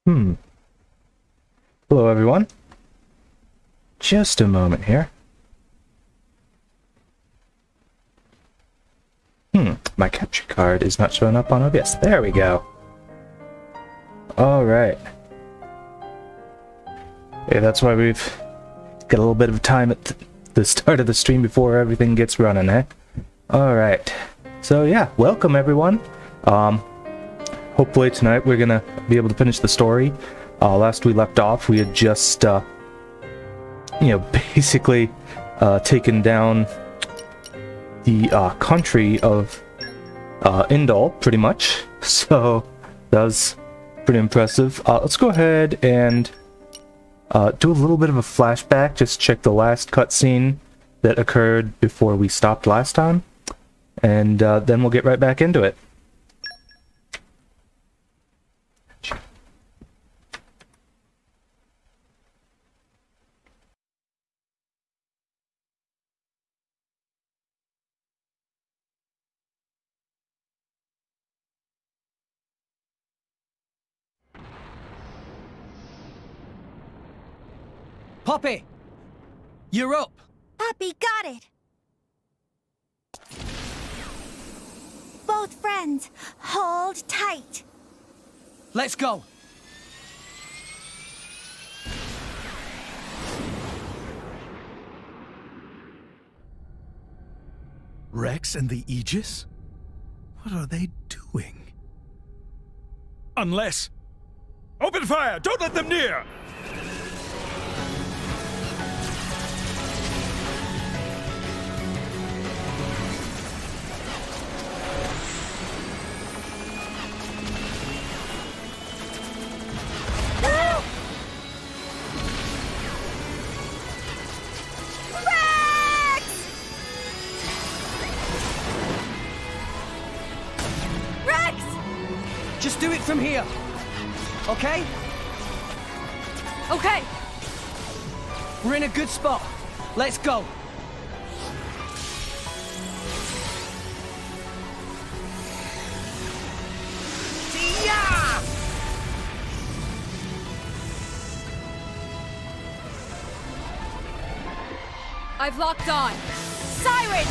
Hmm. Hello, everyone. Just a moment here. My capture card is not showing up on OBS. There we go. Alright. Yeah, that's why we've got a little bit of time at the start of the stream before everything gets running, eh? Alright. So yeah, welcome everyone. Hopefully tonight we're gonna be able to finish the story. Last we left off, we had just, basically taken down the country of Indal, pretty much. So that was pretty impressive. Let's go ahead and do a little bit of a flashback. Just check the last cutscene that occurred before we stopped last time, and then we'll get right back into it. Poppy! You're up! Poppy got it! Both friends, hold tight. Let's go! Rex and the Aegis? What are they doing? Unless... Open fire! Don't let them near! Just do it from here, okay? Okay. We're in a good spot. Let's go. Yeah! I've locked on. Siren!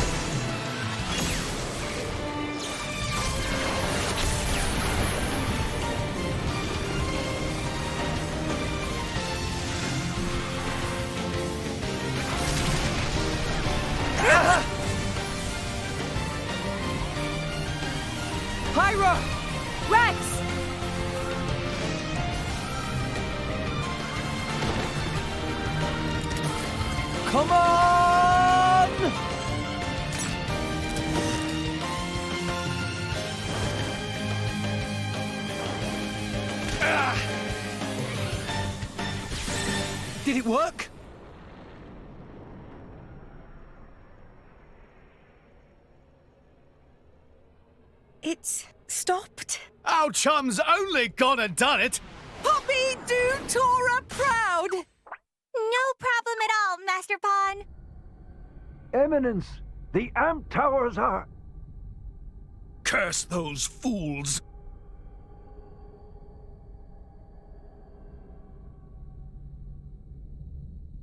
Pyra! Rex! Come on! Did it work? It's stopped. Our chum's only gone and done it! Poppy, do Tora proud! No problem at all, Master Pawn. Eminence, the amp towers are... Curse those fools!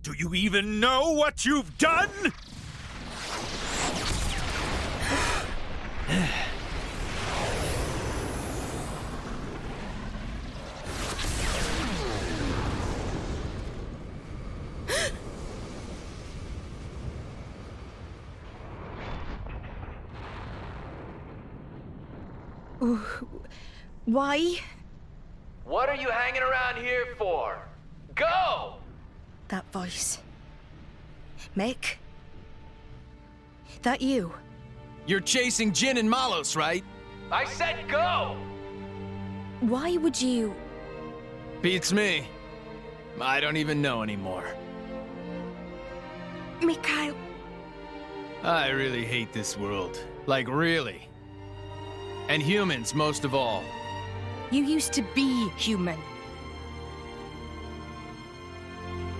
Do you even know what you've done? Why? What are you hanging around here for? Go! That voice. Mick? That you? You're chasing Jin and Malos, right? I said go! Why would you... Beats me. I don't even know anymore. Mikhail... I really hate this world. Like, really. And humans, most of all. You used to be human.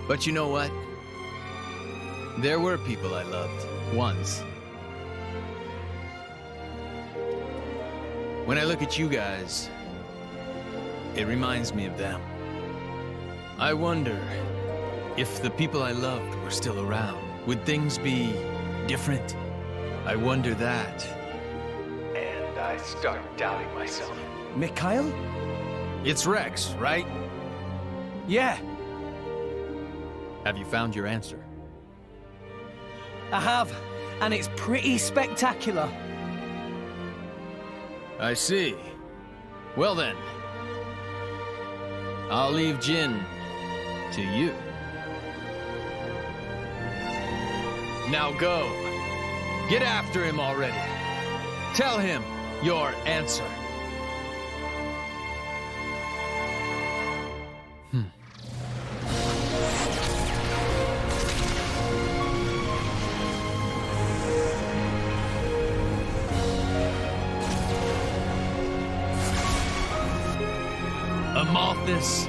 But you know what? There were people I loved, once. When I look at you guys, it reminds me of them. I wonder if the people I loved were still around. Would things be different? I wonder that. And I start doubting myself. Mikhail? It's Rex, right? Yeah, Have you found your answer? I have, and it's pretty spectacular. I see. Well then, I'll leave Jin to you. Now go. Get after him already. Tell him your answer. Amalthus,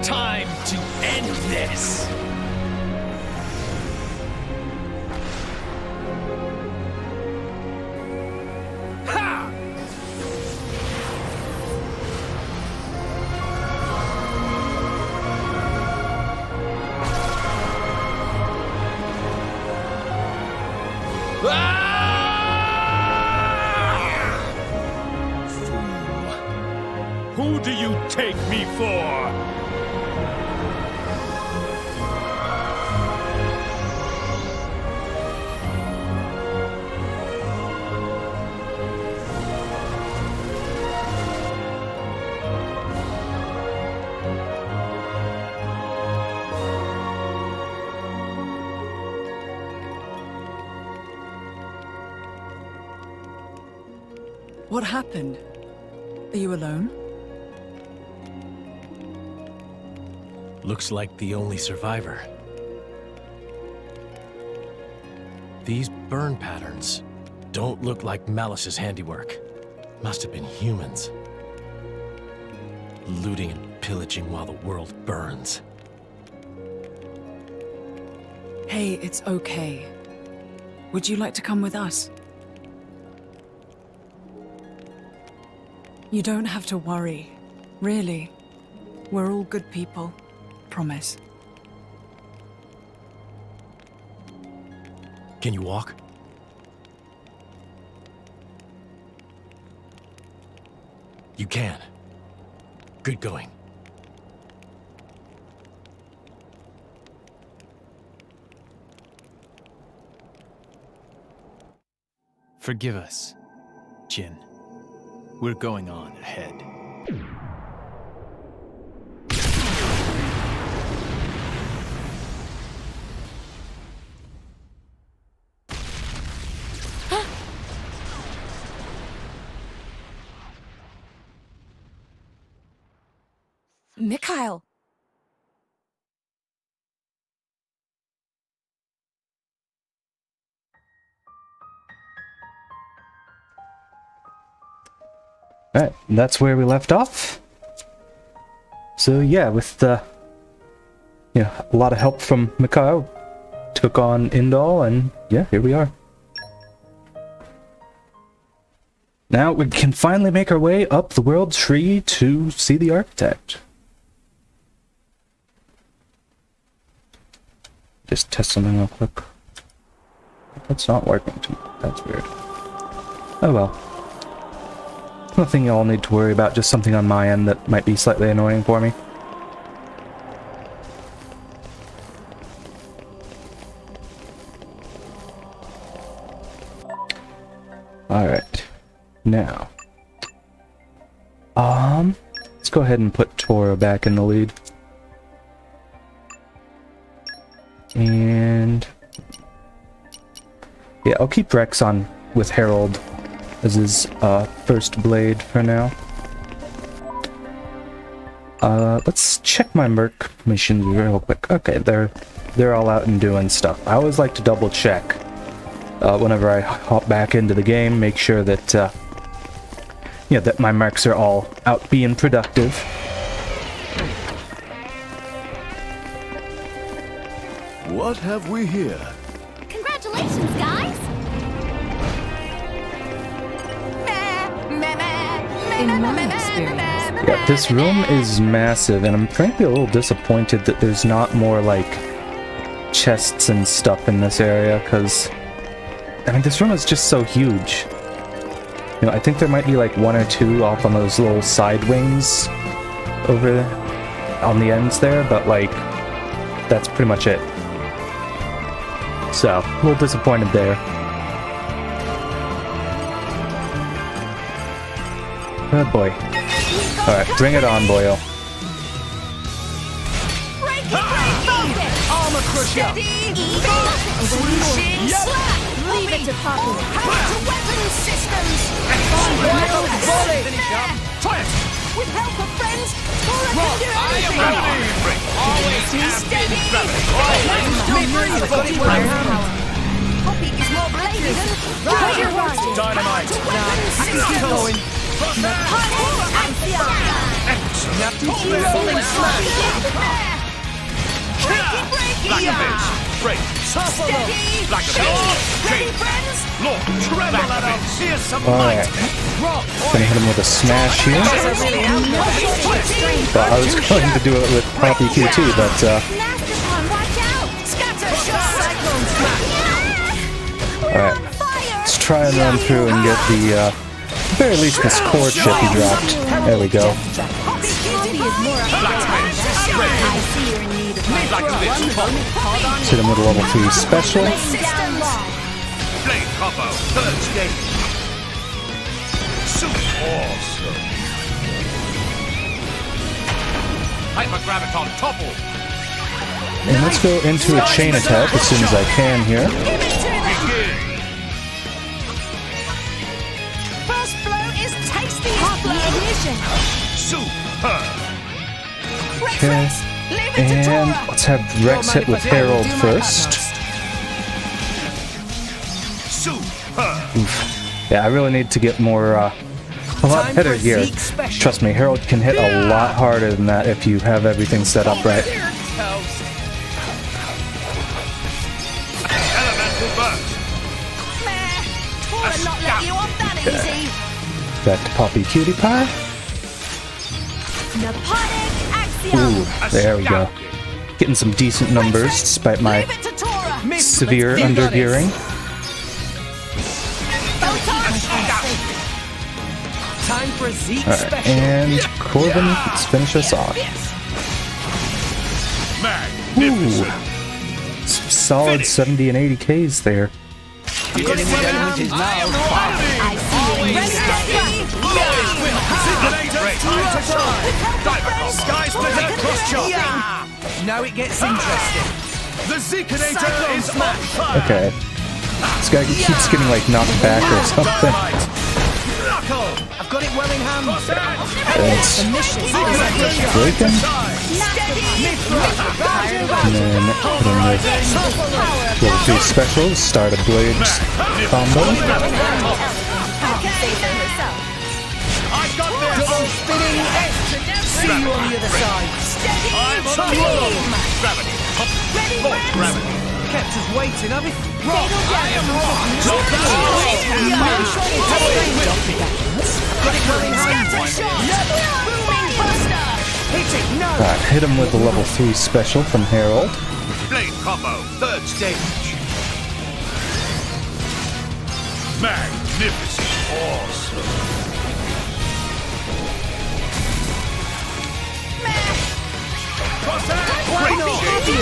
time to end this! Ha! Who do you take me for? What happened? Are you alone? Looks like the only survivor. These burn patterns don't look like Malice's handiwork. Must have been humans. Looting and pillaging while the world burns. Hey, it's okay. Would you like to come with us? You don't have to worry. Really. We're all good people. Promise. Can you walk? You can. Good going. Forgive us, Jin. We're going on ahead. Mikhail! Alright, that's where we left off. So yeah, with a lot of help from Mikhail, took on Indal, and yeah, here we are. Now we can finally make our way up the world tree to see the architect. Just test something real quick. That's not working too much. That's weird. Oh well. Nothing y'all need to worry about, just something on my end that might be slightly annoying for me. Alright. Now. Let's go ahead and put Tora back in the lead. And yeah, I'll keep Rex on with Harold as his first blade for now. Let's check my merc missions real quick. Okay, they're all out and doing stuff. I always like to double check whenever I hop back into the game, make sure that that my mercs are all out being productive. What have we here? Congratulations, guys! In my experience, Yeah, this room is massive, and I'm frankly a little disappointed that there's not more, like, chests and stuff in this area, because, I mean, this room is just so huge. You know, I think there might be, like, one or two off on those little side wings over on the ends there, but, like, that's pretty much it. So, a little disappointed there. Good boy. Alright, bring it on, boyo. Armor crusher! Leave it to Poppy. Weapon systems! Wild volley! With help of friends, Tora can do anything! Always Steady! Poppy is more bladed than treasure hunting. Dynamite! Keep going! Rolling smash! Like a bitch. Break. Steady! Like a Ready, friends? Look. Like a bitch. Here's some Alright. Gonna hit him with a smash here. Well, I was going to do it with Poppy Q too, but Mastercon, watch out! Scatter shot! Cyclone smash! alright. Let's try and run through and get the, at the very least, this core chip he dropped. There we go. Poppy is more I see you're in need of my Hit him with a level 3 special. Blade combo. Third stage. Super awesome. Hypergraviton topple. And let's go into a chain attack as soon as I can here. Begin. First blow is tasty ignition. Super. Okay. And let's have Rex hit with Herald first. Super. Yeah, I really need to get more, a lot better gear. Trust me, Herald can hit a lot harder than that if you have everything set up right. Elemental burst. Tora not let you off that easy. Back to Poppy Cutie Pie. Napotic axiom. Ooh, there we go. Getting some decent numbers despite my Leave it to Tora. severe undergearing. Time for a Zeke Alright, special. and Corbin, let's finish us off. Ooh, some solid 70 and 80 Ks there. You've got it well in hand. I Sky Splitter cross chop. Now it gets interesting. The Zekinator is smashed. Okay. This guy keeps getting like knocked back or something. I've got it well in hand. It's breaking. And then put in with level 3 specials, start a blades combo. I got this. Double spinning X. See you on the other side. I'm on the roll. Gravity. More gravity. Kept us waiting, have we? I am wrong. Got it well in hand. Hit it, no. Alright, hit him with the level 3 special from Herald. Blade combo. Third stage. Magnificent. Awesome.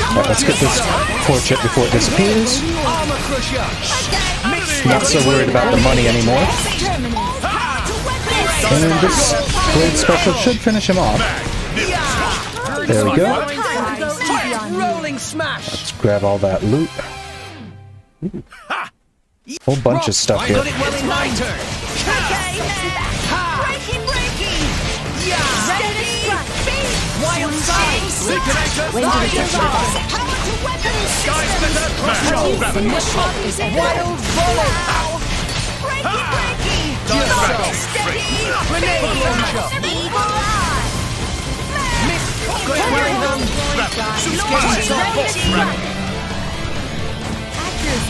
Alright, let's get this core chip before it disappears. Armor crusher. Not so worried about the money anymore. And this blade special should finish him off. There we go. Rolling smash. Let's grab all that loot. Ooh. Whole bunch of stuff I here. got it well in mind. Breaky. Steady. Wild side. Zekinator. Power to weapons. Sky Splitter cross chop. Wild volley. Breaky. Steady. Grenade launcher. Evil eye. Got it well in hand.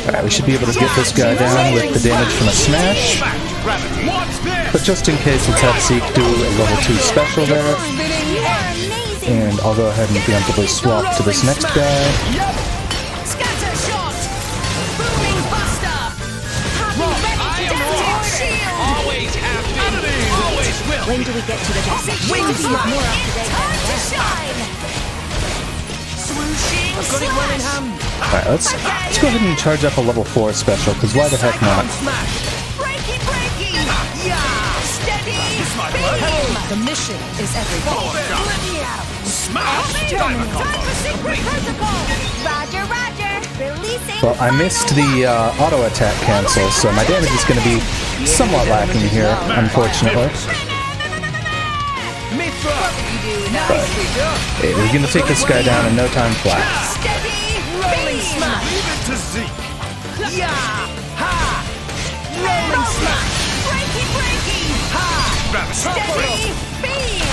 Alright, we should be able to get this guy down with the damage from a smash. Gravity. What's this? But just in case, let's have Zeke do a level 2 special there. You are amazing. And I'll go ahead and preemptively swap to this next guy. Scatter shot! Booming buster! Always have been. Always will. When do we get to the desert? Wing smash! More up to date than Time to that. shine! Swooshing I've got it well in hand. Alright, let's go ahead and charge up a level 4 special, because why the heck not? Smash! Breaky, breaky! Yeah! Steady! Beam! The mission is everything. Smash. Time for secret protocol! Roger, roger. Releasing. Well, I missed the auto attack cancel, so my damage is going to be somewhat lacking here, unfortunately. Mithra! Nicely done! Hey, we're going to take this guy down in no time flat. Steady! Rolling smash! Leave it to Zeke. Yeah! Ha! Rolling smash! Breaky, breaky! Ha! Gravity. Steady! Beam!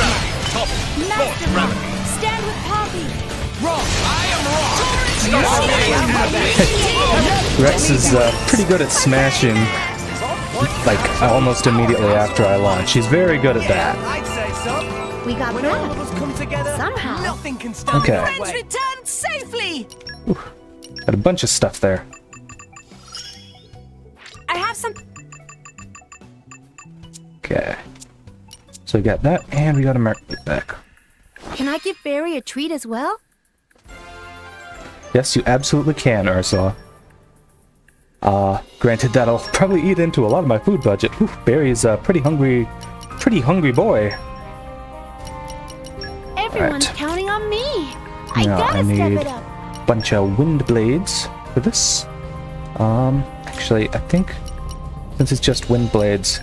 Topple. Launch Master, gravity. stand with Poppy. Rock! I am rock. Rex is pretty good at smashing, like, almost immediately after I launch. He's very good at that. I'd say so. We got When all of back. us come together, Somehow. nothing can stand Okay. in our Friends way. returned safely. Got a bunch of stuff there. I have some. Okay. So we got that, and we got a market back. Can I give Barry a treat as well? Yes, you absolutely can, Ursula. Granted, that'll probably eat into a lot of my food budget. Whew, Barry's a pretty hungry boy. Everyone's Alright. counting on me. I Now, gotta I step need it up. a bunch of wind blades for this. Actually, I think since it's just wind blades,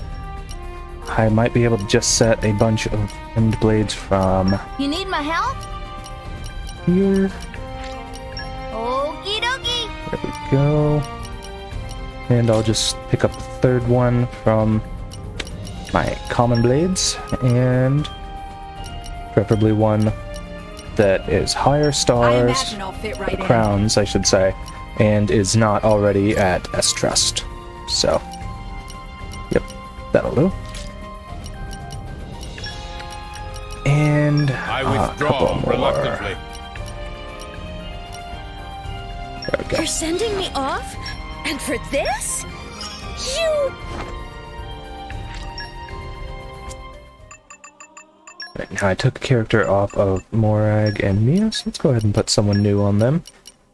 I might be able to just set a bunch of wind blades from You need my help? here. Okie dokie. There we go. And I'll just pick up the third one from my common blades, and preferably one that is higher I stars, imagine I'll fit right in. crowns, I should say, and is not already at S Trust. So, yep, that'll do. And I a withdraw couple more. reluctantly. There we go. You're sending me off? And for this? You... Right, now I took a character off of Morag and Mia, so let's go ahead and put someone new on them,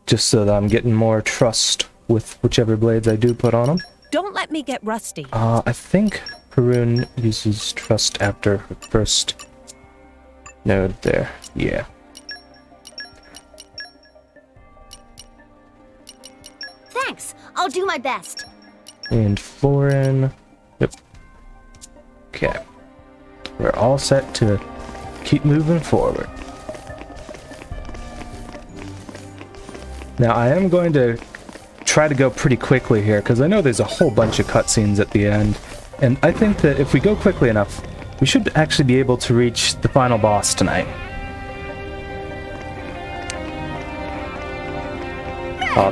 just so that I'm getting more trust with whichever blades I do put on them. Don't let me get rusty. I think Haroon uses trust after her first node there. Yeah. Thanks. I'll do my best. And Florin. Yep. Okay. We're all set to keep moving forward. Now I am going to try to go pretty quickly here, because I know there's a whole bunch of cutscenes at the end, and I think that if we go quickly enough, we should actually be able to reach the final boss tonight.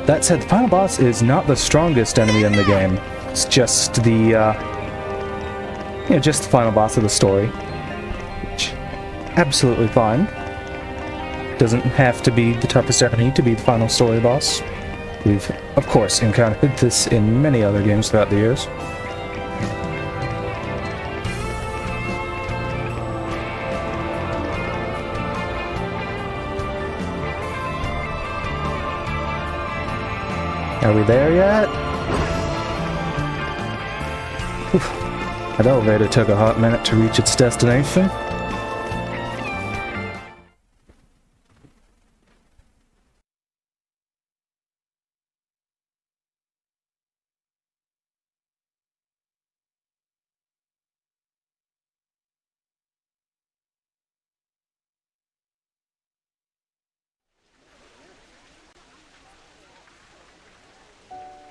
That said, the final boss is not the strongest enemy in the game. It's just the, just the final boss of the story. Which, absolutely fine. Doesn't have to be the toughest enemy to be the final story boss. We've, of course, encountered this in many other games throughout the years. Are we there yet? Whew. That elevator took a hot minute to reach its destination.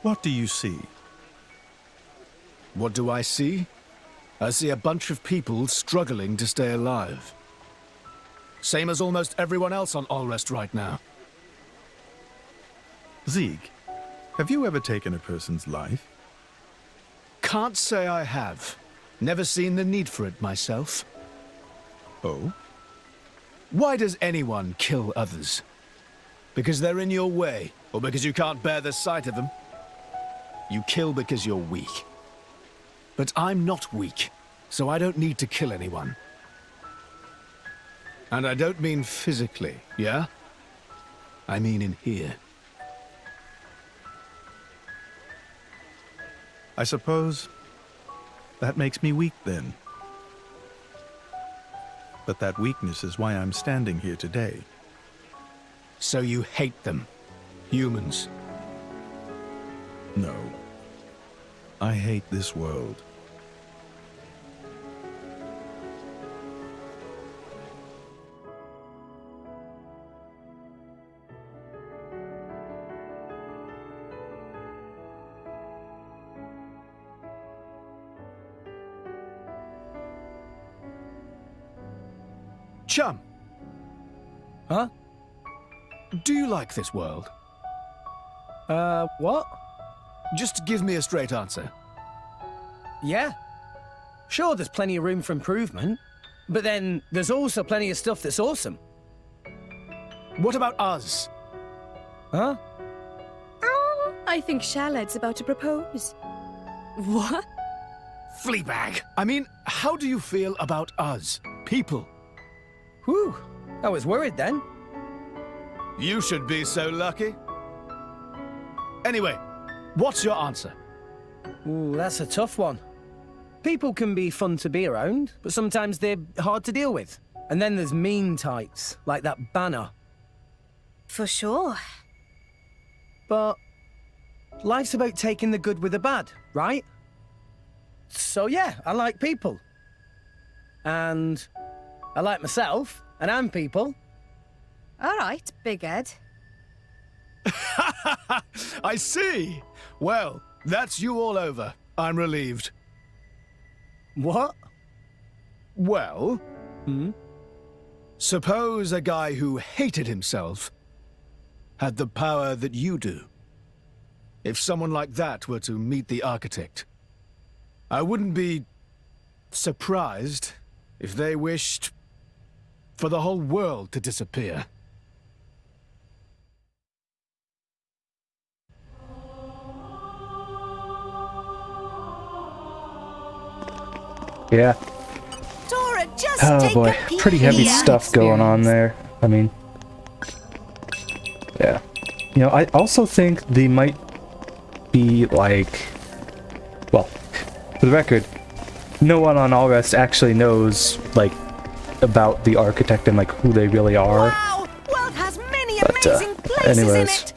What do you see? What do I see? I see a bunch of people struggling to stay alive. Same as almost everyone else on Allrest right now. Zeke, have you ever taken a person's life? Can't say I have. Never seen the need for it myself. Oh? Why does anyone kill others? Because they're in your way, or because you can't bear the sight of them? You kill because you're weak. But I'm not weak, so I don't need to kill anyone. And I don't mean physically, yeah? I mean in here. I suppose that makes me weak then. But that weakness is why I'm standing here today. So you hate them, humans? No. I hate this world. Chum, Huh? do you like this world? What? Just give me a straight answer. Yeah. Sure, there's plenty of room for improvement. But then, there's also plenty of stuff that's awesome. What about us? Huh? I think Charlotte's about to propose. What? Fleabag! I mean, how do you feel about us, people? Whew. I was worried then. You should be so lucky. Anyway, what's your answer? Ooh, that's a tough one. People can be fun to be around, but sometimes they're hard to deal with. And then there's mean types, like that Banner. For sure. But life's about taking the good with the bad, right? So yeah, I like people. And I like myself, and I'm people. All right, Big Ed. I see! Well, that's you all over. I'm relieved. What? Well, suppose a guy who hated himself had the power that you do. If someone like that were to meet the architect, I wouldn't be surprised if they wished for the whole world to disappear. Yeah. Tora, just Oh take boy, a peek pretty heavy here. stuff going on there. I mean, yeah. You know, I also think they might be like, well, for the record, no one on Allrest actually knows, like, about the architect and, like, who they really are. Wow! World has many But, amazing places in anyways. it.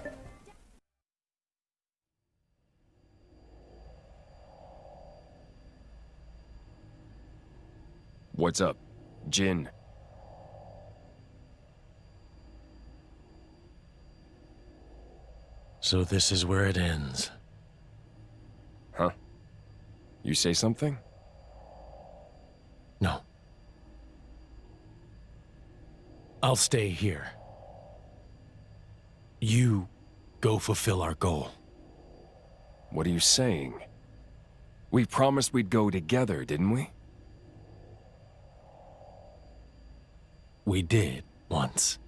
What's up, Jin? So this is where it ends. Huh? You say something? No. I'll stay here. You go fulfill our goal. What are you saying? We promised we'd go together, didn't we? We did, once.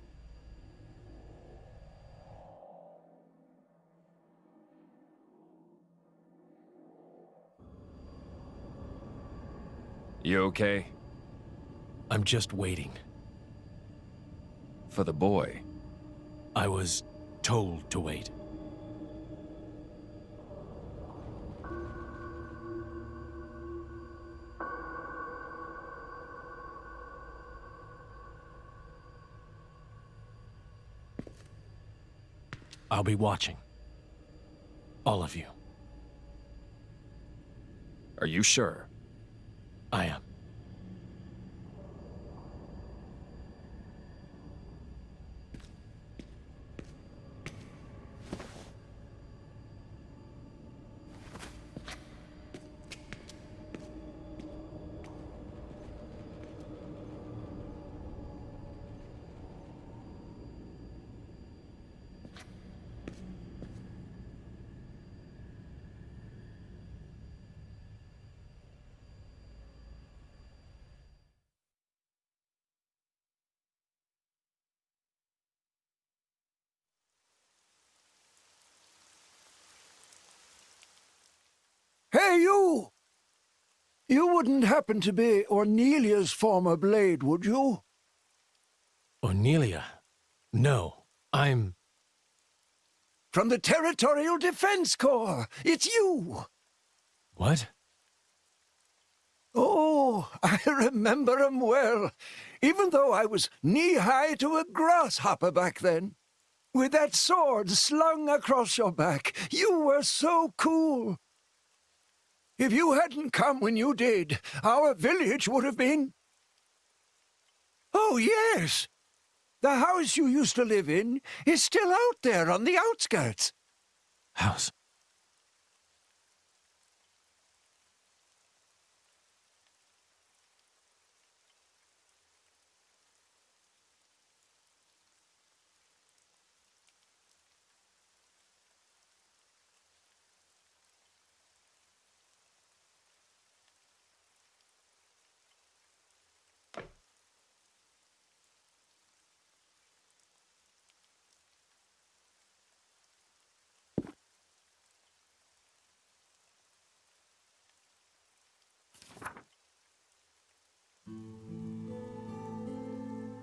You okay? I'm just waiting. For the boy. I was told to wait. I'll be watching. All of you. Are you sure? I am. Hey, you! You wouldn't happen to be Ornelia's former blade, would you? Ornelia? No, I'm... From the Territorial Defense Corps! It's you! What? Oh, I remember 'em well, even though I was knee-high to a grasshopper back then. With that sword slung across your back, you were so cool. If you hadn't come when you did, our village would have been... Oh, yes! The house you used to live in is still out there on the outskirts. House?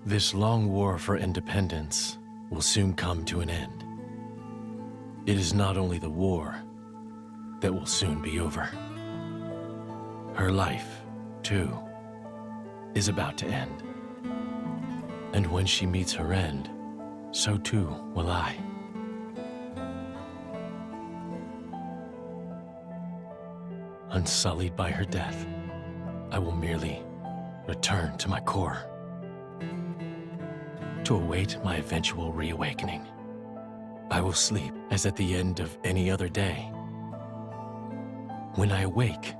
This long war for independence will soon come to an end. It is not only the war that will soon be over. Her life, too, is about to end. And when she meets her end, so too will I. Unsullied by her death, I will merely return to my core, to await my eventual reawakening. I will sleep as at the end of any other day. When I awake,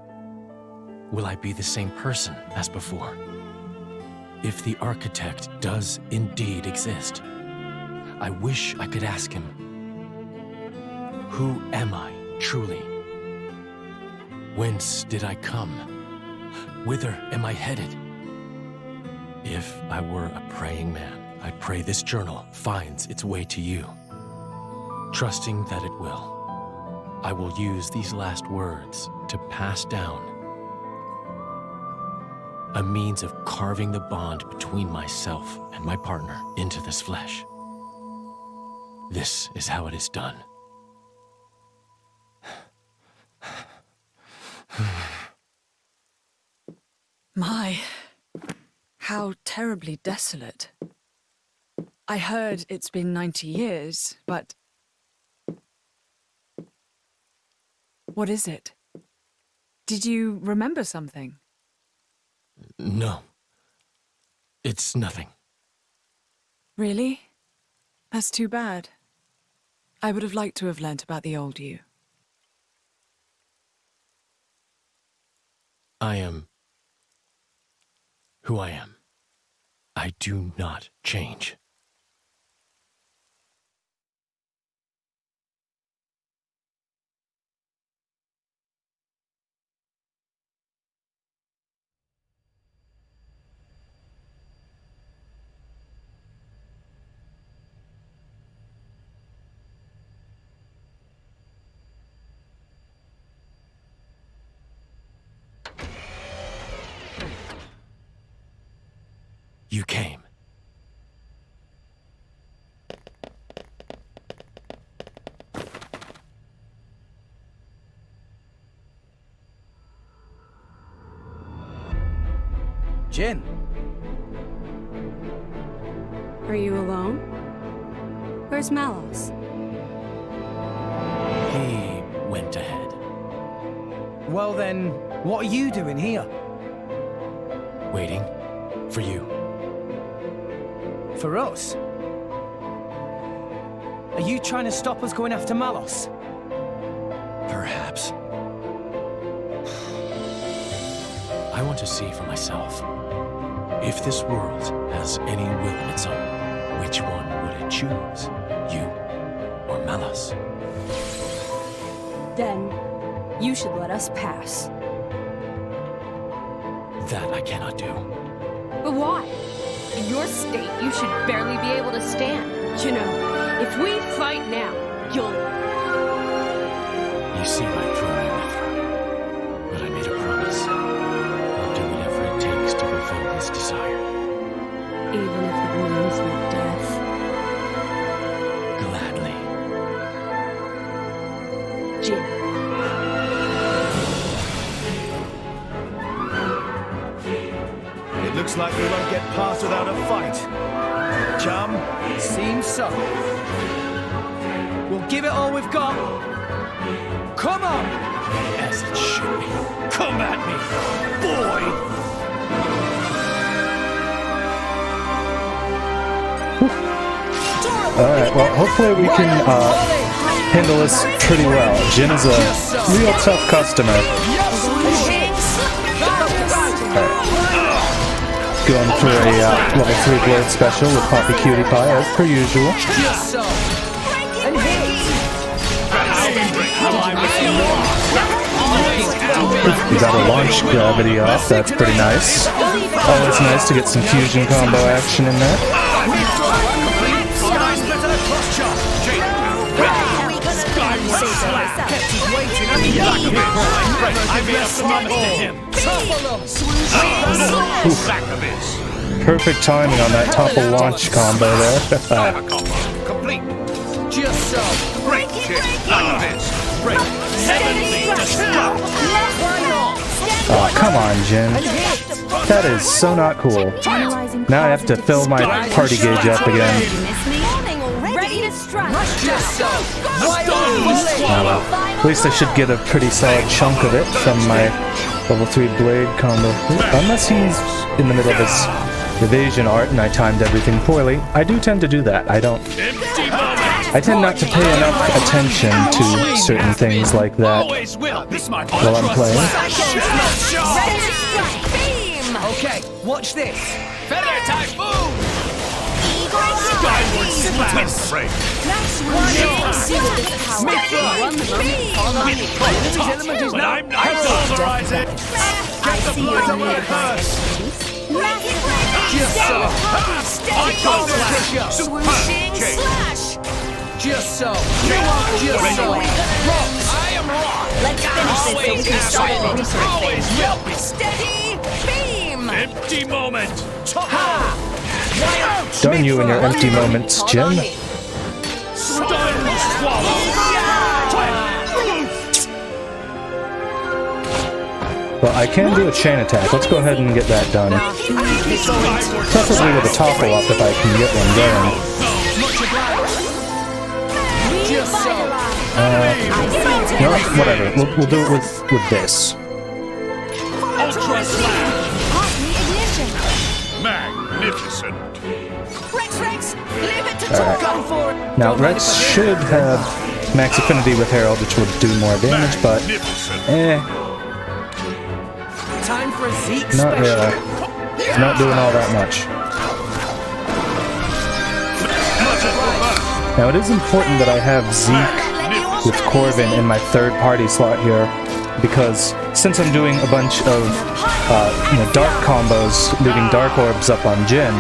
will I be the same person as before? If the architect does indeed exist, I wish I could ask him, who am I truly? Whence did I come? Whither am I headed? If I were a praying man, I pray this journal finds its way to you. Trusting that it will, I will use these last words to pass down a means of carving the bond between myself and my partner into this flesh. This is how it is done. My, how terribly desolate. I heard it's been 90 years, but... What is it? Did you remember something? No. It's nothing. Really? That's too bad. I would have liked to have learnt about the old you. I am who I am. I do not change. You came. Jin. Are you alone? Where's Malos? He went ahead. Well then, what are you doing here? Waiting for you. For us? Are you trying to stop us going after Malos? Perhaps. I want to see for myself. If this world has any will of its own, which one would it choose? You or Malos? Then, you should let us pass. That I cannot do. But why? In your state, you should barely be able to stand. You know, if we fight now, you'll... You see right through me, Mithra. Jin. It looks like we won't get past without a fight. Chum? Seems so. We'll give it all we've got. Come on! As it should be. Come at me, boy! Alright, well, hopefully we can handle this pretty well. Jin is a real tough customer. Alright. Going for a level 3 blade special with Poppy Cutie Pie, as per usual. We got a launch gravity off, that's pretty nice. Always nice to get some fusion combo action in there. Perfect timing on that topple launch combo there. Complete. Just so. Break it like this. Break. Heavenly destruction. Oh, come on, Jin. That is so not cool. Now I have to fill my party gauge up again. Ready to strike. At least I should get a pretty solid chunk of it from my level 3 blade combo. Unless he's in the middle of his evasion art and I timed everything poorly. I do tend to do that. I tend not to pay enough attention to certain things like that while I'm playing. Okay, watch this. Feather typhoon. Skyward slash. Break. But I'm not polarizing. Get the blood away first. Just so. Swooshing slash. Just so. Just so. I am rock. Let's finish this so we can start the research. Always will be. Steady beam. Empty moment. Darn you and your empty moments, Jin. Stun swallow. Well, I can do a chain attack. Let's go ahead and get that done. Preferably with a topple up if I can get one going. No, whatever. We'll do it with this. Ultra slash. Magnificent. Rex, leave it to Alright. Now, Rex should have max affinity with Herald, which would do more damage, but Time for a Zeke not really. It's not doing all that much. Now, it is important that I have Zeke with Corvin in my third party slot here, because since I'm doing a bunch of dark combos, leaving dark orbs up on Jin,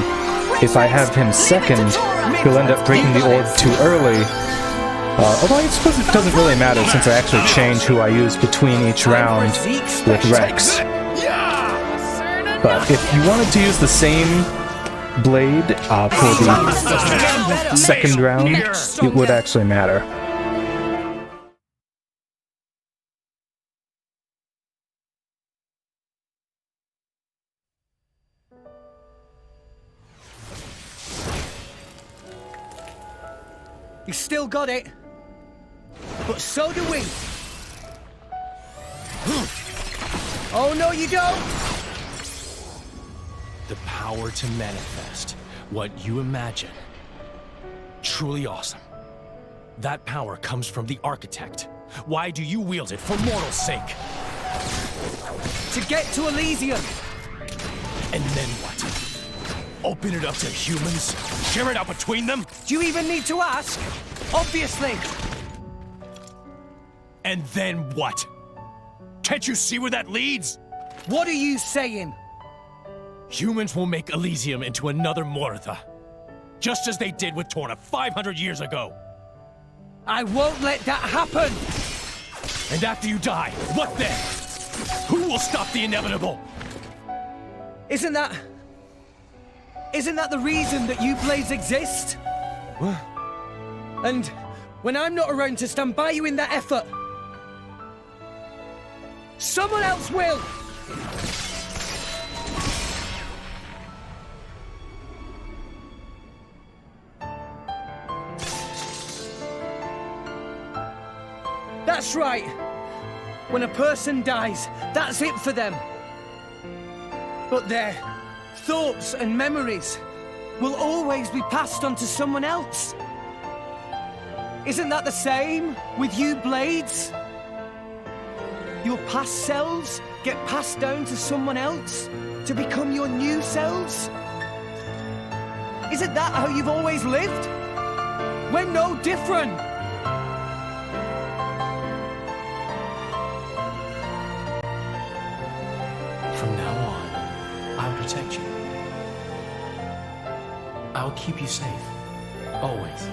if I have him second, he'll end up breaking the orb too early. Although I suppose it doesn't really matter since I actually change who I use between each round with Rex. But if you wanted to use the same blade for the second round, it would actually matter. You still got it. But so do we. Oh, no, you don't. The power to manifest what you imagine. Truly awesome. That power comes from the Architect. Why do you wield it for mortal's sake? To get to Elysium. And then what? Open it up to humans? Share it out between them? Do you even need to ask? Obviously. And then what? Can't you see where that leads? What are you saying? Humans will make Elysium into another Mortha. Just as they did with Torna 500 years ago. I won't let that happen! And after you die, what then? Who will stop the inevitable? Isn't that the reason that you blades exist? What? And when I'm not around to stand by you in that effort, Someone else will! That's right. When a person dies, that's it for them. But their thoughts and memories will always be passed on to someone else. Isn't that the same with you, Blades? Your past selves get passed down to someone else to become your new selves? Isn't that how you've always lived? We're no different. From now on, I'll protect you. I'll keep you safe. Always.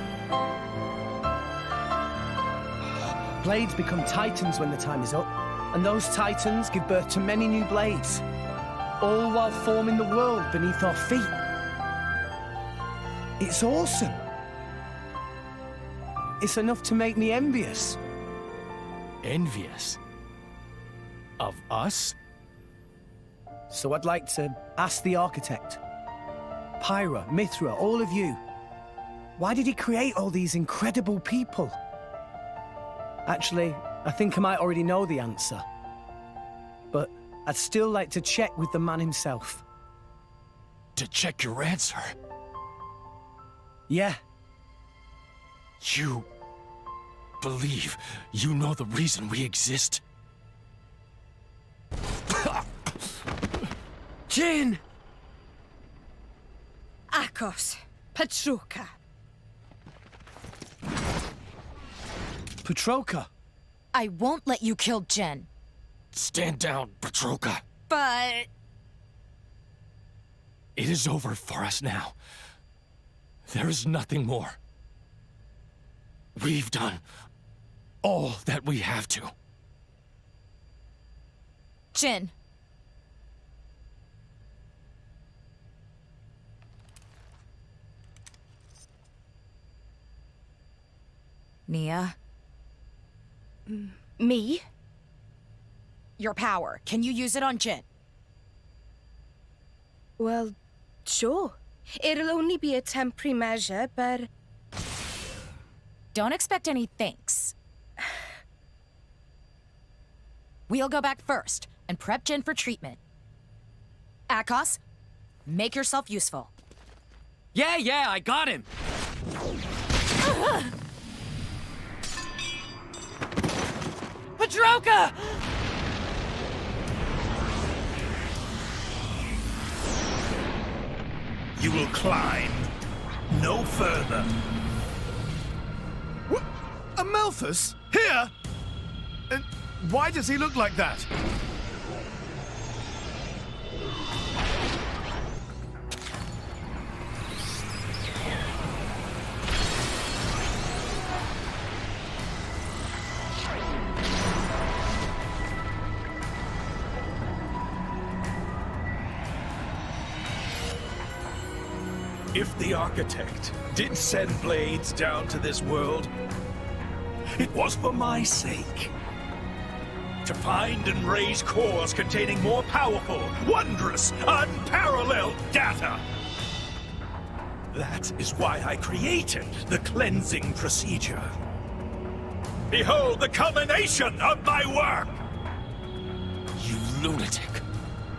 Blades become titans when the time is up, and those titans give birth to many new blades, all while forming the world beneath our feet. It's awesome. It's enough to make me envious. Envious? Of us? So I'd like to ask the architect, Pyra, Mithra, all of you, why did he create all these incredible people? Actually, I think I might already know the answer. But I'd still like to check with the man himself. To check your answer? Yeah. You believe you know the reason we exist? Jin! Akos, Patroka. Patroka? I won't let you kill Jen. Stand down, Patroka. But... It is over for us now. There is nothing more. We've done all that we have to. Jin. Nia? Me? Your power. Can you use it on Jin? Well, sure. It'll only be a temporary measure, but... Don't expect any thanks. We'll go back first and prep Jin for treatment. Akos, make yourself useful. Yeah, I got him! Patroka! You will climb no further. What? Amalthus? Here? And why does he look like that? If the architect did send blades down to this world, it was for my sake. To find and raise cores containing more powerful, wondrous, unparalleled data. That is why I created the cleansing procedure. Behold the culmination of my work! You lunatic.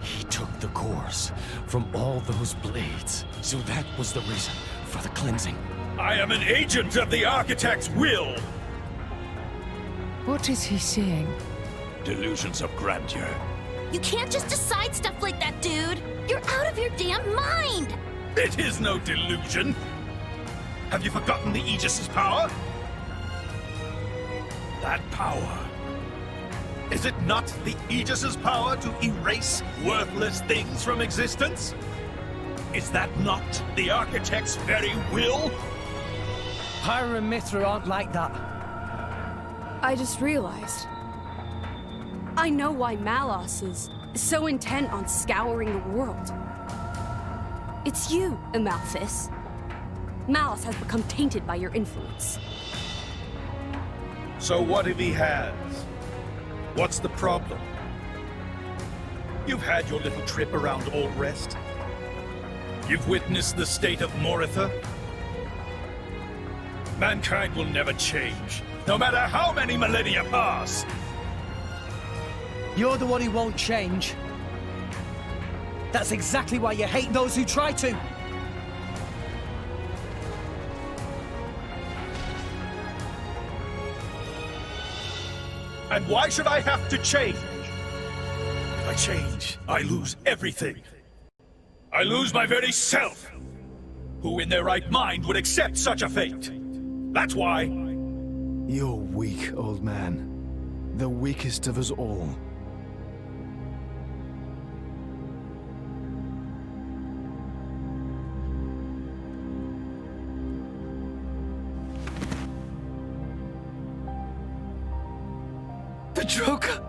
He took the cores from all those blades. So that was the reason for the cleansing. I am an agent of the architect's will. What is he saying? Delusions of grandeur. You can't just decide stuff like that, dude! You're out of your damn mind! It is no delusion. Have you forgotten the Aegis's power? That power. Is it not the Aegis's power to erase worthless things from existence? Is that not the architect's very will? Pyra and Mithra aren't like that. I just realized. I know why Malos is so intent on scouring the world. It's you, Amalthus. Malos has become tainted by your influence. So what if he has? What's the problem? You've had your little trip around Old Rest. You've witnessed the state of Moritha. Mankind will never change, no matter how many millennia pass. You're the one who won't change. That's exactly why you hate those who try to. And why should I have to change? If I change, I lose everything. I lose my very self. Who in their right mind would accept such a fate? That's why. You're weak, old man. The weakest of us all. Petroka!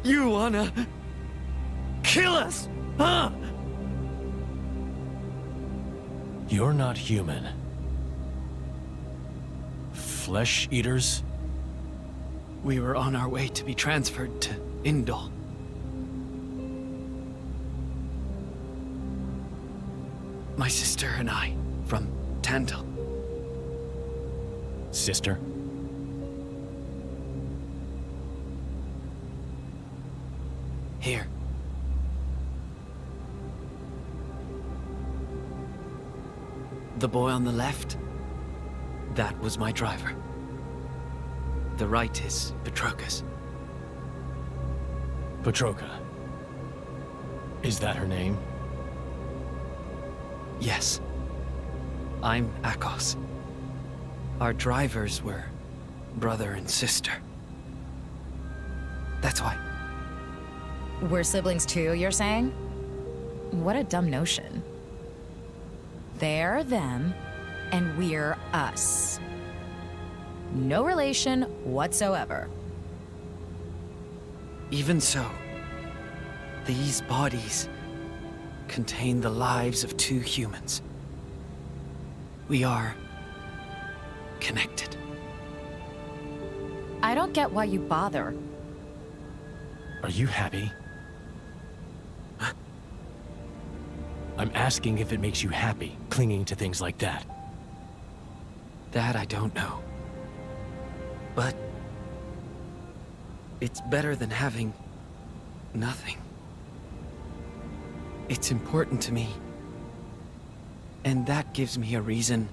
You wanna kill us, huh? You're not human. Flesh eaters? We were on our way to be transferred to Indol. My sister and I, from Tantal. Sister? Here. The boy on the left, that was my driver. The right is Petroka's. Petroka. Is that her name? Yes. I'm Akos. Our drivers were brother and sister. That's why. We're siblings too, you're saying? What a dumb notion. They're them, and we're us. No relation whatsoever. Even so, these bodies contain the lives of two humans. We are connected. I don't get why you bother. Are you happy? I'm asking if it makes you happy, clinging to things like that. That I don't know. But it's better than having nothing. It's important to me. And that gives me a reason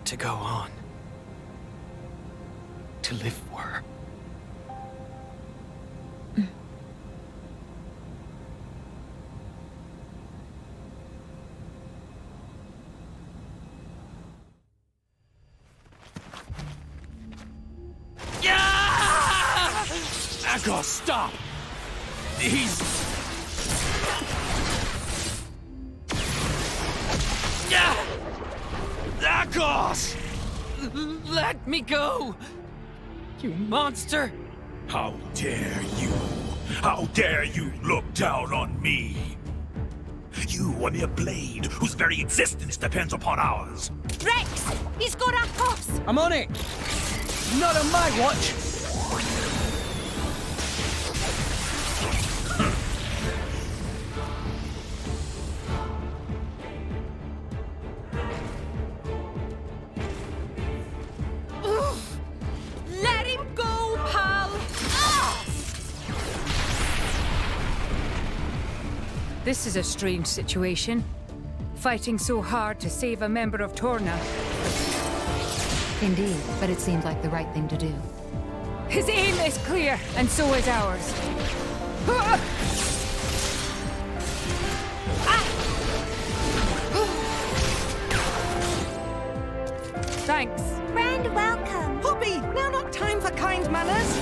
to go on. To live for her. Akos, stop! He's... Akos! Let me go! You monster! How dare you? How dare you look down on me? You are mere blade whose very existence depends upon ours. Rex! He's got Akos! I'm on it! Not on my watch! Let him go, pal! Ah! This is a strange situation. Fighting so hard to save a member of Torna. Indeed, but it seemed like the right thing to do. His aim is clear, and so is ours. Thanks. Grand welcome. Puppy, now not time for kind manners.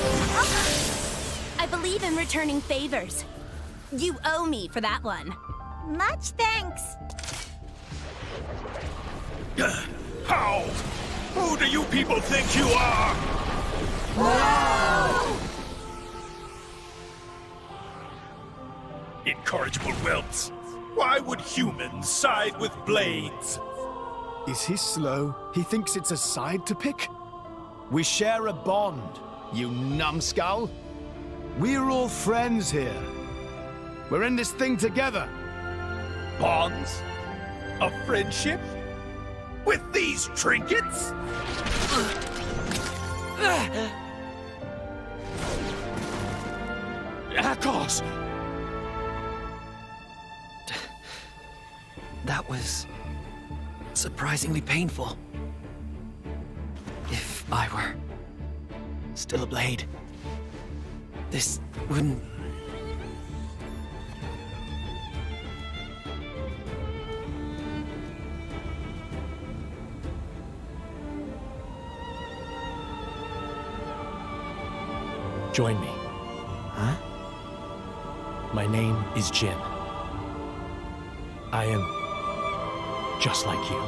I believe in returning favors. You owe me for that one. Much thanks. How? Who do you people think you are? Incorrigible whelps. Why would humans side with blades? Is he slow? He thinks it's a side to pick? We share a bond, you numbskull. We're all friends here. We're in this thing together. Bonds? Of friendship? With these trinkets? Akos! That was surprisingly painful. If I were still a blade, this wouldn't... Join me. Huh? My name is Jin. I am just like you.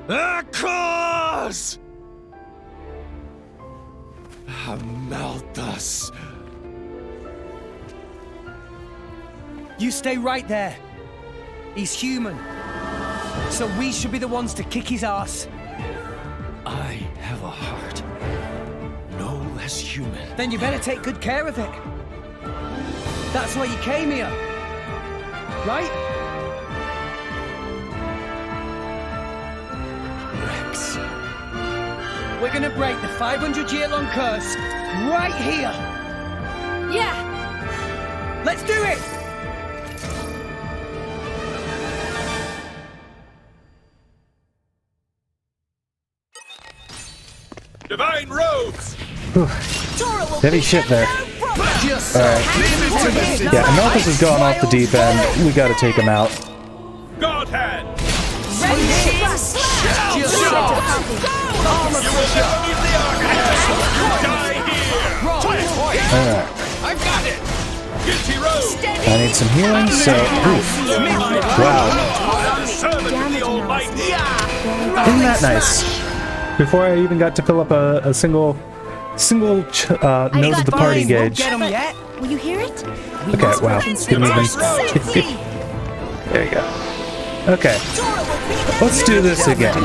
Akos! Amalthus. You stay right there. He's human. So we should be the ones to kick his ass. I have a heart. No less human. Then you better take good care of it. That's why you came here. Right? Rex. We're gonna break the 500-year-long curse right here. Yeah! Let's do it! Divine robes! Heavy shit there. Alright. Yeah, Amalthus has gone off the deep end. We gotta take him out. God hand! Alright. I've got it! Guilty robe! I need some healing, so... Oof. Wow. Isn't that nice? Before I even got to fill up a single nose of the party gauge. Will you hear it? Okay, wow. Didn't even... There you go. Okay. Let's do this again.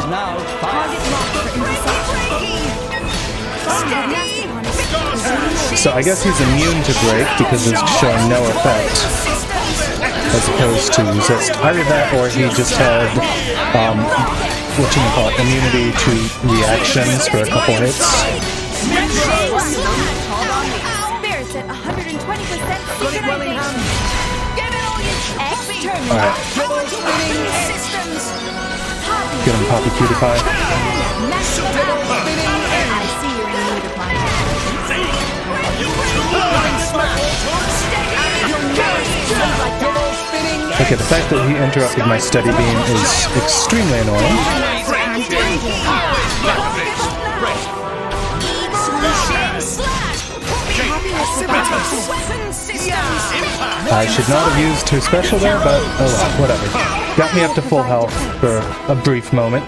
So I guess he's immune to break because it's showing no effect, as opposed to resist. Either that or he just had, immunity to reactions for a couple hits. Spirits at 120%. Alright. Get him, Poppy Cutie Pie. I see you're in need of my Okay, the fact that he interrupted my steady beam is extremely annoying. I should not have used her special there, but oh well, whatever. Got me up to full health for a brief moment.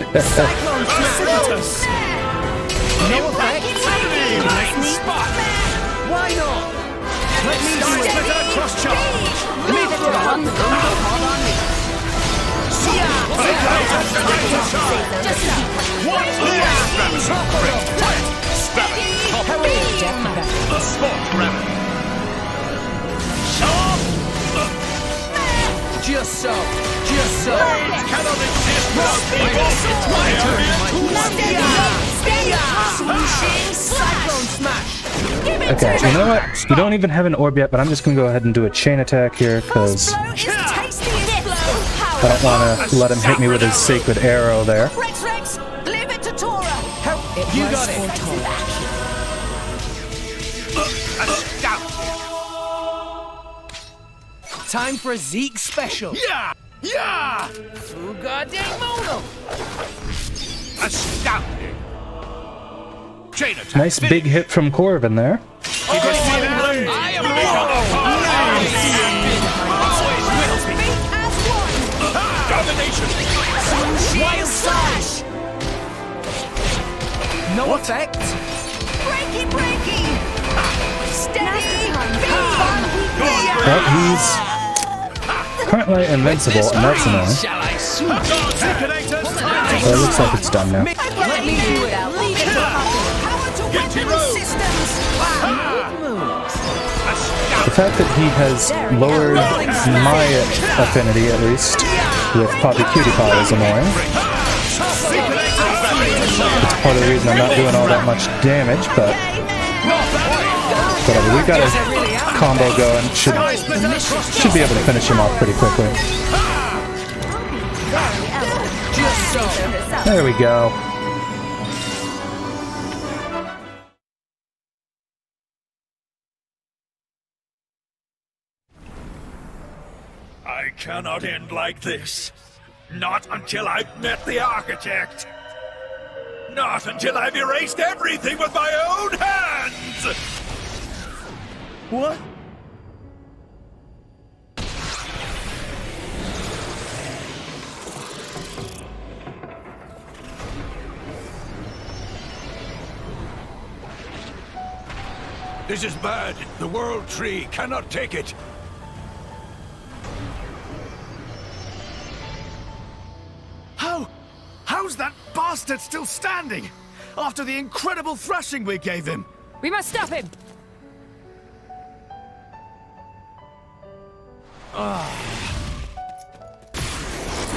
Why not? Let me do it. Just so. Cannot exist without people. It's my turn. Okay, you know what? We don't even have an orb yet, but I'm just gonna go ahead and do a chain attack here, because I don't want to let him hit me with his sacred arrow there. Rex, leave it to Tora. You got it. A scout. Time for a Zeke special. Yeah! Yeah! Goddamn mono! Astounding! Chain attack. Nice big hit from Corvin there. I am domination! Wild slash! No effect. Breaky, breaky! Steady! But he's currently invincible, and that's annoying. Shall I soon? But it looks like it's done now. Let me do it. Leave it to power to weapon systems. The fact that he has lowered my affinity, at least, with Poppy Cutie Pie is annoying. It's part of the reason I'm not doing all that much damage, but whatever. We got a combo going. Should be able to finish him off pretty quickly. There we go. I cannot end like this. Not until I've met the architect. Not until I've erased everything with my own hands! What? This is bad. The World Tree cannot take it. How's that bastard still standing? After the incredible thrashing we gave him? We must stop him!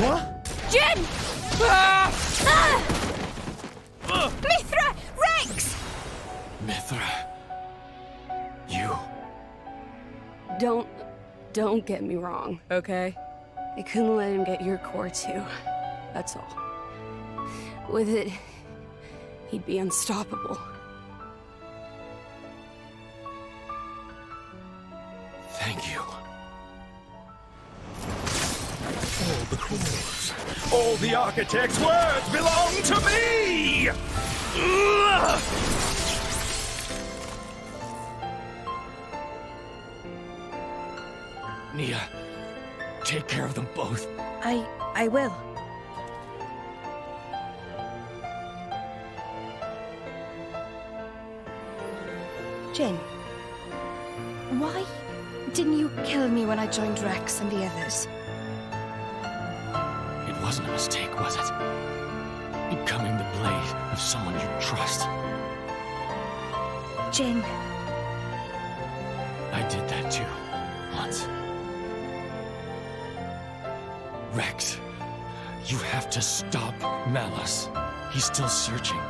What? Jin! Mithra! Rex! Mithra. You. Don't get me wrong, okay? I couldn't let him get your core too. That's all. With it, he'd be unstoppable. Thank you. All the cores, all the architect's words belong to me! Nia, take care of them both. I will. Jin, why didn't you kill me when I joined Rex and the others? It wasn't a mistake, was it? Becoming the blade of someone you trust. Jin. I did that too, once. Rex, you have to stop Malos. He's still searching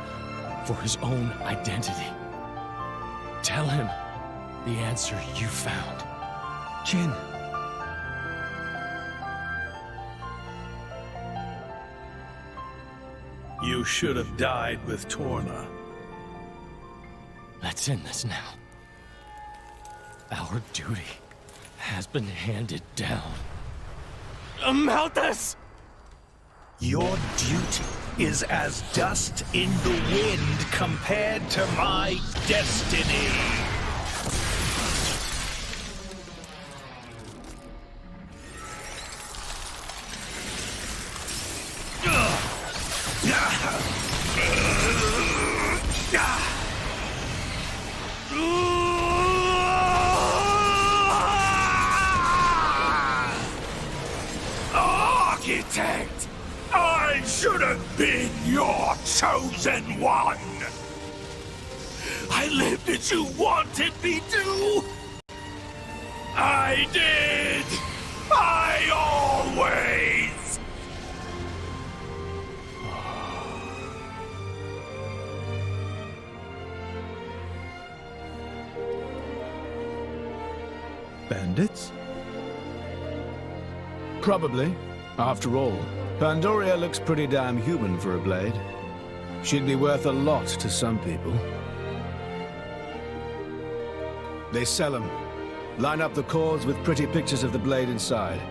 for his own identity. Tell him the answer you found. Jin. You should have died with Torna. Let's end this now. Our duty has been handed down. Amalthus! Your duty is as dust in the wind compared to my destiny. Architect! I should have been your chosen one! I lived as you wanted me to! I did! I always! Bandits? Probably. After all, Pandoria looks pretty damn human for a blade. She'd be worth a lot to some people. They sell them. Line up the cores with pretty pictures of the blade inside.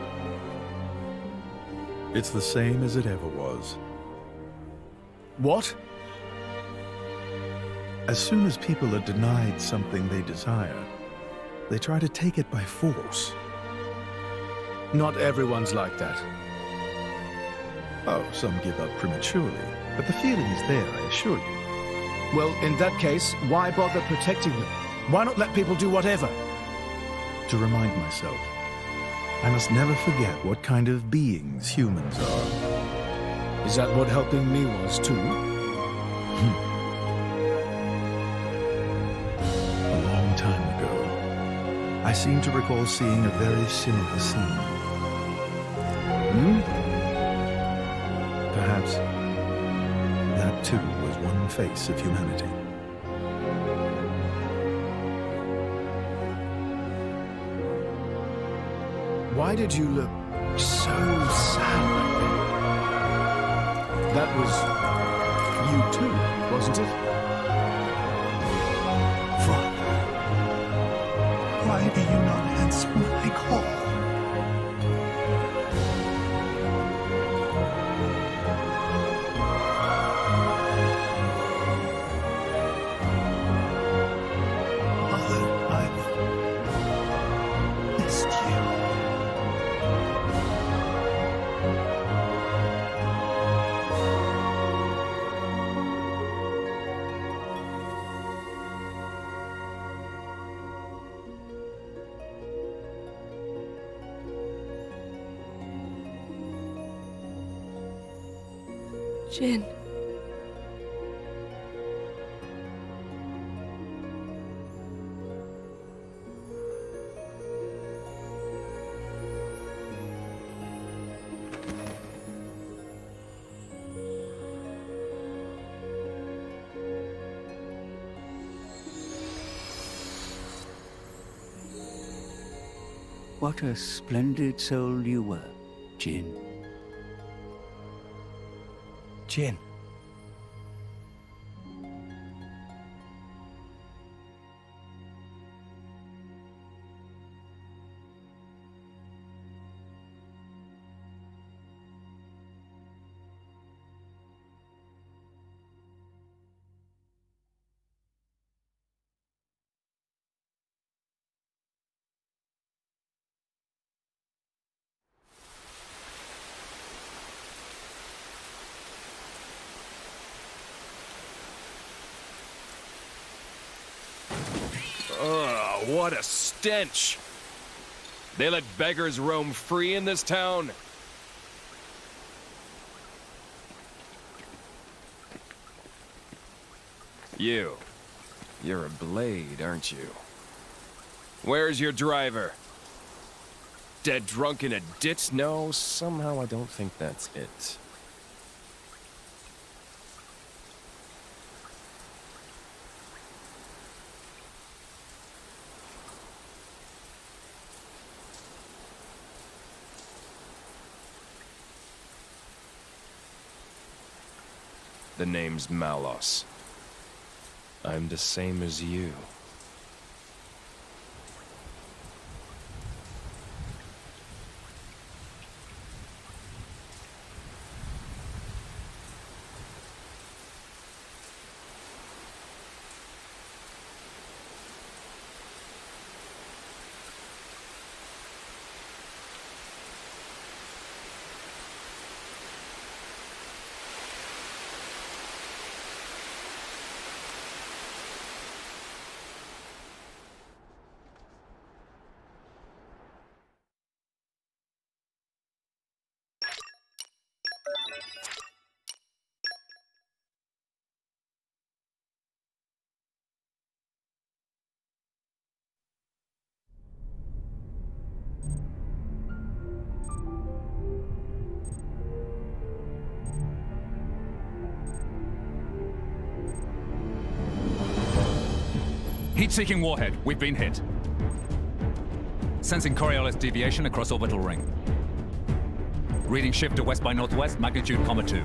It's the same as it ever was. What? As soon as people are denied something they desire, they try to take it by force. Not everyone's like that. Oh, some give up prematurely, but the feeling is there, I assure you. Well, in that case, why bother protecting them? Why not let people do whatever? To remind myself, I must never forget what kind of beings humans are. Is that what helping me was, too? A long time ago, I seem to recall seeing a very similar scene. Perhaps that too was one face of humanity. Why did you look so sad back then? That was you too, wasn't it? Father, why do you not answer my call? Jin. What a splendid soul you were, Jin. Jin. Ugh, what a stench! They let beggars roam free in this town? You're a blade, aren't you? Where's your driver? Dead drunk in a ditch? No, somehow I don't think that's it. The name's Malos. I'm the same as you. Heat-seeking warhead. We've been hit. Sensing Coriolis deviation across orbital ring. Reading shift to west by northwest, magnitude, 2.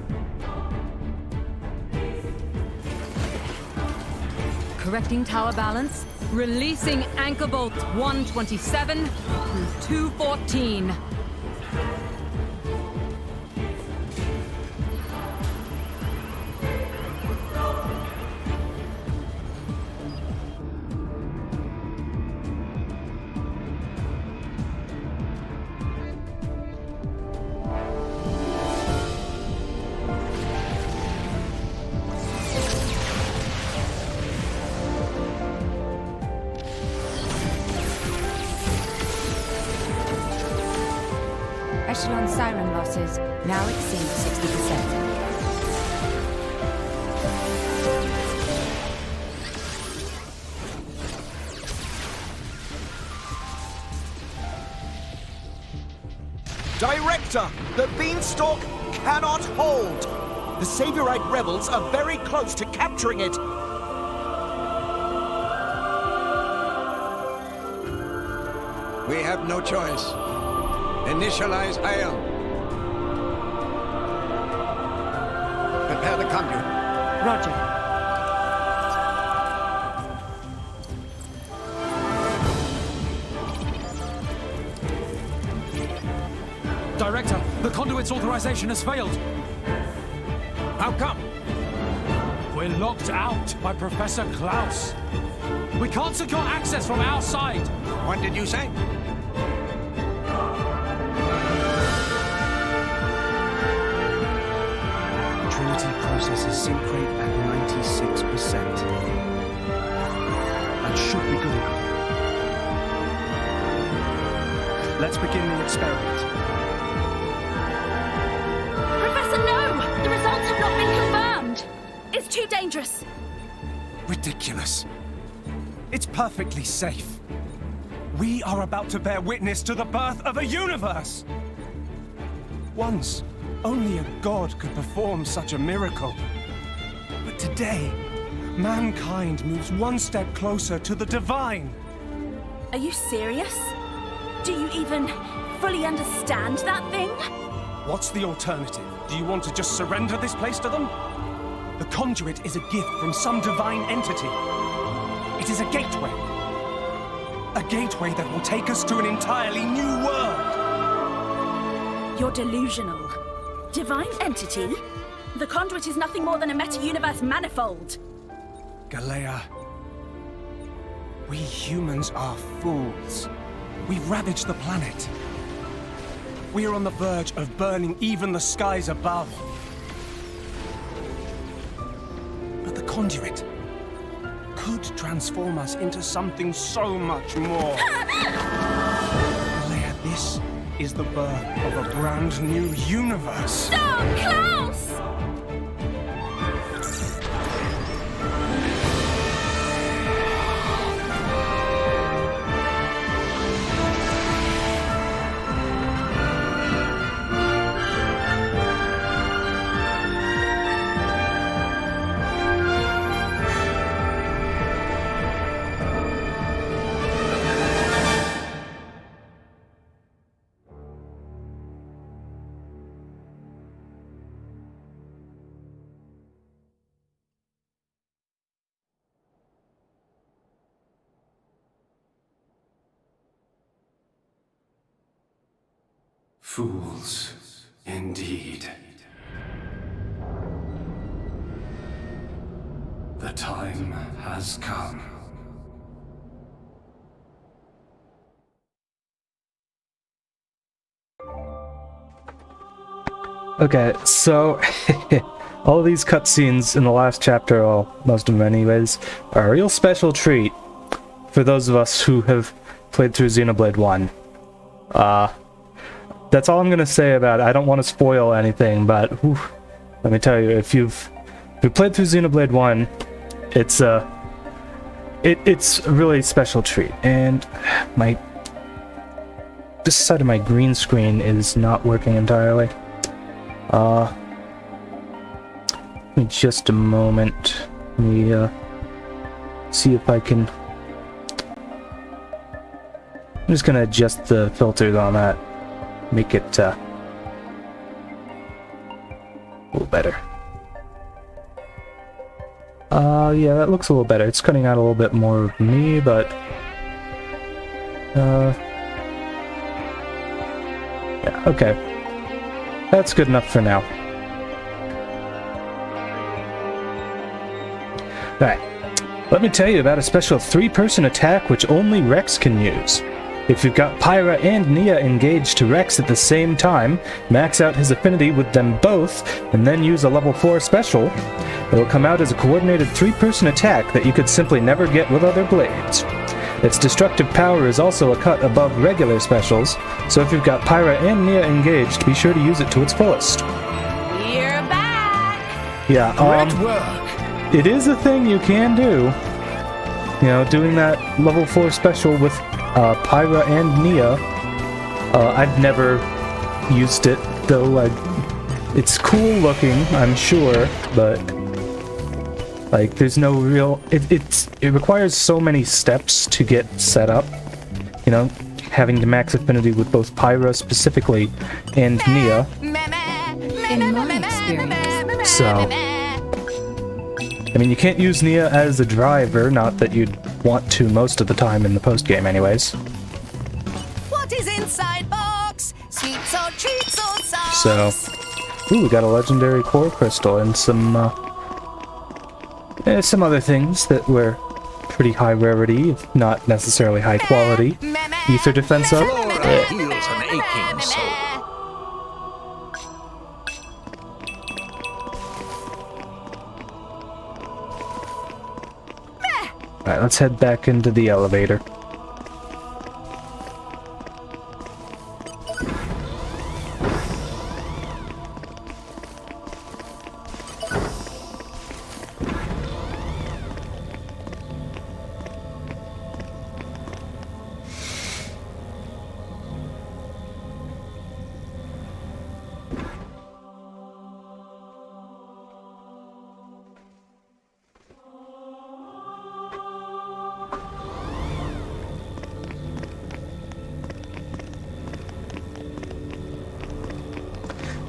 Correcting tower balance. Releasing anchor bolts 127 through 214. Echelon siren losses now exceed 60%. Director, the beanstalk cannot hold. The Saviorite rebels are very close to capturing it. We have no choice. Initialize ion. Prepare the conduit. Roger. Director, the conduit's authorization has failed. How come? We're locked out by Professor Klaus. We can't secure access from our side. What did you say? Trinity processes sync rate at 96%. That should be good enough. Let's begin the experiment. Professor, no! The results have not been confirmed! It's too dangerous. Ridiculous. It's perfectly safe. We are about to bear witness to the birth of a universe. Once, only a god could perform such a miracle. But today, mankind moves one step closer to the divine. Are you serious? Do you even fully understand that thing? What's the alternative? Do you want to just surrender this place to them? The conduit is a gift from some divine entity. It is a gateway. A gateway that will take us to an entirely new world. You're delusional. Divine entity? The conduit is nothing more than a meta-universe manifold. Galea, we humans are fools. We ravage the planet. We are on the verge of burning even the skies above. But the conduit could transform us into something so much more. Galea, this is the birth of a brand new universe. Stop, Klaus! Fools, indeed. The time has come. Okay, so all of these cutscenes in the last chapter, well, most of them anyways, are a real special treat for those of us who have played through Xenoblade 1. That's all I'm gonna say about it. I don't want to spoil anything, but whew, let me tell you, if you've played through Xenoblade 1, it's a really special treat. And this side of my green screen is not working entirely. Give me just a moment. Let me see if I can. I'm just gonna adjust the filters on that. Make it a little better. Yeah, that looks a little better. It's cutting out a little bit more of me, but... yeah, okay. That's good enough for now. Alright. Let me tell you about a special 3-person attack which only Rex can use. If you've got Pyra and Nia engaged to Rex at the same time, max out his affinity with them both, and then use a level 4 special, it'll come out as a coordinated 3-person attack that you could simply never get with other blades. Its destructive power is also a cut above regular specials, so if you've got Pyra and Nia engaged, be sure to use it to its fullest. We're back! Yeah, Great work! It is a thing you can do. You know, doing that level 4 special with Pyra and Nia. I've never used it, though. It's cool looking, I'm sure, but like, there's no real. It requires so many steps to get set up. You know, having to max affinity with both Pyra specifically and Nia. In my experience. So, I mean, you can't use Nia as a driver, not that you'd want to most of the time in the post-game anyways. What is inside box? Sweets or treats or sauce? So, ooh, we got a legendary core crystal and some other things that were pretty high rarity, if not necessarily high quality. Ether defense up. Heals an aching soul. Alright, let's head back into the elevator.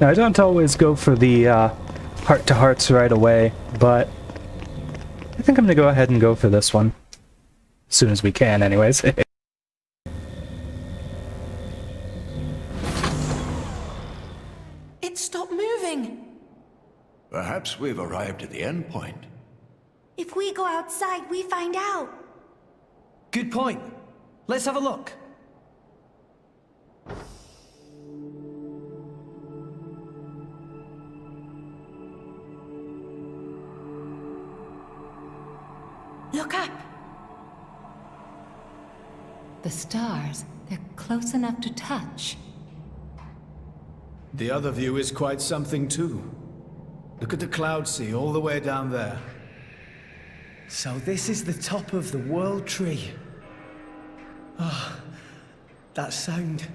Now, I don't always go for the heart-to-hearts right away, but I think I'm going to go ahead and go for this one. As soon as we can, anyways. It stopped moving. Perhaps we've arrived at the end point. If we go outside, we find out. Good point. Let's have a look. Look up. The stars, they're close enough to touch. The other view is quite something too. Look at the cloud sea all the way down there. So this is the top of the World Tree. Oh, that sound.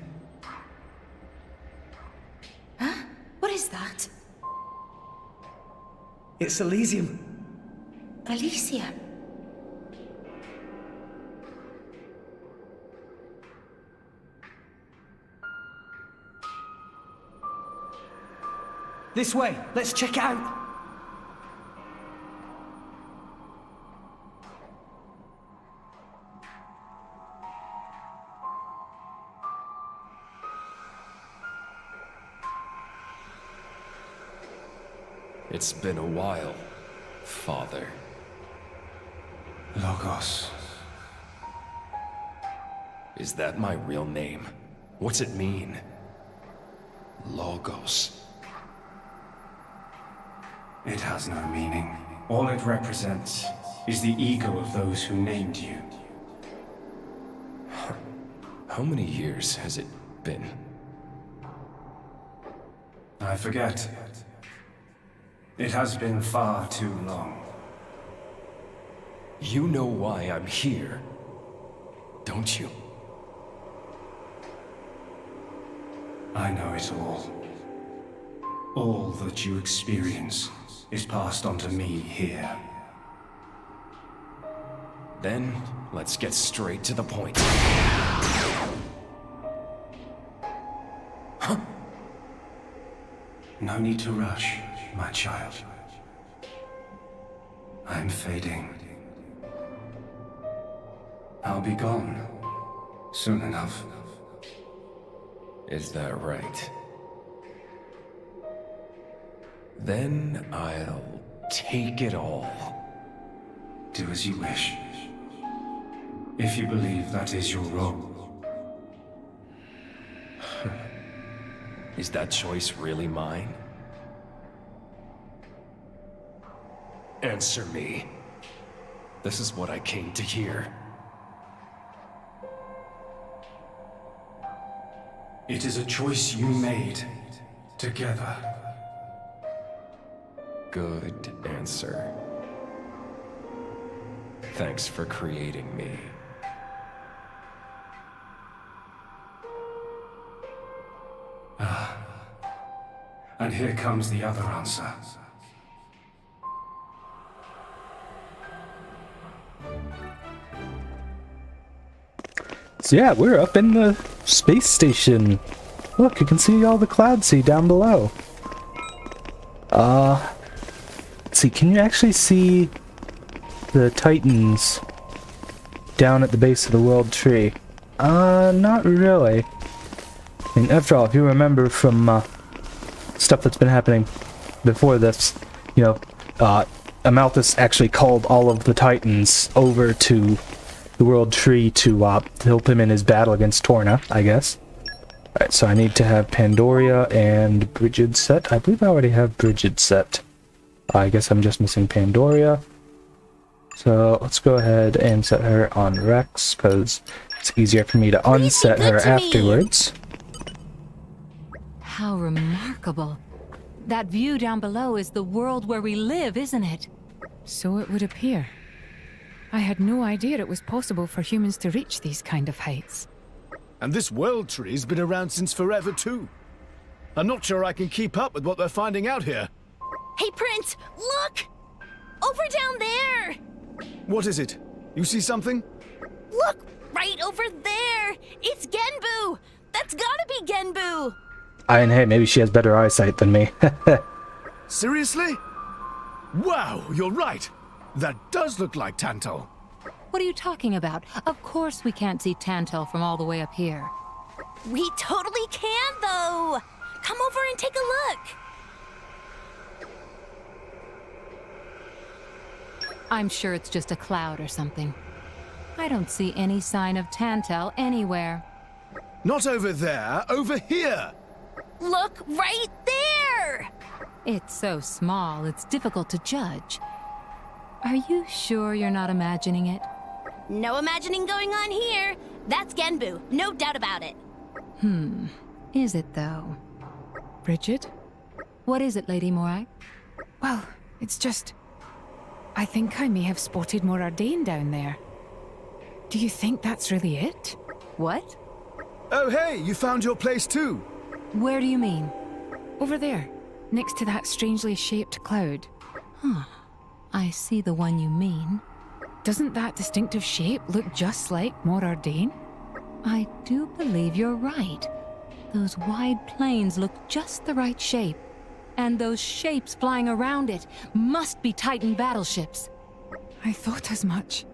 Huh? What is that? It's Elysium. Elysium. This way. Let's check it out. It's been a while, Father. Logos. Is that my real name? What's it mean? Logos. It has no meaning. All it represents is the ego of those who named you. How many years has it been? I forget. It has been far too long. You know why I'm here, don't you? I know it all. All that you experience is passed on to me here. Then, let's get straight to the point. Huh? No need to rush, my child. I'm fading. I'll be gone soon enough. Is that right? Then I'll take it all. Do as you wish. If you believe that is your role. Is that choice really mine? Answer me. This is what I came to hear. It is a choice you made together. Good answer. Thanks for creating me. And here comes the other answer. So yeah, we're up in the space station. Look, you can see all the cloud sea down below. Let's see, can you actually see the Titans down at the base of the world tree? Not really. I mean, after all, if you remember from stuff that's been happening before this, you know, Amalthus actually called all of the Titans over to the world tree to help him in his battle against Torna, I guess. Alright, so I need to have Pandoria and Brigid set. I believe I already have Brigid set. I guess I'm just missing Pandoria. So let's go ahead and set her on Rex, because it's easier for me to unset her afterwards. How remarkable. That view down below is the world where we live, isn't it? So it would appear. I had no idea it was possible for humans to reach these kind of heights. And this world tree's been around since forever too. I'm not sure I can keep up with what they're finding out here. Hey, Prince, look! Over down there! What is it? You see something? Look, right over there! It's Genbu! That's gotta be Genbu! And hey, maybe she has better eyesight than me. Seriously? Wow, you're right. That does look like Tantal. What are you talking about? Of course we can't see Tantal from all the way up here. We totally can, though! Come over and take a look! I'm sure it's just a cloud or something. I don't see any sign of Tantal anywhere. Not over there, over here! Look right there! It's so small, it's difficult to judge. Are you sure you're not imagining it? No imagining going on here. That's Genbu, no doubt about it. Is it though? Brigid? What is it, Lady Morag? Well, it's just... I think I may have spotted more Ardain down there. Do you think that's really it? What? Oh hey, you found your place too! Where do you mean? Over there, next to that strangely shaped cloud. Huh. I see the one you mean. Doesn't that distinctive shape look just like Mor Ardain? I do believe you're right. Those wide plains look just the right shape. And those shapes flying around it must be Titan battleships. I thought as much.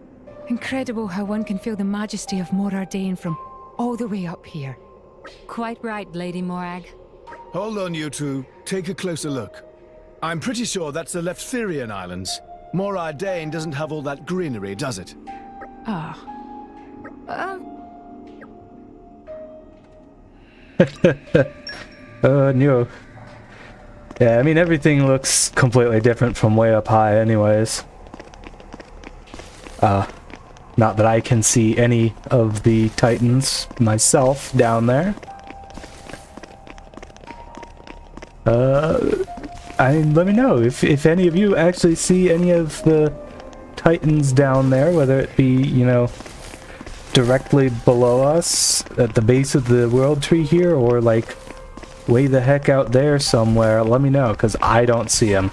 Incredible how one can feel the majesty of Mor Ardain from all the way up here. Quite right, Lady Morag. Hold on, you two. Take a closer look. I'm pretty sure that's the Leftherian Islands. Mor Ardain doesn't have all that greenery, does it? No. Yeah, I mean, everything looks completely different from way up high anyways. Not that I can see any of the Titans myself down there. Let me know if any of you actually see any of the Titans down there, whether it be, you know, directly below us at the base of the world tree here, or like way the heck out there somewhere. Let me know, because I don't see them.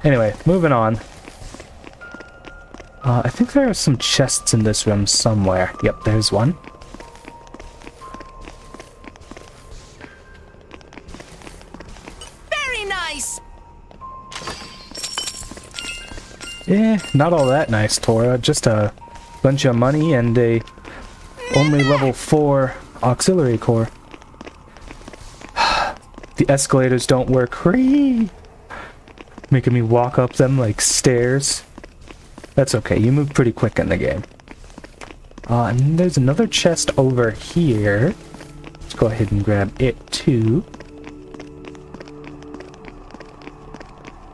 Anyway, moving on. I think there are some chests in this room somewhere. Yep, there's one. not all that nice, Tora. Just a bunch of money and a only level 4 auxiliary core. The escalators don't work. Whee! Making me walk up them like stairs. That's okay, you move pretty quick in the game. And there's another chest over here. Let's go ahead and grab it too.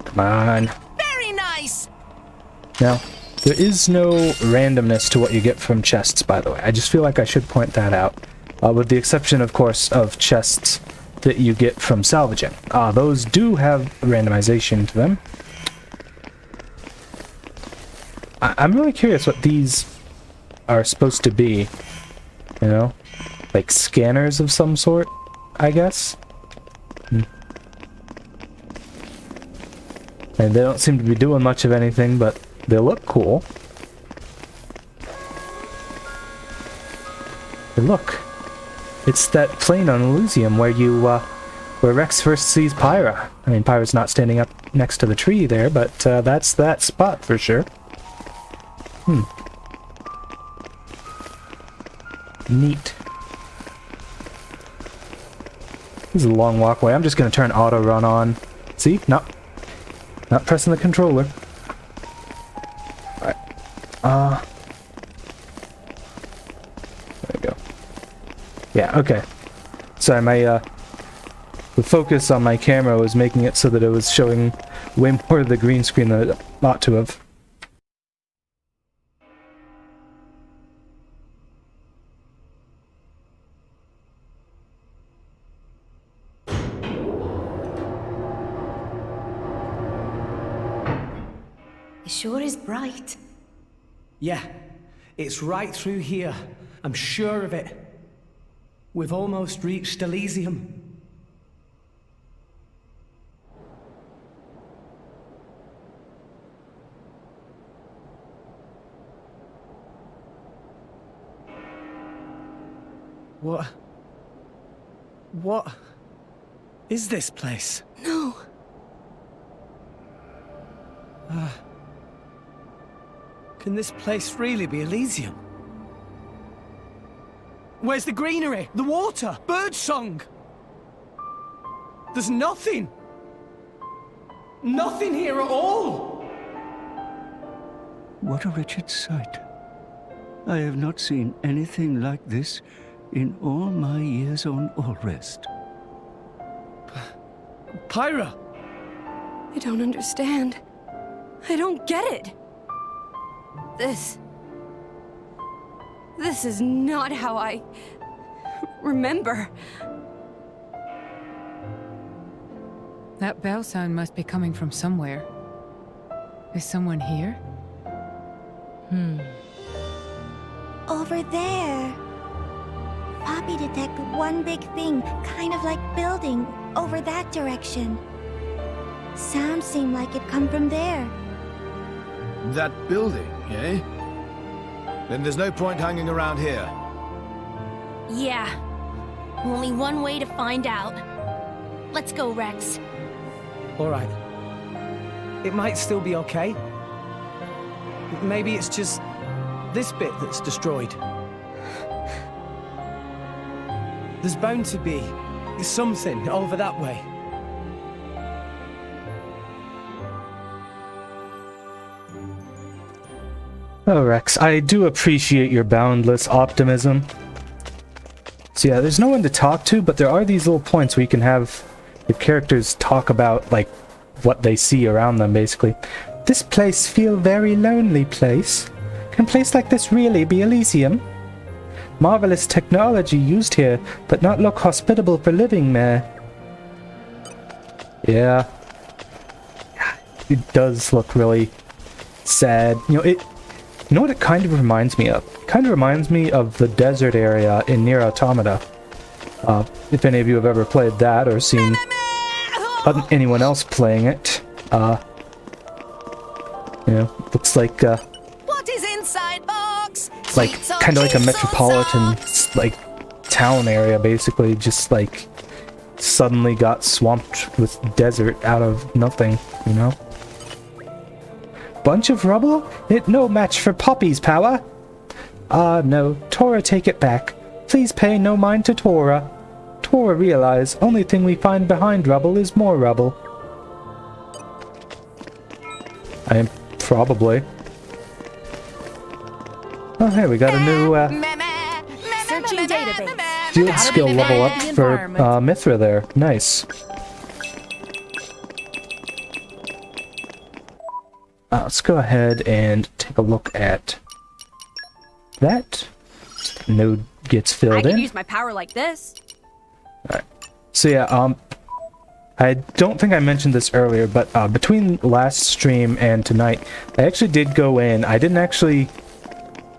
Come on. Very nice! Now, there is no randomness to what you get from chests, by the way. I just feel like I should point that out. With the exception, of course, of chests that you get from salvaging. Those do have randomization to them. I'm really curious what these are supposed to be. You know? Like scanners of some sort, I guess? And they don't seem to be doing much of anything, but they look cool. Hey, look. It's that plane on Elysium where you, where Rex first sees Pyra. I mean, Pyra's not standing up next to the tree there, but, that's that spot for sure. Neat. This is a long walkway. I'm just gonna turn auto run on. See? Not pressing the controller. Alright. There we go. Yeah, okay. Sorry, my, the focus on my camera was making it so that it was showing way more of the green screen than it ought to have. It sure is bright. Yeah, it's right through here. I'm sure of it. We've almost reached Elysium. What is this place? No. Can this place really be Elysium? Where's the greenery? The water? Birdsong? There's nothing! Nothing here at all! What a wretched sight. I have not seen anything like this in all my years on Allrest. Pyra! I don't understand. I don't get it. This is not how I remember. That bell sound must be coming from somewhere. Is someone here? Over there. Poppy detected one big thing, kind of like building, over that direction. Sound seemed like it come from there. That building, eh? Then there's no point hanging around here. Yeah. Only one way to find out. Let's go, Rex. Alright. It might still be okay. Maybe it's just this bit that's destroyed. There's bound to be something over that way. Oh, Rex, I do appreciate your boundless optimism. So yeah, there's no one to talk to, but there are these little points where you can have the characters talk about, like, what they see around them, basically. This place feel very lonely place. Can a place like this really be Elysium? Marvelous technology used here, but not look hospitable for living there. Yeah. It does look really sad. You know what it kind of reminds me of? It kind of reminds me of the desert area in Nier Automata. If any of you have ever played that or seen anyone else playing it. Looks like, What is inside box? like, kind of like a metropolitan, like, town area, basically. Just, like, suddenly got swamped with desert out of nothing, you know? bunch of rubble? It no match for Poppy's power. Ah, no. Tora, take it back. Please pay no mind to Tora. Tora, realize, only thing we find behind rubble is more rubble. I am probably. Oh, hey, we got a new, Searching database. field skill level up for, Mithra there. Nice. Let's go ahead and take a look at that. Node gets filled I in. can use my power like this. Alright. So yeah, I don't think I mentioned this earlier, but between last stream and tonight, I actually did go in. I didn't actually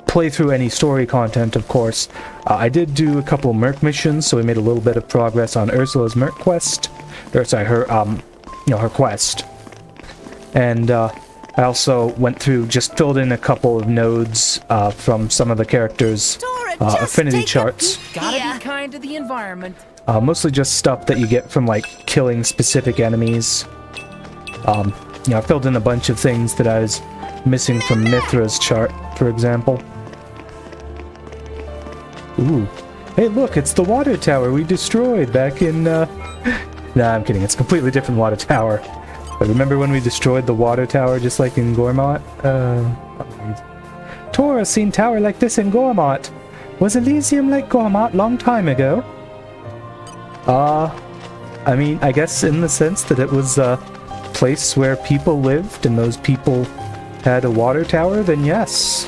play through any story content, of course. I did do a couple Merc missions, so we made a little bit of progress on Ursula's Merc quest. Or sorry, her, her quest. And, I also went through, just filled in a couple of nodes from some of the characters' affinity charts. Gotta be kind to the environment. Mostly just stuff that you get from, like, killing specific enemies. I filled in a bunch of things that I was missing from Mithra's chart, for example. Ooh. Hey, look, it's the water tower we destroyed back in, Nah, I'm kidding. It's a completely different water tower. But remember when we destroyed the water tower just like in Gormott? Tora seen tower like this in Gormott. Was Elysium like Gormott long time ago? I mean, I guess in the sense that it was a place where people lived and those people had a water tower, then yes.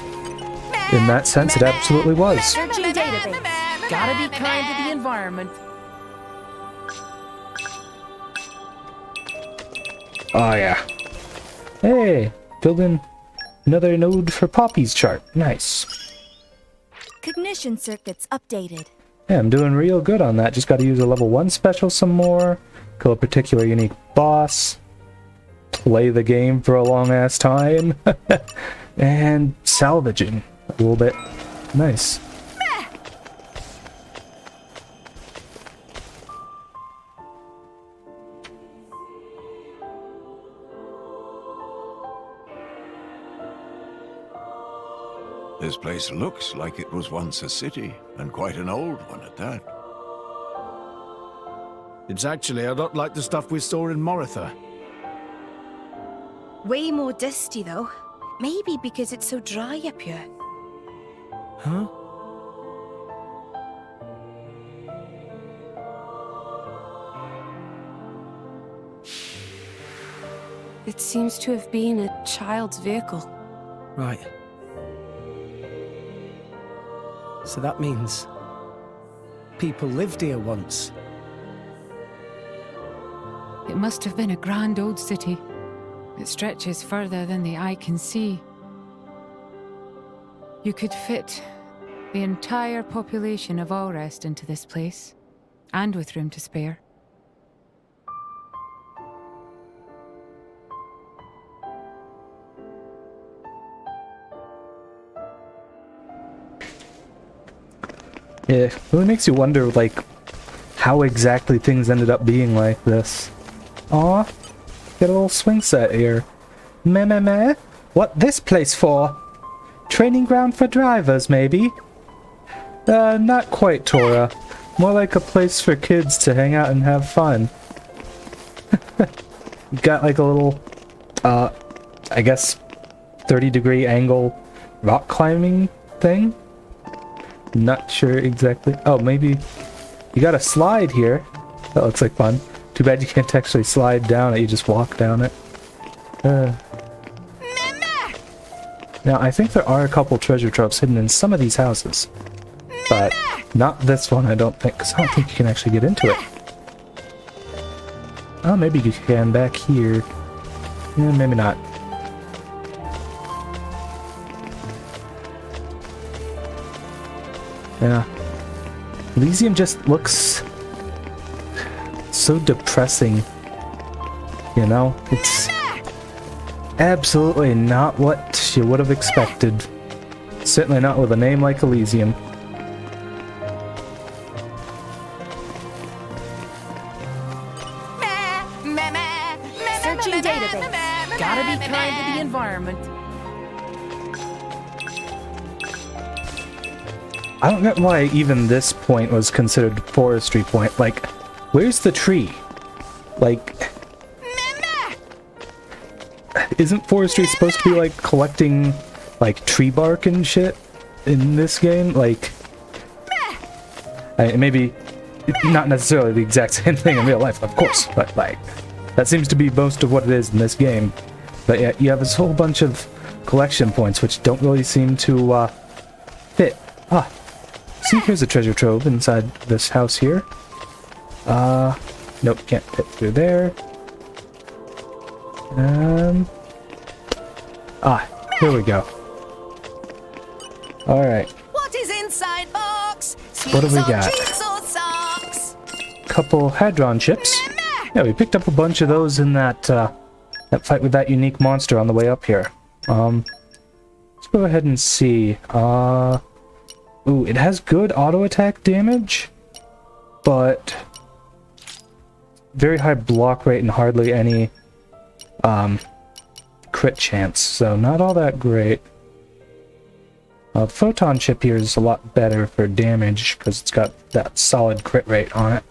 In that sense, it absolutely was. Searching database. Gotta be kind to the environment. Oh yeah. Hey, filled in another node for Poppy's chart. Nice. Cognition circuits updated. Yeah, I'm doing real good on that. Just got to use a level 1 special some more. Kill a particular unique boss. Play the game for a long ass time. And salvaging a little bit. Nice. This place looks like it was once a city, and quite an old one at that. It's actually a lot like the stuff we saw in Moritha. Way more dusty, though. Maybe because it's so dry up here. Huh? It seems to have been a child's vehicle. Right. So that means people lived here once. It must have been a grand old city. It stretches further than the eye can see. You could fit the entire population of Allrest into this place, and with room to spare. Yeah, it really makes you wonder, like, how exactly things ended up being like this. Aw, get a little swing set here. Meh. What this place for? Training ground for drivers, maybe? Not quite, Tora. More like a place for kids to hang out and have fun. Got like a little, I guess, 30-degree angle rock climbing thing? Not sure exactly. Oh, maybe you got a slide here. That looks like fun. Too bad you can't actually slide down it, you just walk down it. Now, I think there are a couple treasure troves hidden in some of these houses. But not this one, I don't think, because I don't think you can actually get into it. Oh, maybe you can back here. Yeah, maybe not. Yeah. Elysium just looks so depressing. You know? It's absolutely not what you would have expected. Certainly not with a name like Elysium. Searching database. Gotta be kind to the the environment. I don't get why even this point was considered forestry point. Like, where's the tree? Like, isn't forestry supposed to be like collecting like tree bark and shit in this game? Like, maybe not necessarily the exact same thing in real life, of course, but like that seems to be most of what it is in this game. But yeah, you have this whole bunch of collection points which don't really seem to fit. Ah, see, here's a treasure trove inside this house here. Nope, can't fit through there. Here we go. Alright. What is inside box? What do we got? Treats or socks? Couple hadron chips. Yeah, we picked up a bunch of those in that that fight with that unique monster on the way up here. Let's go ahead and see. Ooh, it has good auto attack damage, but very high block rate and hardly any crit chance, so not all that great. Photon chip here is a lot better for damage because it's got that solid crit rate on it.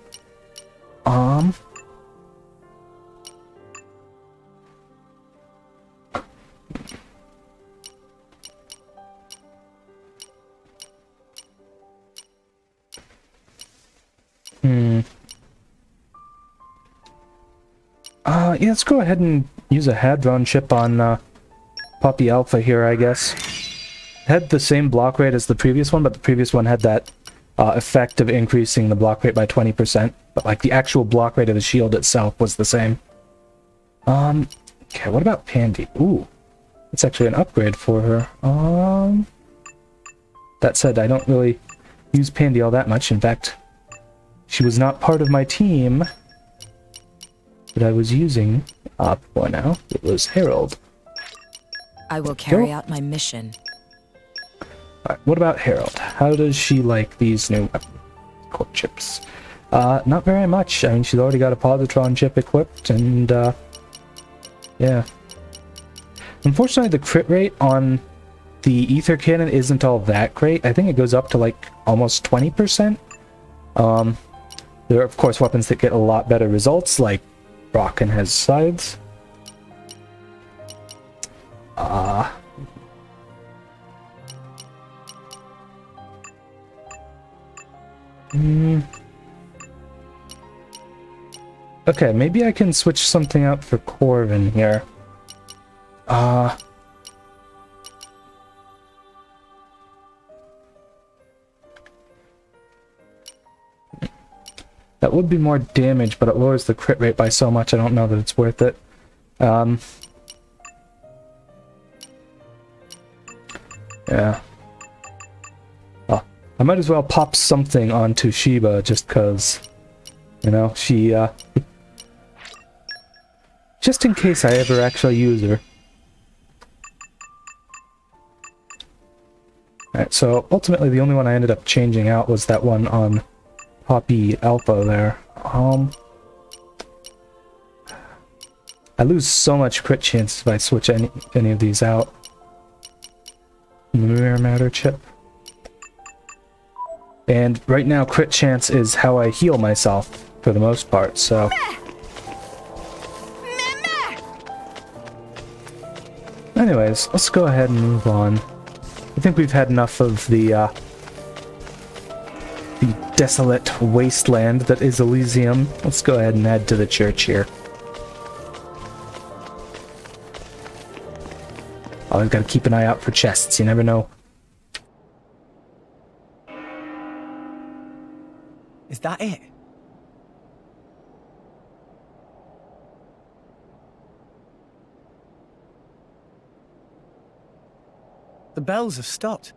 Yeah, let's go ahead and use a hadron chip on Poppy Alpha here, I guess. Had the same block rate as the previous one, but the previous one had that effect of increasing the block rate by 20%. But like the actual block rate of the shield itself was the same. Okay, what about Pandy? Ooh, it's actually an upgrade for her. That said, I don't really use Pandy all that much. In fact, she was not part of my team that I was using for now. It was Harold. I will carry out my mission. Alright, what about Harold? How does she like these new core chips? Not very much. I mean, she's already got a positron chip equipped, and yeah. Unfortunately, the crit rate on the ether cannon isn't all that great. I think it goes up to like almost 20%. There are, of course, weapons that get a lot better results, like Rocken has sides. Okay, maybe I can switch something out for Corvin here. That would be more damage, but it lowers the crit rate by so much I don't know that it's worth it. Yeah. Oh, I might as well pop something onto Sheba just cause, you know, she, just in case I ever actually use her. Alright, so ultimately the only one I ended up changing out was that one on Poppy Alpha there. I lose so much crit chance if I switch any of these out. Mirror matter chip. And right now crit chance is how I heal myself for the most part, so... Anyways, let's go ahead and move on. I think we've had enough of the desolate wasteland that is Elysium. Let's go ahead and head to the church here. Always gotta keep an eye out for chests, you never know. Is that it? The bells have stopped.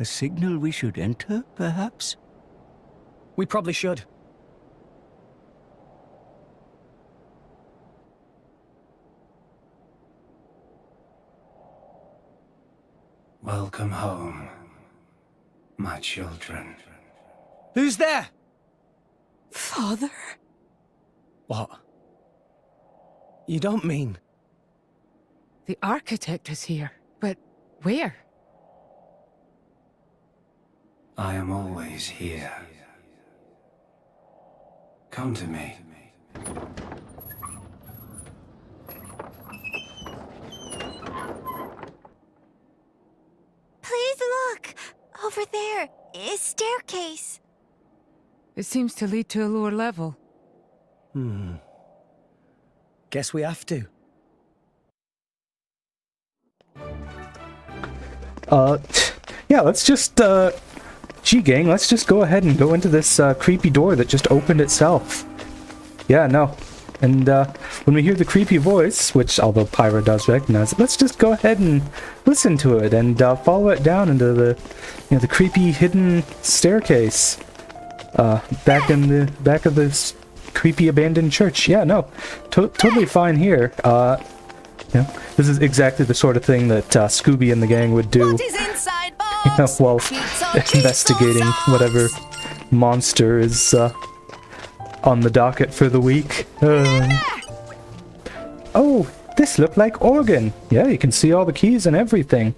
A signal we should enter, perhaps? We probably should. Welcome home, my children. Who's there? Father? What? You don't mean... The architect is here, but where? I am always here. Come to me. Please look! Over there, a staircase. It seems to lead to a lower level. Guess we have to. Yeah, let's just, G-Gang, let's just go ahead and go into this, creepy door that just opened itself. Yeah, no. And, when we hear the creepy voice, which, although Pyra does recognize it, let's just go ahead and listen to it and, follow it down into the, you know, the creepy hidden staircase. Back in the back of this creepy abandoned church. Yeah, no. Totally fine here. You know, this is exactly the sort of thing that Scooby and the gang would do, you know, while investigating whatever monster is on the docket for the week. Oh, this looked like organ. Yeah, you can see all the keys and everything.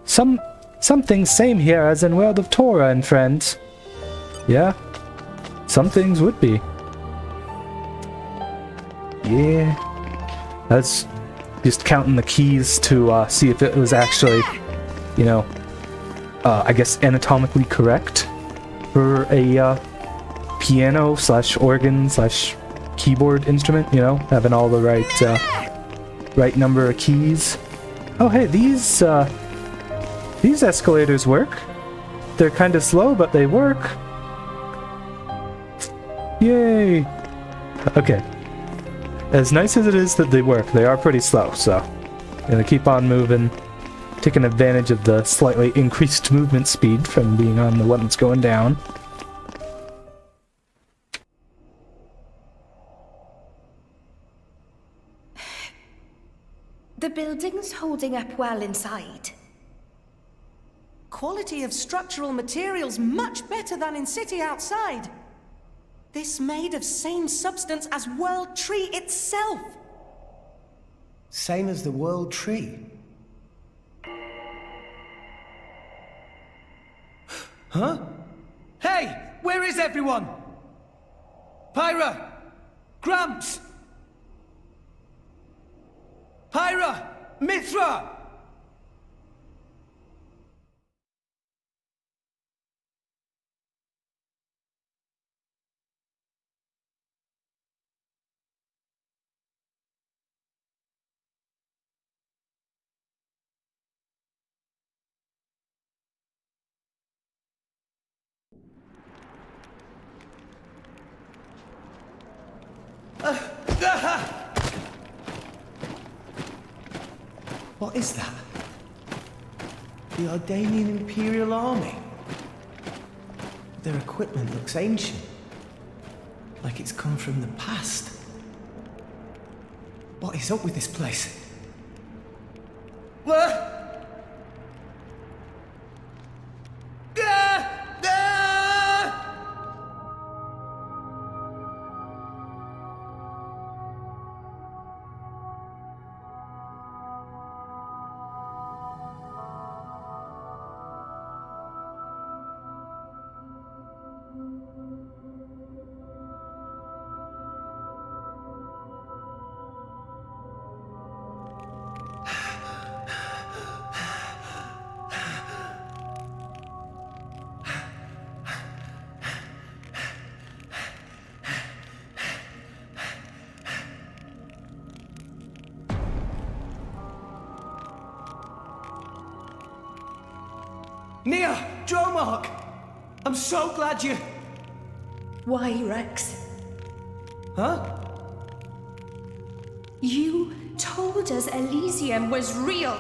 Something same here as in World of Torah and Friends. Yeah, some things would be. Yeah. That's just counting the keys to see if it was actually, you know, I guess anatomically correct for a piano / organ / keyboard instrument, you know, having all the right number of keys. Oh hey, these escalators work. They're kind of slow, but they work. Yay! Okay. As nice as it is that they work, they are pretty slow, so gonna keep on moving, taking advantage of the slightly increased movement speed from being on the one that's going down. The building's holding up well inside. Quality of structural materials much better than in city outside. This made of same substance as World Tree itself. Same as the World Tree. Huh? Hey! Where is everyone? Pyra! Gramps! Pyra! Mithra! What is that? The Ardanian Imperial Army. Their equipment looks ancient. Like it's come from the past. What is up with this place? Nia! Dromark! I'm so glad you... Why, Rex? Huh? You told us Elysium was real.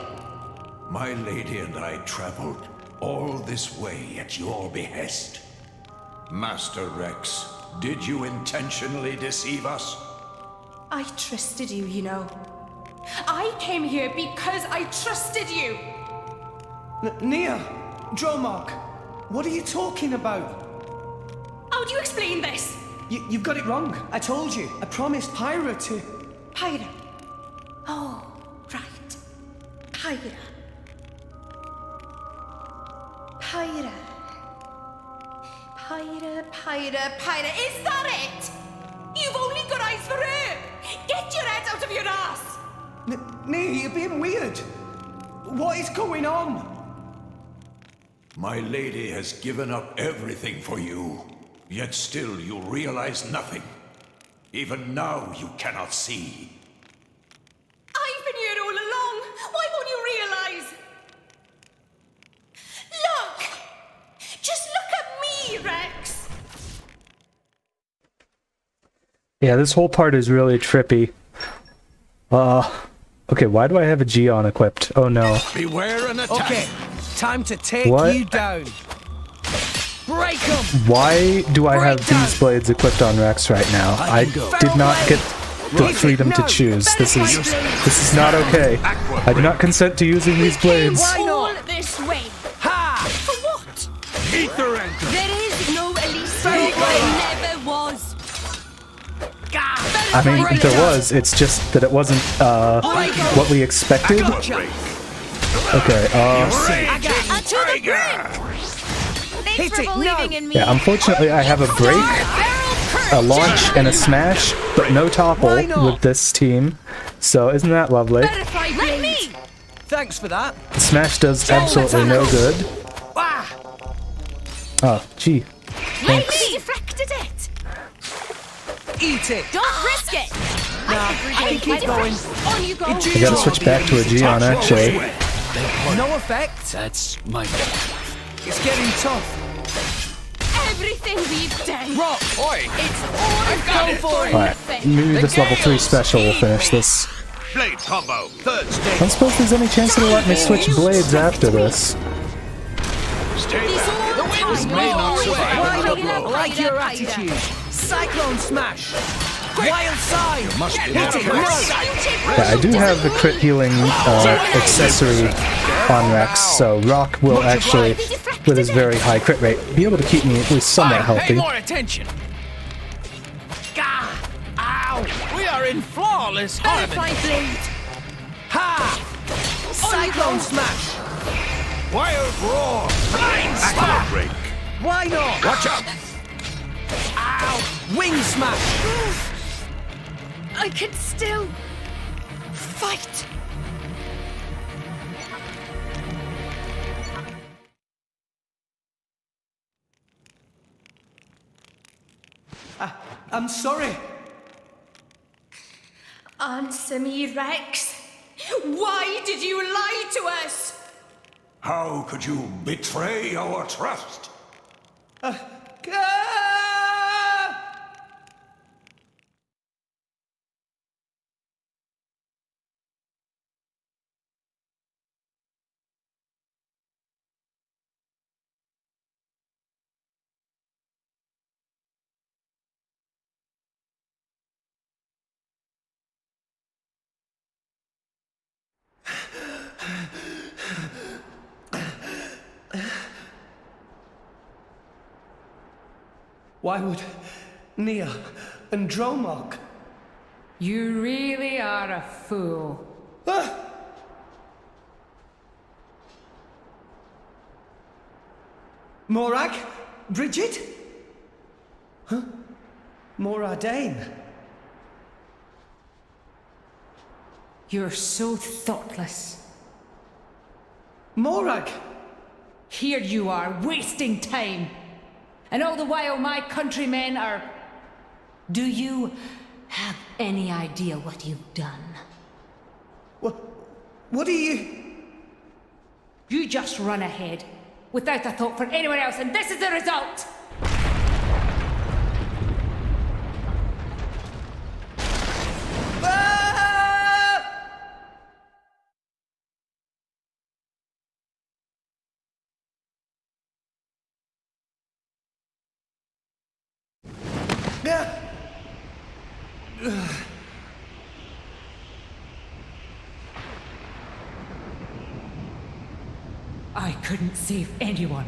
My lady and I traveled all this way at your behest. Master Rex, did you intentionally deceive us? I trusted you, you know. I came here because I trusted you! Nia! Dromark! What are you talking about? How do you explain this? You've got it wrong. I told you. I promised Pyra to... Pyra. Oh, right. Pyra. Pyra. Pyra. Is that it? You've only got eyes for her. Get your head out of your ass. Nee, you're being weird. What is going on? My lady has given up everything for you, yet still you realize nothing. Even now you cannot see. I've been here all along. Why won't you realize? Look! Just look at me, Rex! Yeah, this whole part is really trippy. Okay, why do I have a Gion equipped? Oh no. Beware an attack! Okay, time to take What? you down. Break 'em! Why do I have these blades equipped on Rex right now? I did not get the freedom to choose. This is not okay. I do not consent to using these blades. All this way. Ha! For what? Ether Ender! There is no Elysium. There never was. I mean, there was, it's just that it wasn't, what we expected. Okay, Thanks for believing in me. yeah, unfortunately I have a break, a launch, and a smash, but no topple with this team. So isn't that lovely? Let me. Thanks for that. The smash does absolutely no good. Oh, gee. Let me deflected it. Eat it. Don't risk it. Nah, I can keep going. On you go. I gotta switch back to a Gion actually. No effect. That's my fault. It's getting tough. Everything we've done. Rock. Oi. It's all go for Alright, maybe this level 3 special will finish this. Blade combo, third I stage. don't suppose there's any chance it'll let me switch blades after this. Stay back. The wind's may not survive Why another not? blow. Like your attitude. Cyclone smash. Wild side. Must be Hit it. more No. Yeah, I do have the crit healing accessory on Rex, so Rock will actually, with his very high crit rate, be able to keep me at least somewhat Pay healthy. more attention. Gah! Ow! We are in flawless harmony. Butterfly blade. Ha! Cyclone smash. Wild roar. Blind Aqua spot. break. Why not? Watch out. Ow! Wing smash. I can still fight. I'm sorry. Answer me, Rex. Why did you lie to us? How could you betray our trust? Why would Nia and Dromok? You really are a fool. Morag? Bridget? Huh? Moradane? You're so thoughtless. Morag? Here you are, wasting time. And all the while my countrymen are... Do you have any idea what you've done? What are you... You just run ahead, without a thought for anyone else, and this is the result! I couldn't save anyone.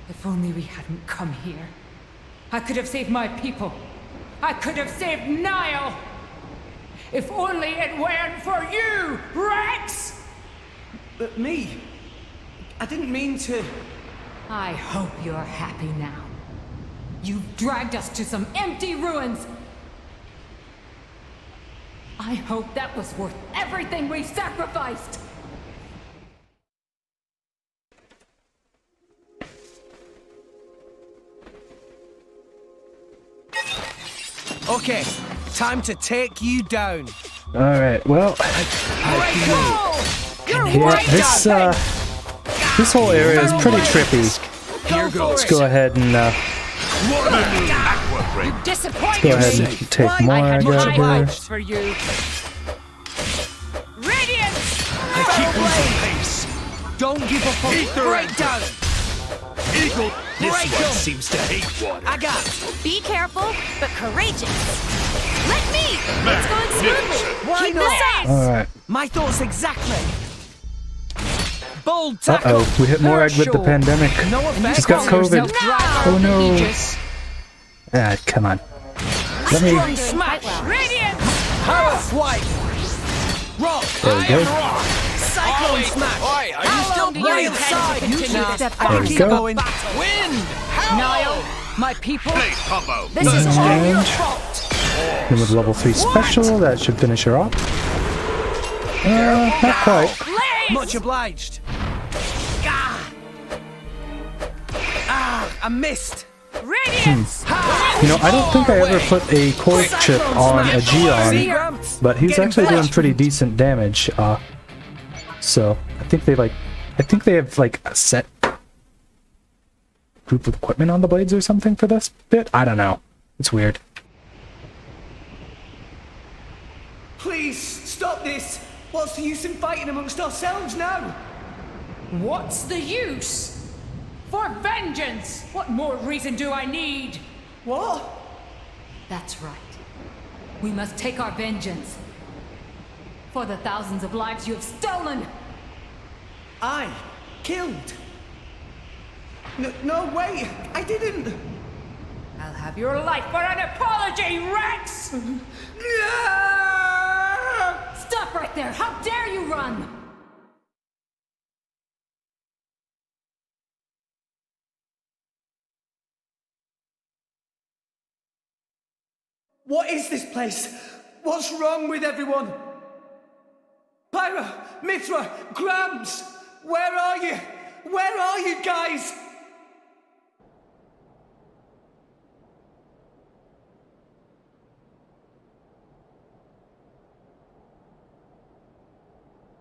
If only we hadn't come here. I could have saved my people. I could have saved Niall. If only it weren't for you, Rex! But me? I didn't mean to... I hope you're happy now. You've dragged us to some empty ruins. I hope that was worth everything we sacrificed. Okay, time to take you down. Alright, well... Yeah, this whole area is pretty trippy. Let's go ahead and let's go ahead and take more I got here. For you. Don't give up on breakdown. Eagle, this one seems to hate water. I got. Be careful, but courageous. Let me! It's going smoothly. Why Keep not? the sense. Alright. My thoughts exactly. Bold tackle. Uh-oh, we hit more egg with the pandemic. She's got COVID. Oh no. Ah, come on. Let me... Smash. Power swipe. Rock. There we go. Cyclone smash. Oi, are you still Way inside. You Nah, step There we go. Wind. Niall, my people. This is all your Damage. fault. Then with level 3 special, that should finish her off. Not quite. Much obliged. I missed. You know, I don't think I ever put a core chip on a Geon, but he's actually doing pretty decent damage. So I think they have like a set group of equipment on the blades or something for this bit. I don't know. It's weird. Please, stop this! What's the use in fighting amongst ourselves now? What's the use? For vengeance! What more reason do I need? What? That's right. We must take our vengeance. For the thousands of lives you have stolen! I killed? No, wait, I didn't. I'll have your life for an apology, Rex! Stop right there! How dare you run! What is this place? What's wrong with everyone? Pyra, Mithra, Grams, where are you? Where are you guys?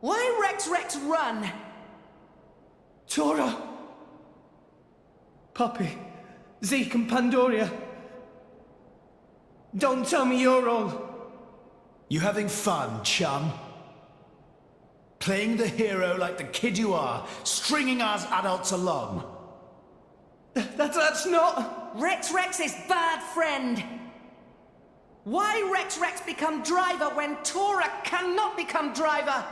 Why Rex run? Tora, Poppy, Zeke and Pandoria. Don't tell me you're all... You having fun, chum? Playing the hero like the kid you are, stringing us adults along. That's not... Rex is bad friend. Why Rex become driver when Tora cannot become driver?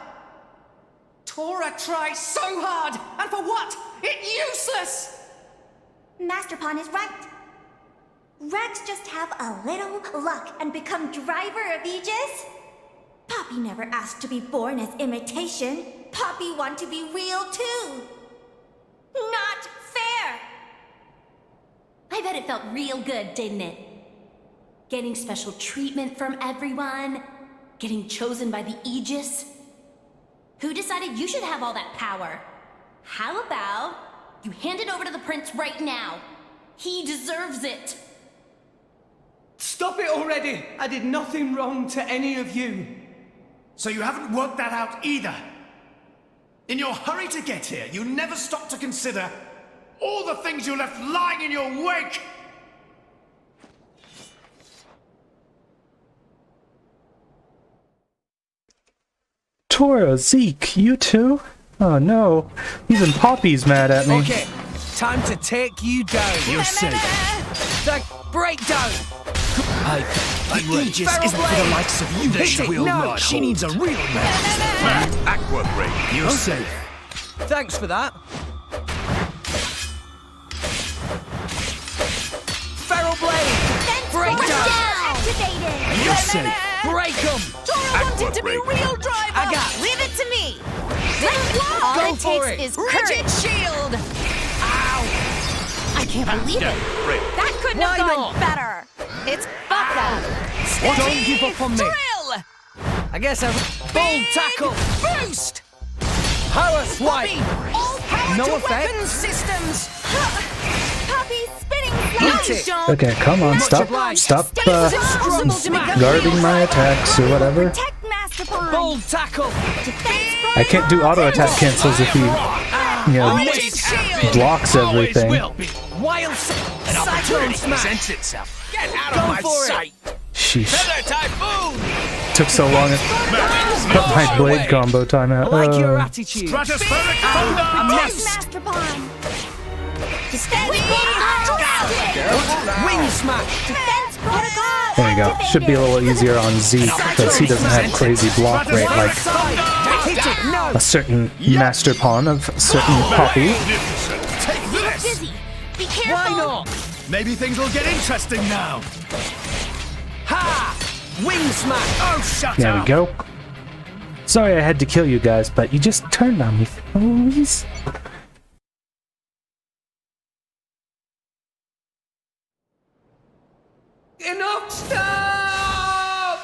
Tora tries so hard, and for what? It's useless! Master Pawn is right. Rex just have a little luck and become driver of Aegis? Poppy never asked to be born as imitation. Poppy want to be real too. Not fair! I bet it felt real good, didn't it? Getting special treatment from everyone, getting chosen by the Aegis. Who decided you should have all that power? How about you hand it over to the prince right now? He deserves it. Stop it already! I did nothing wrong to any of you. So you haven't worked that out either? In your hurry to get here, you never stopped to consider all the things you left lying in your wake! Tora, Zeke, you too? Oh no, even Poppy's mad at me. Okay, time to take you down. You're safe. The breakdown. The Aegis isn't for the likes of you. Hit it, no. She needs a real man. Aqua break. You're safe. Thanks for that. activated! You're safe. Break them! Tora wanted to be real driver! I got it. Leave it to me! Go All it for takes it. is rigid shield! Ow! I can't believe it! That couldn't Why have gone not? better! It's Bucka! Don't give up on me. Drill! I guess I... Bold tackle! Boost! Power swipe! All power No to effect. weapon systems! Poppy spinning Eat slash! it. Don't Okay, come on, stop guarding my attacks or whatever. Protect Master Pawn! Bold tackle! I can't do auto attack cancels if he, Rigid shield! blocks everything. Wild An Opportunity presents itself. Get out Go of my for it. sight. Sheesh. Feather Typhoon! Took so long to put my blade combo time I out. like your attitude. Stratospheric A thunder! mess. Master Pawn! Wing smash! Defense protocol! There you go. Should be a little easier on Zeke because he doesn't have crazy block rate like Hit it! No! a certain master pawn of a certain Poppy. Take this! Dizzy! Be careful! Why not? Maybe things will get interesting now. Ha! Wing smash! Oh, shut There up! we go. Sorry I had to kill you guys, but you just turned on me. Please. Enough! Stop!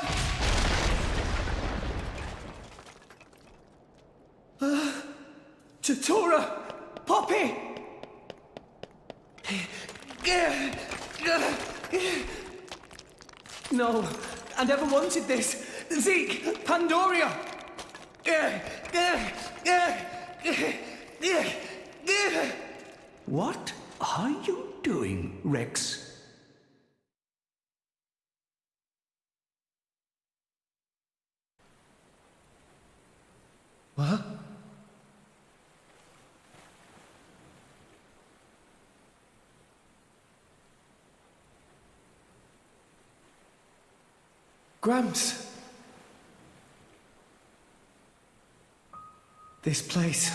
Tora! Poppy! No, I never wanted this. Zeke, Pandoria! What are you doing, Rex? What? Gramps. This place.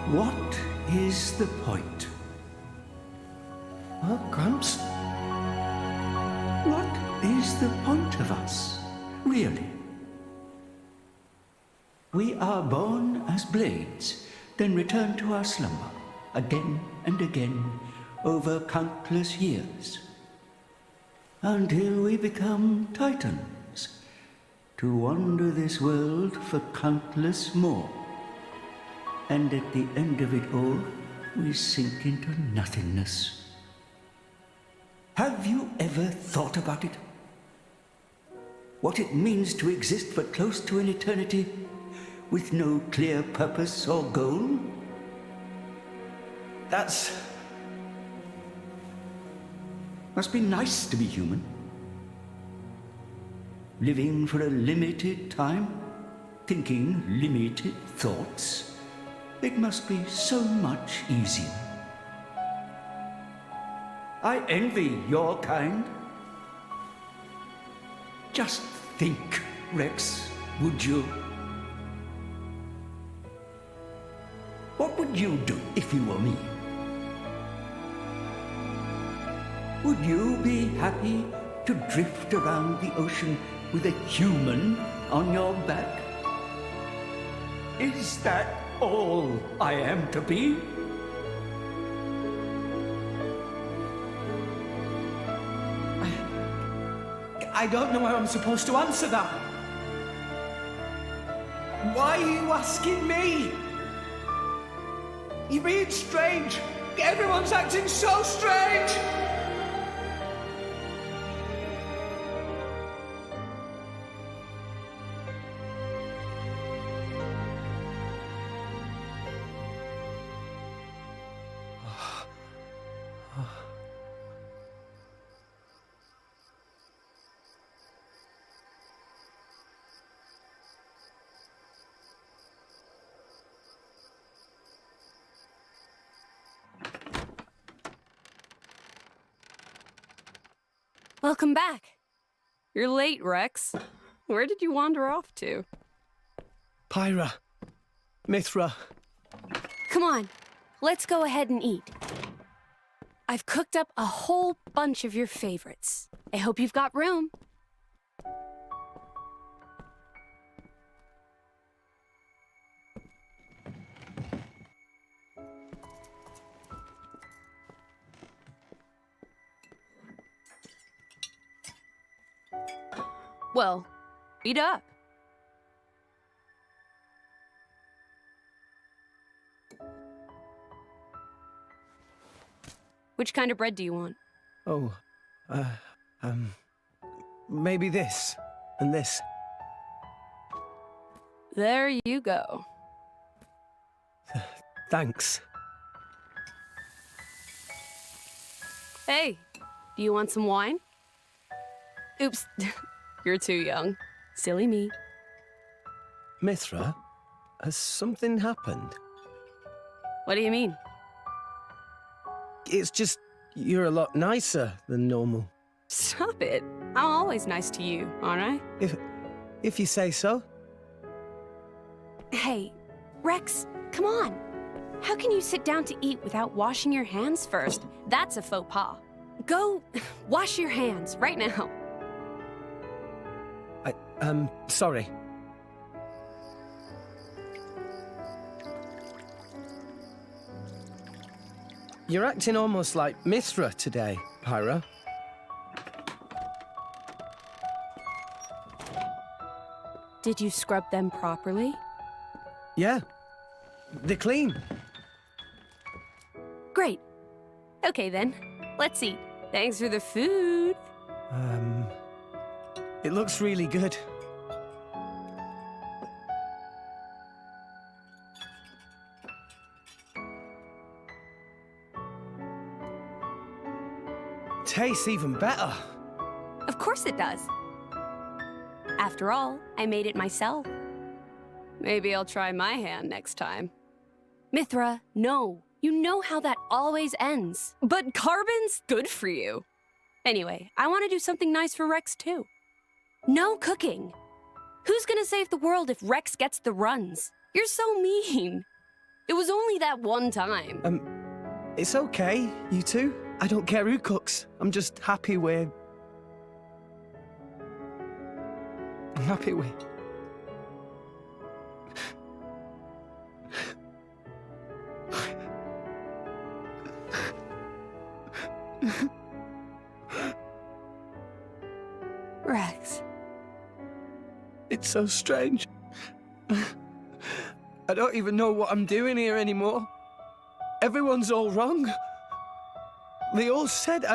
What is the point? Huh, Gramps? What is the point of us, really? We are born as blades, then return to our slumber, again and again, over countless years, until we become titans, to wander this world for countless more. And at the end of it all, we sink into nothingness. Have you ever thought about it? What it means to exist for close to an eternity with no clear purpose or goal? Must be nice to be human. Living for a limited time, thinking limited thoughts. It must be so much easier. I envy your kind. Just think, Rex, would you? What would you do if you were me? Would you be happy to drift around the ocean with a human on your back? Is that all I am to be? I don't know how I'm supposed to answer that. Why are you asking me? You're being strange. Everyone's acting so strange. Welcome back. You're late, Rex. Where did you wander off to? Pyra. Mithra. Come on, let's go ahead and eat. I've cooked up a whole bunch of your favorites. I hope you've got room. Well, eat up. Which kind of bread do you want? Oh, maybe this and this. There you go. Thanks. Hey, do you want some wine? Oops, you're too young. Silly me. Mithra, has something happened? What do you mean? It's just, you're a lot nicer than normal. Stop it. I'm always nice to you, aren't I? If you say so. Hey, Rex, come on. How can you sit down to eat without washing your hands first? That's a faux pas. Go wash your hands right now. Sorry. You're acting almost like Mithra today, Pyra. Did you scrub them properly? Yeah. They're clean. Great. Okay then, let's eat. Thanks for the food. It looks really good. Tastes even better. Of course it does. After all, I made it myself. Maybe I'll try my hand next time. Mithra, no. You know how that always ends. But carbon's good for you. Anyway, I want to do something nice for Rex too. No cooking. Who's gonna save the world if Rex gets the runs? You're so mean. It was only that one time. It's okay, you two. I don't care who cooks. I'm just happy we're... I'm happy we're... Rex. It's so strange. I don't even know what I'm doing here anymore. Everyone's all wrong. They all said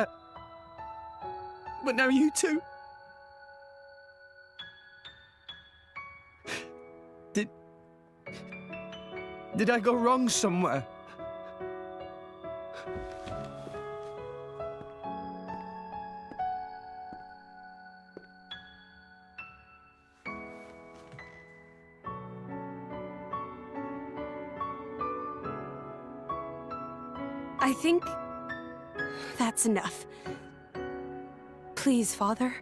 but now you two... Did I go wrong somewhere? I think that's enough. Please, Father.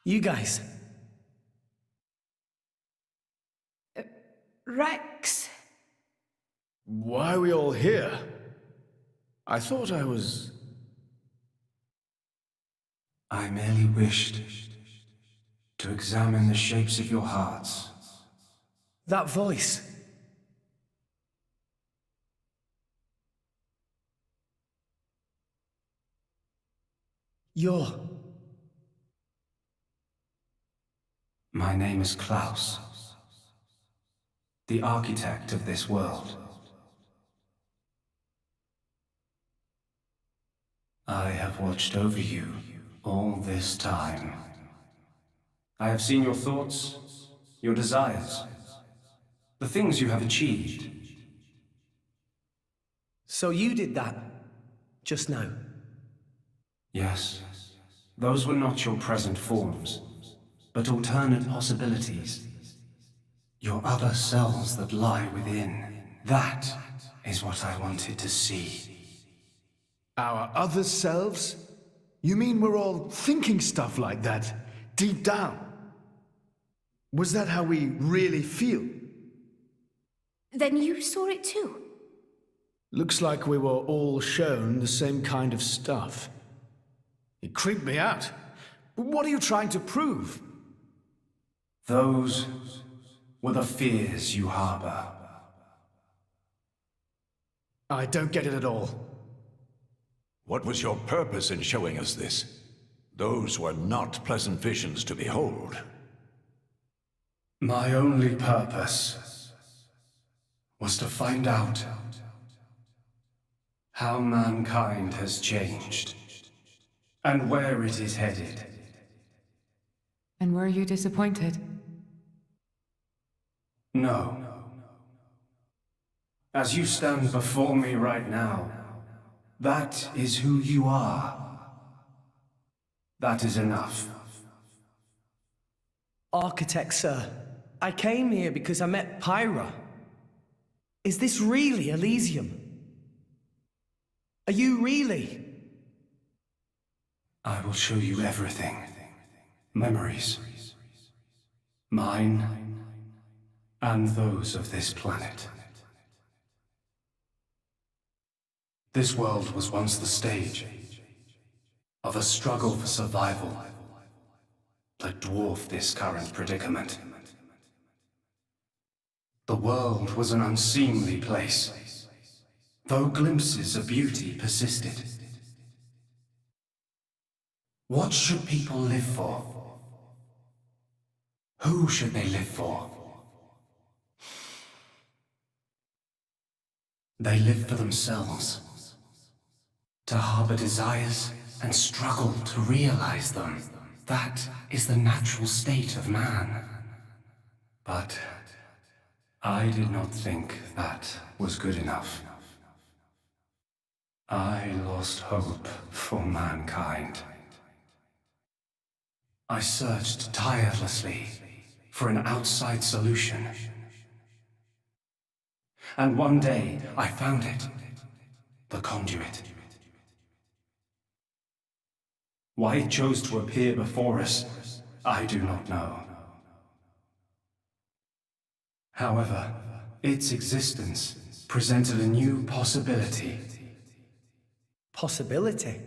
You guys. Rex. Why are we all here? I thought I was... I merely wished to examine the shapes of your hearts. That voice. You're... My name is Klaus, the architect of this world. I have watched over you all this time. I have seen your thoughts, your desires, the things you have achieved. So you did that, just now? Yes, those were not your present forms, but alternate possibilities. Your other selves that lie within. That is what I wanted to see. Our other selves? You mean we're all thinking stuff like that, deep down? Was that how we really feel? Then you saw it too? Looks like we were all shown the same kind of stuff. It creeped me out. What are you trying to prove? Those were the fears you harbor. I don't get it at all. What was your purpose in showing us this? Those were not pleasant visions to behold. My only purpose was to find out how mankind has changed and where it is headed. And were you disappointed? No. As you stand before me right now, that is who you are. That is enough. Architect, sir. I came here because I met Pyra. Is this really Elysium? Are you really? I will show you everything. Memories. Mine and those of this planet. This world was once the stage of a struggle for survival that dwarfed this current predicament. The world was an unseemly place, though glimpses of beauty persisted. What should people live for? Who should they live for? They live for themselves, to harbor desires and struggle to realize them. That is the natural state of man. But I did not think that was good enough. I lost hope for mankind. I searched tirelessly for an outside solution. And one day, I found it. The conduit. Why it chose to appear before us, I do not know. However, its existence presented a new possibility. Possibility?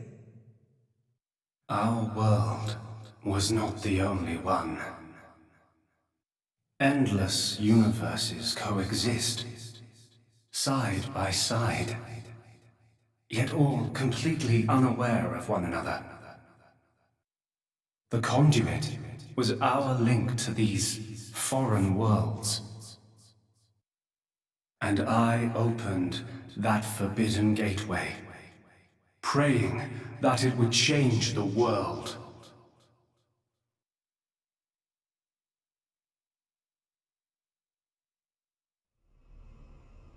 Our world was not the only one. Endless universes coexist, side by side, yet all completely unaware of one another. The conduit was our link to these foreign worlds. And I opened that forbidden gateway, praying that it would change the world.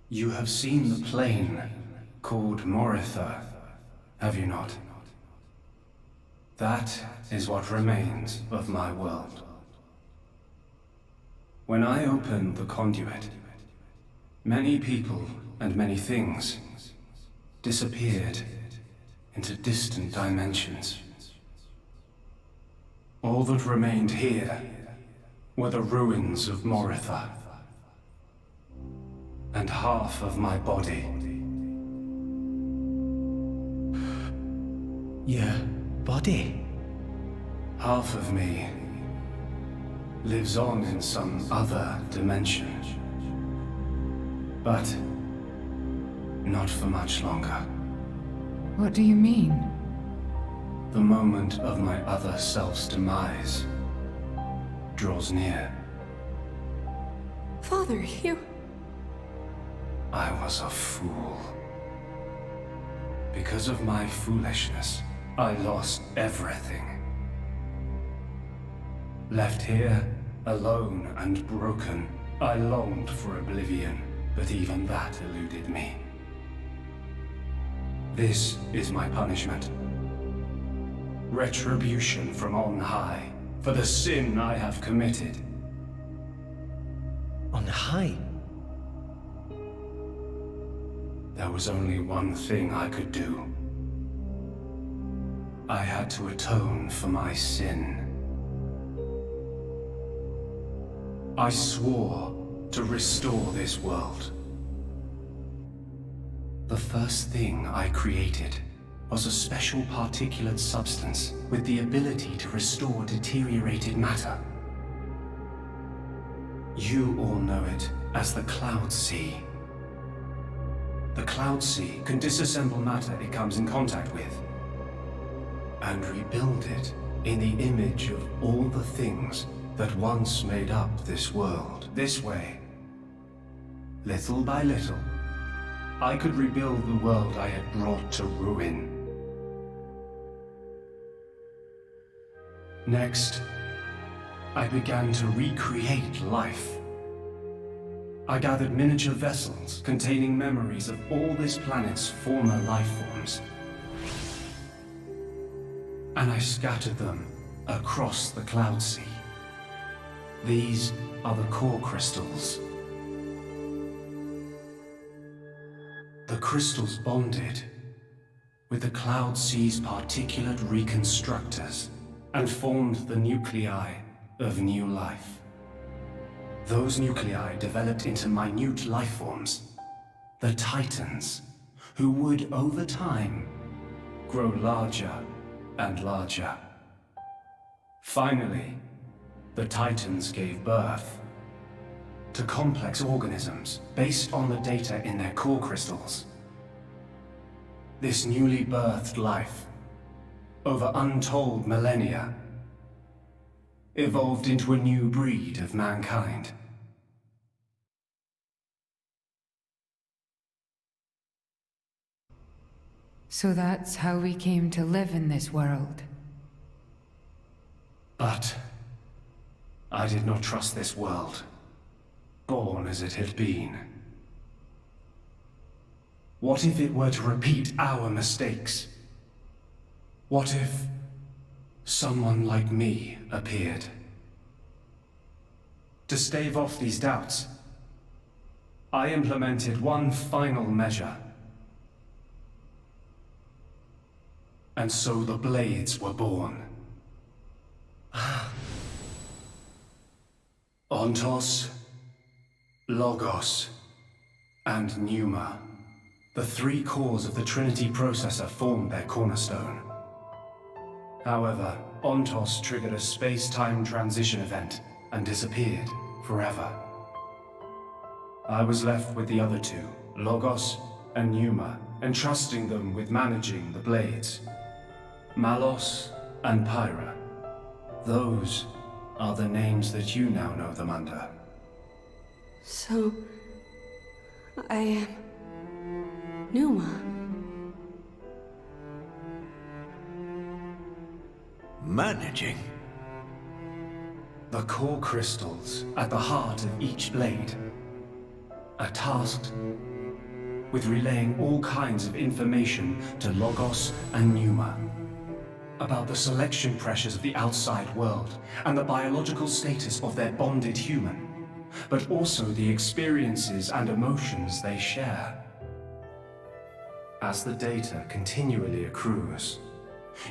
You have seen the plane called Moritha, have you not? That is what remains of my world. When I opened the conduit, many people and many things disappeared into distant dimensions. All that remained here were the ruins of Moritha. And half of my body. Your body? Half of me lives on in some other dimension. But not for much longer. What do you mean? The moment of my other self's demise draws near. Father, you... I was a fool. Because of my foolishness, I lost everything. Left here, alone and broken, I longed for oblivion, but even that eluded me. This is my punishment. Retribution from on high, for the sin I have committed. On high? There was only one thing I could do. I had to atone for my sin. I swore to restore this world. The first thing I created was a special particulate substance with the ability to restore deteriorated matter. You all know it as the Cloud Sea. The Cloud Sea can disassemble matter it comes in contact with, and rebuild it in the image of all the things that once made up this world. This way, little by little, I could rebuild the world I had brought to ruin. Next, I began to recreate life. I gathered miniature vessels containing memories of all this planet's former life forms. And I scattered them across the Cloud Sea. These are the core crystals. The crystals bonded with the Cloud Sea's particulate reconstructors and formed the nuclei of new life. Those nuclei developed into minute life forms, the Titans, who would, over time, grow larger and larger. Finally, the Titans gave birth to complex organisms based on the data in their core crystals. This newly birthed life, over untold millennia, evolved into a new breed of mankind. So that's how we came to live in this world. But I did not trust this world, born as it had been. What if it were to repeat our mistakes? What if someone like me appeared? To stave off these doubts, I implemented one final measure. And so the Blades were born. Ontos, Logos, and Pneuma. The three cores of the Trinity processor formed their cornerstone. However, Ontos triggered a space-time transition event and disappeared forever. I was left with the other two, Logos and Pneuma, entrusting them with managing the Blades. Malos and Pyra. Those are the names that you now know them under. So, I am Pneuma. Managing? The core crystals at the heart of each blade are tasked with relaying all kinds of information to Logos and Pneuma about the selection pressures of the outside world and the biological status of their bonded human, but also the experiences and emotions they share. As the data continually accrues,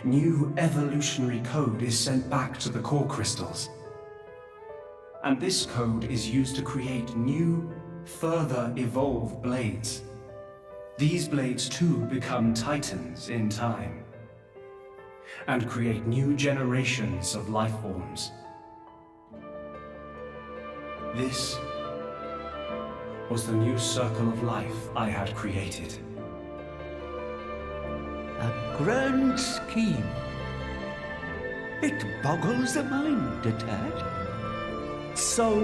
new evolutionary code is sent back to the core crystals. And this code is used to create new, further evolved blades. These blades too become Titans in time, and create new generations of life forms. This was the new circle of life I had created. A grand scheme. It boggles the mind a tad. So,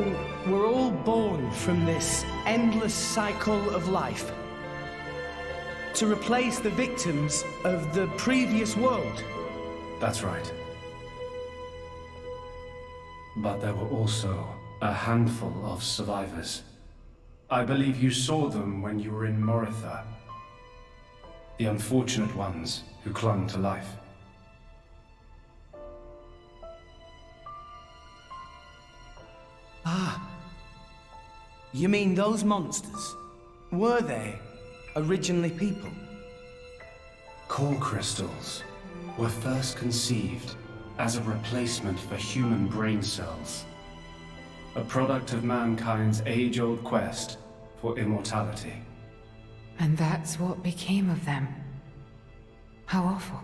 we're all born from this endless cycle of life. To replace the victims of the previous world? That's right. But there were also a handful of survivors. I believe you saw them when you were in Moritha. The unfortunate ones who clung to life. Ah. You mean those monsters? Were they originally people? Core crystals were first conceived as a replacement for human brain cells. A product of mankind's age-old quest for immortality. And that's what became of them. How awful.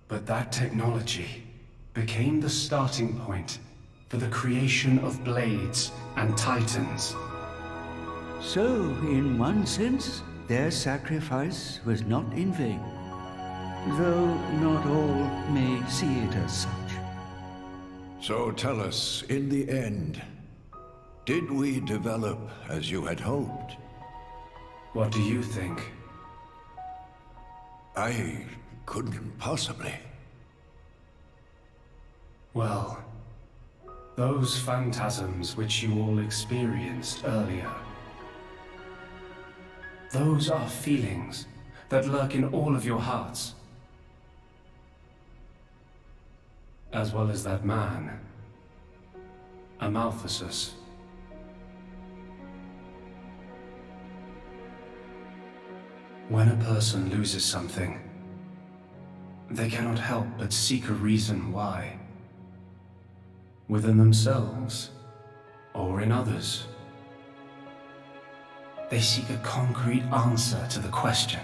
But that technology became the starting point for the creation of blades and titans. So, in one sense, their sacrifice was not in vain. Though not all may see it as such. So tell us, in the end, did we develop as you had hoped? What do you think? I couldn't possibly. Well, those phantasms which you all experienced earlier, those are feelings that lurk in all of your hearts. As well as that man, Amalthus. When a person loses something, they cannot help but seek a reason why. Within themselves, or in others. They seek a concrete answer to the question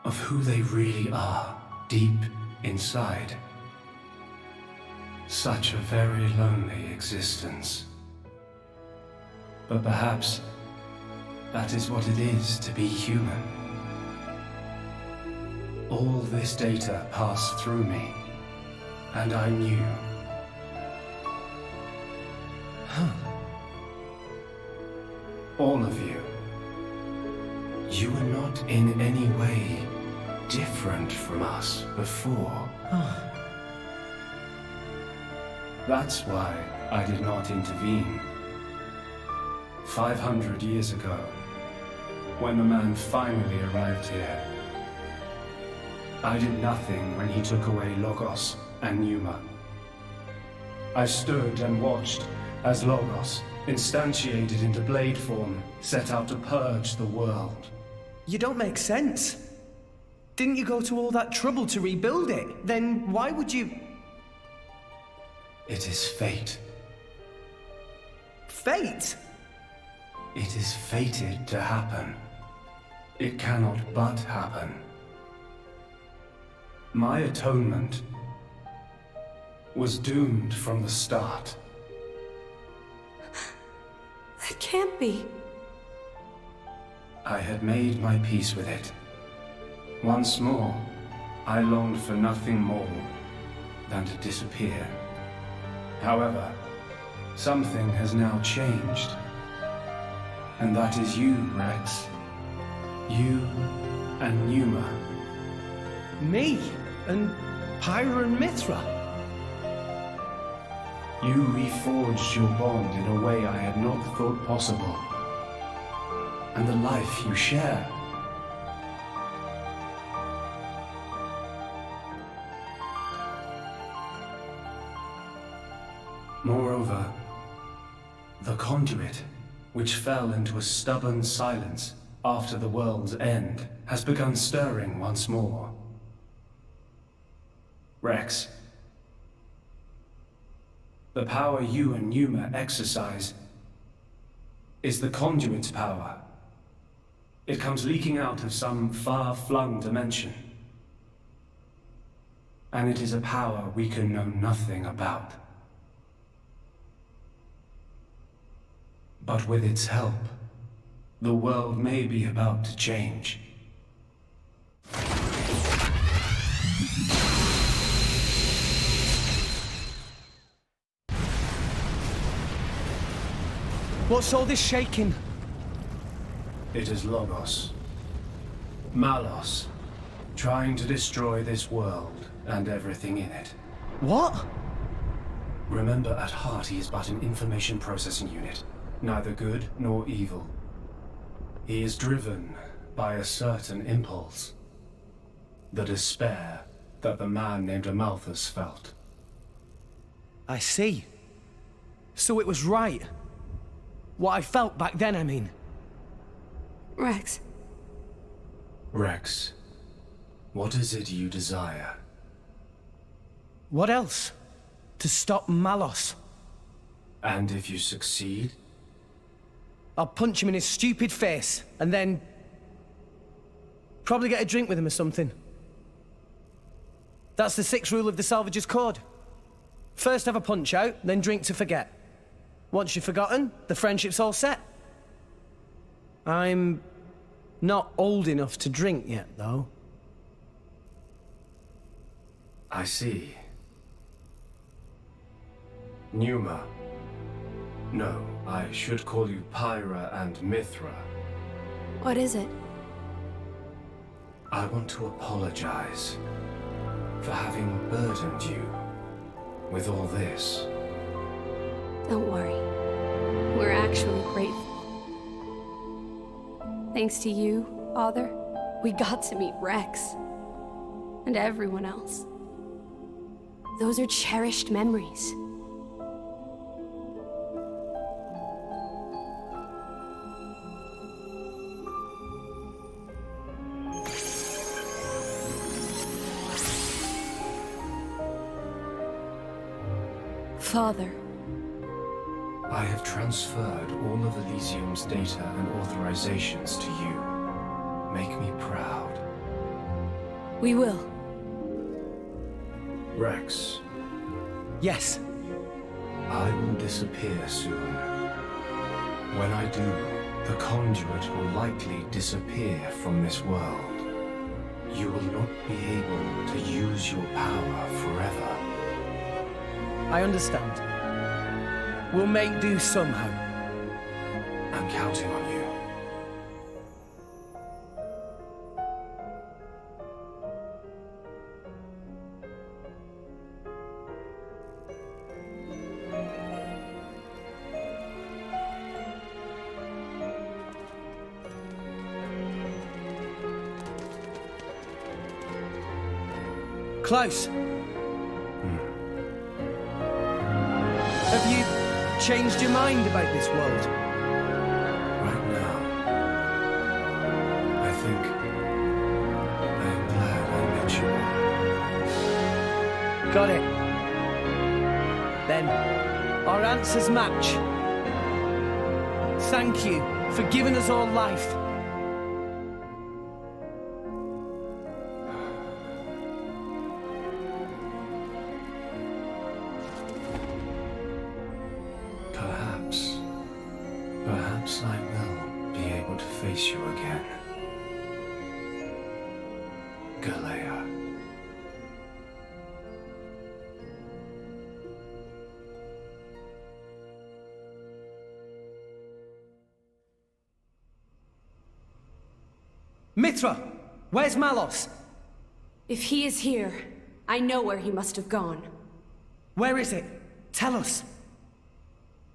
of who they really are deep inside. Such a very lonely existence. But perhaps that is what it is to be human. All this data passed through me, and I knew. All of you. You were not in any way different from us before. That's why I did not intervene. 500 years ago, when the man finally arrived here, I did nothing when he took away Logos and Numa. I stood and watched as Logos, instantiated into blade form, set out to purge the world. You don't make sense. Didn't you go to all that trouble to rebuild it? Then why would you... It is fate. Fate? It is fated to happen. It cannot but happen. My atonement was doomed from the start. That can't be. I had made my peace with it. Once more, I longed for nothing more than to disappear. However, something has now changed. And that is you, Rex. You and Numa. Me? And Pyra and Mithra? You reforged your bond in a way I had not thought possible. And the life you share. Moreover, the conduit, which fell into a stubborn silence after the world's end, has begun stirring once more. Rex, the power you and Numa exercise is the conduit's power. It comes leaking out of some far-flung dimension. And it is a power we can know nothing about. But with its help, the world may be about to change. What's all this shaking? It is Logos. Malos. Trying to destroy this world and everything in it. What? Remember, at heart he is but an information processing unit. Neither good nor evil. He is driven by a certain impulse. The despair that the man named Amalthus felt. I see. So it was right. What I felt back then, I mean. Rex. Rex, what is it you desire? What else? To stop Malos. And if you succeed? I'll punch him in his stupid face, and then... probably get a drink with him or something. That's the 6th rule of the Salvager's Code. First have a punch out, then drink to forget. Once you've forgotten, the friendship's all set. I'm not old enough to drink yet, though. I see. Numa. No, I should call you Pyra and Mithra. What is it? I want to apologize for having burdened you with all this. Don't worry. We're actually grateful. Thanks to you, Father, we got to meet Rex. And everyone else. Those are cherished memories. Father. I have transferred all of Elysium's data and authorizations to you. Make me proud. We will. Rex. Yes. I will disappear soon. When I do, the conduit will likely disappear from this world. You will not be able to use your power forever. I understand. We'll make do somehow. I'm counting on you. Close. Have you changed your mind about this world? Right now, I think I am glad I met you. Got it. Then, our answers match. Thank you for giving us all life. Perhaps I will be able to face you again. Galea. Mithra! Where's Malos? If he is here, I know where he must have gone. Where is it? Tell us.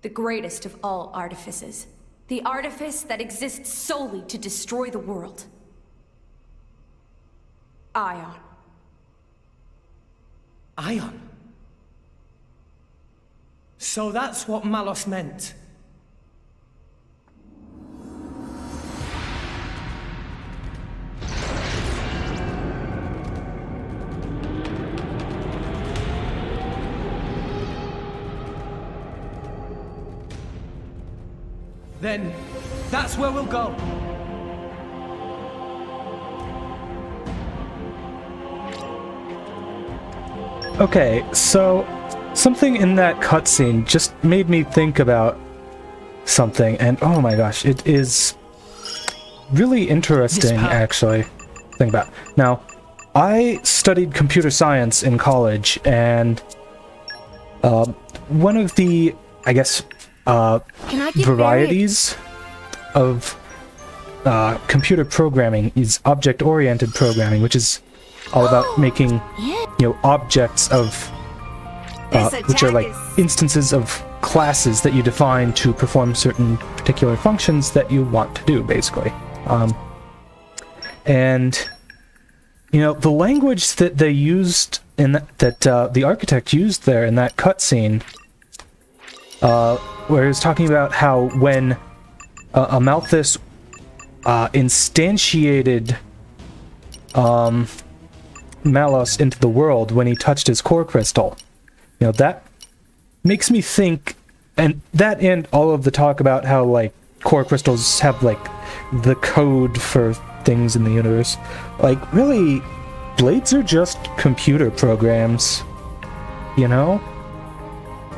The greatest of all artifices. The artifice that exists solely to destroy the world. Ion. Ion? So that's what Malos meant. Then, that's where we'll go. Okay, so something in that cutscene just made me think about something, and oh my gosh, it is really interesting, actually. Think about it. Now, I studied computer science in college, and one of the, I guess, varieties of computer programming is object-oriented programming, which is all about making, objects of, which are like instances of classes that you define to perform certain particular functions that you want to do, basically. And the language that they used in that the architect used there in that cutscene, where he was talking about how when Amalthus instantiated Malos into the world when he touched his core crystal, that makes me think, and that and all of the talk about how like core crystals have like the code for things in the universe, like really blades are just computer programs,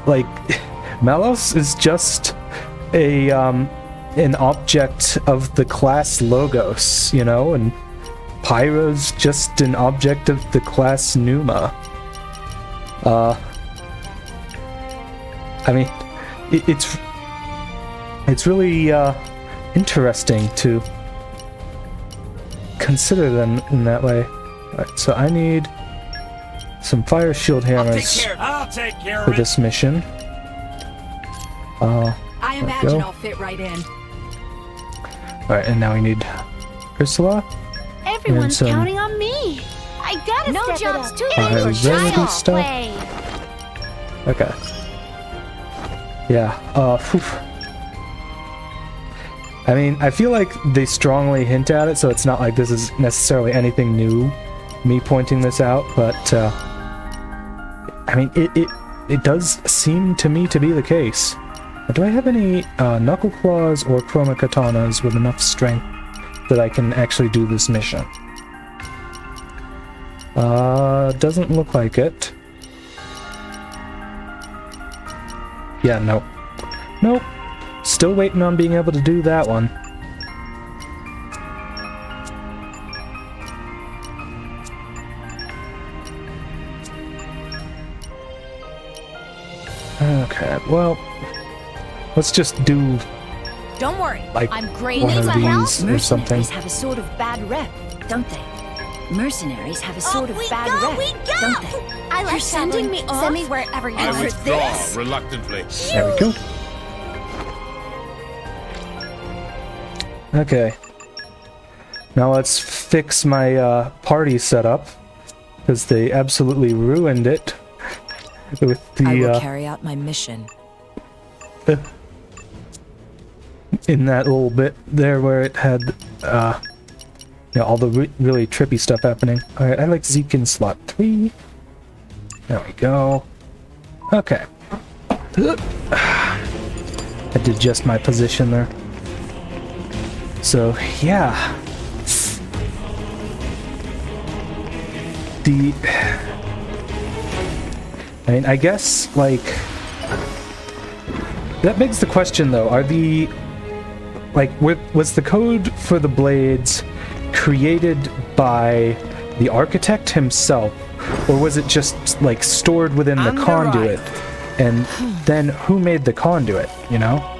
like Malos is just an object of the class Logos, and Pyro's just an object of the class Numa. I mean, it's really interesting to consider them in that way. Alright, so I need some fire shield hammers for this mission. I imagine I'll fit right in. Alright, and now we need Ursula. Everyone's counting on me. I gotta No step job's it up. too big for child's stuff. play. Okay. Yeah, phew. I mean, I feel like they strongly hint at it, so it's not like this is necessarily anything new, me pointing this out, but, I mean, it does seem to me to be the case. Do I have any knuckle claws or chroma katanas with enough strength that I can actually do this mission? Doesn't look like it. Yeah, nope. Nope. Still waiting on being able to do that one. Okay, well, let's just do Don't worry, like I'm great. one of these or something. Mercenaries have a sort of bad rep, don't they? Mercenaries have a sort of bad rep, don't they? I like You're sending traveling. me off? Send me wherever you I want. withdraw reluctantly. There we go. Okay. Now let's fix my party setup, because they absolutely ruined it with the I will carry out my mission. in that little bit there where it had all the really trippy stuff happening. Alright, I like Zeke in slot 3. There we go. Okay. I did adjust my position there. So, yeah. I mean, I guess, like... That begs the question, though. Are the... Like, was the code for the blades created by the architect himself? Or was it just, like, stored within the conduit? And then who made the conduit, you know?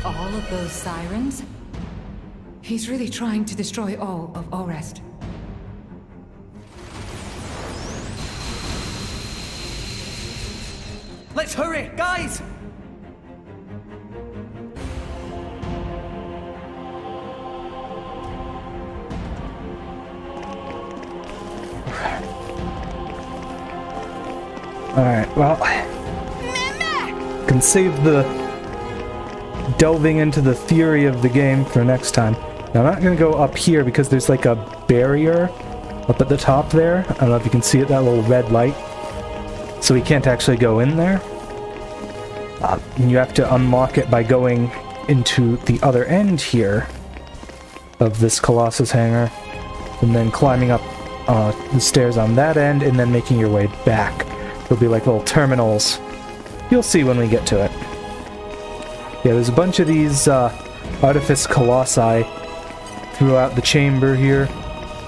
All of those sirens? He's really trying to destroy all of Orest. Let's hurry, guys! Alright, well... Can save the... delving into the theory of the game for next time. Now, I'm not going to go up here because there's like a barrier up at the top there. I don't know if you can see it, that little red light. So we can't actually go in there. And you have to unlock it by going into the other end here of this Colossus hangar, and then climbing up the stairs on that end, and then making your way back. There'll be like little terminals. You'll see when we get to it. Yeah, there's a bunch of these Artifice Colossi throughout the chamber here.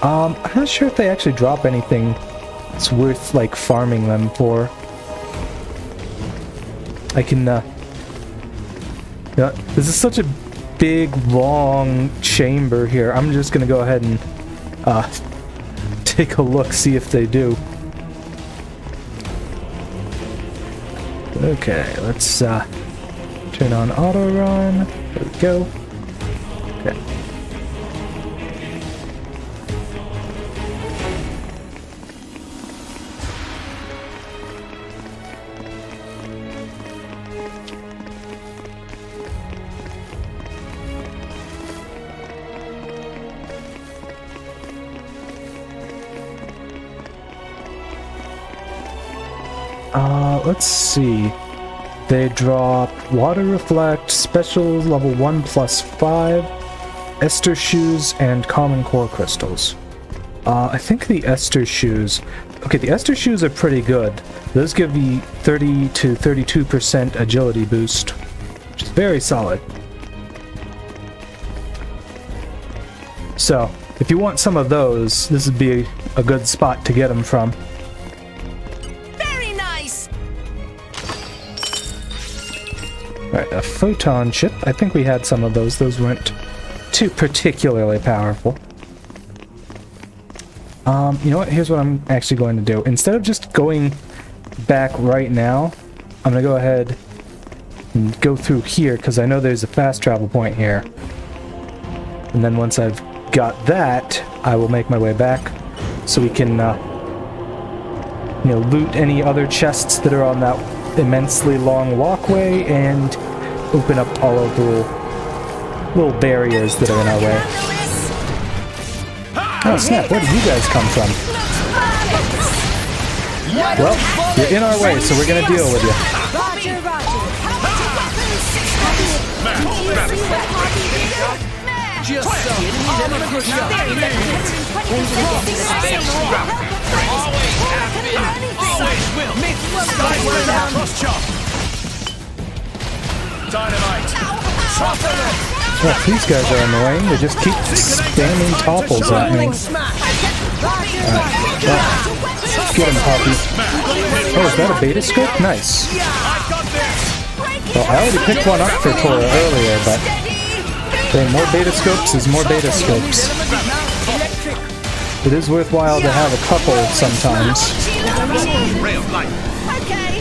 I'm not sure if they actually drop anything it's worth like farming them for. I can yeah, this is such a big long chamber here. I'm just gonna go ahead and take a look, see if they do. Okay, let's turn on auto run. There we go. Okay. Let's see. They drop Water Reflect, Special Level 1+5, Ester Shoes, and Common Core Crystals. I think the Ester Shoes... Okay, the Ester Shoes are pretty good. Those give you 30 to 32% agility boost, which is very solid. So, if you want some of those, this would be a good spot to get them from. Alright, a photon chip. I think we had some of those. Those weren't too particularly powerful. You know what? Here's what I'm actually going to do. Instead of just going back right now, I'm going to go ahead and go through here, because I know there's a fast travel point here. And then once I've got that, I will make my way back so we can, you know, loot any other chests that are on that immensely long walkway and open up all of the little barriers that are in our way. Oh snap, where did you guys come from? Well, you're in our way, so we're gonna deal with you. Well, these guys are annoying. They just keep spamming topples at me. Alright, well, get him, Poppy. Oh, is that a beta scope? Nice. Well, I already picked one up for Tora earlier, but okay, more beta scopes is more beta scopes. It is worthwhile to have a couple sometimes.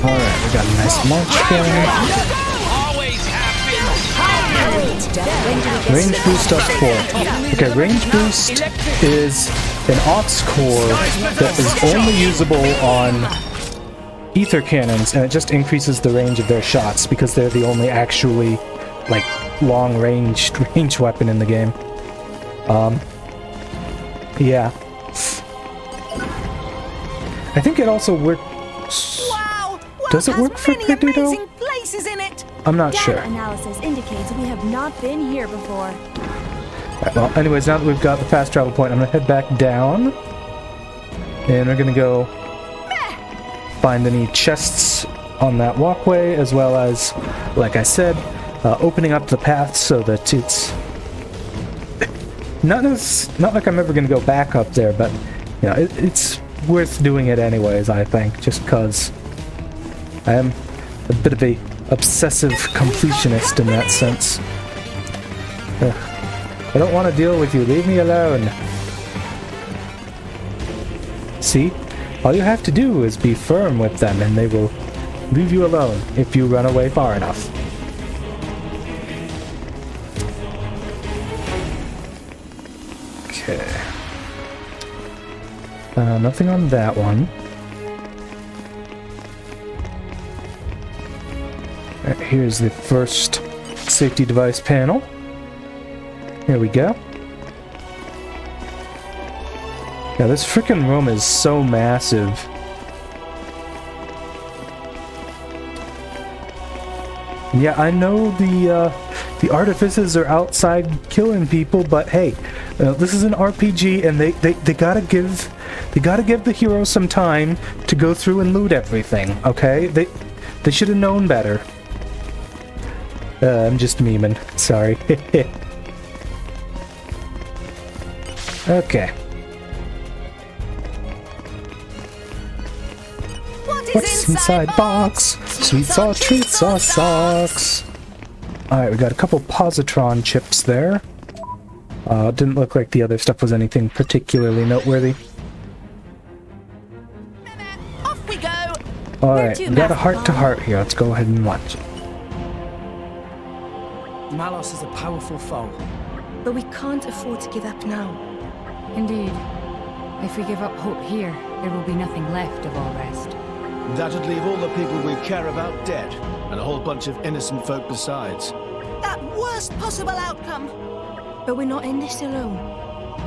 Alright, we got a nice launch going. Range boost up 4. Okay, range boost is an aux core that is only usable on ether cannons, and it just increases the range of their shots because they're the only actually like long range weapon in the game. Yeah. I think it also works. Wow! Does it work for Perdido? Places in it. I'm not sure. Analysis indicates we have not been here before. Right, well, anyways, now that we've got the fast travel point, I'm gonna head back down, and we're gonna go find any chests on that walkway, as well as, like I said, opening up the path so that it's not like I'm ever gonna go back up there, but you know, it's worth doing it anyways. I think just because I am a bit of a obsessive completionist in that sense. I don't want to deal with you. Leave me alone. See? All you have to do is be firm with them and they will leave you alone if you run away far enough. Okay. Nothing on that one. Right, here's the first safety device panel. Here we go. Yeah, this frickin' room is so massive. Yeah, I know the artifices are outside killing people, but hey, this is an RPG, and they gotta give the heroes some time to go through and loot everything. Okay, they should have known better. I'm just memeing. Sorry. Okay. What's inside box? Sweets or treats or socks? Alright, we got a couple positron chips there. Didn't look like the other stuff was anything particularly noteworthy. Off we go! Alright, we got a heart-to-heart here. Let's go ahead and watch it. Malos is a powerful foe. But we can't afford to give up now. Indeed. If we give up hope here, there will be nothing left of all rest. That'd leave all the people we care about dead, and a whole bunch of innocent folk besides. That worst possible outcome! But we're not in this alone.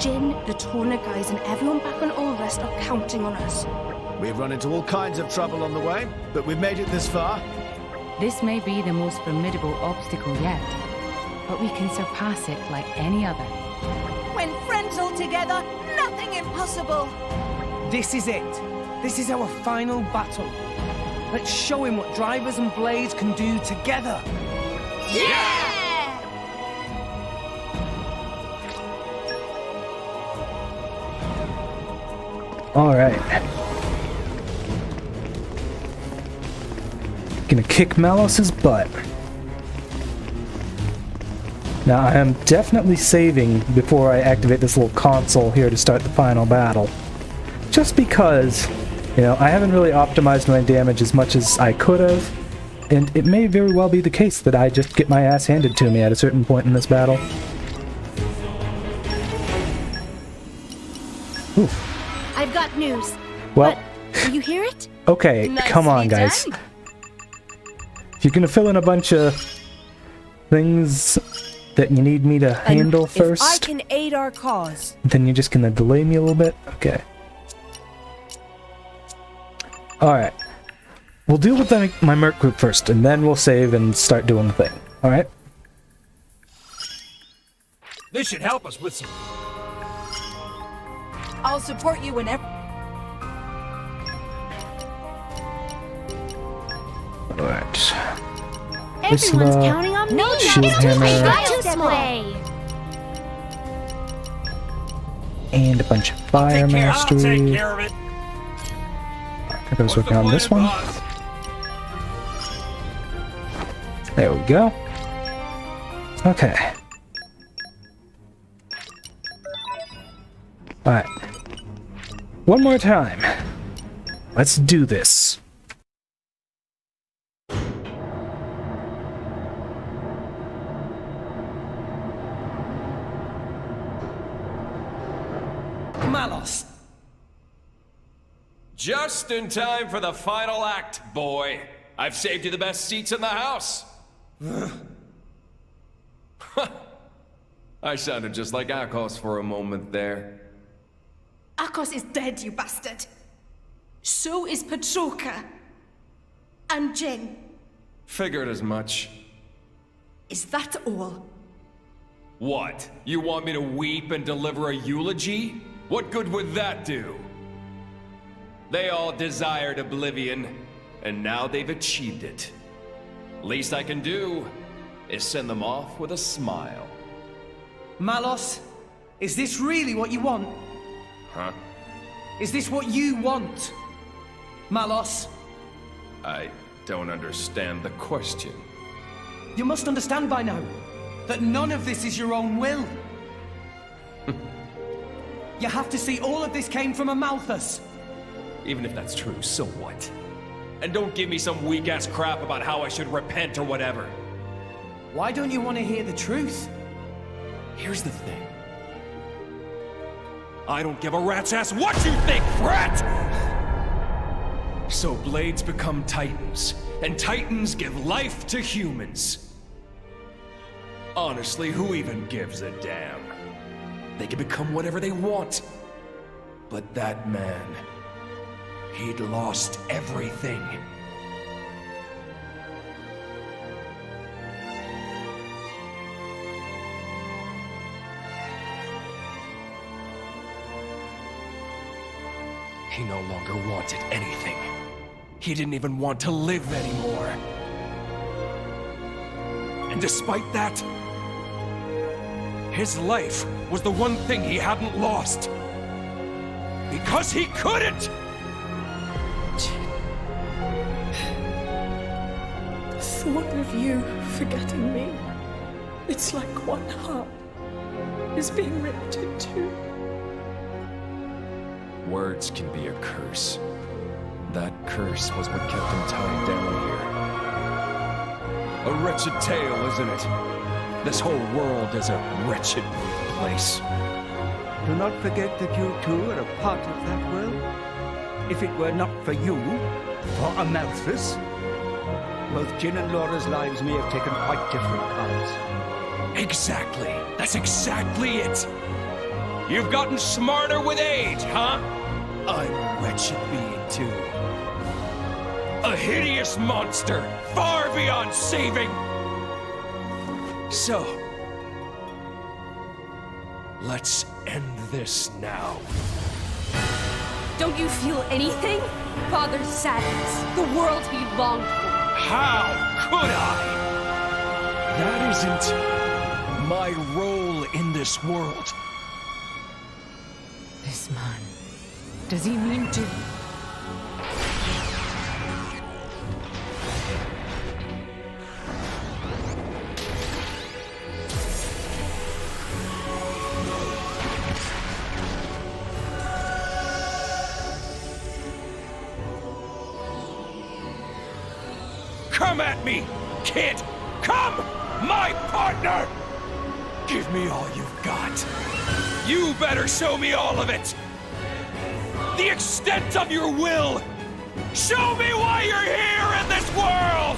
Jin, the Torna guys, and everyone back on All Rest are counting on us. We've run into all kinds of trouble on the way, but we've made it this far. This may be the most formidable obstacle yet, but we can surpass it like any other. When friends all together, nothing impossible! This is it. This is our final battle. Let's show him what drivers and blades can do together. Yeah! Alright. Gonna kick Malos's butt. Now, I am definitely saving before I activate this little console here to start the final battle. Just because, you know, I haven't really optimized my damage as much as I could have, and it may very well be the case that I just get my ass handed to me at a certain point in this battle. Oof. I've got news. Well, Will you hear it? okay, come on, guys. If you're gonna fill in a bunch of things that you need me to handle first, If I can aid our cause, then you're just gonna delay me a little bit? Okay. Alright. We'll deal with my merc group first, and then we'll save and start doing the thing. Alright? This should help us with some... I'll support you whenever. Alright. Everyone's counting on me. No, shield hammer, and a bunch of fire mastery. I'll take care of it. I was working on this one. There we go. Okay. Alright. One more time. Let's do this. Malos! Just in time for the final act, boy. I've saved you the best seats in the house. I sounded just like Akos for a moment there. Akos is dead, you bastard. So is Petroka. And Jin. Figured as much. Is that all? What? You want me to weep and deliver a eulogy? What good would that do? They all desired oblivion, and now they've achieved it. Least I can do is send them off with a smile. Malos, is this really what you want? Huh? Is this what you want? Malos? I don't understand the question. You must understand by now that none of this is your own will. You have to see all of this came from Amalthus. Even if that's true, so what? And don't give me some weak-ass crap about how I should repent or whatever. Why don't you want to hear the truth? Here's the thing. I don't give a rat's ass what you think, brat! So blades become titans, and titans give life to humans. Honestly, who even gives a damn? They can become whatever they want. But that man, he'd lost everything. He no longer wanted anything. He didn't even want to live anymore. And despite that, his life was the one thing he hadn't lost. Because he couldn't! The thought of you forgetting me, it's like one heart is being ripped in two. Words can be a curse. That curse was what kept him tied down here. A wretched tale, isn't it? This whole world is a wretched place. Do not forget that you too are a part of that world. If it were not for you, for Amalthus, both Jin and Laura's lives may have taken quite different paths. Exactly. That's exactly it. You've gotten smarter with age, huh? I'm a wretched being too. A hideous monster, far beyond saving. So, let's end this now. Don't you feel anything? Father's sadness, the world he longed for. How could I? That isn't my role in this world. This man, does he mean to... Come at me, kid! Come! My partner! Give me all you've got. You better show me all of it! The extent of your will! Show me why you're here in this world!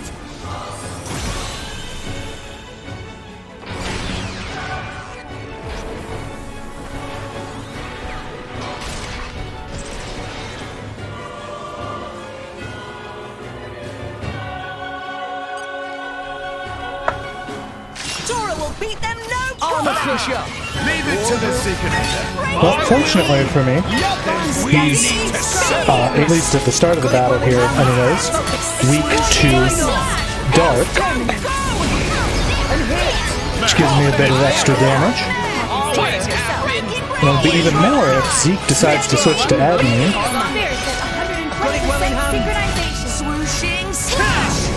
Beat them no Armor Crusher! Leave it to the Seeker. Well, fortunately for me, he's, at least at the start of the battle here anyways, weak to dark, which gives me a bit of extra damage. It'll be even more if Zeke decides to switch to admin. Swooshing slash!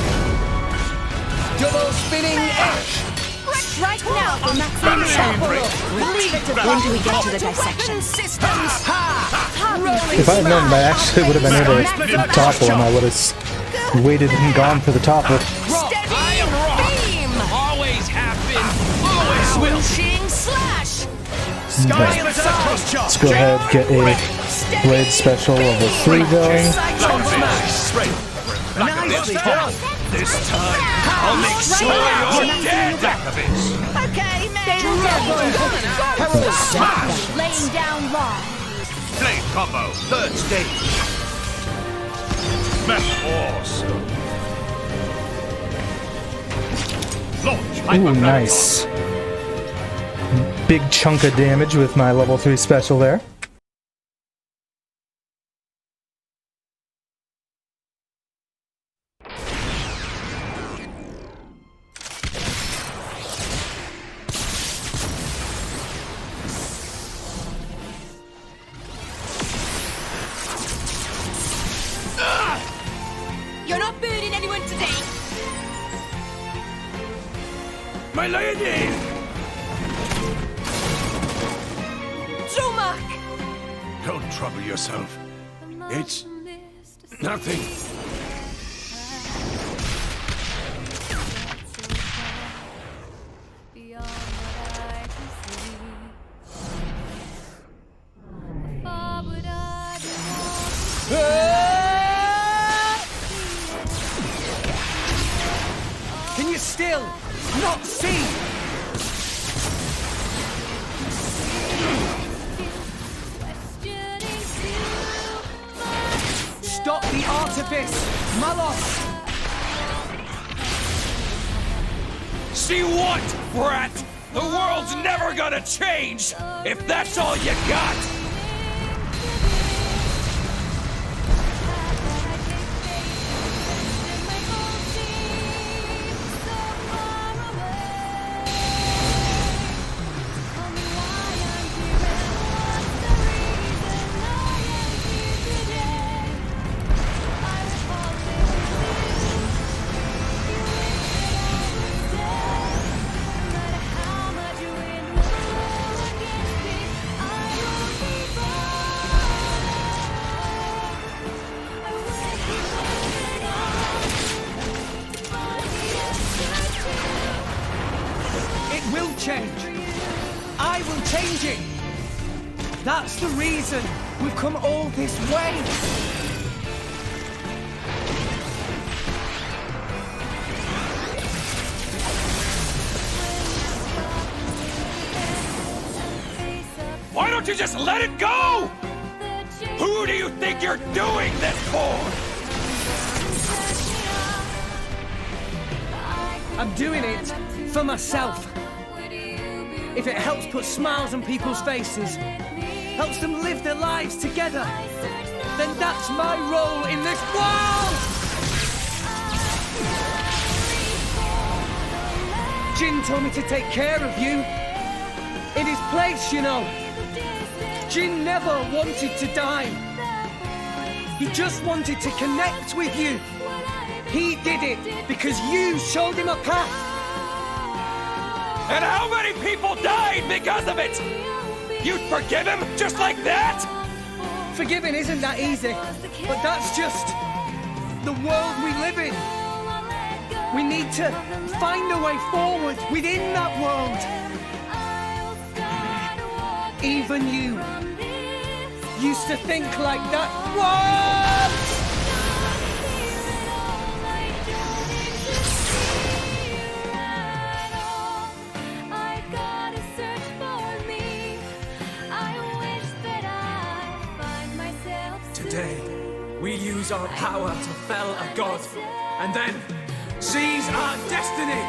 Double spinning ash! Right now for maximum power. When do we get to the dissection? If I had known I actually would have been able to topple him, I would have waited and gone for the topple. I am wrong. Always have been. Always will. Swooshing slash! Let's go ahead and get a Blade Special level 3 going. Nicely done. This time, I'll make sure you're dead! Okay, man. Laying down law. Blade combo, third stage. Smash force. Launch. Ooh, nice. Big chunk of damage with my level 3 special there. You're not burning anyone today. My lady! Zumak! Don't trouble yourself. It's nothing. Can you still not see? Stop the artifice, Malos! See what, brat? The world's never gonna change if that's all you got! That's the reason we've come all this way. Why don't you just let it go? Who do you think you're doing this for? I'm doing it for myself. If it helps put smiles on people's faces, helps them live their lives together, then that's my role in this world! Jin told me to take care of you. In his place, you know. Jin never wanted to die. He just wanted to connect with you. He did it because you showed him a path. And how many people died because of it? You'd forgive him just like that? Forgiving isn't that easy, but that's just the world we live in. We need to find a way forward within that world. Even you used to think like that. What? Today, we use our power to fell a god, and then seize our destiny!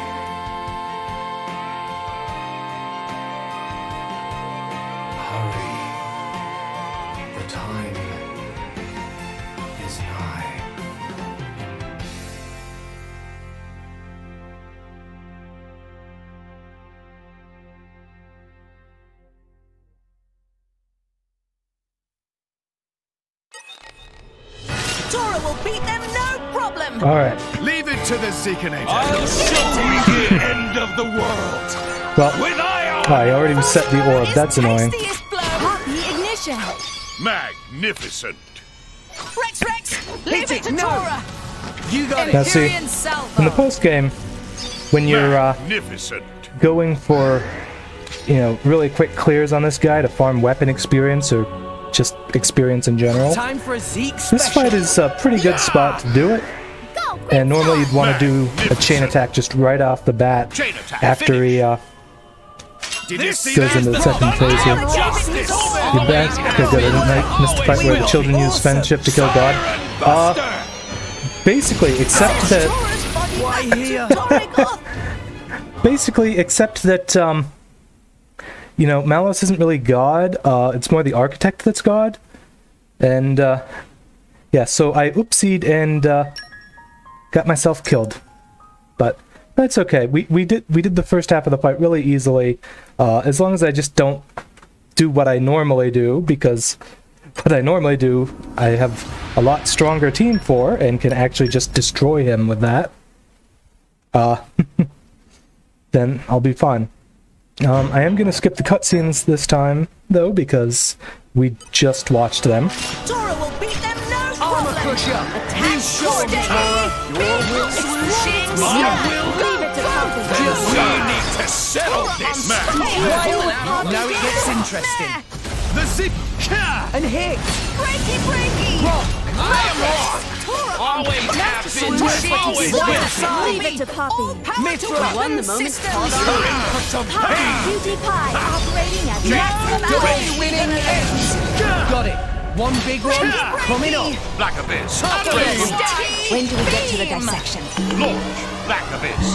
Hurry. The time is nigh. Tora will beat them, no problem! Alright. Leave it to the Zeekinator. I'll show you the end of the world. Well, I already reset the orb. That's annoying. Happy ignition! Magnificent. Rex! Leave it to Tora! You got Now see, in the post game, when you're Magnificent. going for, really quick clears on this guy to farm weapon experience or just experience in general, Time for a Zeke this fight is a pretty good spot to do it. And normally you'd want to do a chain attack just right off the bat after he goes into the second phase here. You bet. Okay, good. I missed the part where the children use friendship to kill God. Basically, except that... Basically, except that, Malos isn't really God. It's more the Architect that's God. And, yeah, so I oopsied and got myself killed. But that's okay. We did the first half of the fight really easily, as long as I just don't do what I normally do, because what I normally do, I have a lot stronger team for, and can actually just destroy him with that. Then I'll be fine. I am going to skip the cutscenes this time, though, because we just watched them. Tora will beat them, no problem! You show me, Tora! Your will swoosh! My will! Leave it to Poppy! We need to settle this, man! Now it gets interesting. The Zip! And hit! Breaky! I am wrong! Always have been, always will! Leave it to Poppy. Mithra won the moment. You're in for some pain! Cutie Pie operating at maximum Way winning ends! Got it! One big one coming up! Black Abyss! When do we get to the dissection? Launch! Black Abyss!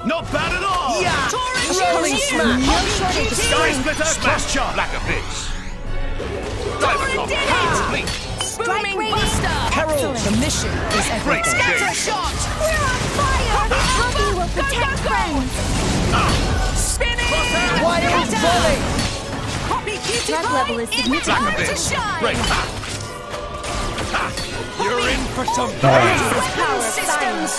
Not bad at all! Yeah! Rolling smash! No shortage of Sky strength. Splitter cross chart! Black Abyss! Diver complete! Strike rating. Herald! The mission is Great everything. game! We're on fire! Poppy will protect friends. Spinning! Wild volley! Poppy Cutie Threat Pie, level is it's significant. time Black to Abyss! shine! Great! You're in for some Weapon systems!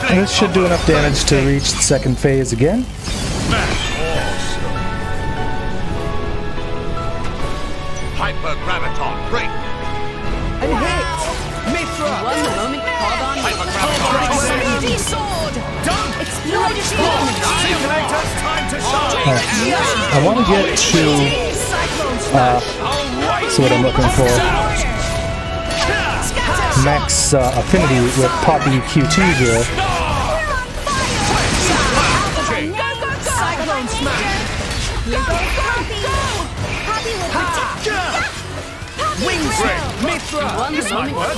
And this should do enough damage to reach the second phase again. Awesome! Hypergraviton, break! And hit! Mithra! Won the moment called on. Mighty sword! Done! Zeekinator's time to shine! I want to get to Cyclone That's what I'm looking for. Max affinity with Poppy QT here. This might work.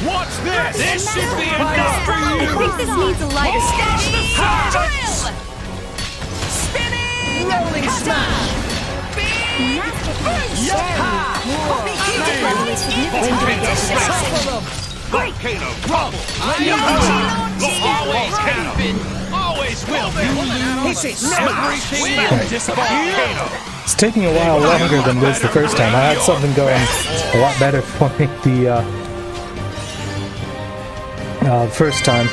What's this? This should be enough for you. I think this needs a lighter step. Spinning! Rolling smash! Volcano trouble. Always can. Always will be. Everything matches a volcano. It's taking a while longer than it was the first time. I had something going a lot better for me the first time.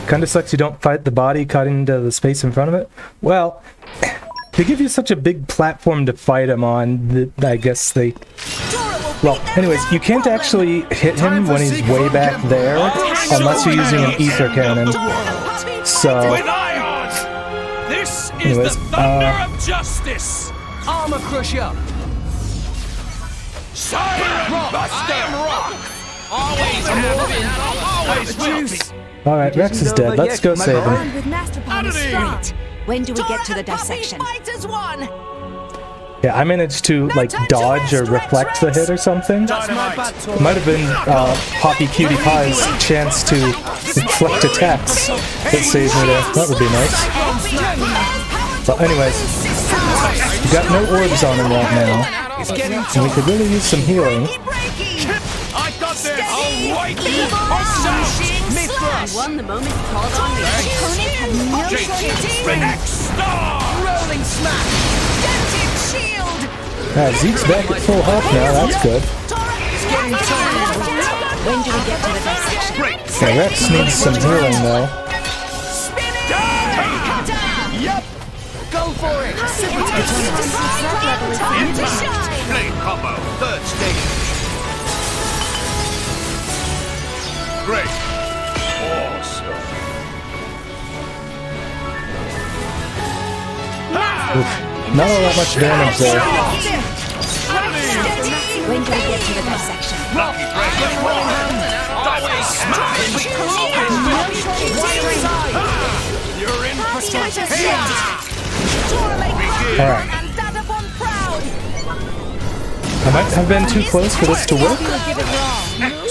Kinda sucks you don't fight the body cutting into the space in front of it. Well, they give you such a big platform to fight him on that I guess they... Well, anyways, you can't actually hit him when he's way back there unless you're using an ether cannon. So... This is anyways, the thunder of justice. Armor Crusher! Rock! Always have been, always will be. alright, Rex is dead. Let's go save him. With Master Palm is straight. When do we get to the dissection? Yeah, I managed to, like, dodge or reflect the hit or something. It might have been Poppy Cutie Pie's chance to reflect attacks that saved me there. That would be nice. But anyways, we got no orbs on him right now, and we could really use some healing. I got this! I'll wipe you! I won the moment you called on me. Opponent have no choice. Rolling smash! Dented shield! Zeke's back at full health now, that's good. When do we get to the dissection? Yeah, Rex needs some healing though. Yep! Go for it! Blade combo, third stage. Great. Awesome. Oof. Not all that much damage there. When do we get to the dissection? Lucky break. Always smiling. You're in Alright. I might have been too close for this to work.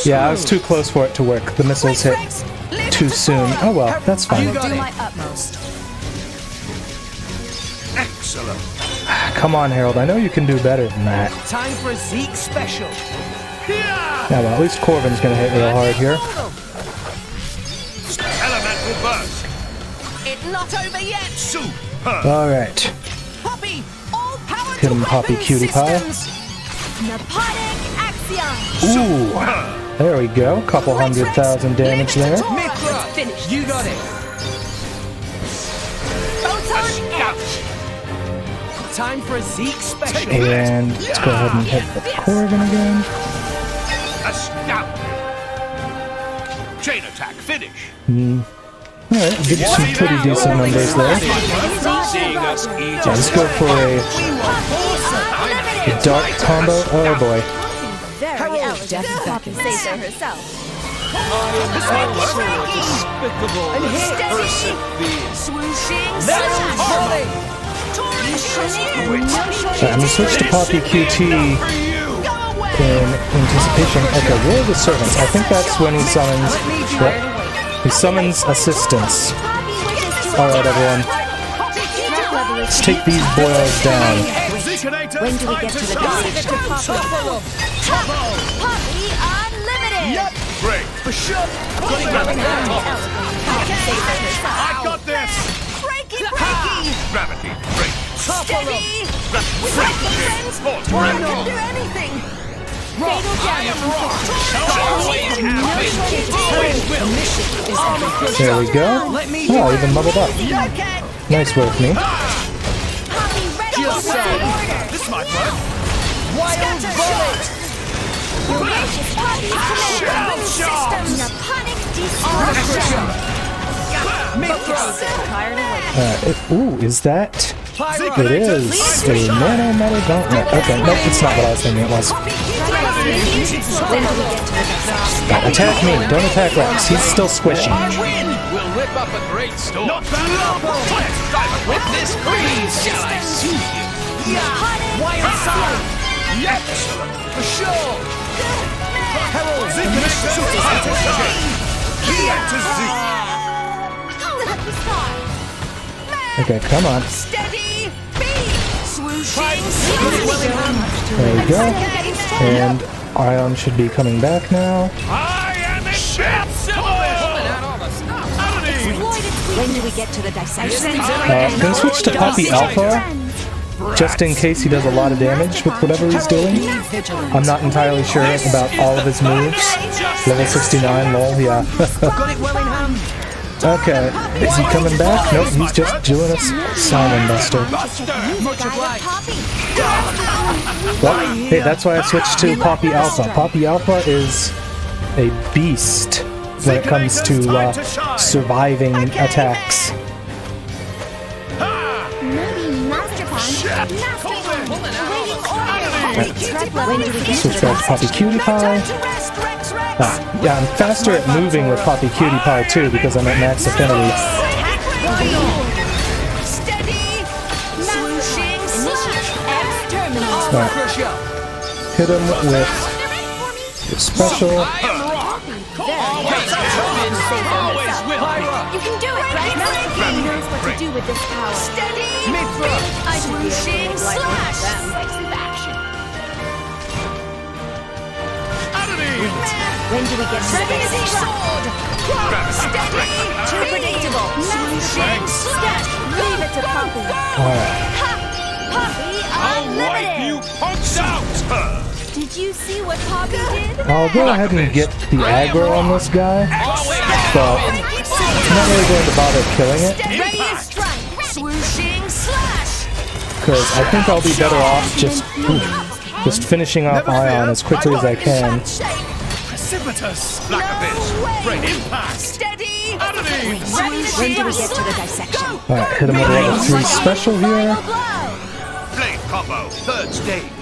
Yeah, I was too close for it to work. The missiles hit too soon. Oh well, that's fine. I will do my utmost. excellent. Come on, Harold. I know you can do better than that. Time for a Zeke special. Yeah, well, at least Corbin's gonna hit real hard here. Elemental burst. It's not over yet. Super. Alright. Poppy, all power Hit him, to Poppy weapon Cutie Pie. systems. Naponic axion. Ooh. There we go. Couple 100,000 damage there. Mithra, you got it. Time for a Zeke special. And let's go ahead and hit the Corbin again. A scout. Chain attack finish. Alright, did some pretty decent numbers there. Yeah, let's go for a dark combo. Oh boy. Very elegant. Poppy say so herself. And hit. Swooshing. That's volley. Alright, I'm gonna switch to Poppy QT in anticipation. Okay, where are the servants? I think that's when he summons. Yep. He summons assistance. Alright, everyone. Let's take these boils down. When do we get to the dissection? Poppy Unlimited! Yep. Great. For sure. I got this. Breaky. Gravity. Great. Steady. Force. Why not do anything? Fatal damage. There we go. Oh, even leveled up. Nice work, me. Just so. This might work. Wild bullet. Ooh, is that It is a nano metal gauntlet. Okay, nope, it's not what I was thinking it was. Right, attack me, don't attack Rex. He's still squishy. We'll whip up a great storm. Not bad. With this breeze, shall I soothe you? Wild side! Excellent. For sure. Herald, Okay, come on. Steady beat! Swooshing There we go. And Ion should be coming back now. I am invincible! When do we get to the dissection? Gonna switch to Poppy Alpha, just in case he does a lot of damage with whatever he's doing. I'm not entirely sure about all of his moves. Level 69, lol, yeah. Got it well in hand. Okay, is he coming back? Nope, he's just doing a Simon Buster. Well, hey, that's why I switched to Poppy Alpha. Poppy Alpha is a beast when it comes to surviving attacks. Switch back to Poppy Cutie Pie. Yeah, I'm faster at moving with Poppy Cutie Pie too because I'm at max affinity. Right. Hit him with your special. You can do it, right? He knows what to do with this power. Steady! I should be Swooshing slash! When do we get to the basics? Steady! Too predictable. Swooshing slash! Leave it to Poppy. Poppy I'll wipe you punks out! Did you see what Poppy did? I'll go ahead and get the aggro on this guy, but I'm not really going to bother killing it, Ready to strike! Swooshing slash! because I think I'll be better off just finishing off Ion as quickly as I can. Precipitous! Like abyss! Great impact! Steady! When do we get to the dissection? Alright, hit him with a level 3 special here. Blade combo, third stage.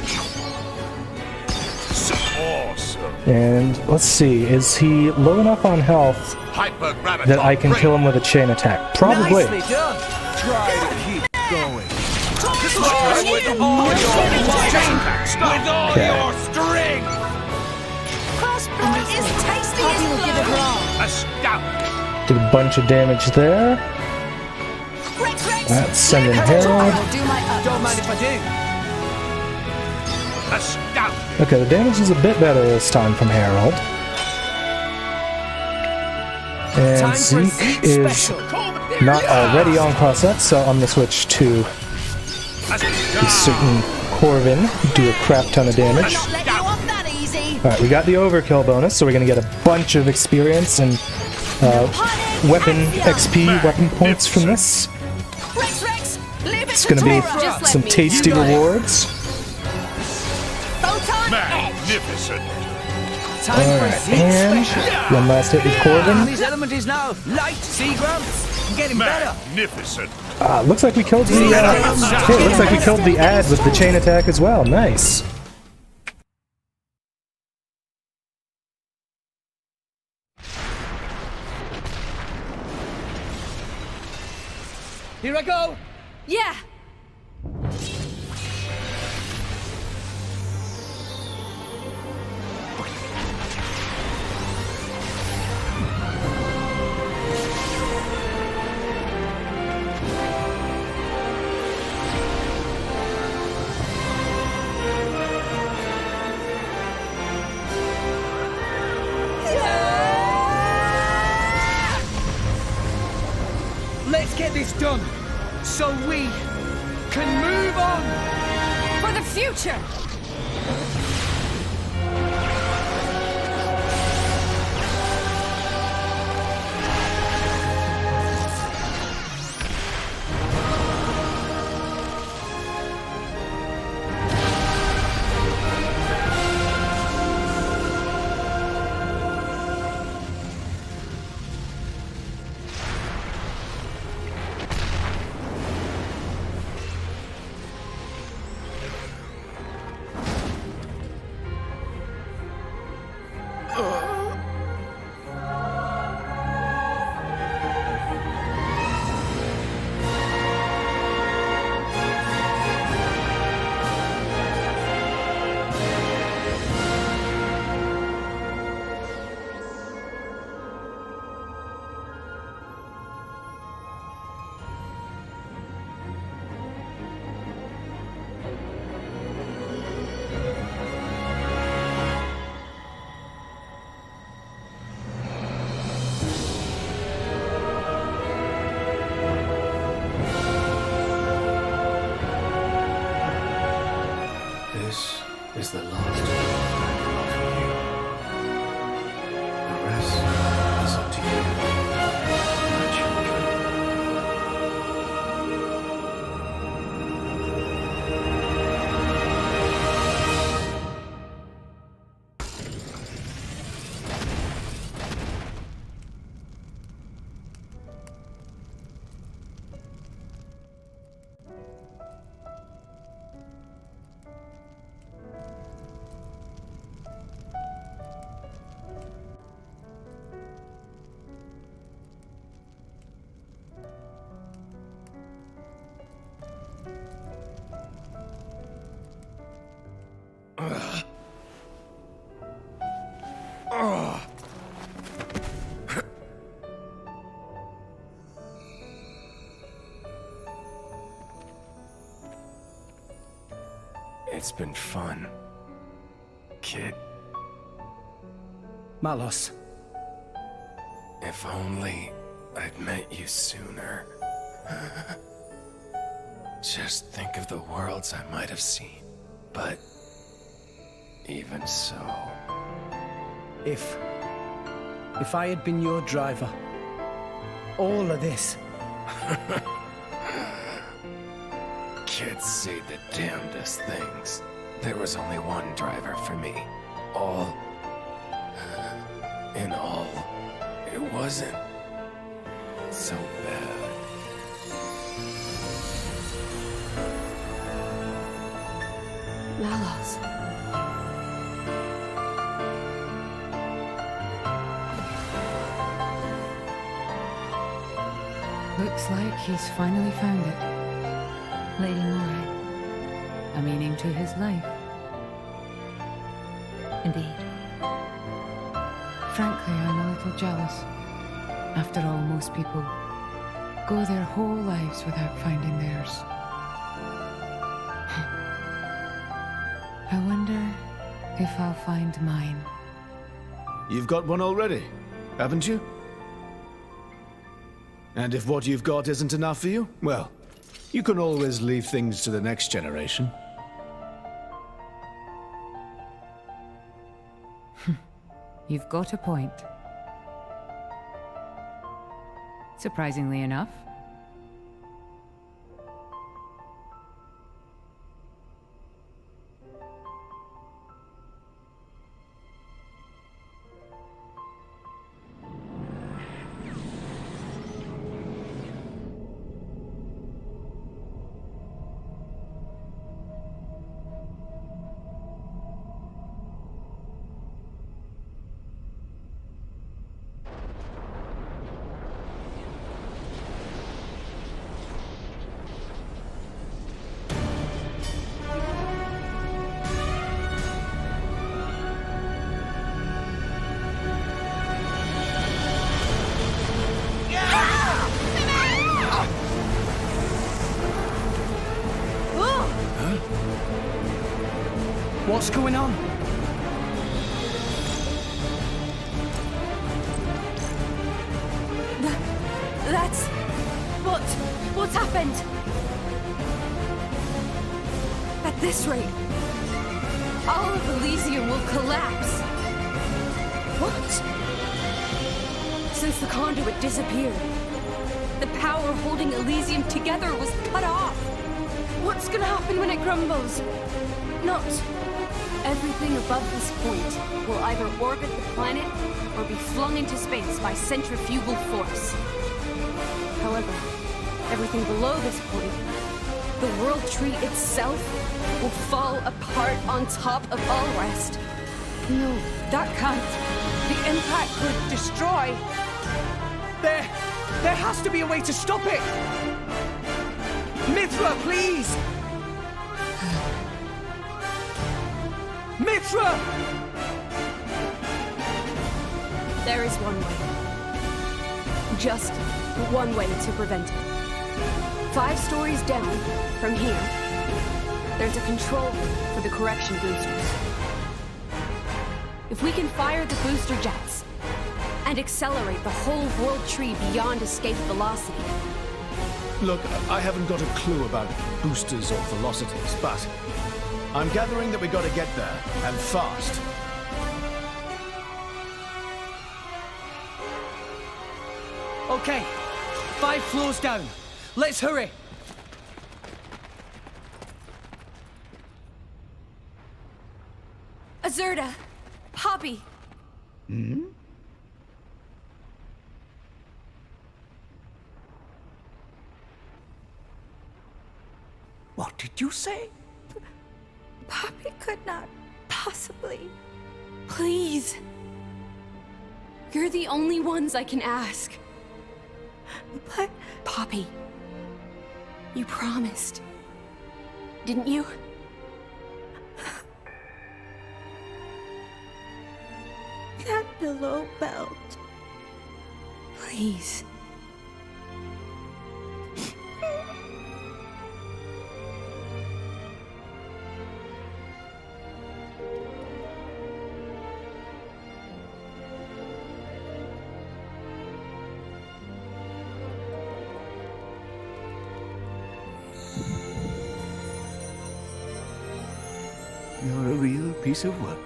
So awesome. And let's see, is he low enough on health that I can kill him with a chain attack? Probably. Nicely done. Try to keep going. With all your strength! Crossbow is tasty as blood! Astounding! Did a bunch of damage there. That's sending Herald. Don't mind if I do. Astounding! Okay, the damage is a bit better this time from Herald. And Zeke is not already on Crossette, so I'm going to switch to a certain Corvin, do a crap ton of damage. Alright, we got the overkill bonus, so we're going to get a bunch of experience and weapon XP, weapon points from this. It's going to be some tasty rewards. Magnificent! Alright, and one last hit with Corvin. This element is now light, Seagram. Getting better. Magnificent! Looks like we killed the looks like we killed the ad with the chain attack as well. Nice. Here I go. Yeah. Let's get this done, so we can move on. For the future! is the last I can offer you. The rest is up to you, my children. It's been fun, kid. Malos. If only I'd met you sooner. Just think of the worlds I might have seen. But even so... If I had been your driver, all of this... Kids say the damnedest things. There was only one driver for me. In all, it wasn't so bad. Malos. Looks like he's finally found it. Lady Moray. A meaning to his life. Indeed. Frankly, I'm a little jealous. After all, most people go their whole lives without finding theirs. I wonder if I'll find mine. You've got one already, haven't you? And if what you've got isn't enough for you, well, you can always leave things to the next generation. You've got a point. Surprisingly enough. What's going on? That's... What's happened? At this rate, all of Elysium will collapse. What? Since the conduit disappeared, the power holding Elysium together was cut off. What's gonna happen when it crumbles? Not everything above this point will either orbit the planet or be flung into space by centrifugal force. However, everything below this point, the World Tree itself, will fall apart on top of all rest. No, that can't. The impact could destroy. There has to be a way to stop it! Mithra, please! Mithra! There is one way. Just one way to prevent it. 5 stories down from here, there's a control room for the correction boosters. If we can fire the booster jets and accelerate the whole World Tree beyond escape velocity. Look, I haven't got a clue about boosters or velocities, but I'm gathering that we gotta get there, and fast. Okay, 5 floors down. Let's hurry. Azurda! Poppy! Hmm? What did you say? Poppy could not possibly. Please. You're the only ones I can ask. But... Poppy. You promised. Didn't you? That below belt. Please. You're a real piece of work.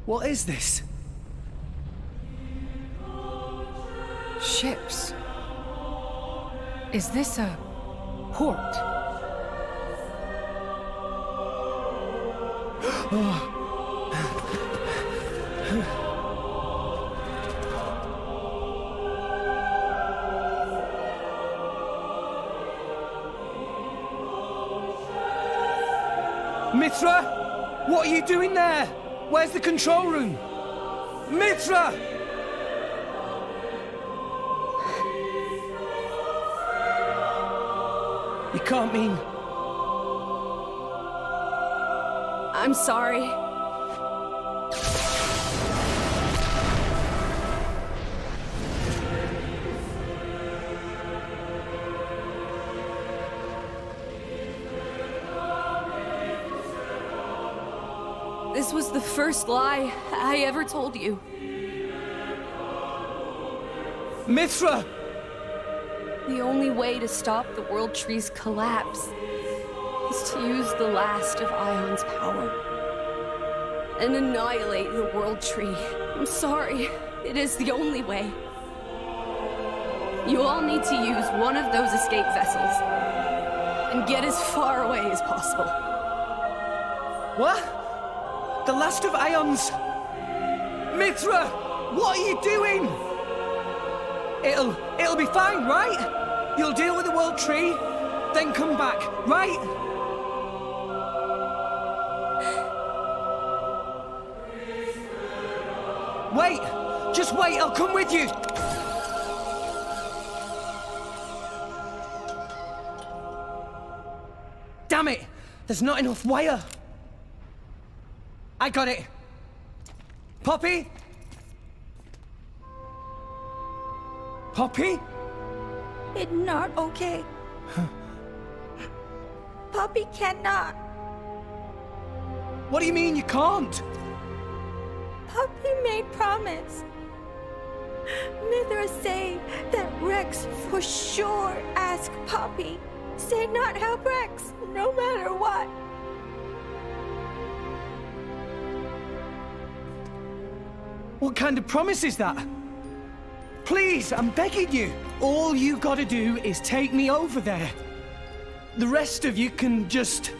What is this? Ships. Is this a port? Mithra! What are you doing there? Where's the control room? Mithra! You can't mean... I'm sorry. This was the first lie I ever told you. Mithra! The only way to stop the World Tree's collapse is to use the last of Ion's power and annihilate the World Tree. I'm sorry, it is the only way. You all need to use one of those escape vessels and get as far away as possible. What? The last of Ion's... Mithra! What are you doing? It'll be fine, right? You'll deal with the World Tree, then come back, right? Wait! Just wait, I'll come with you! Damn it! There's not enough wire! I got it! Poppy? Poppy? It's not okay. Poppy cannot. What do you mean you can't? Poppy made promise. Mithra say that Rex for sure ask Poppy. Say not help Rex, no matter what. What kind of promise is that? Please, I'm begging you. All you gotta do is take me over there. The rest of you can just...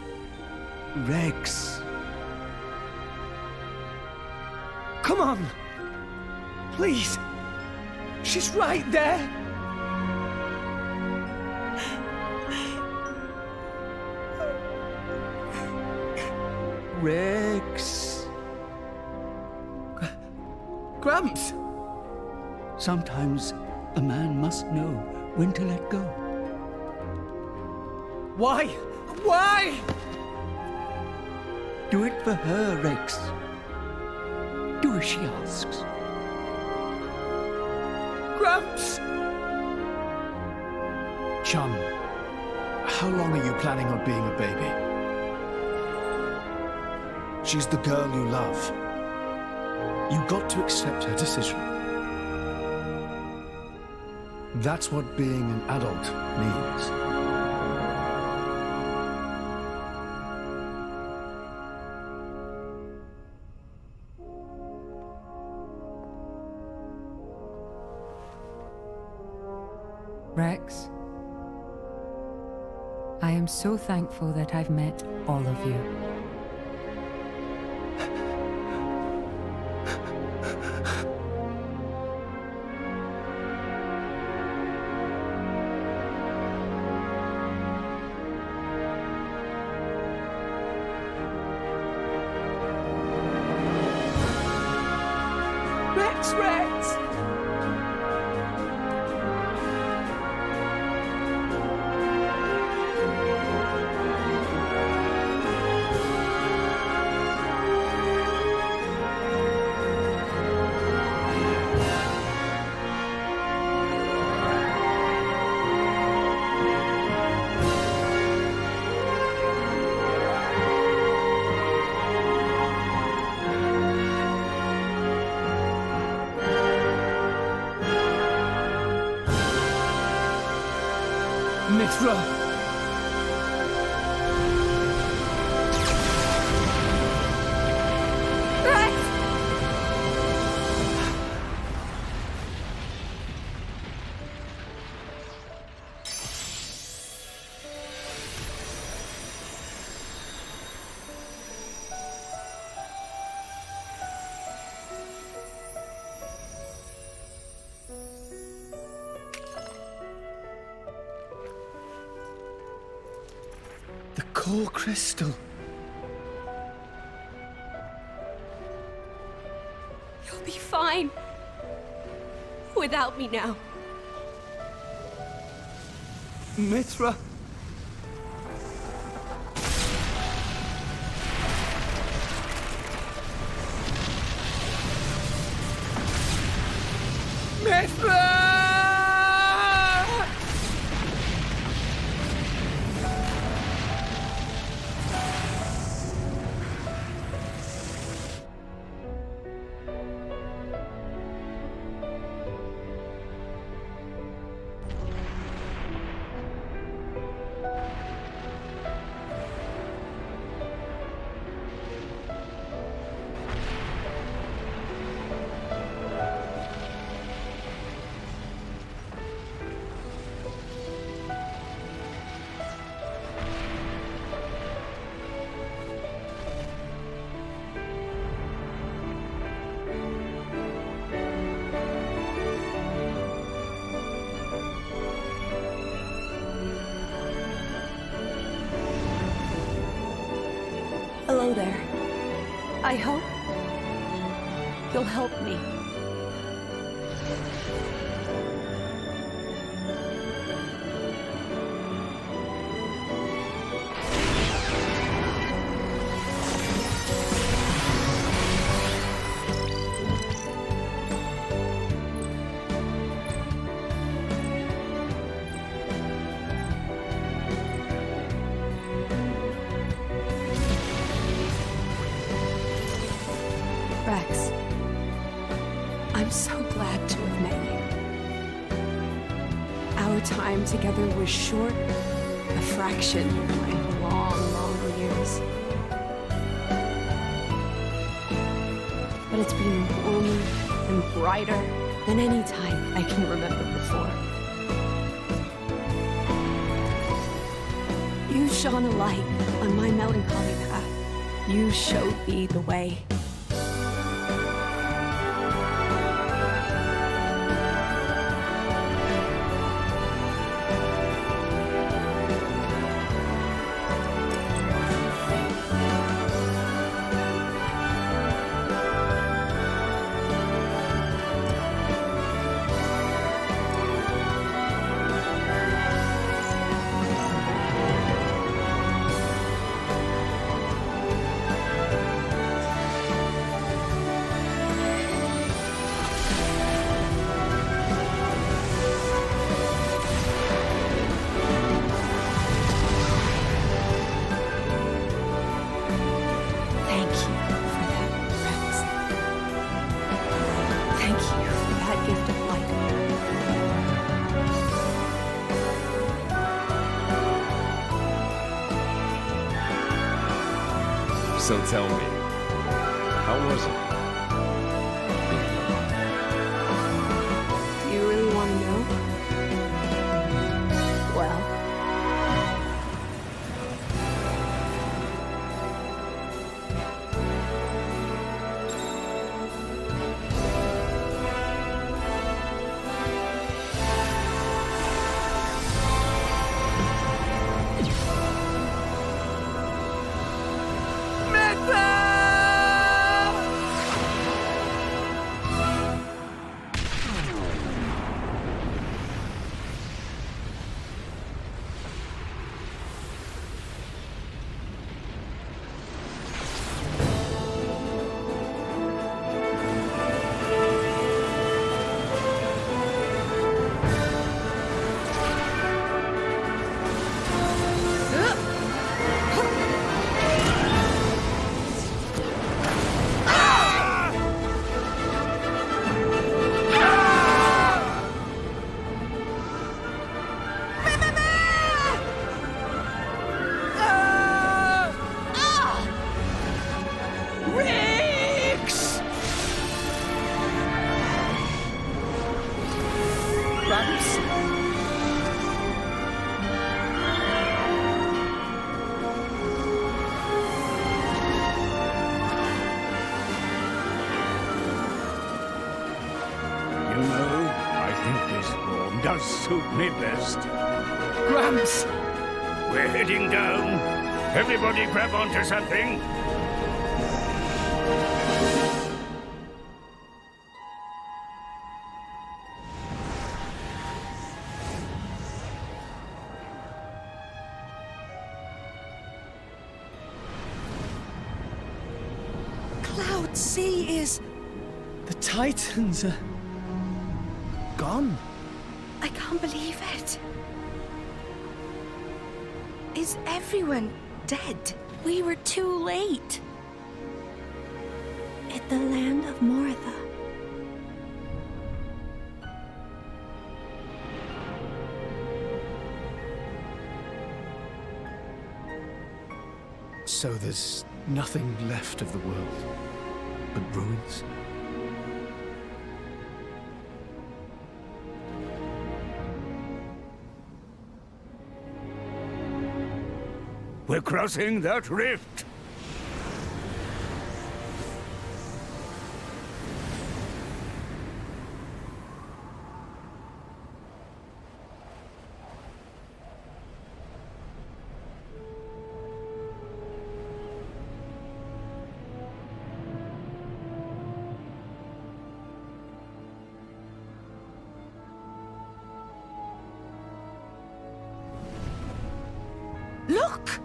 Rex. Come on. Please. She's right there. Rex. Gramps! Sometimes a man must know when to let go. Why? Why? Do it for her, Rex. Do as she asks. Gramps! Chum, how long are you planning on being a baby? She's the girl you love. You got to accept her decision. That's what being an adult means. Rex, I am so thankful that I've met all of you. Rex! Mithra! Core crystal. You'll be fine. Without me now. Mithra. Mithra! Hello there. I hope you'll help me. Rex, I'm so glad to have met you. Our time together was short, a fraction of my long, long years. But it's been warmer and brighter than any time I can remember before. You shone a light on my melancholy path. You showed me the way. So tell me, how was it? Do you really want to know? Well... You know, I think this form does suit me best. Gramps! We're heading down. Everybody grab onto something. Cloud Sea is... The Titans are... gone. I can't believe it. Is everyone dead? We were too late. At the land of Moritha. So there's nothing left of the world but ruins? We're crossing that rift. Look!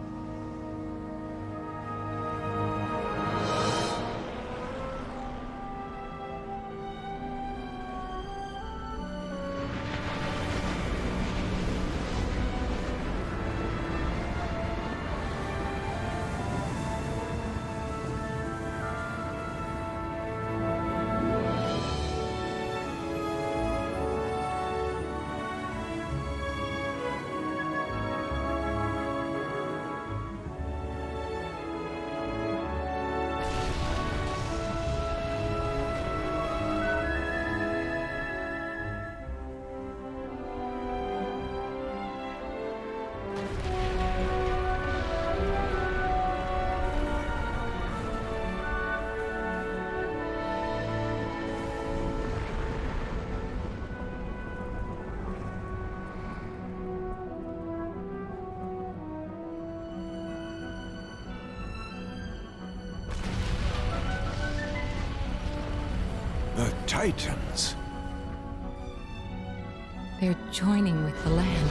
The Titans. They're joining with the land.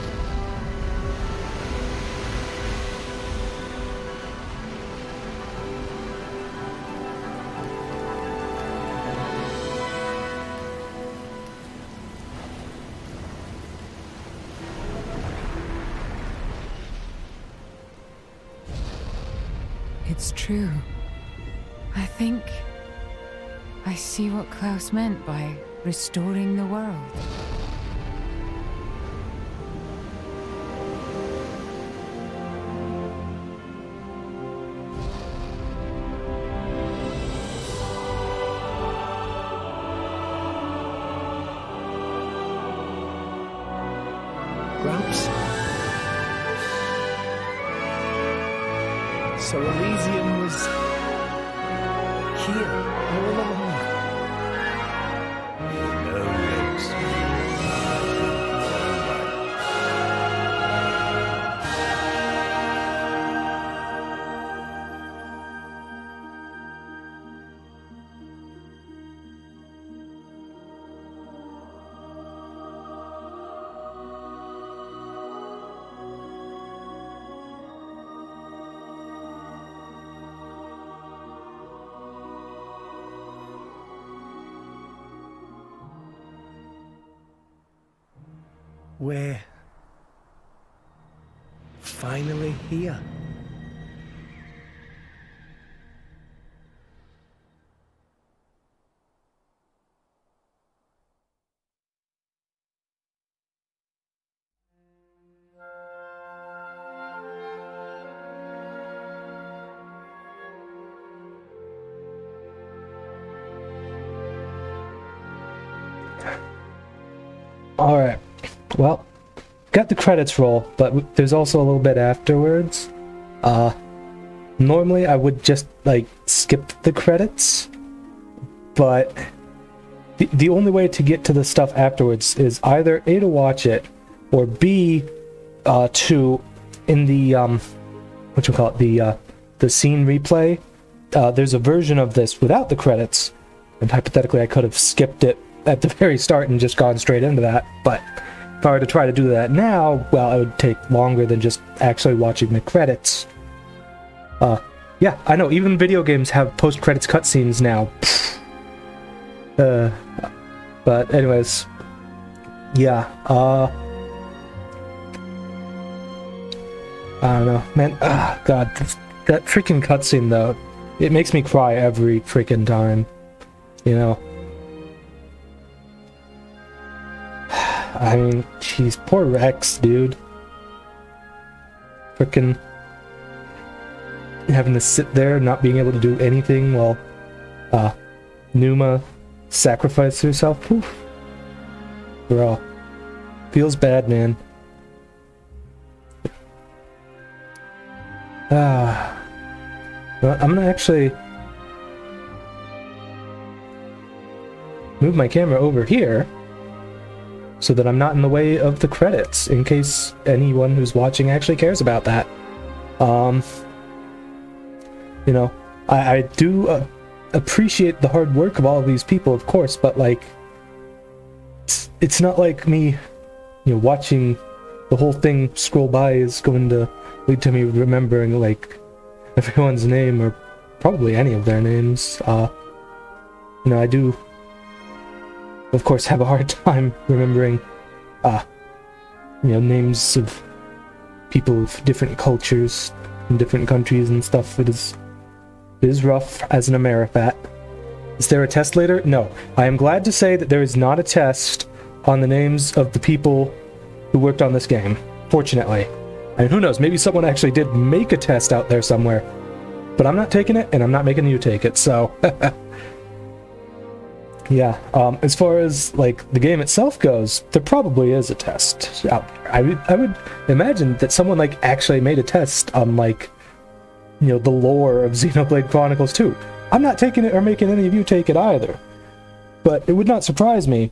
It's true. I think I see what Klaus meant by restoring the world. perhaps? So Elysium was here all along. No, Rex. We're finally here. Alright, well, got the credits roll, but there's also a little bit afterwards. Normally I would just, like, skip the credits, but the only way to get to the stuff afterwards is either A, to watch it, or B, to, in the, the scene replay, there's a version of this without the credits, and hypothetically I could have skipped it at the very start and just gone straight into that, but if I were to try to do that now, well, it would take longer than just actually watching the credits. Yeah, I know, even video games have post-credits cutscenes now. But anyways, yeah, I don't know, man, god, that freaking cutscene though, it makes me cry every freaking time, you know? I mean, jeez, poor Rex, dude. Frickin' having to sit there, not being able to do anything while, Numa sacrificed herself. Oof. Bro. Feels bad, man. Well, I'm gonna actually move my camera over here so that I'm not in the way of the credits, in case anyone who's watching actually cares about that. You know, I do appreciate the hard work of all of these people, of course, but, like, it's not like me, you know, watching the whole thing scroll by is going to lead to me remembering, like, everyone's name, or probably any of their names. You know, I do, of course, have a hard time remembering, you know, names of people of different cultures in different countries and stuff. It is rough as an Amerifat. Is there a test later? No. I am glad to say that there is not a test on the names of the people who worked on this game, fortunately. And who knows, maybe someone actually did make a test out there somewhere. But I'm not taking it, and I'm not making you take it, so... Yeah, as far as, like, the game itself goes, there probably is a test out there. I would imagine that someone, like, actually made a test on, like, you know, the lore of Xenoblade Chronicles 2. I'm not taking it or making any of you take it either. But it would not surprise me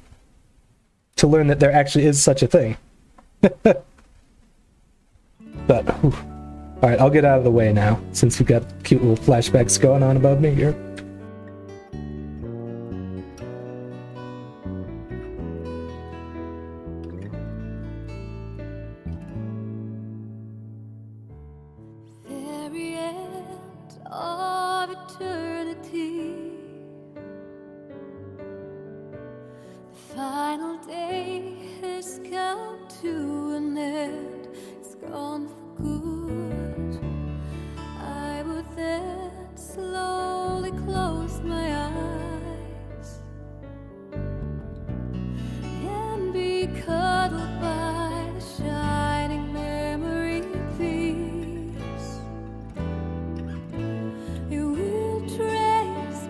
to learn that there actually is such a thing. But, alright, I'll get out of the way now, since we've got cute little flashbacks going on above me here. Of eternity, the final day has come to an end. It's gone for good. I would then slowly close my eyes and be cuddled by the shining memory piece. It will trace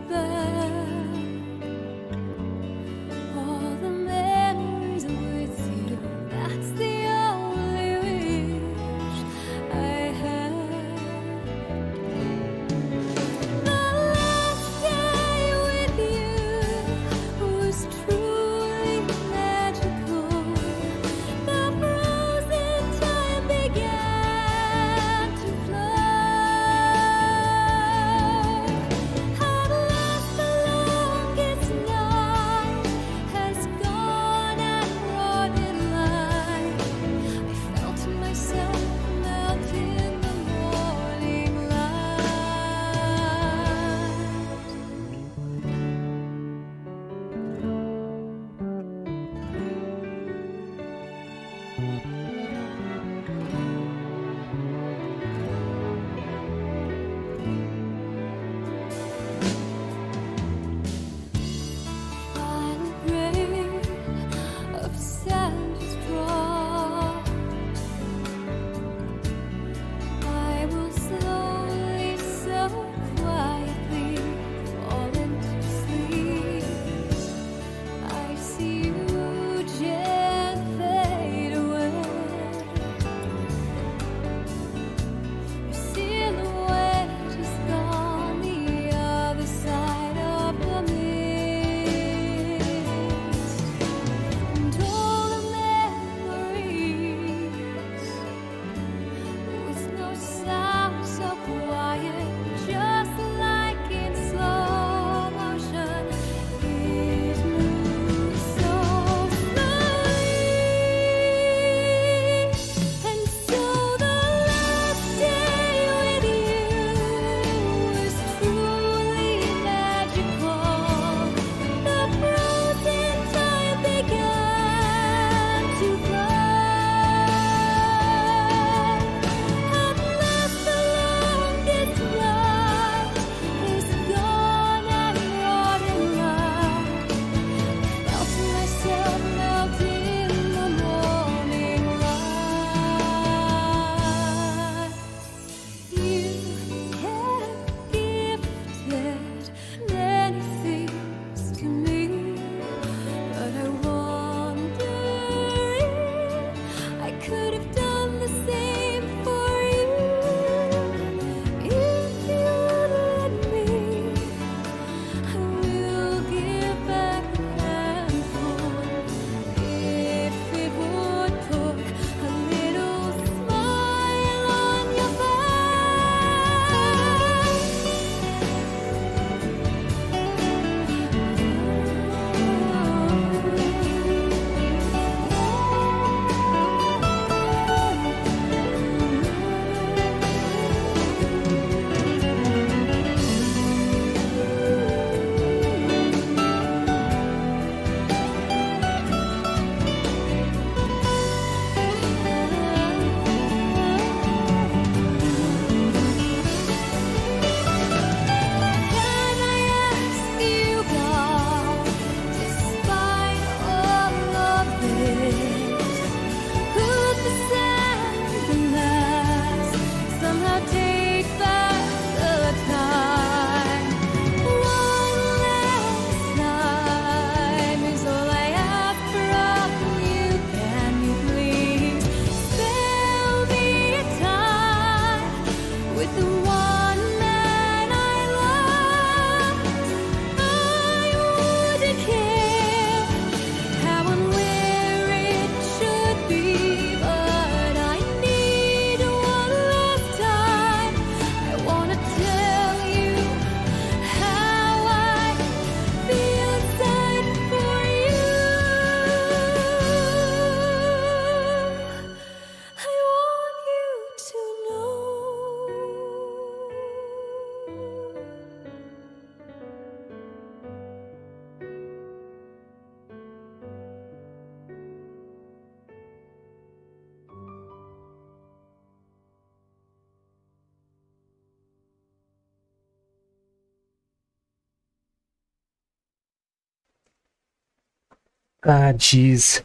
Ah, jeez.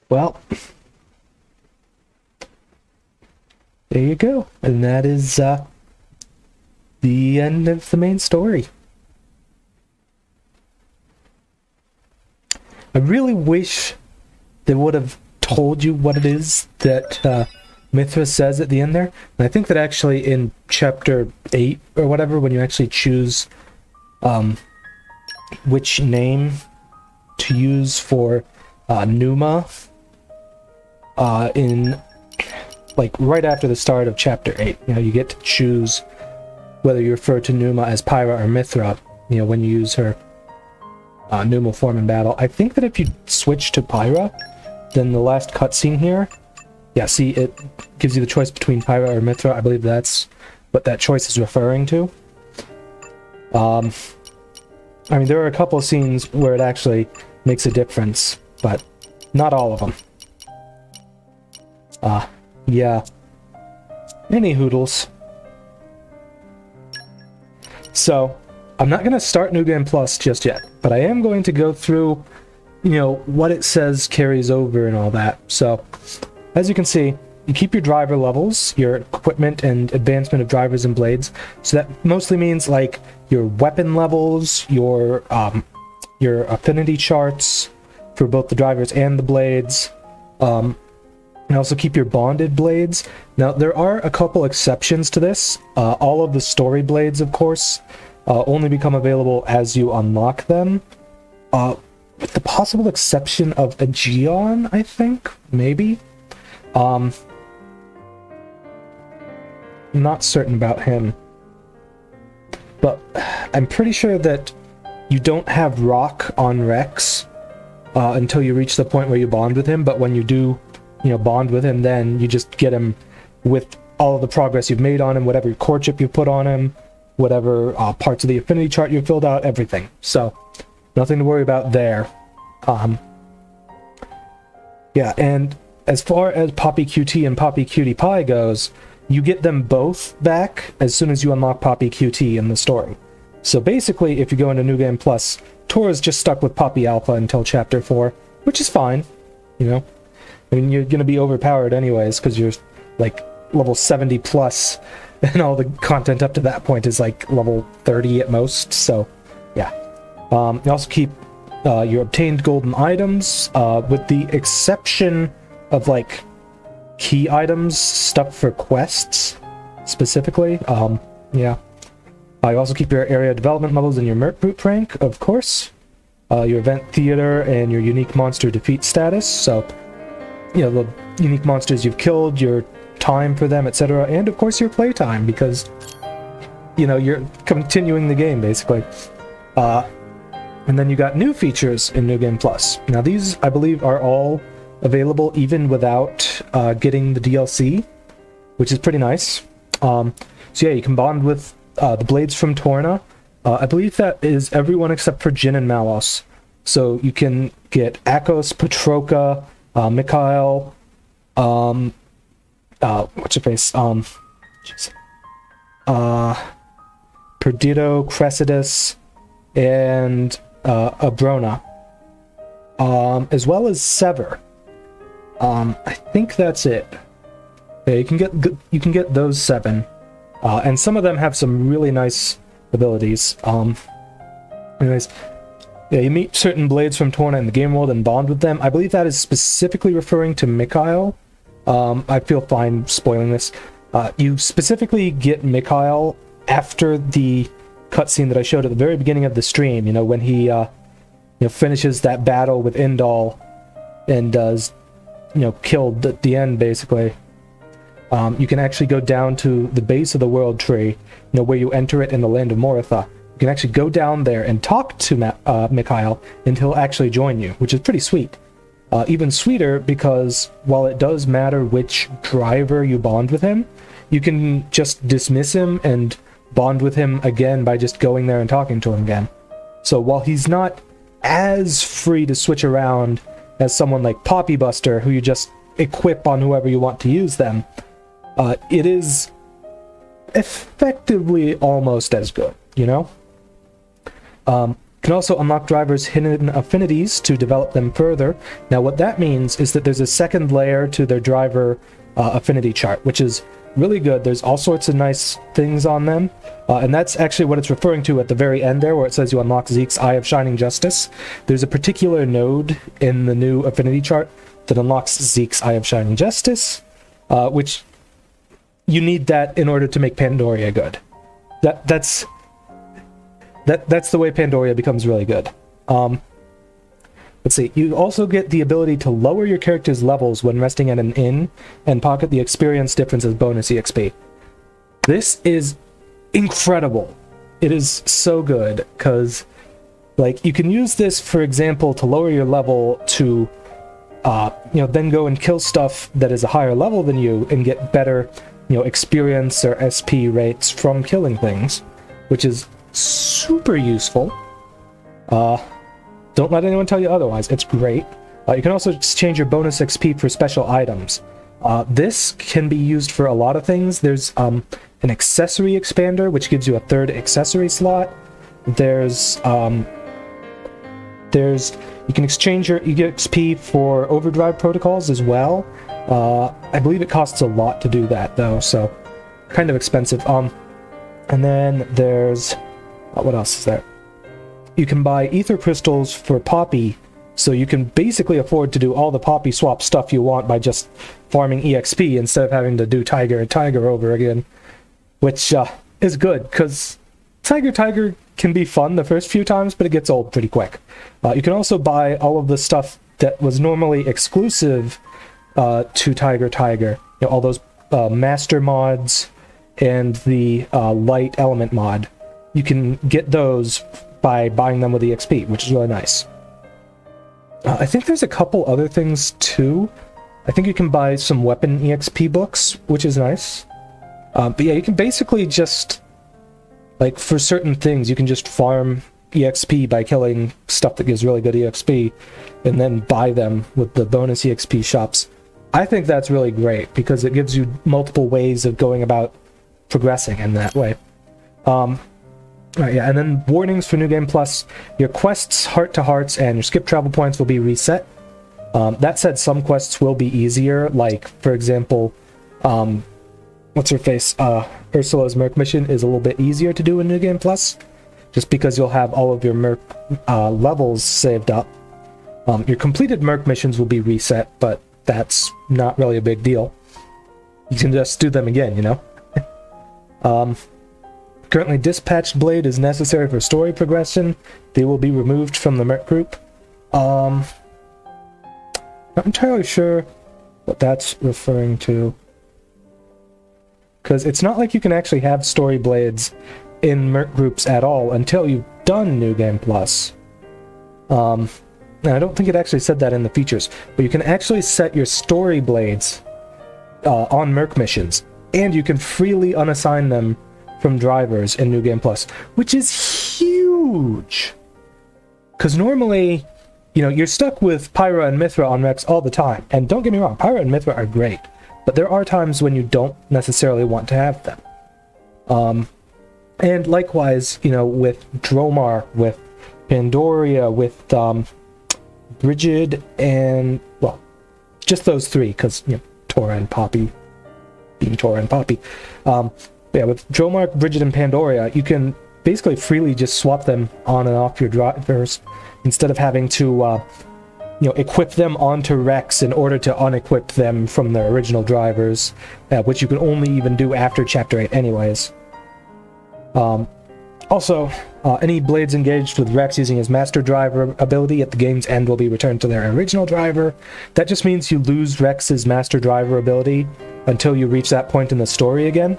Well, there you go. And that is the end of the main story. I really wish they would have told you what it is that Mithra says at the end there. And I think that actually in chapter 8 or whatever, when you actually choose which name to use for Numa, in like right after the start of chapter 8, you know, you get to choose whether you refer to Numa as Pyra or Mithra, you know, when you use her Numa form in battle. I think that if you switch to Pyra, then the last cutscene here, yeah, see, it gives you the choice between Pyra or Mithra. I believe that's what that choice is referring to. I mean, there are a couple of scenes where it actually makes a difference, but not all of them. Yeah. Any hoodles. So, I'm not going to start New Game Plus just yet, but I am going to go through, you know, what it says carries over and all that. So, as you can see, you keep your driver levels, your equipment and advancement of drivers and blades. So that mostly means like your weapon levels, your affinity charts for both the drivers and the blades. And also keep your bonded blades. Now, there are a couple exceptions to this. All of the story blades, of course, only become available as you unlock them. With the possible exception of Aegeon, I think? Maybe? I'm not certain about him. But I'm pretty sure that you don't have Rock on Rex until you reach the point where you bond with him, but when you do, you know, bond with him, then you just get him with all of the progress you've made on him, whatever courtship you put on him, whatever parts of the affinity chart you filled out, everything. So, nothing to worry about there. Yeah, and as far as Poppy QT and Poppy Cutie Pie goes, you get them both back as soon as you unlock Poppy QT in the story. So basically, if you go into New Game Plus, Tora's just stuck with Poppy Alpha until Chapter 4, which is fine, you know? I mean, you're going to be overpowered anyways, because you're, like, level 70 plus, and all the content up to that point is, like, level 30 at most, so, yeah. You also keep your obtained golden items, with the exception of, like, key items stuck for quests, specifically. Yeah. You also keep your area development levels and your Merc Brute rank, of course. Your event theater and your unique monster defeat status, so, you know, the unique monsters you've killed, your time for them, etc., and of course your playtime, because, you know, you're continuing the game, basically. And then you got new features in New Game Plus. Now these, I believe, are all available even without getting the DLC, which is pretty nice. So yeah, you can bond with the blades from Torna. I believe that is everyone except for Jin and Malos. So you can get Akos, Petroka, Mikhail, what's your face? Perdido, Cressidus, and Abrona, as well as Sever. I think that's it. Yeah, you can get those 7, and some of them have some really nice abilities. Anyways, yeah, you meet certain blades from Torna in the game world and bond with them. I believe that is specifically referring to Mikhail. I feel fine spoiling this. You specifically get Mikhail after the cutscene that I showed at the very beginning of the stream. You know, when he finishes that battle with Indal and does, killed at the end, basically. You can actually go down to the base of the world tree, where you enter it in the land of Moritha. You can actually go down there and talk to Mikhail, and he'll actually join you, which is pretty sweet. Even sweeter because while it does matter which driver you bond with him, you can just dismiss him and bond with him again by just going there and talking to him again. So while he's not as free to switch around as someone like Poppy Buster, who you just equip on whoever you want to use them, it is effectively almost as good, you know? Can also unlock drivers' hidden affinities to develop them further. Now what that means is that there's a second layer to their driver affinity chart, which is really good. There's all sorts of nice things on them, and that's actually what it's referring to at the very end there, where it says you unlock Zeke's Eye of Shining Justice. There's a particular node in the new affinity chart that unlocks Zeke's Eye of Shining Justice, which you need that in order to make Pandoria good. That's the way Pandoria becomes really good. Let's see, you also get the ability to lower your character's levels when resting at an inn and pocket the experience difference as bonus EXP. This is incredible. It is so good, because like you can use this, for example, to lower your level to then go and kill stuff that is a higher level than you and get better, experience or SP rates from killing things, which is super useful. Don't let anyone tell you otherwise. It's great. You can also change your bonus XP for special items. This can be used for a lot of things. There's an accessory expander, which gives you a third accessory slot. There's you can exchange your EXP for overdrive protocols as well. I believe it costs a lot to do that though, so kind of expensive. And then there's what else is there? You can buy ether crystals for Poppy, so you can basically afford to do all the Poppy swap stuff you want by just farming EXP instead of having to do Tiger and Tiger over again, which is good, because Tiger can be fun the first few times, but it gets old pretty quick. You can also buy all of the stuff that was normally exclusive to Tiger, all those master mods and the light element mod. You can get those by buying them with EXP, which is really nice. I think there's a couple other things too. I think you can buy some weapon EXP books, which is nice. But yeah, you can basically just, like, for certain things, you can just farm EXP by killing stuff that gives really good EXP, and then buy them with the bonus EXP shops. I think that's really great, because it gives you multiple ways of going about progressing in that way. Right, yeah, and then warnings for New Game Plus. Your quests, heart-to-hearts, and your skip travel points will be reset. That said, some quests will be easier, like, for example, what's-her-face? Ursula's Merc mission is a little bit easier to do in New Game Plus, just because you'll have all of your Merc levels saved up. Your completed Merc missions will be reset, but that's not really a big deal. You can just do them again, Currently, Dispatched Blade is necessary for story progression. They will be removed from the Merc group. Not entirely sure what that's referring to, because it's not like you can actually have story blades in Merc groups at all until you've done New Game Plus. And I don't think it actually said that in the features, but you can actually set your story blades on Merc missions, and you can freely unassign them from drivers in New Game Plus, which is huge. Because normally, you're stuck with Pyra and Mithra on Rex all the time. And don't get me wrong, Pyra and Mithra are great, but there are times when you don't necessarily want to have them. And likewise, with Dromar, with Pandoria, with Brigid, and, well, just those three, because, Tora and Poppy, being Tora and Poppy. Yeah, with Dromar, Brigid, and Pandoria, you can basically freely just swap them on and off your drivers instead of having to, equip them onto Rex in order to unequip them from their original drivers, which you can only even do after Chapter 8 anyways. Also, any blades engaged with Rex using his Master Driver ability at the game's end will be returned to their original driver. That just means you lose Rex's Master Driver ability until you reach that point in the story again.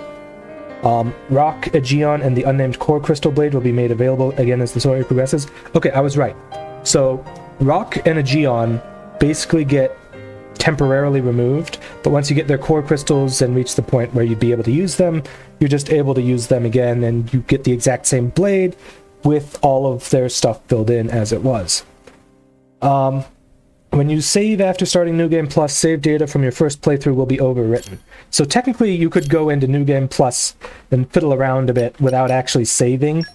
Rock, Aegeon, and the unnamed Core Crystal Blade will be made available again as the story progresses. Okay, I was right. So, Rock and Aegeon basically get temporarily removed, but once you get their Core Crystals and reach the point where you'd be able to use them, you're just able to use them again, and you get the exact same blade with all of their stuff filled in as it was. We when you save after starting New Game Plus, save data from your first playthrough will be overwritten. So technically you could go into New Game Plus and fiddle around a bit without actually saving.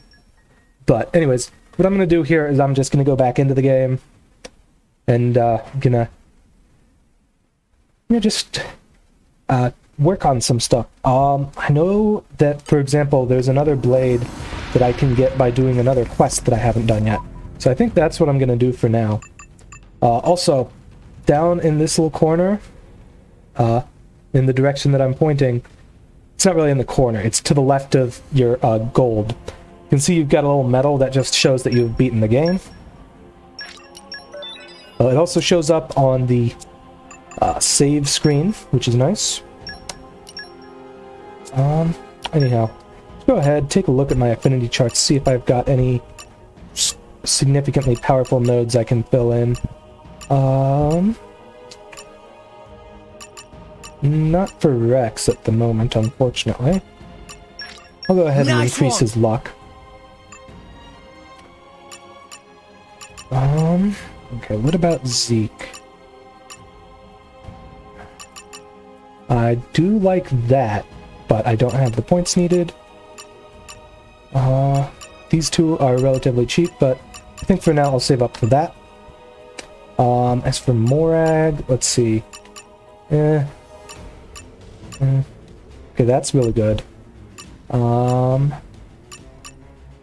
But anyways, what I'm going to do here is I'm just going to go back into the game and gonna just work on some stuff. I know that, for example, there's another blade that I can get by doing another quest that I haven't done yet. So I think that's what I'm going to do for now. Also, down in this little corner, in the direction that I'm pointing, it's not really in the corner, it's to the left of your gold. You can see you've got a little medal that just shows that you've beaten the game. It also shows up on the save screen, which is nice. Anyhow, let's go ahead, take a look at my affinity charts, see if I've got any significantly powerful nodes I can fill in. Not for Rex at the moment, unfortunately. I'll go ahead and increase his luck. Okay, what about Zeke? I do like that, but I don't have the points needed. These two are relatively cheap, but I think for now I'll save up for that. As for Morag, let's see. Okay, that's really good.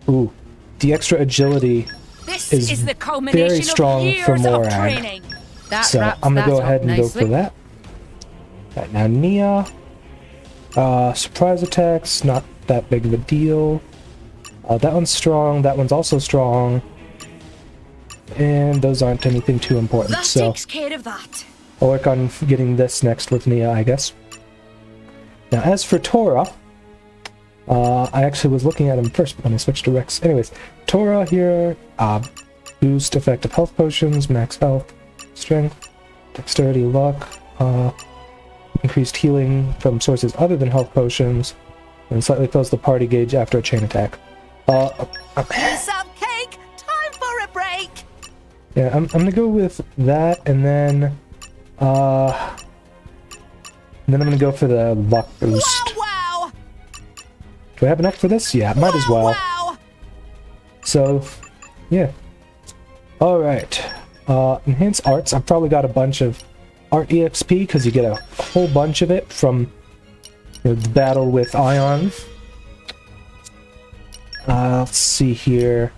Ooh, the extra agility is the culmination very strong of for years of Morag. training. That So wraps I'm gonna that go up ahead and go nicely. for that. Right, now Nia. Surprise attacks, not that big of a deal. That one's strong, that one's also strong. And those aren't anything too important, That so takes care of that. I'll work on getting this next with Nia, I guess. Now, as for Tora, I actually was looking at him first, but then I switched to Rex. Anyways, Tora here, boost effective health potions, max health, strength, dexterity, luck, increased healing from sources other than health potions, and slightly fills the party gauge after a chain attack. Piece of cake! Time for a break! Yeah, I'm gonna go with that, and then I'm gonna go for the luck boost. Wow! Do I have enough for this? Yeah, might as well. Wow! So, yeah. Alright. Enhance arts. I've probably got a bunch of art EXP, because you get a whole bunch of it from the battle with Ion. Let's see here.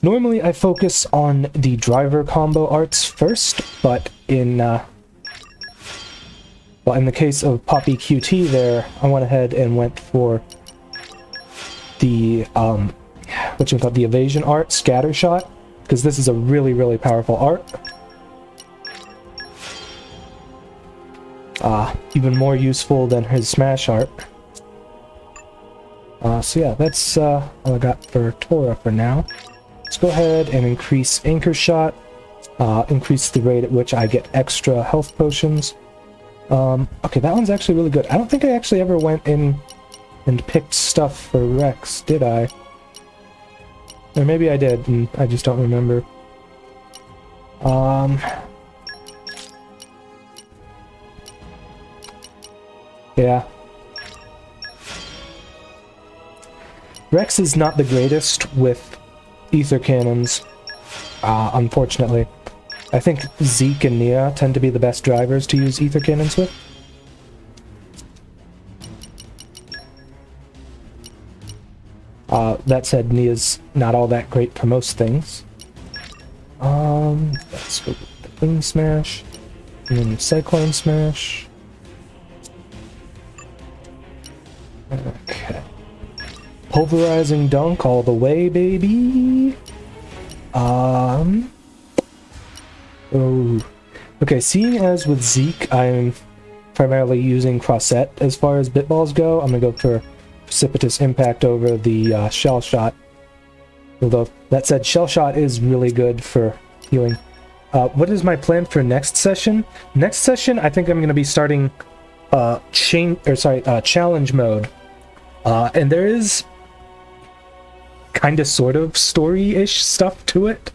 Normally I focus on the driver combo arts first, but in the case of Poppy QT there, I went ahead and went for the the evasion art, Scatter Shot, because this is a really, really powerful art. Even more useful than his Smash art. So yeah, that's all I got for Tora for now. Let's go ahead and increase Anchor Shot, increase the rate at which I get extra health potions. Okay, that one's actually really good. I don't think I actually ever went in and picked stuff for Rex, did I? Or maybe I did, and I just don't remember. Yeah. Rex is not the greatest with ether cannons, unfortunately. I think Zeke and Nia tend to be the best drivers to use ether cannons with. That said, Nia's not all that great for most things. Let's go with the Wing Smash, and then Cyclone Smash. Okay. Pulverizing Dunk all the way, baby! Oh. Okay, seeing as with Zeke, I'm primarily using Crossette as far as Bitballs go, I'm gonna go for Precipitous Impact over the Shell Shot. Although, that said, Shell Shot is really good for healing. What is my plan for next session? Next session, I think I'm gonna be starting challenge mode. And there is kind of sort of story-ish stuff to it.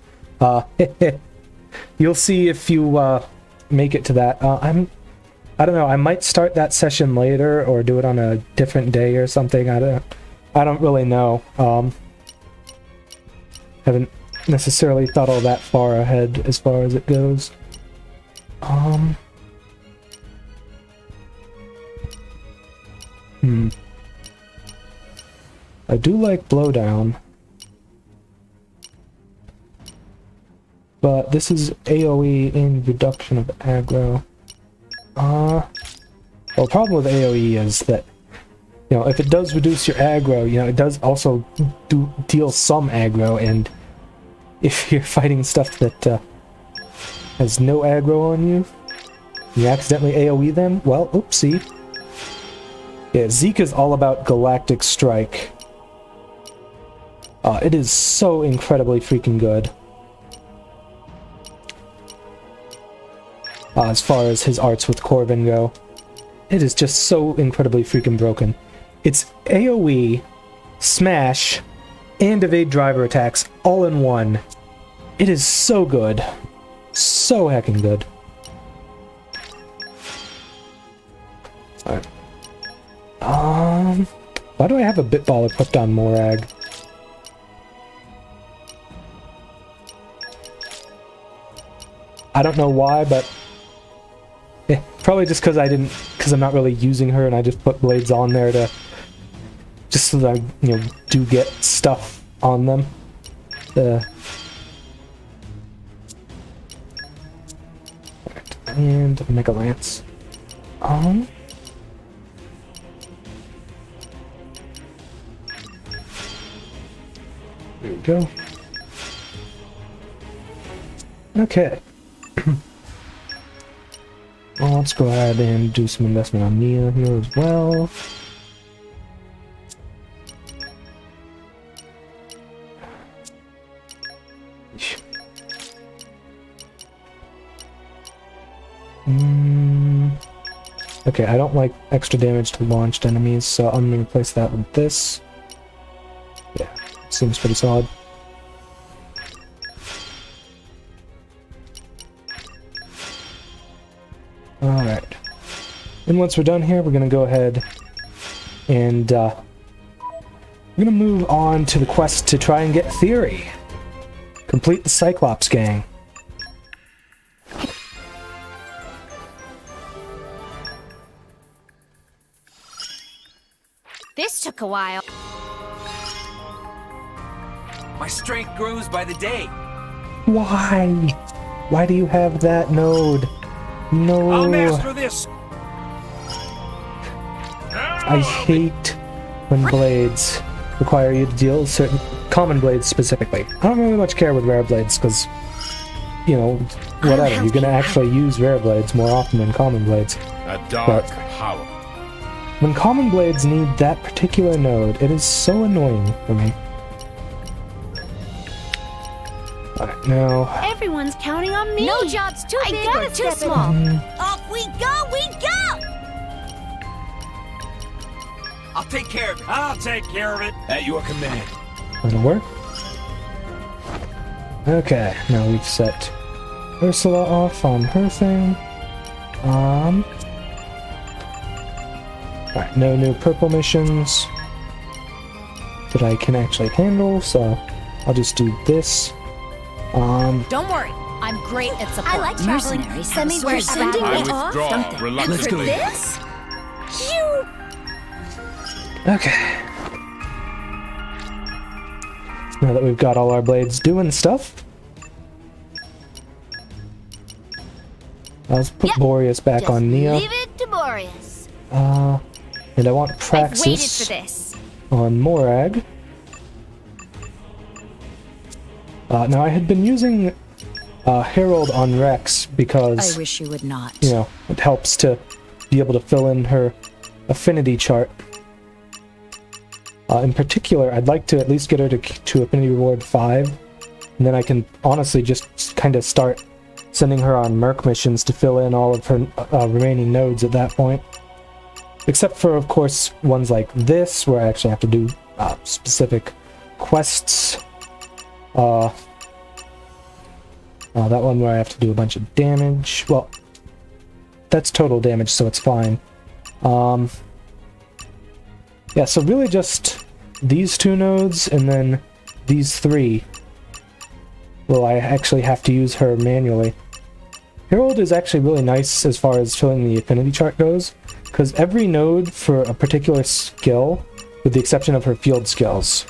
You'll see if you make it to that. I don't know, I might start that session later or do it on a different day or something. I don't really know. Haven't necessarily thought all that far ahead as far as it goes. I do like Blowdown. But this is AoE in reduction of aggro. Well, the problem with AoE is that, you know, if it does reduce your aggro, you know, it does also deal some aggro, and if you're fighting stuff that has no aggro on you, you accidentally AoE them, well, oopsie. Yeah, Zeke is all about Galactic Strike. It is so incredibly freaking good. As far as his arts with Corvin go. It is just so incredibly freaking broken. It's AoE, Smash, and evade driver attacks all in one. It is so good. So heckin' good. Alright. Why do I have a Bitball equipped on Morag? I don't know why, but probably just because I'm not really using her, and I just put blades on there to just so that I, you know, do get stuff on them. And Mega Lance. There we go. Okay. Well, let's go ahead and do some investment on Nia here as well. Okay, I don't like extra damage to launched enemies, so I'm going to replace that with this. Yeah, seems pretty solid. Alright. And once we're done here, we're going to go ahead and we're going to move on to the quest to try and get Theory. Complete the Cyclops gang. This took a while. My strength grows by the day. Why? Why do you have that node? No. I'll master this. I hate when blades require you to deal with certain common blades specifically. I don't really much care with rare blades because, you know, whatever. You're gonna actually use rare blades more often than common blades. A dark hollow. When common blades need that particular node, it is so annoying for me. Alright, now... Everyone's counting on me. No job's too big or too small. Off we go, we go! I'll take care of it. I'll take care of it. At your command. That'll work. Okay, now we've set Ursula off on her thing. Alright, no new purple missions that I can actually handle, so I'll just do this. Don't worry, I'm great at support. I like traveling. Send me where sending me off. Let's for this? You. Okay. Now that we've got all our blades doing stuff, let's put Boreas back Just on Nia. Leave it to Boreas. And I want I've waited Praxis for this. on Morag. Now I had been using Herald on Rex because I wish you would not. You know, it helps to be able to fill in her affinity chart. In particular, I'd like to at least get her to affinity reward 5, and then I can honestly just kind of start sending her on Merc missions to fill in all of her remaining nodes at that point. Except for, of course, ones like this, where I actually have to do specific quests. That one where I have to do a bunch of damage. Well, that's total damage, so it's fine. Yeah, so really just these 2 nodes and then these 3. Well, I actually have to use her manually. Herald is actually really nice as far as filling the affinity chart goes, because every node for a particular skill, with the exception of her field skills,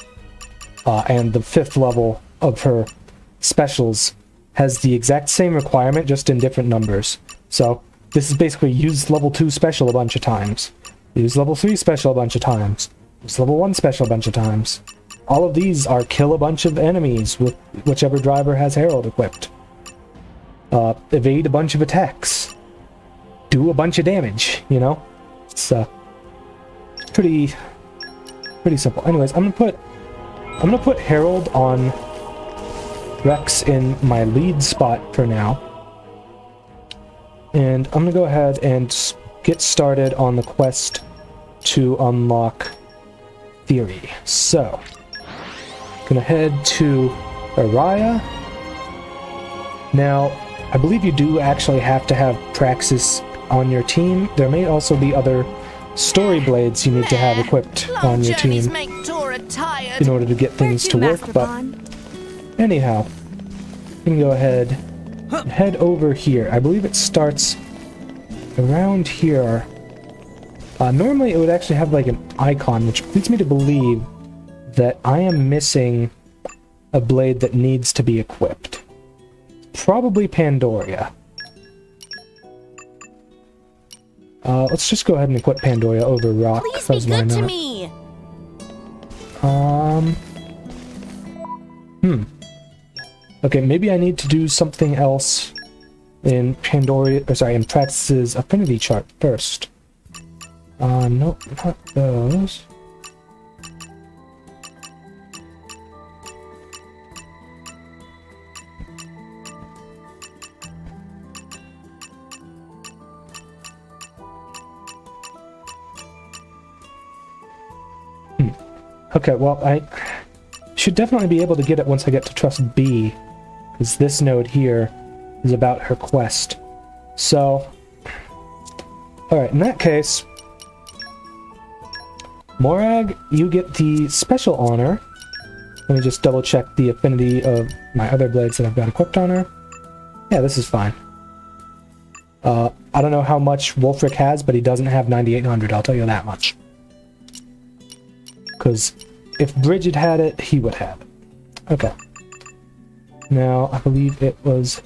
and the 5th level of her specials, has the exact same requirement, just in different numbers. So this is basically use level 2 special a bunch of times, use level 3 special a bunch of times, use level 1 special a bunch of times. All of these are kill a bunch of enemies with whichever driver has Herald equipped. Evade a bunch of attacks. Do a bunch of damage, you know? It's pretty simple. Anyways, I'm gonna put Herald on Rex in my lead spot for now. And I'm gonna go ahead and get started on the quest to unlock Theory. So, gonna head to Araya. Now, I believe you do actually have to have Praxis on your team. There may also be other story blades you need to have equipped on your team in order to get things to work, but anyhow, you can go ahead and head over here. I believe it starts around here. Normally it would actually have like an icon, which leads me to believe that I am missing a blade that needs to be equipped. Probably Pandoria. Let's just go ahead and equip Pandoria over Rock. Please be good to me. Okay, maybe I need to do something else in in Praxis's affinity chart first. Nope, not those. Okay, well, I should definitely be able to get it once I get to Trust B, because this node here is about her quest. So, alright, in that case, Morag, you get the special honor. Let me just double check the affinity of my other blades that I've got equipped on her. Yeah, this is fine. I don't know how much Wolfric has, but he doesn't have 9800, I'll tell you that much. Because if Bridget had it, he would have it. Okay. Now, I believe it was...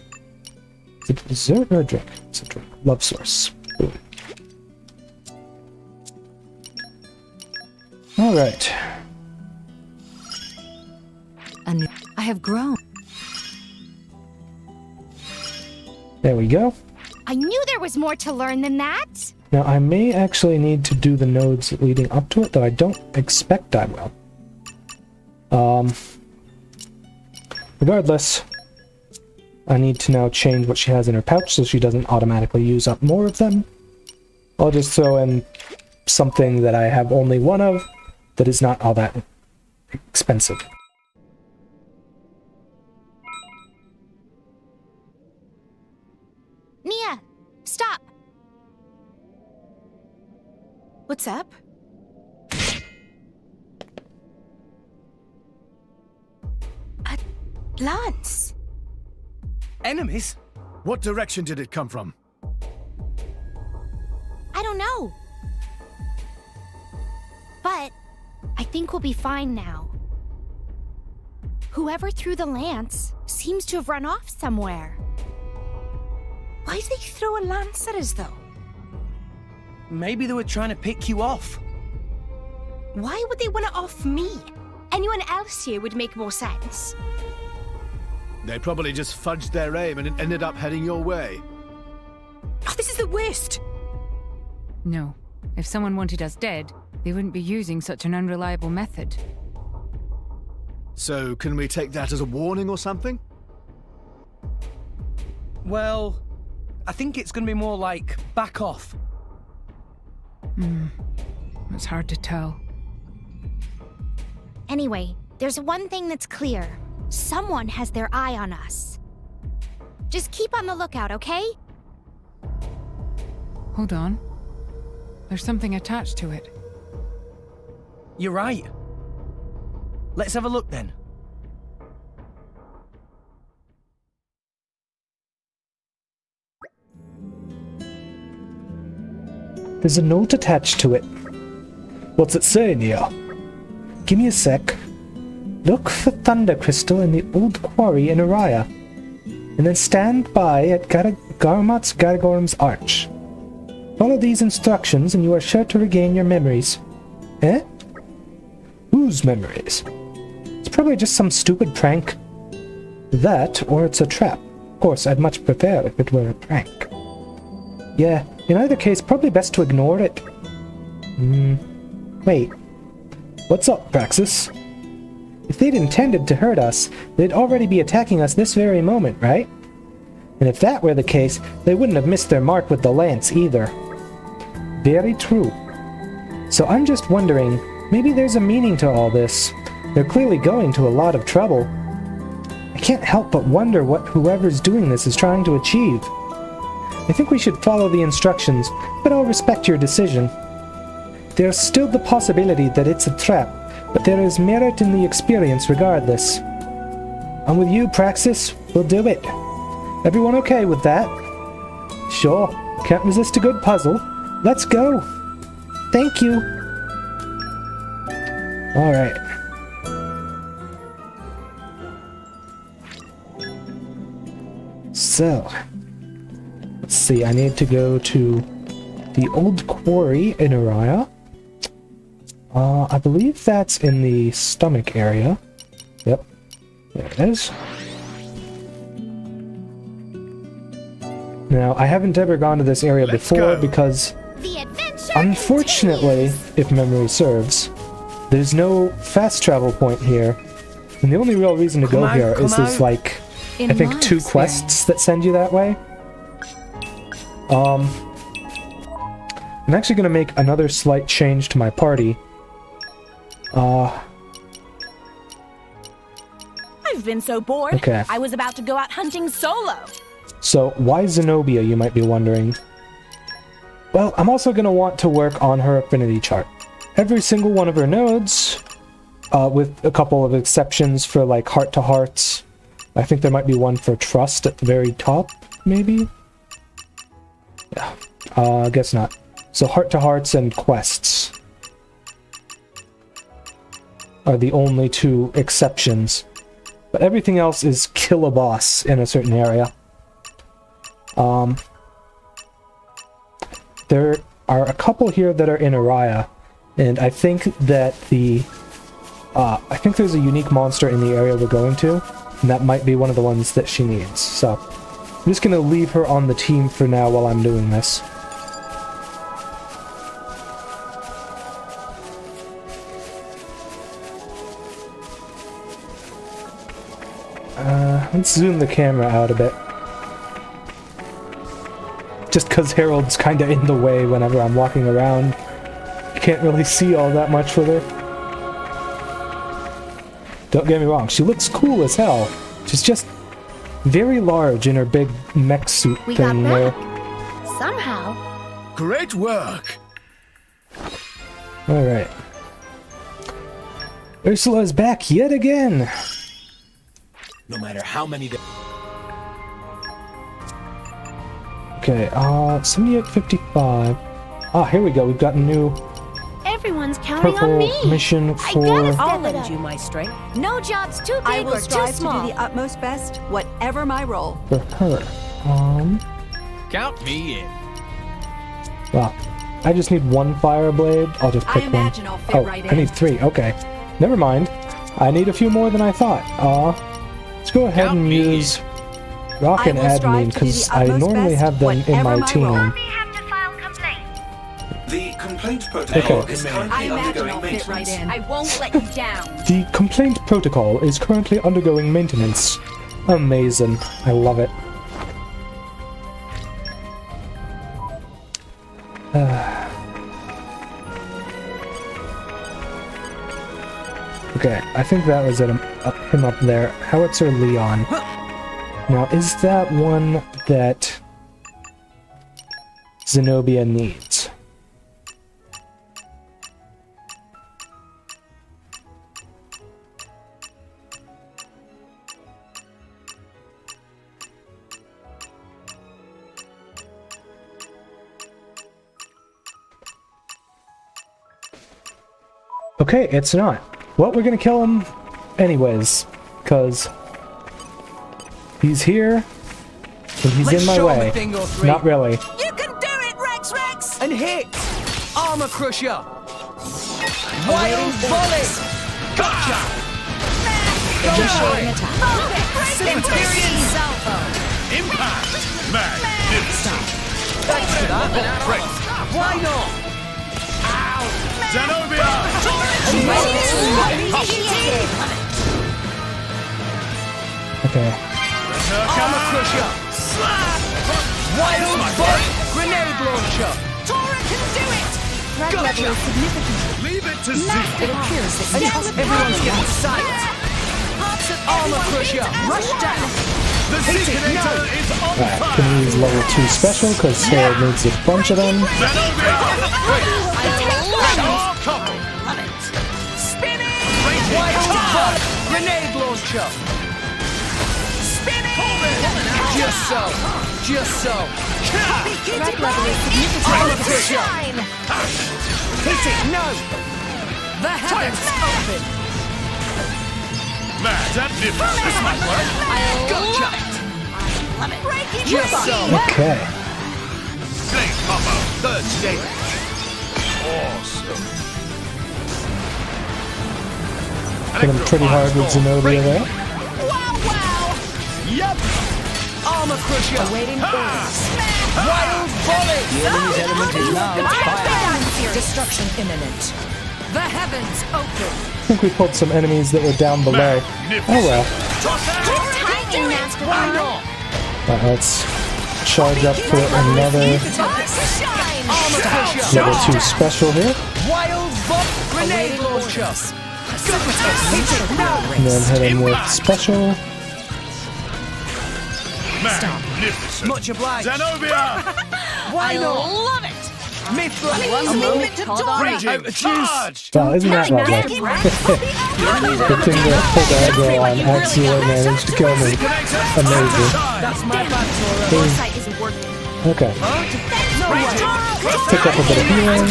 Is it dessert or a drink? It's a drink. Love Source. Boom. Alright. I have grown. There we go. I knew there was more to learn than that. Now, I may actually need to do the nodes leading up to it, though I don't expect I will. Regardless, I need to now change what she has in her pouch so she doesn't automatically use up more of them. I'll just throw in something that I have only one of that is not all that expensive. Nia, stop. What's up? Lance! Enemies? What direction did it come from? I don't know. But I think we'll be fine now. Whoever threw the lance seems to have run off somewhere. Why'd they throw a lance at us, though? Maybe they were trying to pick you off. Why would they want it off me? Anyone else here would make more sense. They probably just fudged their aim and it ended up heading your way. Oh, this is the worst! No. If someone wanted us dead, they wouldn't be using such an unreliable method. So, can we take that as a warning or something? Well, I think it's gonna be more like, back off. It's hard to tell. Anyway, There's one thing that's clear. Someone has their eye on us. Just keep on the lookout, okay? Hold on. There's something attached to it. You're right. Let's have a look then. There's a note attached to it. What's it say, Nia? Give me a sec. Look for Thunder Crystal in the old quarry in Araya. And then stand by at Garmat's Gargorm's Arch. Follow these instructions and you are sure to regain your memories. Eh? Whose memories? It's probably just some stupid prank. That, or it's a trap. Of course, I'd much prefer if it were a prank. Yeah, in either case, probably best to ignore it. Wait. What's up, Praxis? If they'd intended to hurt us, they'd already be attacking us this very moment, right? And if that were the case, they wouldn't have missed their mark with the lance either. Very true. So I'm just wondering, maybe there's a meaning to all this. They're clearly going to a lot of trouble. I can't help but wonder what whoever's doing this is trying to achieve. I think we should follow the instructions, but I'll respect your decision. There's still the possibility that it's a trap, but there is merit in the experience regardless. I'm with you, Praxis. We'll do it. Everyone okay with that? Sure. Can't resist a good puzzle. Let's go. Thank you. Alright. So, let's see, I need to go to the old quarry in Araya. I believe that's in the stomach area. Yep, there it is. Now, I haven't ever gone to this area before because, unfortunately, if memory serves, there's no fast travel point here. And the only real reason to go here is there's like, I think 2 quests that send you that way. I'm actually going to make another slight change to my party. I've been so bored. Okay. I was about to go out hunting solo. So, why Zenobia, you might be wondering? Well, I'm also going to want to work on her affinity chart. Every single one of her nodes, with a couple of exceptions for like heart-to-hearts. I think there might be one for trust at the very top, maybe? Yeah, I guess not. So heart-to-hearts and quests are the only 2 exceptions. But everything else is kill a boss in a certain area. There are a couple here that are in Araya, and I think that I think there's a unique monster in the area we're going to, and that might be one of the ones that she needs. So, I'm just gonna leave her on the team for now while I'm doing this. Let's zoom the camera out a bit. Just because Harold's kind of in the way whenever I'm walking around. You can't really see all that much with her. Don't get me wrong, she looks cool as hell. She's just very large in her big mech suit thing there. Somehow. Great work! Alright. Ursula's back yet again! No matter how many days. Okay, 7855. Ah, here we go. We've got a new Everyone's counting on purple me. mission for... I'll lend you my strength. No job's too big I will or too strive to small. do the utmost best, whatever my role. For her. Count me in. Well, I just need 1 fire blade. I'll just pick one. I'll fit right I in. need 3. Okay. Never mind. I need a few more than I thought. Let's go ahead and use Rock and Admin, because I normally have them in my team. The complaint protocol is currently undergoing maintenance. Right in. I won't let you down. The complaint protocol is currently undergoing maintenance. Amazing. I love it. Okay, I think that was him up there. Howitzer Leon. Now, is that one that Zenobia needs? Okay, it's not. Well, we're gonna kill him anyways, because he's here, and he's in my way. Not really. You can do it, Rex! And hit! Armor Crusher! Wild Volley! Gotcha! Initiating attack. Centurion Salvo! Impact! Magnificent! Thanks for that. Right. Why not? Zenobia! Okay. Armor Crusher! Wild Volley! Grenade Launcher! Tora can do it! Threat level is significant. Leave it to It Zeke! appears that And you everyone's getting sight! Armor Crusher! Rush down! The Zekeinator is on Alright, fire! can use level 2 special, because Harold needs a bunch of them. Zenobia! love it. Spinning! Wild Volley! Grenade Launcher! Spinning! Just so! Just so! Threat level is significant. Armor Crusher! Hit it! No! The heavens open! Magnificent! This might work! Gotcha! Love it. Just so! Okay. Flame Combo, third stage! Awesome! Hit him pretty hard with Zenobia there. Yep! Armor Crusher! Awaiting orders. Wild Volley! The enemy's element is now fire! Destruction imminent. The heavens open. I think we pulled some enemies that were down below. Oh well. Timing, Master. Why not? Let's charge up for another Armor Crusher! level 2 special here. Wild Volley! Grenade Launcher! And then hit him with special. Magnificent! Much obliged! Zenobia! Why not? Love it. Mithra! A moment to Raging charge! Wow, isn't that lovely? Good thing that pulled the aggro on accidentally managed to kill me. Amazing. That's my bad, Tora. Foresight isn't working. Okay. Pick up a bit of healing.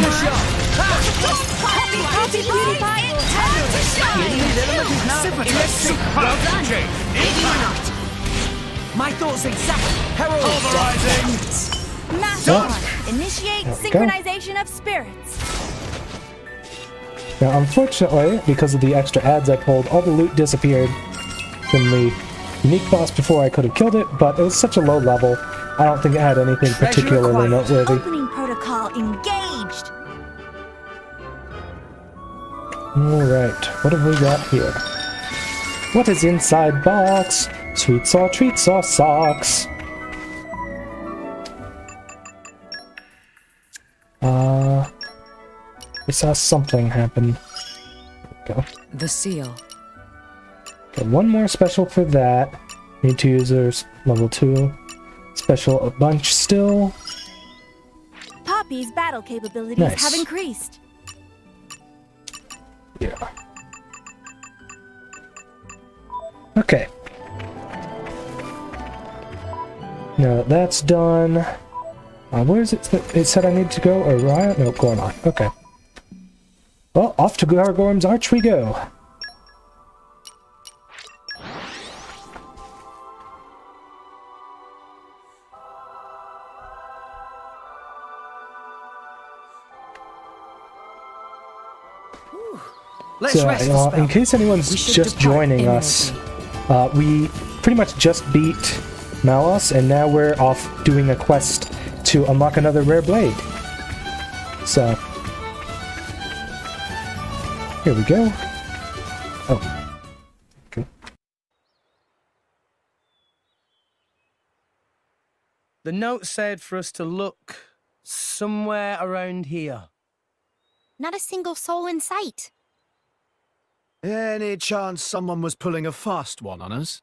My thoughts exactly. Herald! Pulverizing! Master, initiate There we go. synchronization of spirits. Now, unfortunately, because of the extra ads I pulled, all the loot disappeared from the unique boss before I could have killed it, but it was such a low level, I don't think it had anything particularly noteworthy. Opening protocol engaged. Alright, what have we got here? What is inside box? Sweet saw, treat saw, socks. We saw something happen. There we go. The seal. Okay, one more special for that. Need 2 users, level 2. Special a bunch still. Poppy's battle capabilities Nice. have increased. Yeah. Okay. Now that that's done. Where is it that it said I need to go? Orion? No, Gormon. Okay. Well, off to Gargorm's Arch we go. Let's So, rest the spell. in case anyone's just joining us, we pretty much just beat Malos, and now we're off doing a quest to unlock another rare blade. So, here we go. Oh. Okay. The note said for us to look somewhere around here. Not a single soul in sight. Any chance someone was pulling a fast one on us?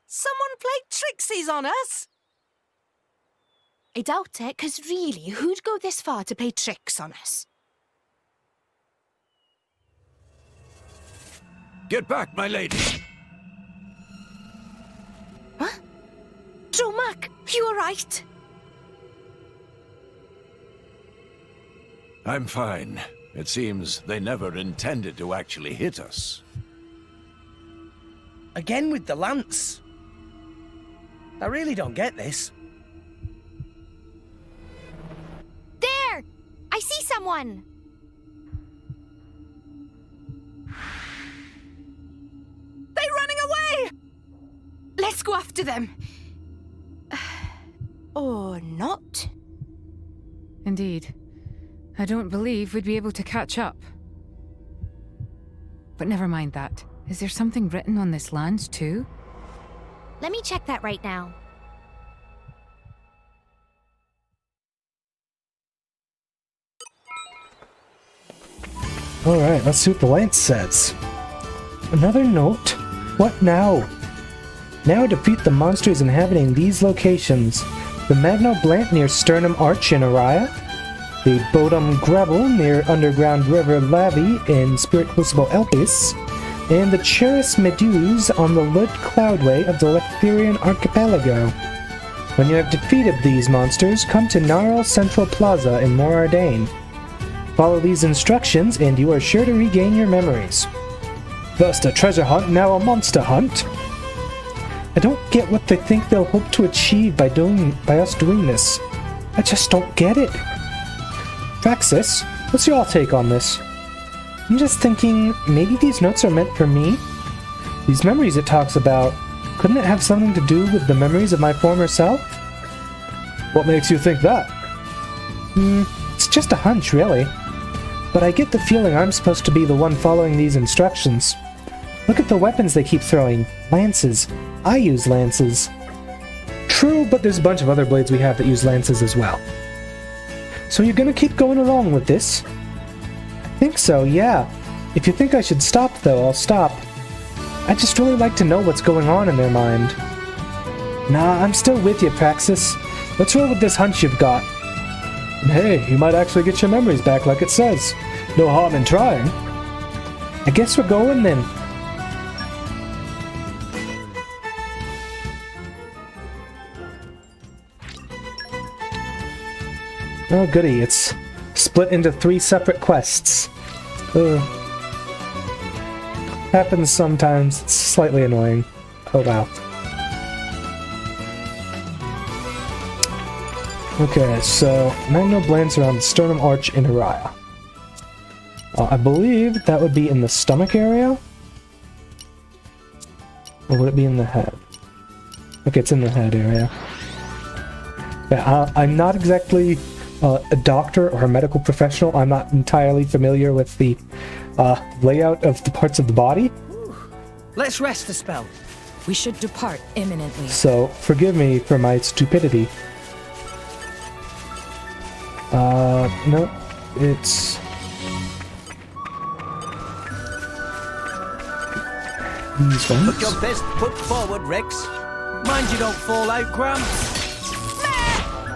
Someone played tricksies on us? I doubt it, because really, who'd go this far to play tricks on us? Get back, my lady! What? Dromac, you alright? I'm fine. It seems they never intended to actually hit us. Again with the lance. I really don't get this. There! I see someone! They're running away! Let's go after them. Or not. Indeed. I don't believe we'd be able to catch up. But never mind that. Is there something written on this lance, too? Let me check that right now. Alright, let's see what the lance says. Another note? What now? Now defeat the monsters inhabiting these locations. The Magno Blant near Sternum Arch in Araya, the Bodum Gravel near Underground River Lavi in Spirit Crucible Elpis, and the Cheris Meduse on the Lud Cloudway of the Lectherian Archipelago. When you have defeated these monsters, come to Gnarl Central Plaza in Morardain. Follow these instructions and you are sure to regain your memories. First a treasure hunt, now a monster hunt. I don't get what they think they'll hope to achieve by us doing this. I just don't get it. Praxis, what's your take on this? I'm just thinking, maybe these notes are meant for me? These memories it talks about, couldn't it have something to do with the memories of my former self? What makes you think that? It's just a hunch, really. But I get the feeling I'm supposed to be the one following these instructions. Look at the weapons they keep throwing. Lances. I use lances. True, but there's a bunch of other blades we have that use lances as well. So you're gonna keep going along with this? I think so, yeah. If you think I should stop, though, I'll stop. I'd just really like to know what's going on in their mind. Nah, I'm still with you, Praxis. Let's roll with this hunch you've got. And hey, you might actually get your memories back like it says. No harm in trying. I guess we're going then. Oh goody, it's split into 3 separate quests. Happens sometimes, it's slightly annoying. Oh wow. Okay, so Magno Blants around the Sternum Arch in Araya. I believe that would be in the stomach area? Or would it be in the head? Okay, it's in the head area. Yeah, I'm not exactly a doctor or a medical professional. I'm not entirely familiar with the layout of the parts of the body. Let's rest a spell. We should depart imminently. So, forgive me for my stupidity. No, it's... these ones. Put your best foot forward, Rex. Mind you don't fall out, Gramps.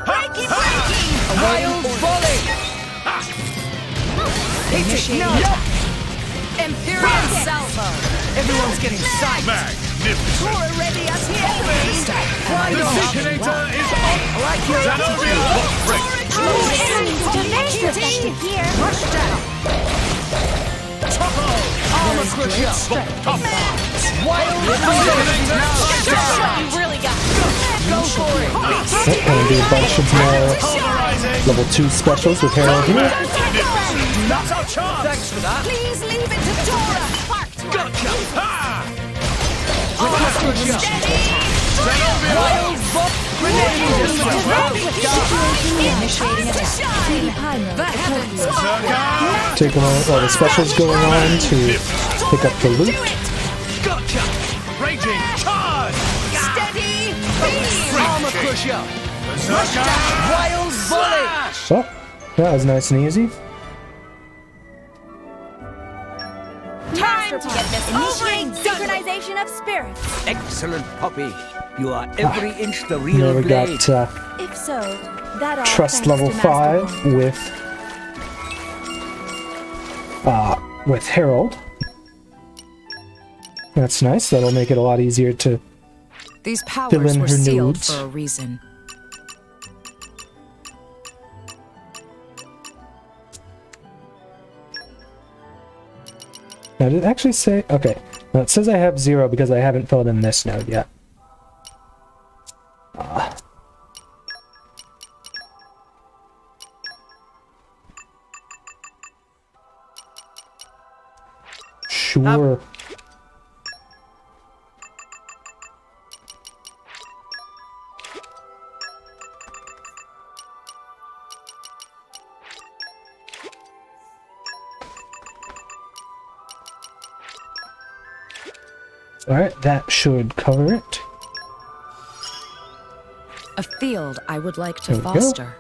Breaky, breaky! A wild volley! Hit it, no! Imperial Salvo! Everyone's getting psyched! Magnificent! Tora ready us here! Why The not? Designator is on! I like your attitude! Rush down! Topo! Armor crusher! Wild volley! You really got it! Go for it! Yep, gonna do a bunch of more level 2 specials with Harold here. Not our chance! Thanks for that! Please leave it to Tora! Gotcha! Armor crusher! Steady! Wild volley! Grenade! Initiating attack! The heavens! Take a moment while the special's going on to pick up the loot. Gotcha! Raging charge! Steady! Beam! Armor crusher! Wild volley! Oh, that was nice and easy. pressure to get this Initiate over and done with. synchronization of spirits. Excellent, Poppy. You are every inch the And real then we blade. got If so, that all trust thanks level to Master 5 Bond. with Harold. That's nice. That'll make it a lot easier to These fill powers in were her sealed nudes. for a reason. Now, did it actually say... Okay. Now, it says I have 0 because I haven't filled in this node yet. Sure. Alright, that should cover it. A field I would like to There we go. foster.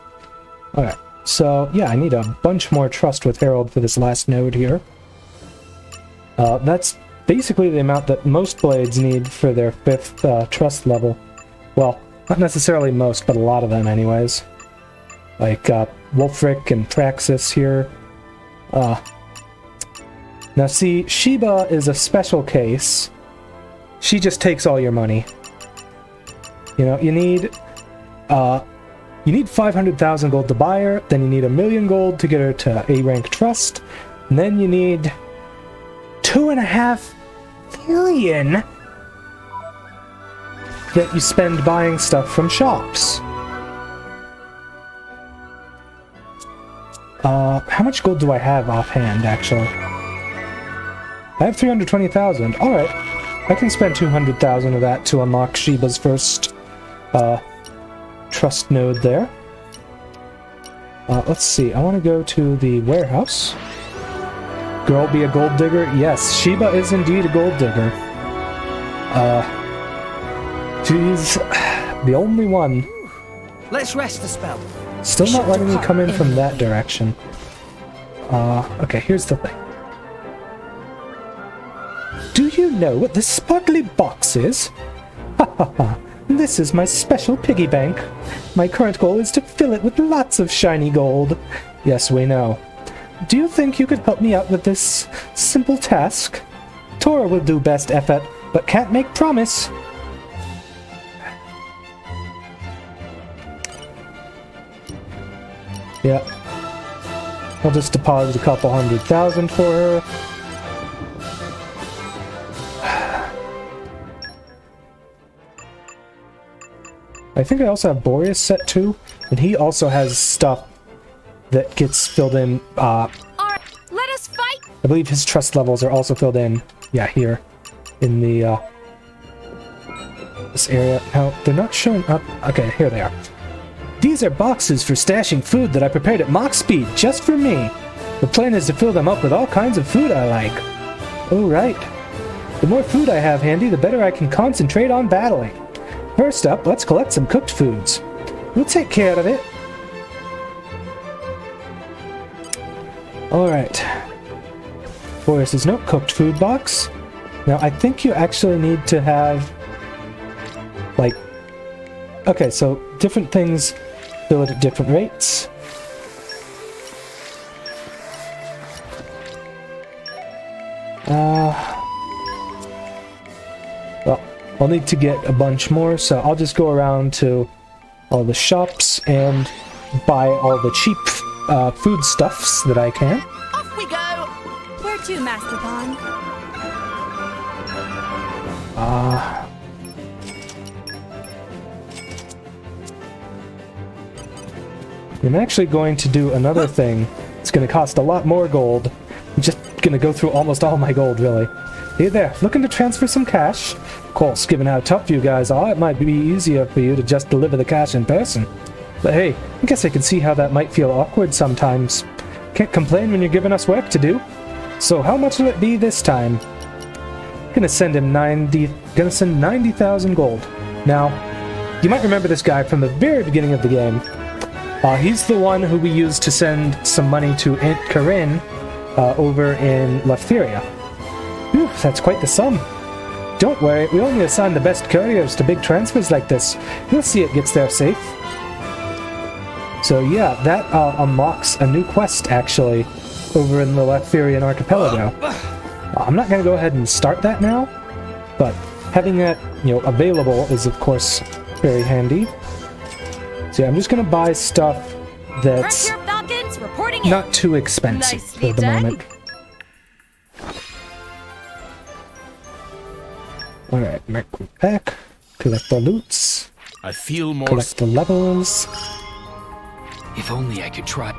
Alright, so yeah, I need a bunch more trust with Harold for this last node here. That's basically the amount that most blades need for their 5th trust level. Well, not necessarily most, but a lot of them anyways. Like Wolfric and Praxis here. Now see, Sheba is a special case. She just takes all your money. You know, you need 500,000 gold to buy her, then you need 1,000,000 gold to get her to A rank trust, and then you need 2.5 million that you spend buying stuff from shops. How much gold do I have offhand, actually? I have 320,000. Alright. I can spend 200,000 of that to unlock Sheba's first trust node there. Let's see. I want to go to the warehouse. Girl be a gold digger? Yes, Sheba is indeed a gold digger. She's the only one. Let's rest a spell. Still not letting me come in from that direction. Okay, here's the thing. Do you know what this sparkly box is? Ha ha ha. This is my special piggy bank. My current goal is to fill it with lots of shiny gold. Yes, we know. Do you think you could help me out with this simple task? Tora will do best effort, but can't make promise. Yeah. I'll just deposit a couple 100,000 for her. I think I also have Boreas set too, and he also has stuff that gets filled in. Alright, let us fight! I believe his trust levels are also filled in. Yeah, here. In the, this area. No, they're not showing up. Okay, here they are. These are boxes for stashing food that I prepared at Mach speed, just for me. The plan is to fill them up with all kinds of food I like. Oh, right. The more food I have handy, the better I can concentrate on battling. First up, let's collect some cooked foods. We'll take care of it. Alright. Boreas' no cooked food box. Now, I think you actually need to have, like... Okay, so different things fill it at different rates. Well, I'll need to get a bunch more, so I'll just go around to all the shops and buy all the cheap foodstuffs that I can. Off we go! Where to, Master Bond? I'm actually going to do another thing. It's going to cost a lot more gold. I'm just going to go through almost all my gold, really. Hey there, looking to transfer some cash? Of course, given how tough you guys are, it might be easier for you to just deliver the cash in person. But hey, I guess I can see how that might feel awkward sometimes. Can't complain when you're giving us work to do. So how much will it be this time? Gonna send 90,000 gold. Now, you might remember this guy from the very beginning of the game. He's the one who we used to send some money to Aunt Corinne over in Leftheria. Whew. that's quite the sum. Don't worry, we only assign the best couriers to big transfers like this. You'll see it gets there safe. So yeah, that unlocks a new quest, actually, over in the Leftherian Archipelago. I'm not going to go ahead and start that now, but having that, available is, of course, very handy. So yeah, I'm just going to buy stuff that's not too expensive for the moment. Alright, make it back. Collect the loots. I feel more. Collect the levels. If only I could try.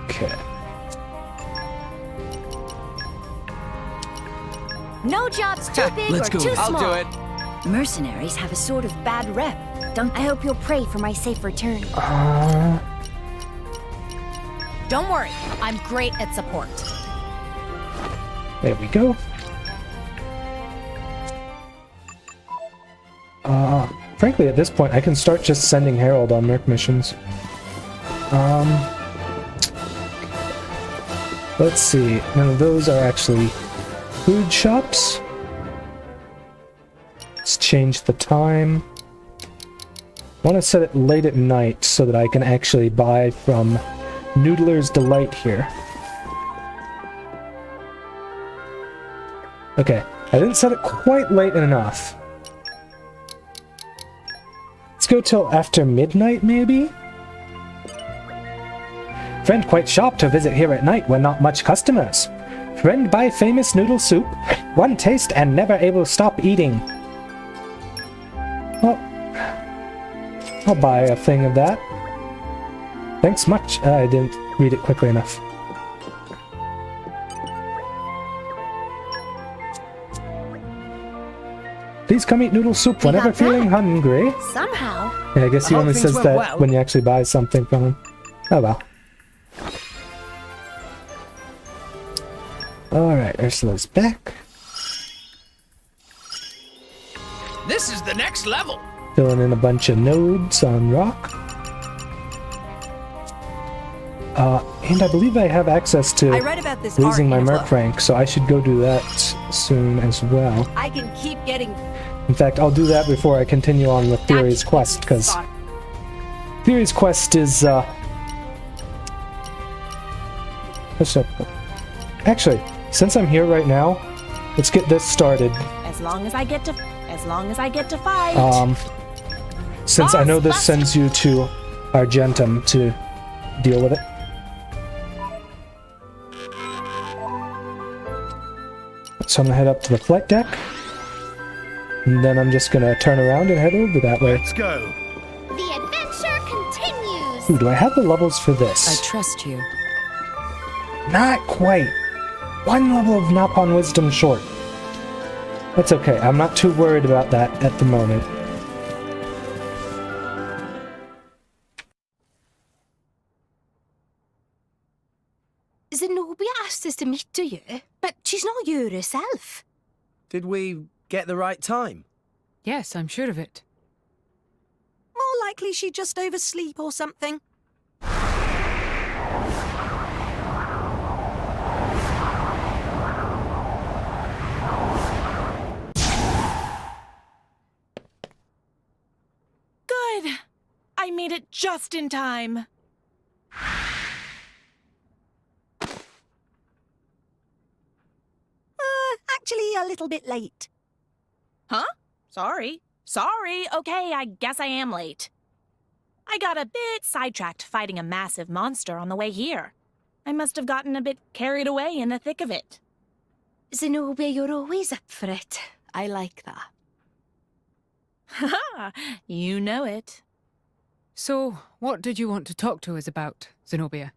Okay. No job's too big or too small. I'll do it. Mercenaries have a sort of bad rep, don't they? I hope you'll pray for my safe return. Don't worry, I'm great at support. There we go. Frankly, at this point, I can start just sending Herald on merc missions. Let's see. None of those are actually food shops. Let's change the time. I want to set it late at night so that I can actually buy from Noodler's Delight here. Okay, I didn't set it quite late enough. Let's go till after midnight, maybe? Friend quite sharp to visit here at night when not much customers. Friend buy famous noodle soup, one taste and never able to stop eating. Well, I'll buy a thing of that. Thanks much. I didn't read it quickly enough. Please come eat noodle soup whenever feeling hungry. Somehow. Yeah, I guess he only says that when you actually buy something from him. Oh well. Alright, Ursula's back. This is the next level. Filling in a bunch of nodes on rock. And I believe I have access to losing my merc rank, so I should go do that soon as well. I can keep getting. In fact, I'll do that before I continue on with Theory's quest, because Theory's quest is, actually, since I'm here right now, let's get this started. As long as I get to fight. Since I know this sends you to Argentum to deal with it. So I'm gonna head up to the flight deck. And then I'm just gonna turn around and head over that way. Let's go. The adventure continues. Ooh, do I have the levels for this? I trust you. Not quite. One level of Napon Wisdom short. That's okay. I'm not too worried about that at the moment. Zenobia asked us to meet you, but she's not you herself. Did we get the right time? Yes, I'm sure of it. More likely she'd just oversleep or something. Good. I made it just in time. Actually, a little bit late. Huh? Sorry. Okay, I guess I am late. I got a bit sidetracked fighting a massive monster on the way here. I must have gotten a bit carried away in the thick of it. Zenobia, you're always up for it. I like that. Haha, you know it. So, what did you want to talk to us about, Zenobia?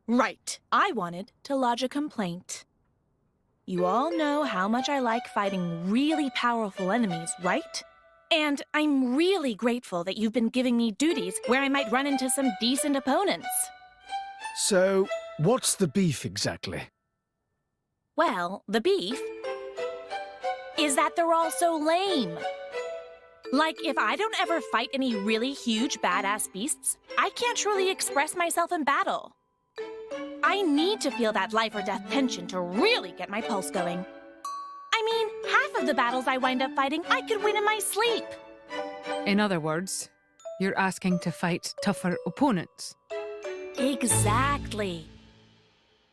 Right. I wanted to lodge a complaint. You all know how much I like fighting really powerful enemies, right? And I'm really grateful that you've been giving me duties where I might run into some decent opponents. So, what's the beef exactly? Well, the beef is that they're all so lame. Like, if I don't ever fight any really huge badass beasts, I can't truly express myself in battle. I need to feel that life or death tension to really get my pulse going. I mean, half of the battles I wind up fighting, I could win in my sleep. In other words, you're asking to fight tougher opponents. Exactly.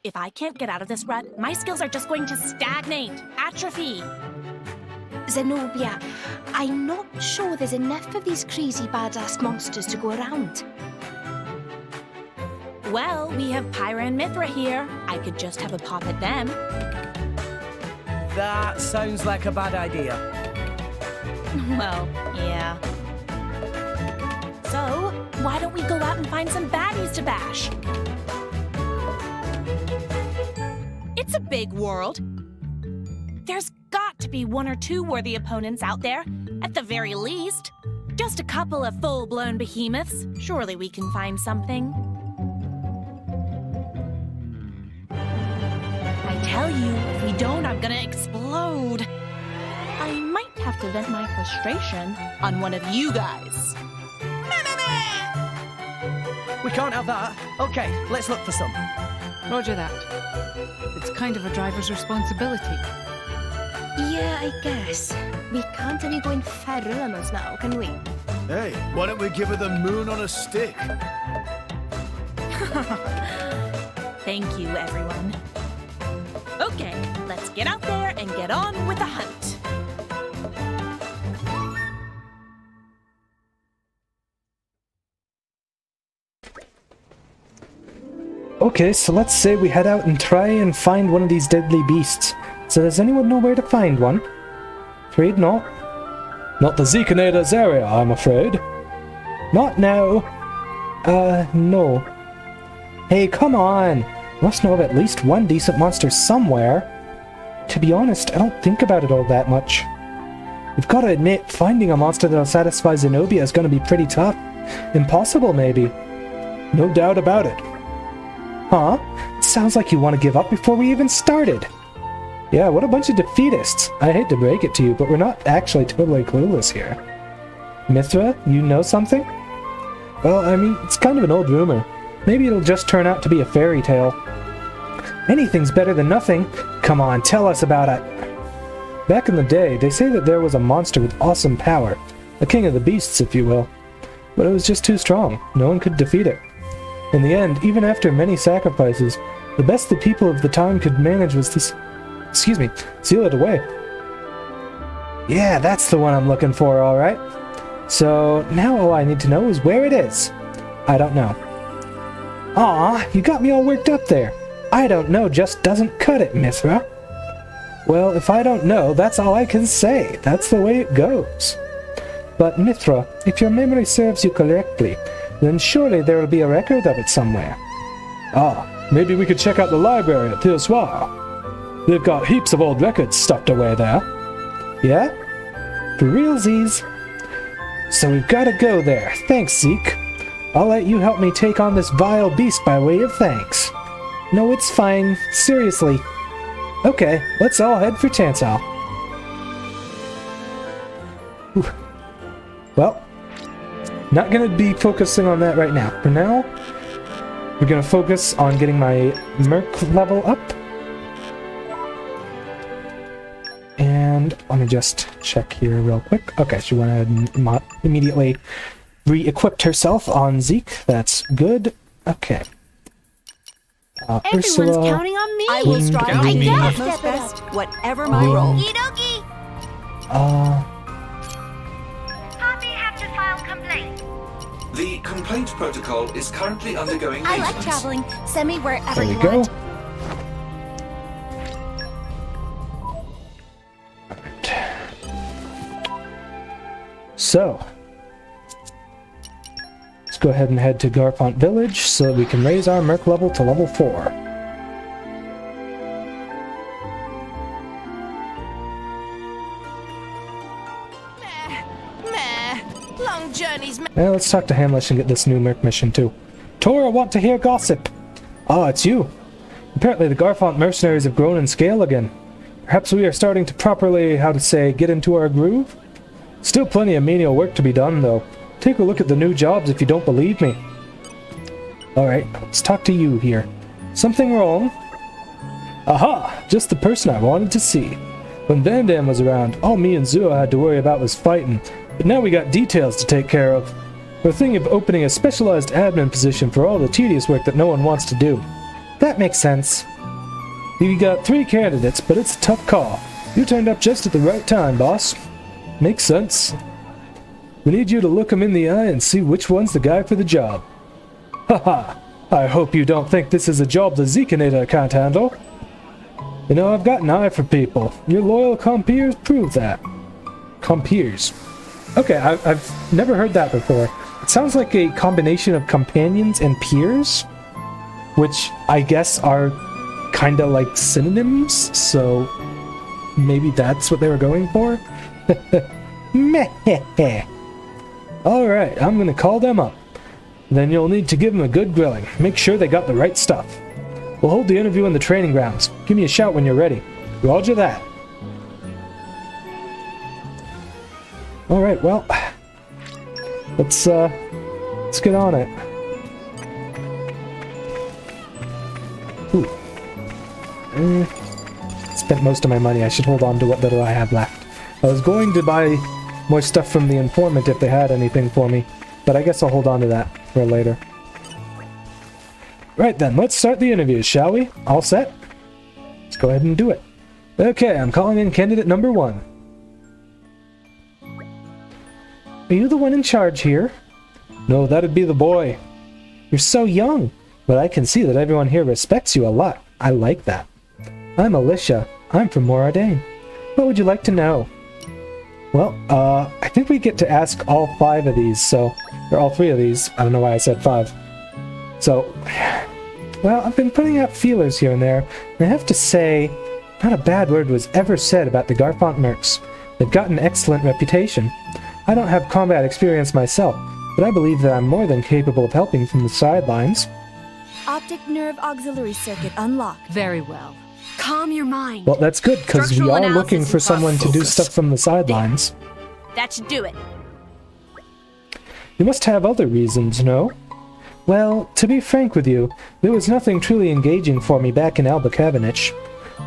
If I can't get out of this rut, my skills are just going to stagnate, atrophy. Zenobia, I'm not sure there's enough of these crazy badass monsters to go around. Well, we have Pyra and Mithra here. I could just have a pop at them. That sounds like a bad idea. Well, yeah. So, why don't we go out and find some baddies to bash? It's a big world. There's got to be one or two worthy opponents out there, at the very least. Just a couple of full-blown behemoths. Surely we can find something. I tell you, if we don't, I'm gonna explode. I might have to vent my frustration on one of you guys. We can't have that. Okay, let's look for some. Roger that. It's kind of a driver's responsibility. Yeah, I guess. We can't really go in feral on us now, can we? Hey, why don't we give her the moon on a stick? Thank you, everyone. Okay, let's get out there and get on with the hunt. Okay, so let's say we head out and try and find one of these deadly beasts. So does anyone know where to find one? Afraid not. Not the Zekanada's area, I'm afraid. Not now. No. Hey, come on! Must know of at least one decent monster somewhere. To be honest, I don't think about it all that much. You've got to admit, finding a monster that'll satisfy Zenobia is going to be pretty tough. Impossible, maybe. No doubt about it. Huh? It sounds like you want to give up before we even started. Yeah, what a bunch of defeatists. I hate to break it to you, but we're not actually totally clueless here. Mithra, you know something? Well, I mean, it's kind of an old rumor. Maybe it'll just turn out to be a fairy tale. Anything's better than nothing. Come on, tell us about it. Back in the day, they say that there was a monster with awesome power. A king of the beasts, if you will. But it was just too strong. No one could defeat it. In the end, even after many sacrifices, the best the people of the time could manage was to seal it away. Yeah, that's the one I'm looking for, alright. So, now all I need to know is where it is. I don't know. Aw, you got me all worked up there. I don't know just doesn't cut it, Mithra. Well, if I don't know, that's all I can say. That's the way it goes. But Mithra, if your memory serves you correctly, then surely there will be a record of it somewhere. Ah, maybe we could check out the library at the soir. They've got heaps of old records stuffed away there. Yeah? For realsies. So we've got to go there. Thanks, Zeke. I'll let you help me take on this vile beast by way of thanks. No, it's fine. Seriously. Okay, let's all head for Tansal. Well, not gonna be focusing on that right now. For now, we're gonna focus on getting my Merc level up. And let me just check here real quick. Okay, she went ahead and immediately re-equipped herself on Zeke. That's good. Okay. Everyone's Ursula, counting on me. I will strive to do my utmost best, whatever my role. Poppy have to file complaint. The complaint protocol is currently undergoing I maintenance. like traveling. Send me wherever there we you go. want. So, let's go ahead and head to Garfont Village so that we can raise our Merc level to level 4. Long journeys. Now let's talk to Hamlish and get this new Merc mission too. Tora, want to hear gossip. Ah, it's you. Apparently the Garfont mercenaries have grown in scale again. Perhaps we are starting to properly, get into our groove? Still plenty of menial work to be done, though. Take a look at the new jobs if you don't believe me. Alright, let's talk to you here. Something wrong? Aha! Just the person I wanted to see. When Van Dam was around, all me and Zuo had to worry about was fighting. But now we got details to take care of. We're thinking of opening a specialized admin position for all the tedious work that no one wants to do. That makes sense. We got 3 candidates, but it's a tough call. You turned up just at the right time, boss. Makes sense. We need you to look him in the eye and see which one's the guy for the job. Haha! I hope you don't think this is a job the Zekinator can't handle. You know, I've got an eye for people. Your loyal compeers prove that. Compeers. Okay, I've never heard that before. It sounds like a combination of companions and peers, which I guess are kind of like synonyms, so maybe that's what they were going for? Meh. Alright, I'm gonna call them up. Then you'll need to give them a good grilling. Make sure they got the right stuff. We'll hold the interview in the training grounds. Give me a shout when you're ready. Roger that. Alright, well, let's get on it. Ooh. Spent most of my money. I should hold on to what little I have left. I was going to buy more stuff from the informant if they had anything for me, but I guess I'll hold on to that for later. Right then, let's start the interviews, shall we? All set? Let's go ahead and do it. Okay, I'm calling in candidate number 1. Are you the one in charge here? No, that'd be the boy. You're so young, but I can see that everyone here respects you a lot. I like that. I'm Alicia. I'm from Moradane. What would you like to know? Well, I think we get to ask all 5 of these, or all 3 of these. I don't know why I said 5. So, well, I've been putting out feelers here and there, and I have to say, not a bad word was ever said about the Garfont Mercs. They've got an excellent reputation. I don't have combat experience myself, but I believe that I'm more than capable of helping from the sidelines. Optic nerve auxiliary circuit unlocked. Very well. Calm your mind. Well, that's good, because we are looking for someone to do stuff from the sidelines. That should do it. You must have other reasons, no? Well, to be frank with you, there was nothing truly engaging for me back in Albucavenich.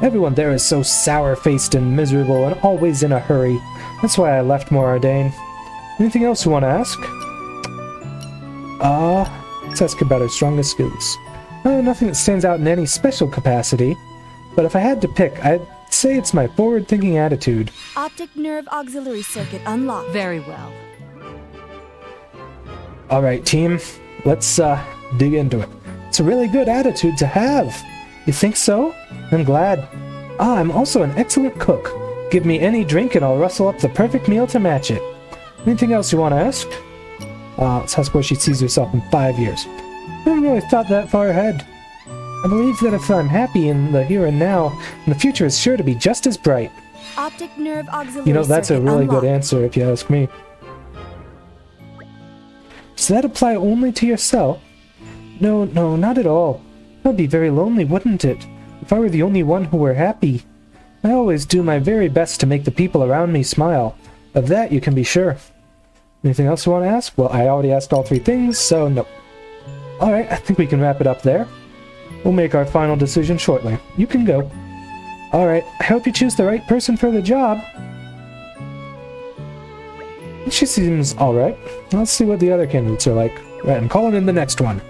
Everyone there is so sour-faced and miserable and always in a hurry. That's why I left Moradane. Anything else you want to ask? Let's ask about her strongest skills. Oh, nothing that stands out in any special capacity. But if I had to pick, I'd say it's my forward-thinking attitude. Optic nerve auxiliary circuit unlocked. Very well. Alright, team. Let's, dig into it. It's a really good attitude to have. You think so? I'm glad. I'm also an excellent cook. Give me any drink and I'll rustle up the perfect meal to match it. Anything else you want to ask? Let's ask where she sees herself in 5 years. I haven't really thought that far ahead. I believe that if I'm happy in the here and now, the future is sure to be just as bright. Optic nerve auxiliary You know, that's a really unlocked. good answer if you ask me. Does that apply only to yourself? No, not at all. That would be very lonely, wouldn't it? If I were the only one who were happy. I always do my very best to make the people around me smile. Of that you can be sure. Anything else you want to ask? Well, I already asked all 3 things, so no. Alright, I think we can wrap it up there. We'll make our final decision shortly. You can go. Alright, I hope you choose the right person for the job. She seems alright. Let's see what the other candidates are like. Right, I'm calling in the next one.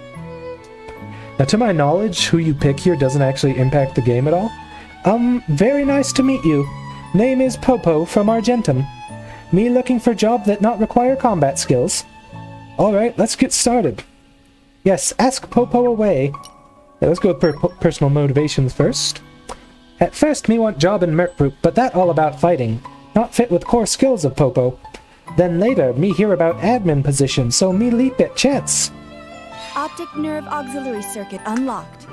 Now, to my knowledge, who you pick here doesn't actually impact the game at all. Very nice to meet you. Name is Popo from Argentum. Me looking for job that not require combat skills. Alright, let's get started. Yes, ask Popo away. Yeah, let's go with personal motivations first. At first, me want job in Merc Group, but that all about fighting. Not fit with core skills of Popo. Then later, me hear about admin position, so me leap at chance. Optic nerve auxiliary circuit unlocked.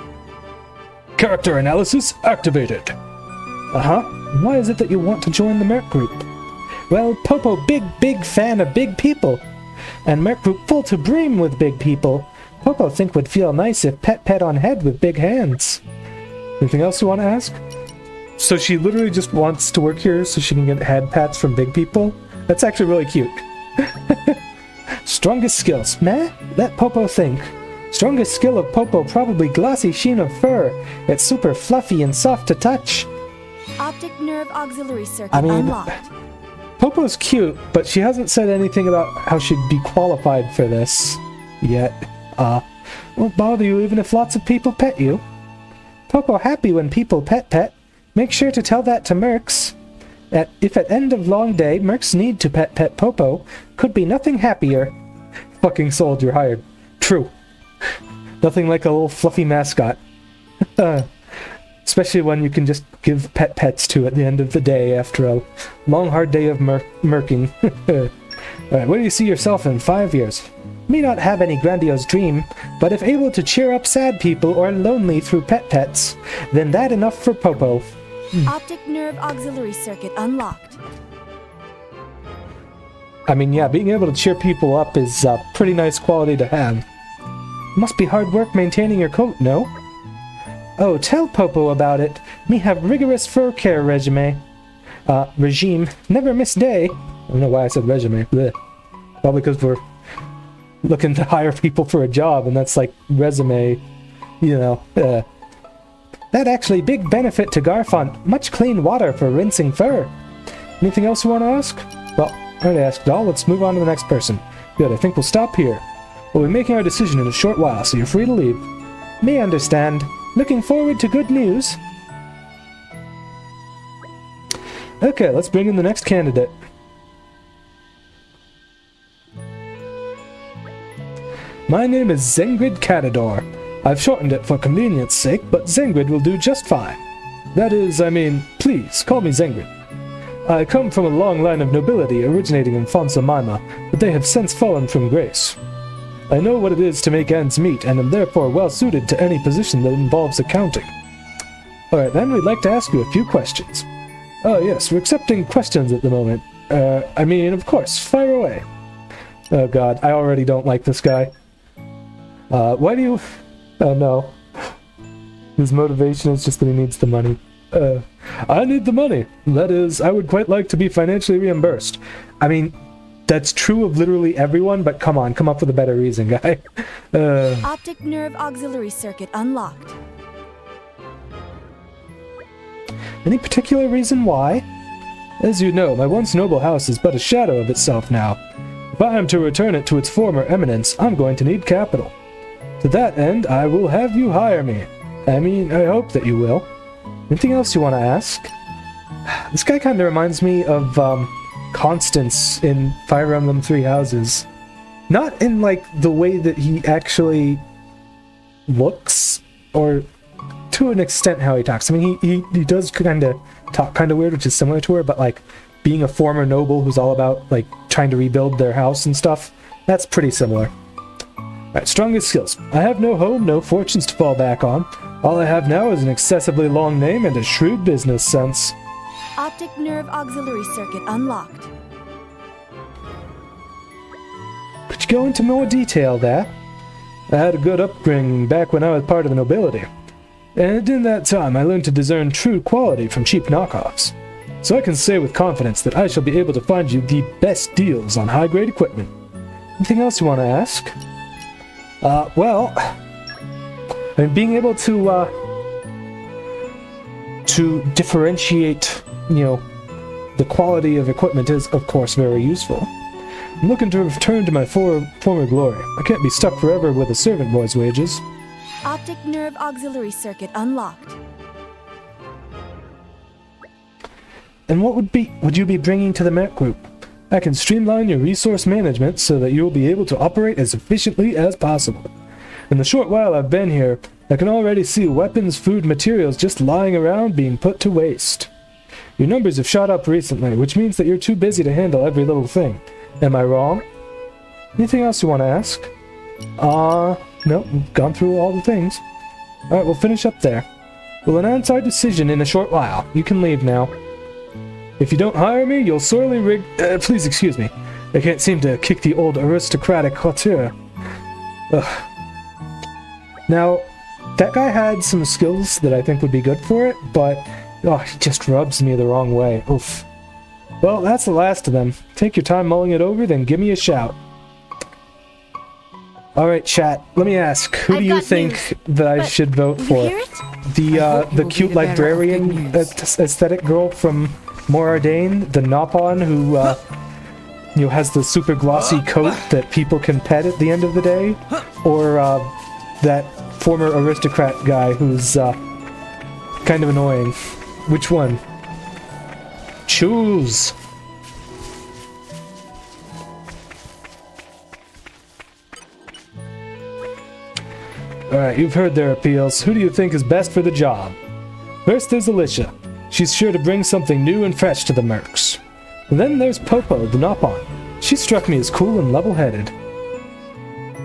Character analysis activated. Why is it that you want to join the Merc Group? Well, Popo big fan of big people. And Merc Group full to brim with big people. Popo think would feel nice if pet on head with big hands. Anything else you want to ask? So she literally just wants to work here so she can get head pats from big people? That's actually really cute. Strongest skills. Meh? Let Popo think. Strongest skill of Popo, probably glossy sheen of fur. It's super fluffy and soft to touch. Optic nerve auxiliary circuit I mean, unlocked. Popo's cute, but she hasn't said anything about how she'd be qualified for this yet. Won't bother you even if lots of people pet you. Popo happy when people pet. Make sure to tell that to Mercs. If at end of long day, Mercs need to pet Popo, could be nothing happier. Fucking soldier hired. True. Nothing like a little fluffy mascot. Especially when you can just give pets to at the end of the day after a long hard day of merking. Alright, where do you see yourself in 5 years? May not have any grandiose dream, but if able to cheer up sad people or lonely through pets, then that enough for Popo. Optic nerve auxiliary circuit unlocked. I mean, yeah, being able to cheer people up is a pretty nice quality to have. Must be hard work maintaining your coat, no? Oh, tell Popo about it. Me have rigorous fur care regime. Never miss day. I don't know why I said regime. Blech. Probably because we're looking to hire people for a job, and that's like resume, you know. That actually big benefit to Garfont. Much clean water for rinsing fur. Anything else you want to ask? Well, I already asked it all. Let's move on to the next person. Good, I think we'll stop here. We'll be making our decision in a short while, so you're free to leave. May understand. Looking forward to good news. Okay, let's bring in the next candidate. My name is Zengrid Catador. I've shortened it for convenience sake, but Zengrid will do just fine. That is, I mean, please, call me Zengrid. I come from a long line of nobility originating in Fonsa Maima, but they have since fallen from grace. I know what it is to make ends meet, and am therefore well suited to any position that involves accounting. Alright then, we'd like to ask you a few questions. Oh yes, we're accepting questions at the moment. I mean, of course, fire away. Oh god, I already don't like this guy. Why do you... Oh no. His motivation is just that he needs the money. I need the money. That is, I would quite like to be financially reimbursed. I mean, that's true of literally everyone, but come on, come up with a better reason, guy. Optic nerve auxiliary circuit unlocked. Any particular reason why? As you know, my once noble house is but a shadow of itself now. If I am to return it to its former eminence, I'm going to need capital. To that end, I will have you hire me. I mean, I hope that you will. Anything else you want to ask? This guy kind of reminds me of, Constance in Fire Emblem Three Houses. Not in, like, the way that he actually looks, or to an extent how he talks. I mean, he does kind of talk kind of weird, which is similar to her, but, like, being a former noble who's all about, like, trying to rebuild their house and stuff, that's pretty similar. Alright, strongest skills. I have no home, no fortunes to fall back on. All I have now is an excessively long name and a shrewd business sense. Optic nerve auxiliary circuit unlocked. Could you go into more detail there? I had a good upbringing back when I was part of the nobility. And in that time I learned to discern true quality from cheap knockoffs. So I can say with confidence that I shall be able to find you the best deals on high-grade equipment. Anything else you want to ask? Well, I mean, being able to differentiate, you know, the quality of equipment is, of course, very useful. I'm looking to return to my former glory. I can't be stuck forever with a servant boy's wages. Optic nerve auxiliary circuit unlocked. And what would you be bringing to the Merc Group? I can streamline your resource management so that you will be able to operate as efficiently as possible. In the short while I've been here, I can already see weapons, food, materials just lying around being put to waste. Your numbers have shot up recently, which means that you're too busy to handle every little thing. Am I wrong? Anything else you want to ask? Nope, we've gone through all the things. Alright, we'll finish up there. We'll announce our decision in a short while. You can leave now. If you don't hire me, you'll sorely please excuse me. I can't seem to kick the old aristocratic hauteur. Ugh. Now, that guy had some skills that I think would be good for it, but he just rubs me the wrong way. Oof. Well, that's the last of them. Take your time mulling it over, then give me a shout. Alright, chat, let me ask, who do you think that I should vote for? The cute librarian aesthetic girl from Morardain, the Nopon who, you know, has the super glossy coat that people can pet at the end of the day? Or, that former aristocrat guy who's, kind of annoying? Which one? Choose! Alright, you've heard their appeals. Who do you think is best for the job? First there's Alicia. She's sure to bring something new and fresh to the Mercs. And then there's Popo, the Nopon. She struck me as cool and level-headed.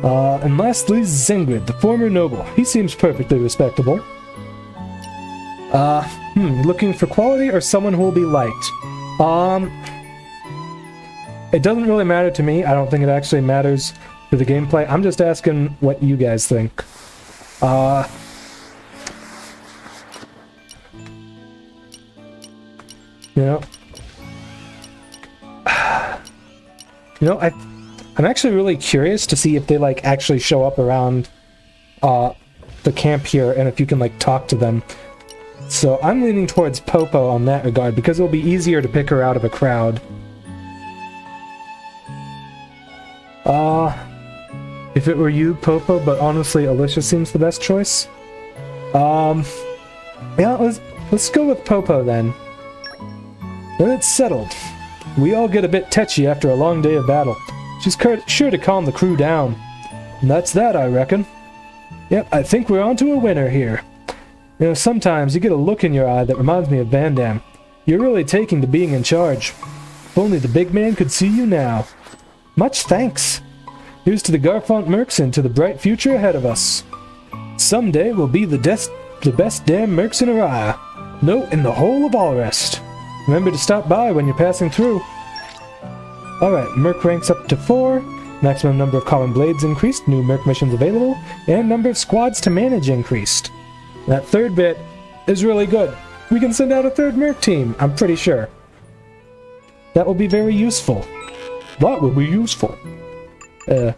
And lastly, Zingrid, the former noble. He seems perfectly respectable. Looking for quality or someone who will be liked? It doesn't really matter to me. I don't think it actually matters for the gameplay. I'm just asking what you guys think. I'm actually really curious to see if they, like, actually show up around, the camp here, and if you can, like, talk to them. So I'm leaning towards Popo on that regard, because it'll be easier to pick her out of a crowd. If it were you, Popo, but honestly, Alicia seems the best choice. Yeah, let's go with Popo then. Then it's settled. We all get a bit tetchy after a long day of battle. She's sure to calm the crew down. And that's that, I reckon. Yep, I think we're onto a winner here. You know, sometimes you get a look in your eye that reminds me of Van Damme. You're really taking to being in charge. If only the big man could see you now. Much thanks. Here's to the Garfont Mercs and to the bright future ahead of us. Someday we'll be the best damn Mercs in Araya. No, in the whole of Alrest. Remember to stop by when you're passing through. Alright, Merc ranks up to 4. Maximum number of common blades increased, new Merc missions available, and number of squads to manage increased. That third bit is really good. We can send out a third Merc team, I'm pretty sure. That will be very useful. That will be useful. You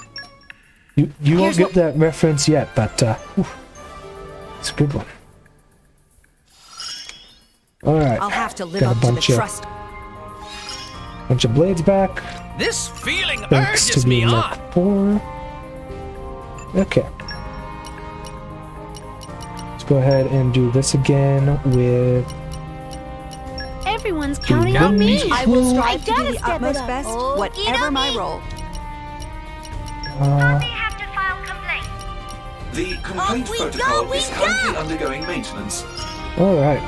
won't get that reference yet, but, it's a good one. Alright. I'll have to live got up a to the trust. bunch of blades back. This feeling Thanks urges to me the on. Merc 4. Okay. Let's go ahead and do this again with... Everyone's counting on me. I will strive to do gotta the step utmost it up. best, Okey whatever my dokey. role. The complaint protocol is currently undergoing maintenance. Alright.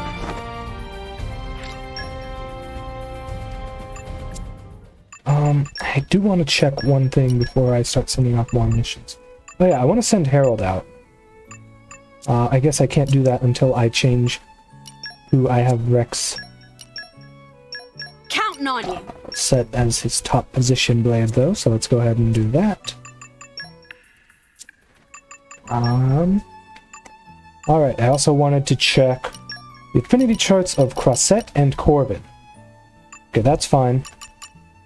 I do want to check one thing before I start sending off more missions. Oh yeah, I want to send Harold out. I guess I can't do that until I change who I have Rex Counting on you. set as his top position blade though, so let's go ahead and do that. Alright, I also wanted to check the affinity charts of Crossette and Corbin. Okay, that's fine.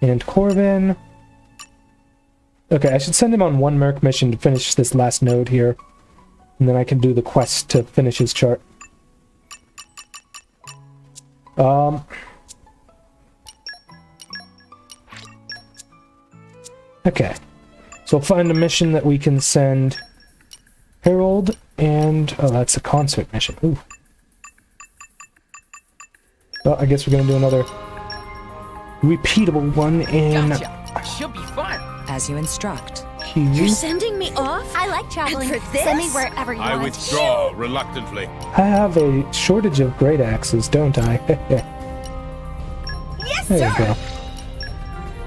And Corbin... Okay, I should send him on one Merc mission to finish this last node here. And then I can do the quest to finish his chart. Okay. So we'll find a mission that we can send Harold and... Oh, that's a concert mission. Ooh. Well, I guess we're gonna do another repeatable one in... Gotcha. Should be fun. As you instruct. You're sending me off? I like traveling. And for this? Send me wherever you I want. withdraw reluctantly. I have a shortage of great axes, don't I? Yes, There you sir. go.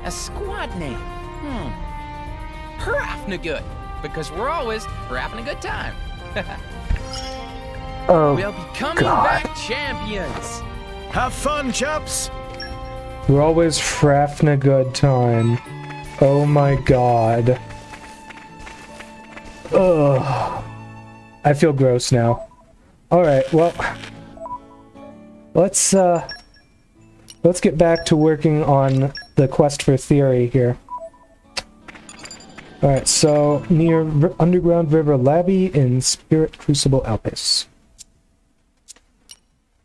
A squad name. Hrafna good. Because we're always having a good time. Oh, We'll be coming God. back champions. Have fun, chaps! We're always fraffing a good time. Oh my god. Ugh. I feel gross now. Alright, well... Let's get back to working on the quest for theory here. Alright, so near Underground River Labby in Spirit Crucible Alpes.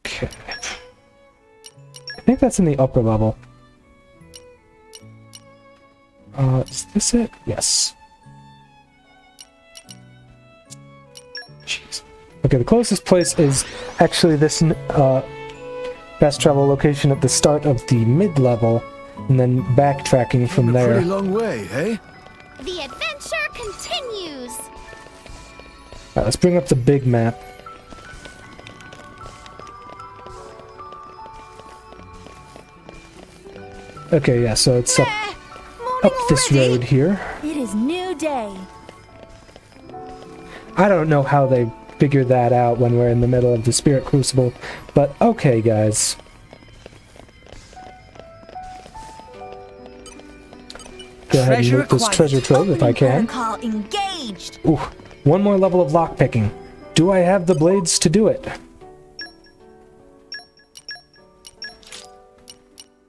Okay. I think that's in the upper level. Is this it? Yes. Jeez. Okay, the closest place is actually this fast travel location at the start of the mid-level, and then backtracking from there. Pretty long way, hey? The adventure continues! Alright, let's bring up the big map. Okay, yeah, so it's up this road here. It is new day. I don't know how they figured that out when we're in the middle of the Spirit Crucible, but okay, guys. Go ahead and loot this treasure trove if I can. Protocol engaged. Ooh, one more level of lockpicking. Do I have the blades to do it?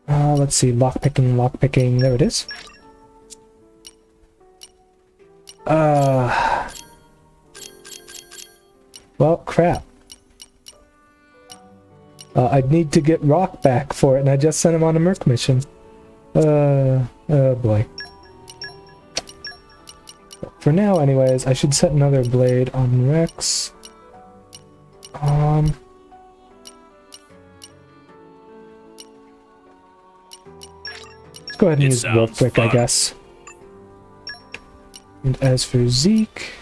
Let's see, lockpicking, there it is. Well, crap. I'd need to get Rock back for it, and I just sent him on a Merc mission. Oh boy. For now, anyways, I should set another blade on Rex. Let's go ahead and use Rope Brick, I guess. And as for Zeke...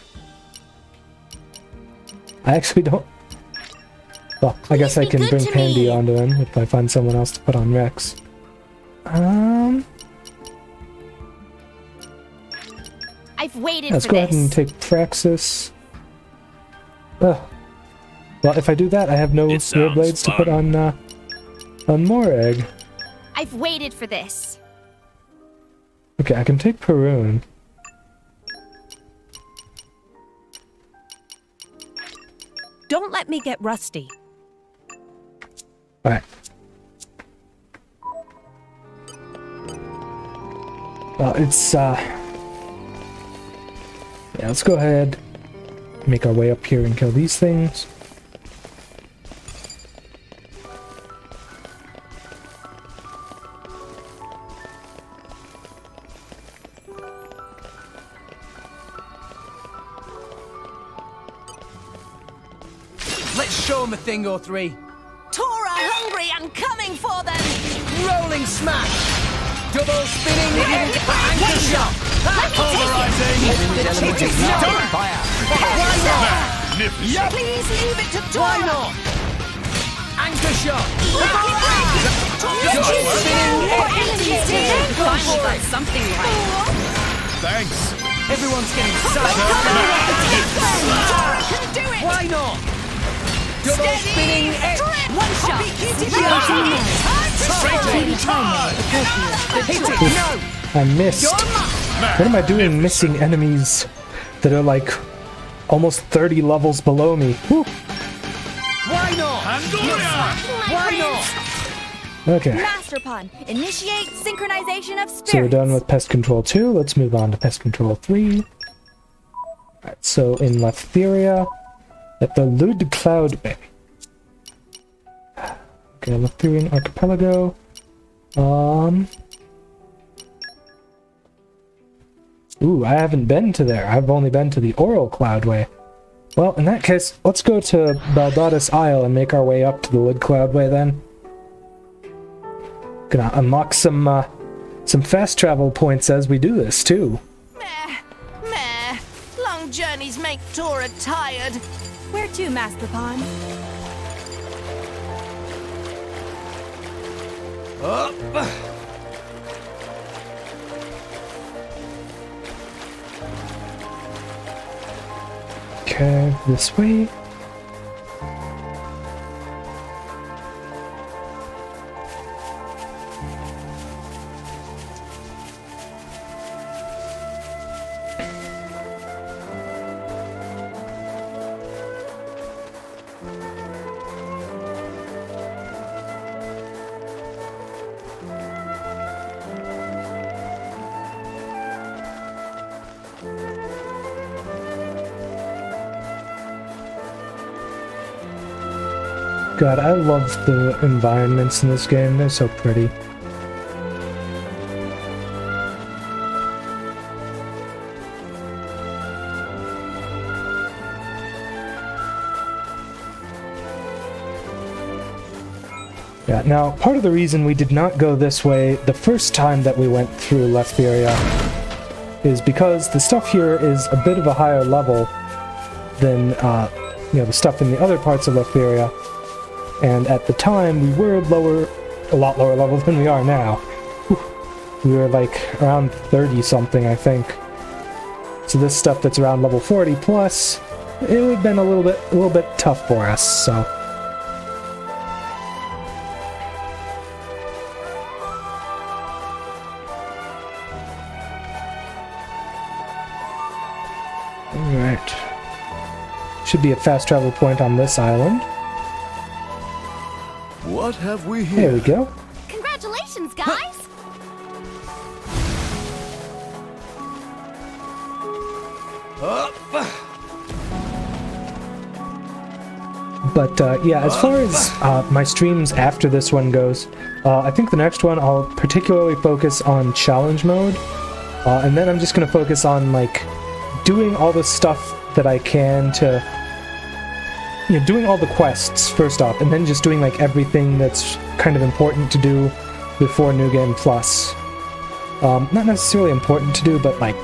I actually don't... Well, I guess I can bring Pandy onto him if I find someone else to put on Rex. I've waited Let's for go this. ahead and take Praxis. Well, if I do that, I have no real blades to put on Morag. I've waited for this. Okay, I can take Perun. Don't let me get rusty. Alright. Well, it's, yeah, let's go ahead, make our way up here and kill these things. Let's show them a thing or three. Tora hungry and coming for them! Rolling smash! Double spinning anchor shot! Pulverizing! Fire! Why not? Yep. Please leave it to Tora! Why not? Anchor shot! Double spinning Finally got something right. Thanks. Everyone's getting excited. Tora can do it! Why not? Double spinning X! One shot! I missed. What am I doing missing enemies that are like almost 30 levels below me? Whew. Why not? Why not? Okay. Master Pawn, initiate synchronization of spirits. So we're done with Pest Control 2. Let's move on to Pest Control 3. Alright, so in Letheria, at the Lud Cloud Bay. Okay, Letherian Archipelago. Ooh, I haven't been to there. I've only been to the Oral Cloudway. Well, in that case, let's go to Baldatus Isle and make our way up to the Lud Cloudway then. Gonna unlock some fast travel points as we do this, too. Meh. Long journeys make Tora tired. Where to, Master Pawn? Okay, this way. God, I love the environments in this game. They're so pretty. Yeah, now, part of the reason we did not go this way the first time that we went through Lethveria is because the stuff here is a bit of a higher level than, you know, the stuff in the other parts of Lethveria. And at the time, we were a lot lower level than we are now. Whew. We were like around 30-something, I think. So this stuff that's around level 40 plus, it would have been a little bit tough for us, so... Alright. Should be a fast travel point on this island. What have we here? There we go. Congratulations, guys! But yeah, as far as my streams after this one goes, I think the next one I'll particularly focus on challenge mode, and then I'm just gonna focus on like doing all the stuff that I can to, you know, doing all the quests first off, and then just doing like everything that's kind of important to do before New Game Plus. Not necessarily important to do, but like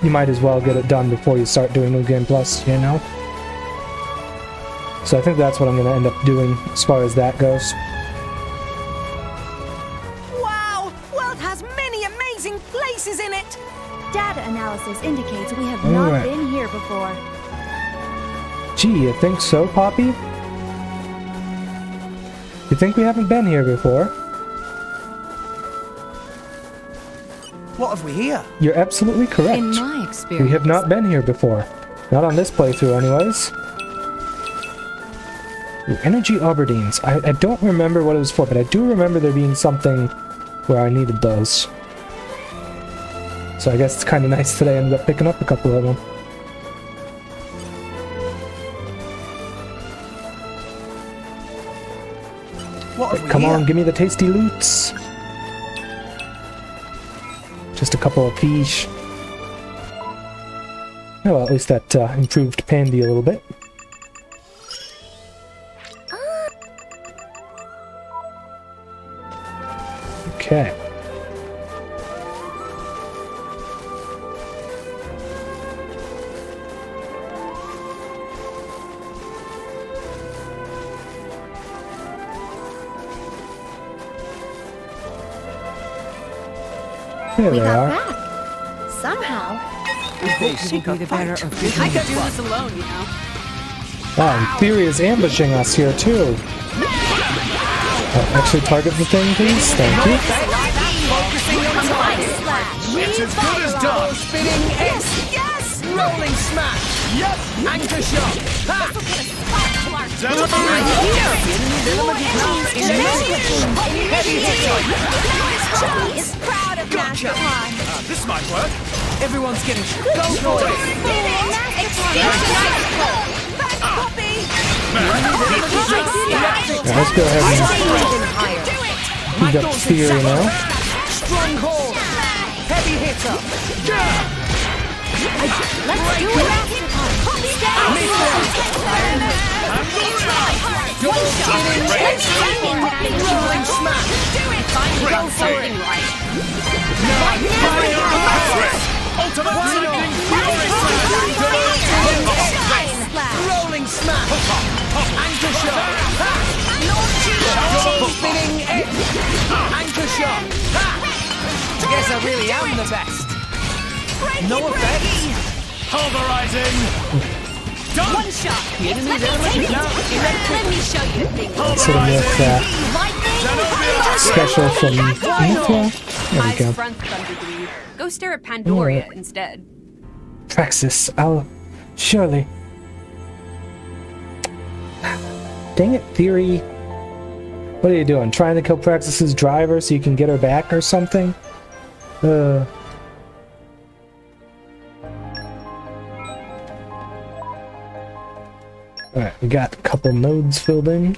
you might as well get it done before you start doing New Game Plus, you know? So I think that's what I'm going to end up doing as far as that goes. Wow! World has many amazing places in it! Data analysis indicates we have not been here before. Gee, you think so, Poppy? You think we haven't been here before? What have we here? You're absolutely correct. In my experience, we have not been here before. Not on this playthrough, anyways. Ooh, energy Aberdeen's. I don't remember what it was for, but I do remember there being something where I needed those. So I guess it's kind of nice that I ended up picking up a couple of them. Come on, give me the tasty loots. Just a couple of fish. Oh, well, at least that improved Pandy a little bit. Okay. There We they got are. back. Somehow. I could do this alone, you know. Wow, and Theory is ambushing us here too. Actually target the thing, please. Thank you. It's as good as done. Spinning X. Yes. Rolling smash. Yep. Anchor shot. Ha. Is proud of Gotcha. This might work. Everyone's getting go for it. Let's go ahead and heat up Theory now. Stronghold. Heavy hitter. Let's do it. Rolling smash. Go something right. Rolling smash. Anchor shot. Spinning edge. Anchor shot. Guess I really am the best. No effect. Pulverizing. One shot. Let me show you a thing. Sort of with special from Mithra. There we go. Go stare at Pandoria instead. Praxis, I'll surely. Dang it, Theory. What are you doing? Trying to kill Praxis's driver so you can get her back or something? Alright, we got a couple nodes filled in.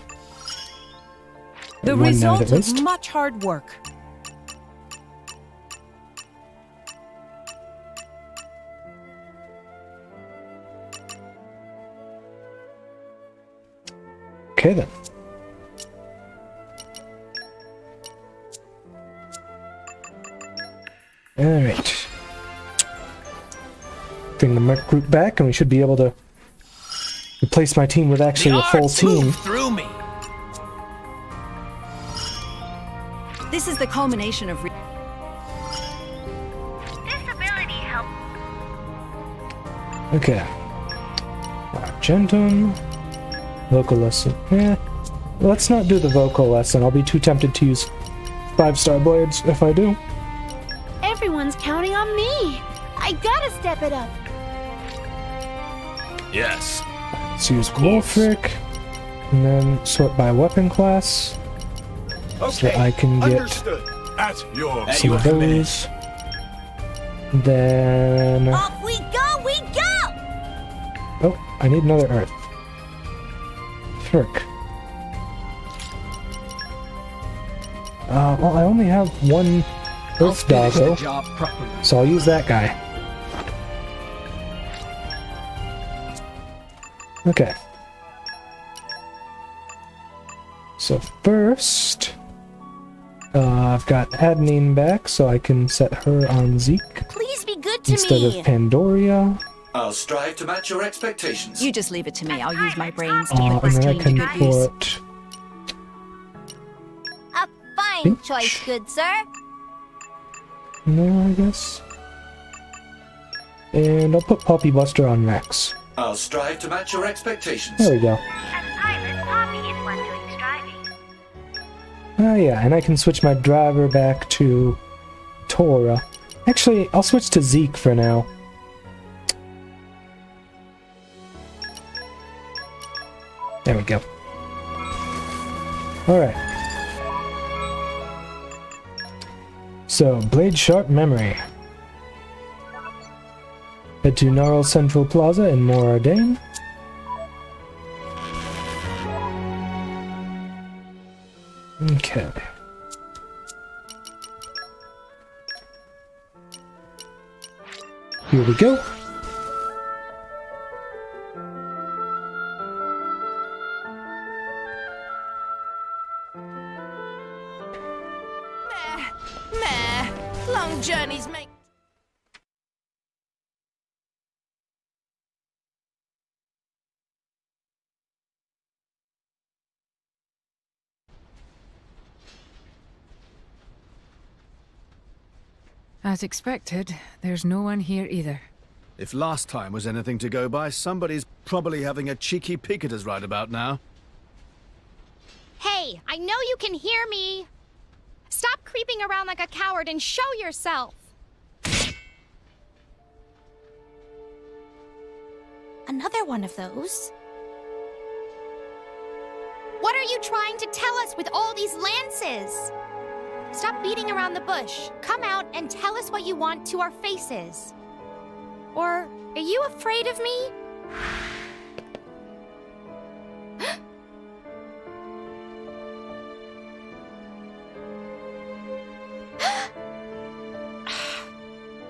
The One night result at of least. much hard work. Okay then. Alright. Bring the merc group back and we should be able to replace my team with actually a full team. Through me. This is the culmination of This ability helps. Okay. Argentum. Vocal lesson. Let's not do the vocal lesson. I'll be too tempted to use 5-star blades if I do. Everyone's counting on me. I gotta step it up. Yes. Let's use Wolfric. And then sort by weapon class. So that I can get Understood. At your some of those. Then... Off we go, we go! Oh, I need another earth. Frick. Well, I only have one earth doggo, so I'll use that guy. Okay. So first, I've got Adenine back, so I can set her on Zeke Please be good to instead me. of Pandoria. I'll strive to match your expectations. You just leave it to me. I'll use my brains to And put this then I team to can good use. put A fine choice, good sir. no, I guess. And I'll put Poppy Buster on Rex. I'll strive to match your expectations. There we go. As pilot, Poppy is one doing striving. Oh yeah, and I can switch my driver back to Tora. Actually, I'll switch to Zeke for now. There we go. Alright. So, Blade Sharp Memory. Head to Gnarl Central Plaza in Morardain. Okay. Here we go. Meh. Long journeys make... As expected, there's no one here either. If last time was anything to go by, somebody's probably having a cheeky peek at us right about now. Hey, I know you can hear me. Stop creeping around like a coward and show yourself. Another one of those. What are you trying to tell us with all these lances? Stop beating around the bush. Come out and tell us what you want to our faces. Or are you afraid of me?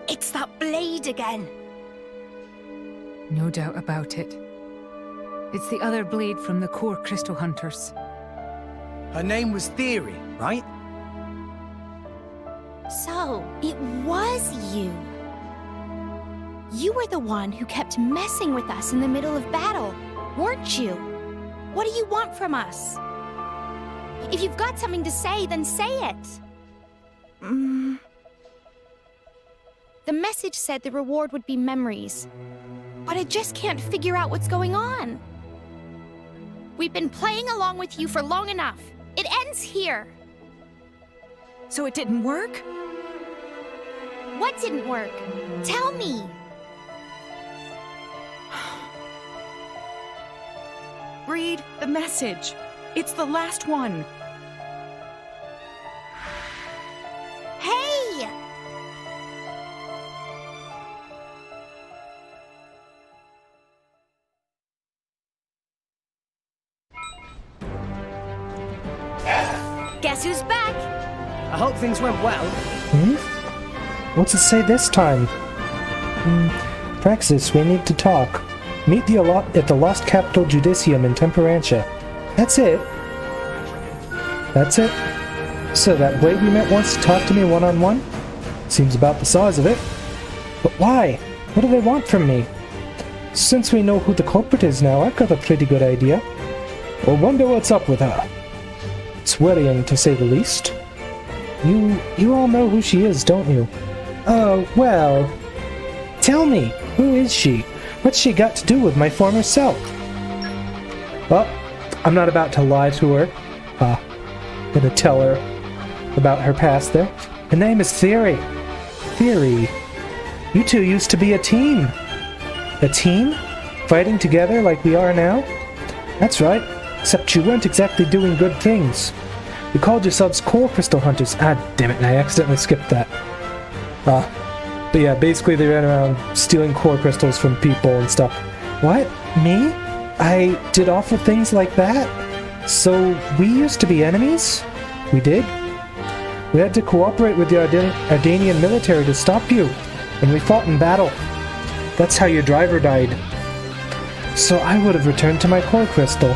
It's that blade again. No doubt about it. It's the other blade from the core crystal hunters. Her name was Theory, right? So, it was you. You were the one who kept messing with us in the middle of battle, weren't you? What do you want from us? If you've got something to say, then say it. The message said the reward would be memories, but I just can't figure out what's going on. We've been playing along with you for long enough. It ends here. So it didn't work? What didn't work? Tell me. Read the message. It's the last one. Hey! Guess who's back? I hope things went well. What's it say this time? Praxis, we need to talk. Meet at the Lost Capital Judicium in Temperantia. That's it? That's it? So that Blade we met wants to talk to me one-on-one? Seems about the size of it. But why? What do they want from me? Since we know who the culprit is now, I've got a pretty good idea. I wonder what's up with her. It's worrying, to say the least. You all know who she is, don't you? Oh, well... Tell me, who is she? What's she got to do with my former self? Well, I'm not about to lie to her. Gonna tell her about her past there. Her name is Theory. Theory. You two used to be a team. A team? Fighting together like we are now? That's right, except you weren't exactly doing good things. You called yourselves Core Crystal Hunters. Ah, damn it, I accidentally skipped that. But yeah, basically they ran around stealing core crystals from people and stuff. What? Me? I did awful things like that? So we used to be enemies? We did? We had to cooperate with the Ardanian military to stop you, and we fought in battle. That's how your driver died. So I would have returned to my core crystal.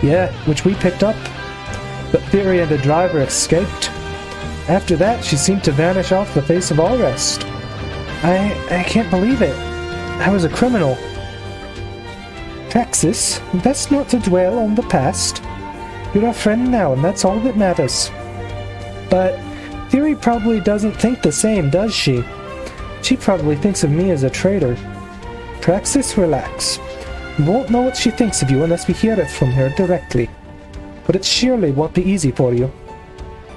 Yeah, which we picked up. But Theory and the driver escaped. After that, she seemed to vanish off the face of all rest. I can't believe it. I was a criminal. Praxis, best not to dwell on the past. You're our friend now, and that's all that matters. But Theory probably doesn't think the same, does she? She probably thinks of me as a traitor. Praxis, relax. You won't know what she thinks of you unless we hear it from her directly. But it surely won't be easy for you.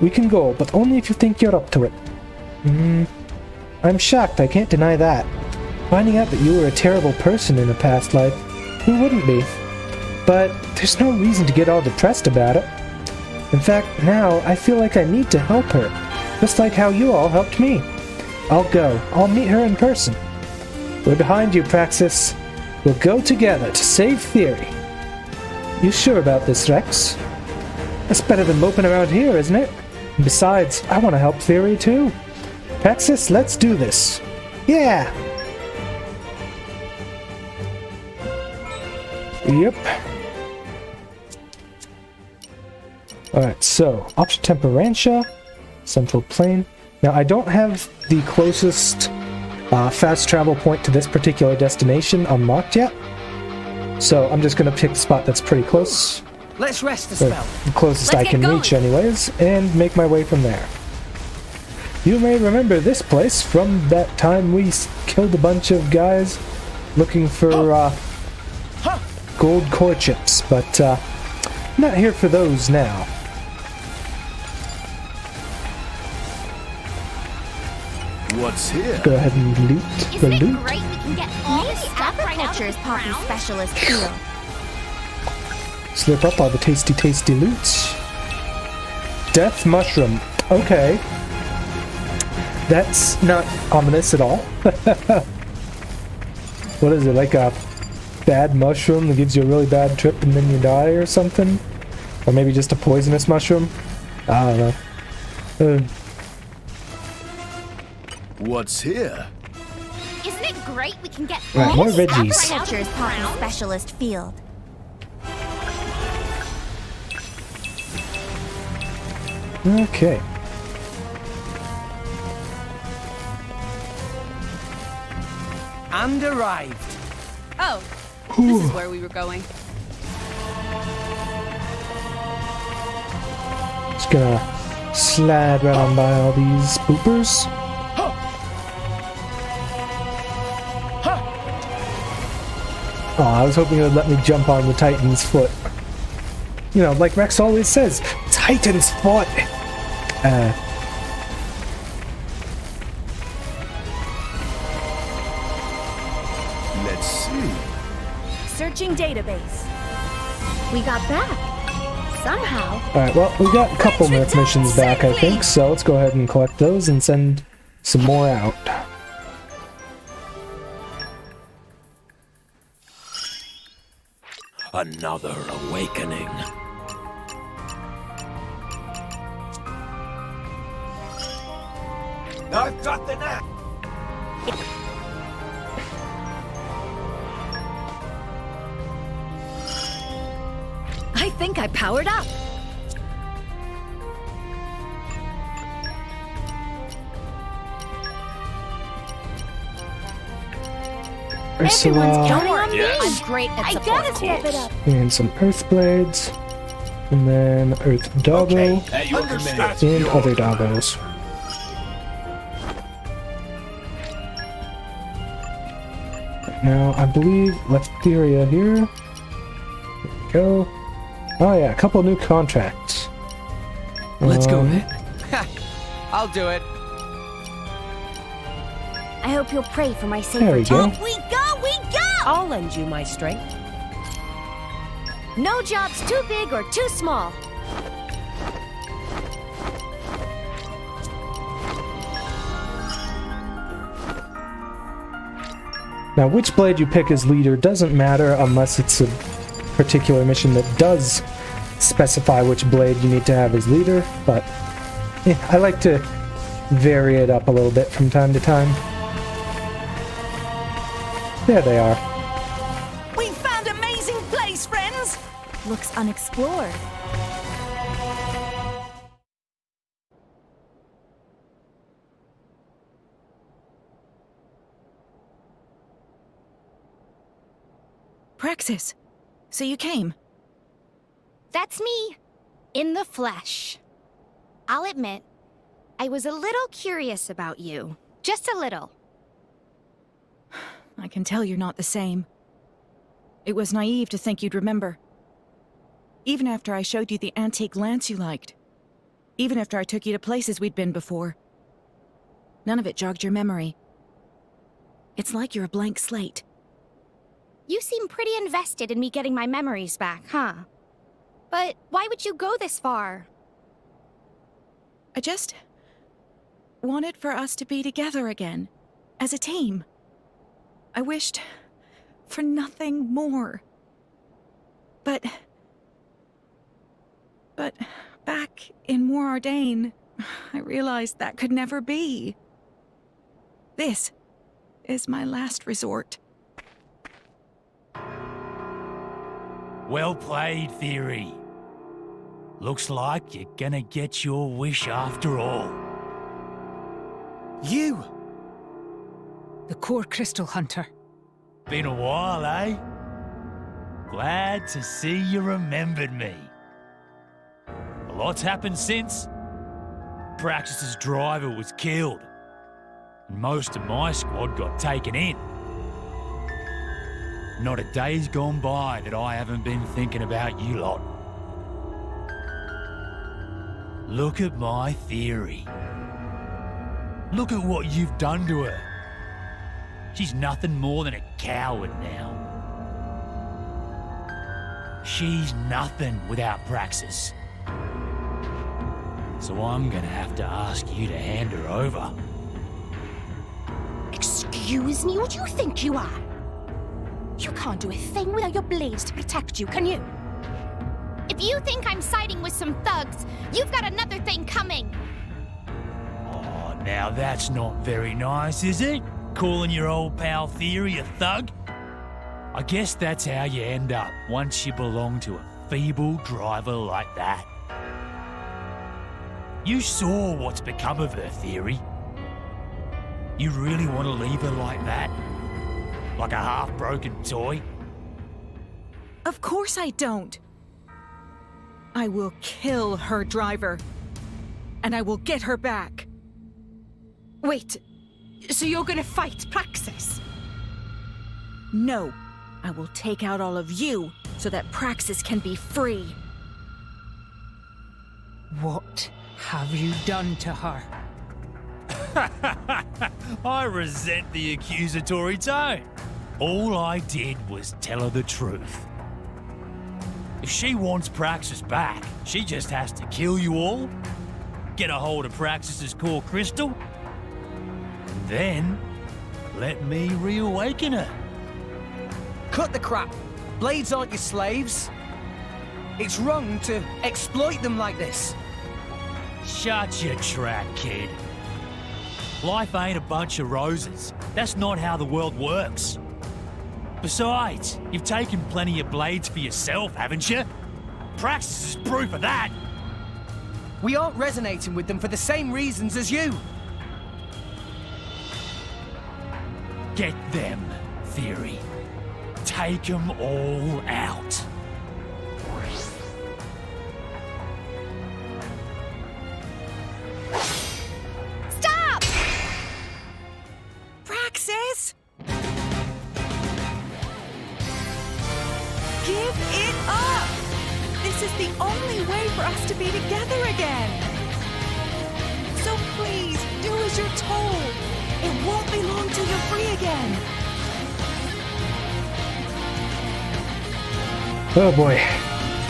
We can go, but only if you think you're up to it. I'm shocked, I can't deny that. Finding out that you were a terrible person in a past life, who wouldn't be? But there's no reason to get all depressed about it. In fact, now I feel like I need to help her, just like how you all helped me. I'll go. I'll meet her in person. We're behind you, Praxis. We'll go together to save Theory. You sure about this, Rex? That's better than moping around here, isn't it? And besides, I want to help Theory too. Praxis, let's do this. Yeah! Yep. Alright, so, up to Temperantia, Central Plain. Now, I don't have the closest fast travel point to this particular destination unlocked yet. So, I'm just going to pick a spot that's pretty close. Let's rest a spell. The closest I can reach anyways, and make my way from there. You may remember this place from that time we killed a bunch of guys looking for gold core chips, but not here for those now. What's here? Go ahead and loot the loot. Isn't it great we can get all the stuff right out of the Poppy Specialist field? Slip up all the tasty, tasty loots. Death Mushroom. Okay. That's not ominous at all. What is it, like a bad mushroom that gives you a really bad trip and then you die or something? Or maybe just a poisonous mushroom? I don't know. What's here? Isn't it great we can get Right, all more the veggies. stuff right out of the Poppy Specialist field? Okay. And arrived. Oh, this is where we were going. Just gonna slide right on by all these boopers. Oh, I was hoping it would let me jump on the Titan's foot. You know, like Rex always says, Titan's foot! Let's see. Searching database. We got back. Somehow. Alright, well, we got a couple myth missions back, I think, so let's go ahead and collect those and send some more out. Another awakening. I've got the knack. I think I powered up. Everyone's counting Ursula, on me. Yes. I'm great at I support. gotta step it up. and some Earth Blades, and then Earth Doggo, At your command. and other doggos. Now, I believe Leftheria here. There we go. Oh yeah, a couple new contracts. Let's go then. I'll do it. I hope you'll pray for my safe There we return. go. We go! We go! I'll lend you my strength. No job's too big or too small. Now, which blade you pick as leader doesn't matter unless it's a particular mission that does specify which blade you need to have as leader, but I like to vary it up a little bit from time to time. There they are. We found amazing place, friends! Looks unexplored. Praxis, so you came. That's me, in the flesh. I'll admit, I was a little curious about you. Just a little. I can tell you're not the same. It was naive to think you'd remember. Even after I showed you the antique lance you liked. Even after I took you to places we'd been before. None of it jogged your memory. It's like you're a blank slate. You seem pretty invested in me getting my memories back, huh? But why would you go this far? I just wanted for us to be together again, as a team. I wished for nothing more. But back in Moorardain, I realized that could never be. This is my last resort. Well played, Theory. Looks like you're gonna get your wish after all. You! The core crystal hunter. Been a while, eh? Glad to see you remembered me. A lot's happened since. Praxis's driver was killed. And most of my squad got taken in. Not a day's gone by that I haven't been thinking about you lot. Look at my Theory. Look at what you've done to her. She's nothing more than a coward now. She's nothing without Praxis. So I'm gonna have to ask you to hand her over. Excuse me, what do you think you are? You can't do a thing without your blades to protect you, can you? If you think I'm siding with some thugs, you've got another thing coming. Oh, now that's not very nice, is it? Calling your old pal Theory a thug? I guess that's how you end up once you belong to a feeble driver like that. You saw what's become of her, Theory. You really want to leave her like that? Like a half-broken toy? Of course I don't. I will kill her driver. And I will get her back. Wait, so you're gonna fight Praxis? No, I will take out all of you so that Praxis can be free. What have you done to her? I resent the accusatory tone. All I did was tell her the truth. If she wants Praxis back, she just has to kill you all, get a hold of Praxis's core crystal, and then let me reawaken her. Cut the crap. Blades aren't your slaves. It's wrong to exploit them like this. Shut your trap, kid. Life ain't a bunch of roses. That's not how the world works. Besides, you've taken plenty of blades for yourself, haven't you? Praxis is proof of that. We aren't resonating with them for the same reasons as you. Get them, Theory. Take them all out. Stop! Praxis? Give it up! This is the only way for us to be together again. So please, do as you're told. It won't be long till you're free again. Oh boy.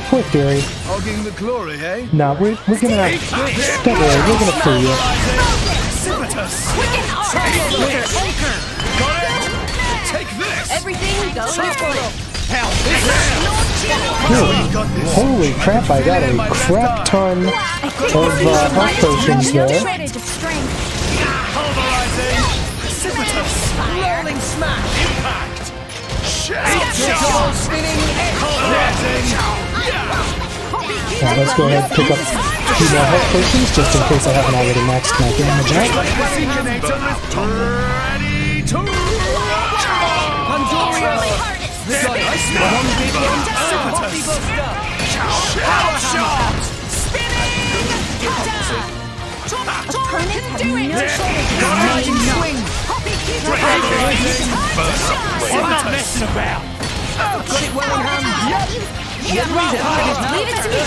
Poor Theory. Hogging the glory, hey? Nah, we're gonna... Don't worry, we're gonna free you. Take this! Everything goes Dude, holy crap, I got a crap ton of health potions there. Rolling smash! Impact! Alright, let's go ahead and pick up 2 more health potions, just in case I haven't already maxed my damage out. Ready to I'm not messing about. Got it well in hand. Leave it to me.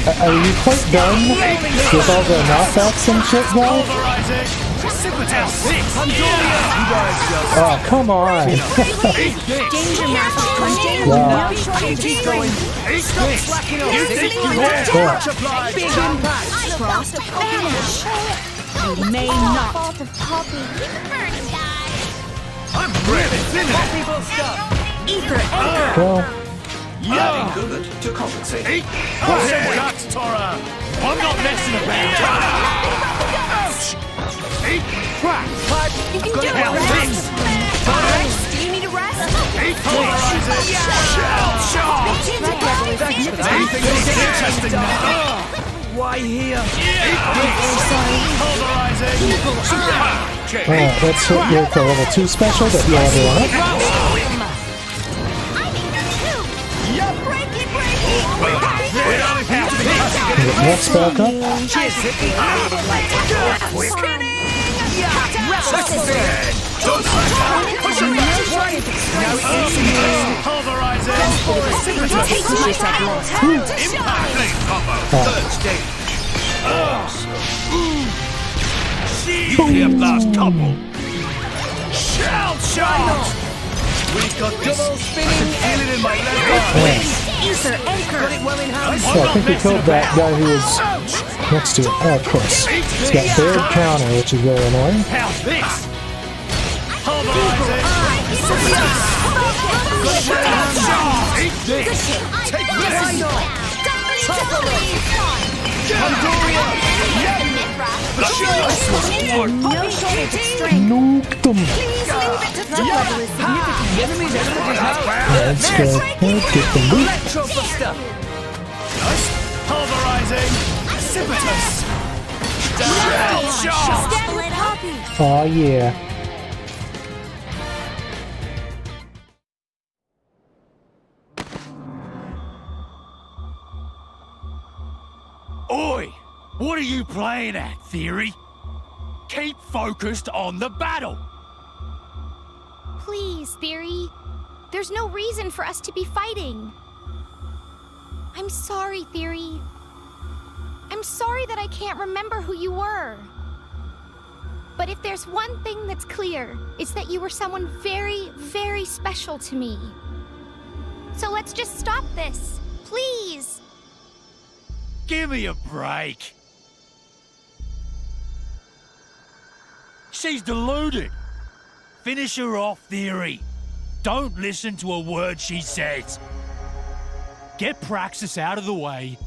Are you quite done with all the knockbacks and shit, guys? Oh, come on! Wow. Big impact. Cross vanish. You may not. I'm really thin. Ether anchor. Well, Adding Gullet to compensate. That's Tora. I'm not messing about. Ouch! Crack! You can do it. Alright, do you need a rest? Interesting now. Why here? alright, let's hit you with the level 2 special that you already want. Get next back up. Last couple. Shell shot! We've got double spinning. Feel it in my left arm. Ether anchor. Got it well in hand. So I think we killed that guy who was next to it. Oh, of course. He's got third counter, which is very annoying. How's this? Take Nuked them. Let's go ahead, get the loot. Pulverizing. Precipitus. Oh yeah. Oi! What are you playing at, Theory? Keep focused on the battle! Please, Theory. There's no reason for us to be fighting. I'm sorry, Theory. I'm sorry that I can't remember who you were. But if there's one thing that's clear, it's that you were someone very, very special to me. So let's just stop this, please. Give me a break. She's deluded. Finish her off, Theory. Don't listen to a word she says. Get Praxis out of the way,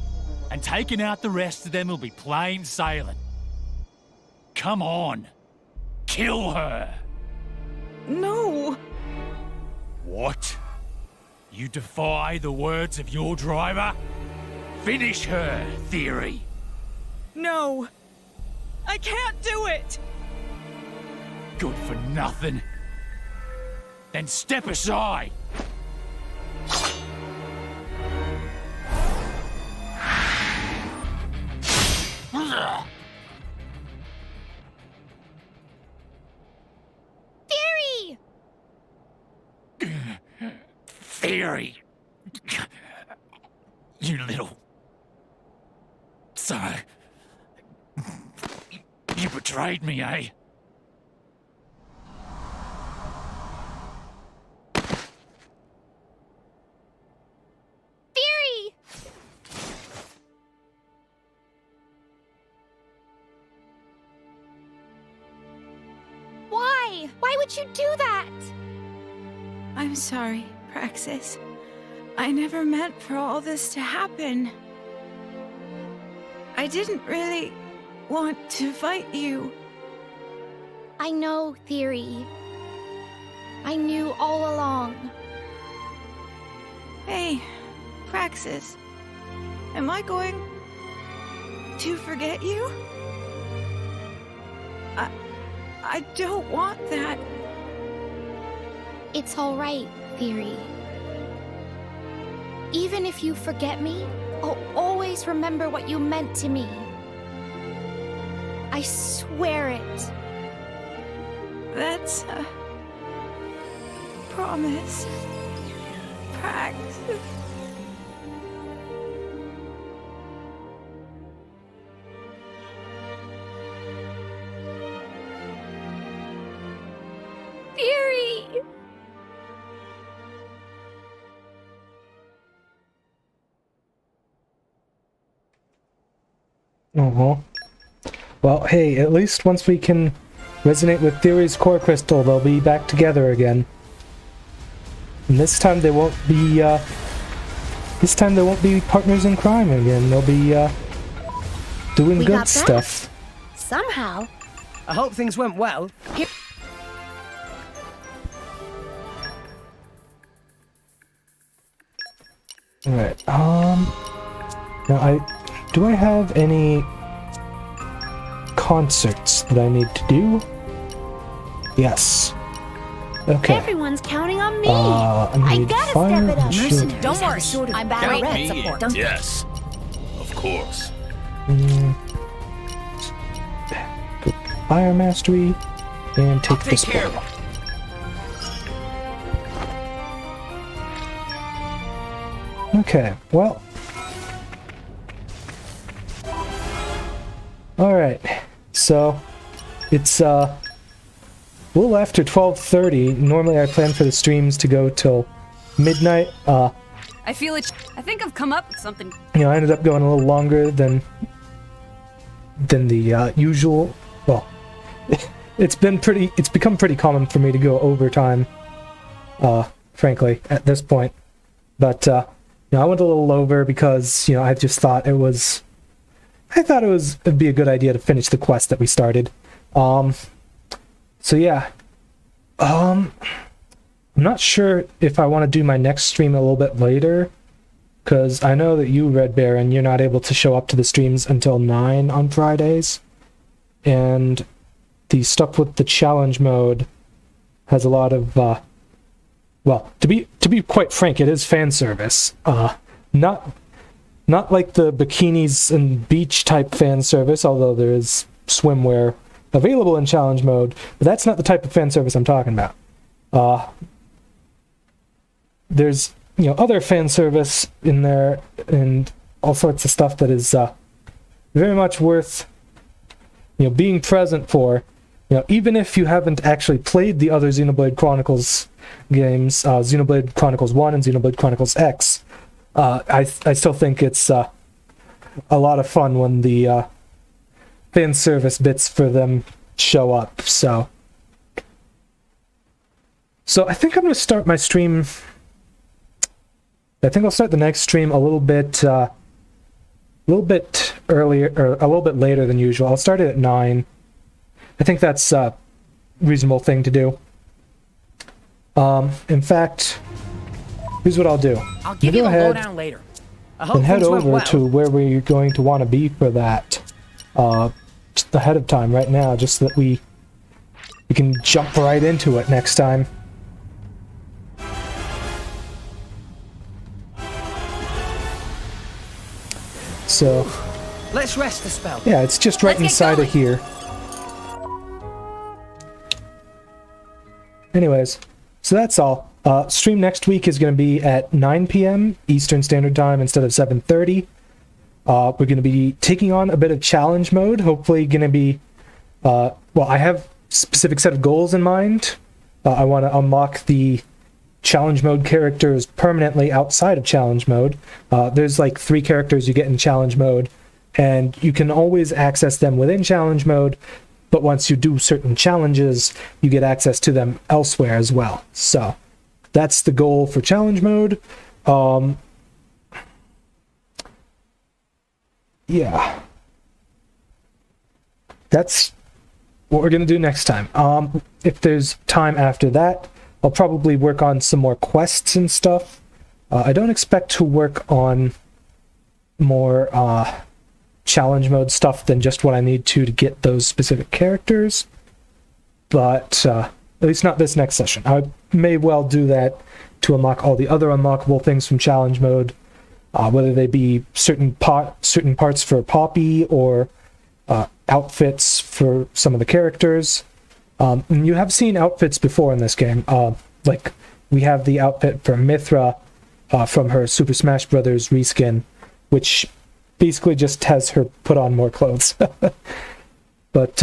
and taking out the rest of them will be plain sailing. come on. Kill her. No. What? You defy the words of your driver? Finish her, Theory. No. I can't do it. Good for nothing. Then step aside. Theory! Theory. You little... So... You betrayed me, eh? Theory! Why? Why would you do that? I'm sorry, Praxis. I never meant for all this to happen. I didn't really want to fight you. I know, Theory. I knew all along. Hey, Praxis. Am I going to forget you? I don't want that. It's all right, Theory. Even if you forget me, I'll always remember what you meant to me. I swear it. That's a promise, Praxis. Theory! Oh. Well, hey, at least once we can resonate with Theory's core crystal, they'll be back together again. And this time they won't be, partners in crime again. They'll be, doing good stuff. Somehow. I hope things went well. Alright, now do I have any concerts that I need to do? Yes. Okay. Everyone's counting on me. I gotta fire step it up. and Don't worry, sort of I'm Count back. me in. Support. Yes. Of course. Good fire mastery and take this care one. Okay, well. Alright, so it's a little after 12:30. Normally I plan for the streams to go till midnight. I feel it. I think I've come up with something. I ended up going a little longer than the usual. Well, it's become pretty common for me to go overtime, frankly, at this point. But I went a little over because I just thought it'd be a good idea to finish the quest that we started. So yeah. I'm not sure if I want to do my next stream a little bit later, because I know that you, Red Baron, you're not able to show up to the streams until 9 on Fridays, and the stuff with the challenge mode has a lot of, well, to be quite frank, it is fan service. Not like the bikinis and beach type fan service, although there is swimwear available in challenge mode, but that's not the type of fan service I'm talking about. There's other fan service in there and all sorts of stuff that is very much worth being present for. Even if you haven't actually played the other Xenoblade Chronicles games, Xenoblade Chronicles 1 and Xenoblade Chronicles X, I still think it's a lot of fun when the fan service bits for them show up. So I think I'm going to start my stream. I think I'll start the next stream a little bit earlier, or a little bit later than usual. I'll start it at 9, I think that's a reasonable thing to do. In fact, here's what I'll do. I'll give you the lowdown later. I hope And head things went over well. to where we're going to want to be for that. Just ahead of time right now, just so that we can jump right into it next time. So, Let's rest the spell. yeah, it's just right inside of here. Anyways, so that's all. Stream next week is going to be at 9 p.m. Eastern Standard Time instead of 7:30. We're going to be taking on a bit of challenge mode. Hopefully going to be... well, I have a specific set of goals in mind. I want to unlock the challenge mode characters permanently outside of challenge mode. There's like 3 characters you get in challenge mode, and you can always access them within challenge mode, but once you do certain challenges, you get access to them elsewhere as well. So that's the goal for challenge mode. Yeah. That's what we're going to do next time. If there's time after that, I'll probably work on some more quests and stuff. I don't expect to work on more challenge mode stuff than just what I need to get those specific characters. But at least not this next session. I may well do that to unlock all the other unlockable things from challenge mode, whether they be certain parts for Poppy or outfits for some of the characters. And you have seen outfits before in this game. Like, we have the outfit for Mithra from her Super Smash Bros. Reskin, which basically just has her put on more clothes. But,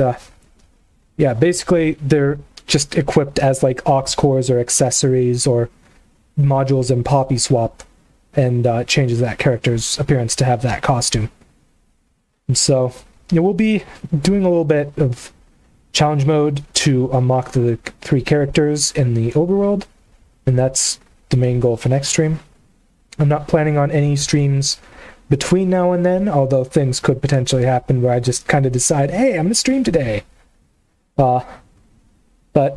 yeah, basically they're just equipped as, like, aux cores or accessories or modules in Poppy Swap, and changes that character's appearance to have that costume. And so, yeah, we'll be doing a little bit of challenge mode to unlock the 3 characters in the overworld, and that's the main goal for next stream. I'm not planning on any streams between now and then, although things could potentially happen where I just kind of decide, hey, I'm going to stream today. But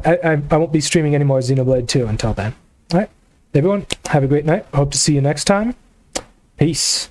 I won't be streaming any more Xenoblade 2 until then. Alright, everyone, have a great night. Hope to see you next time. Peace.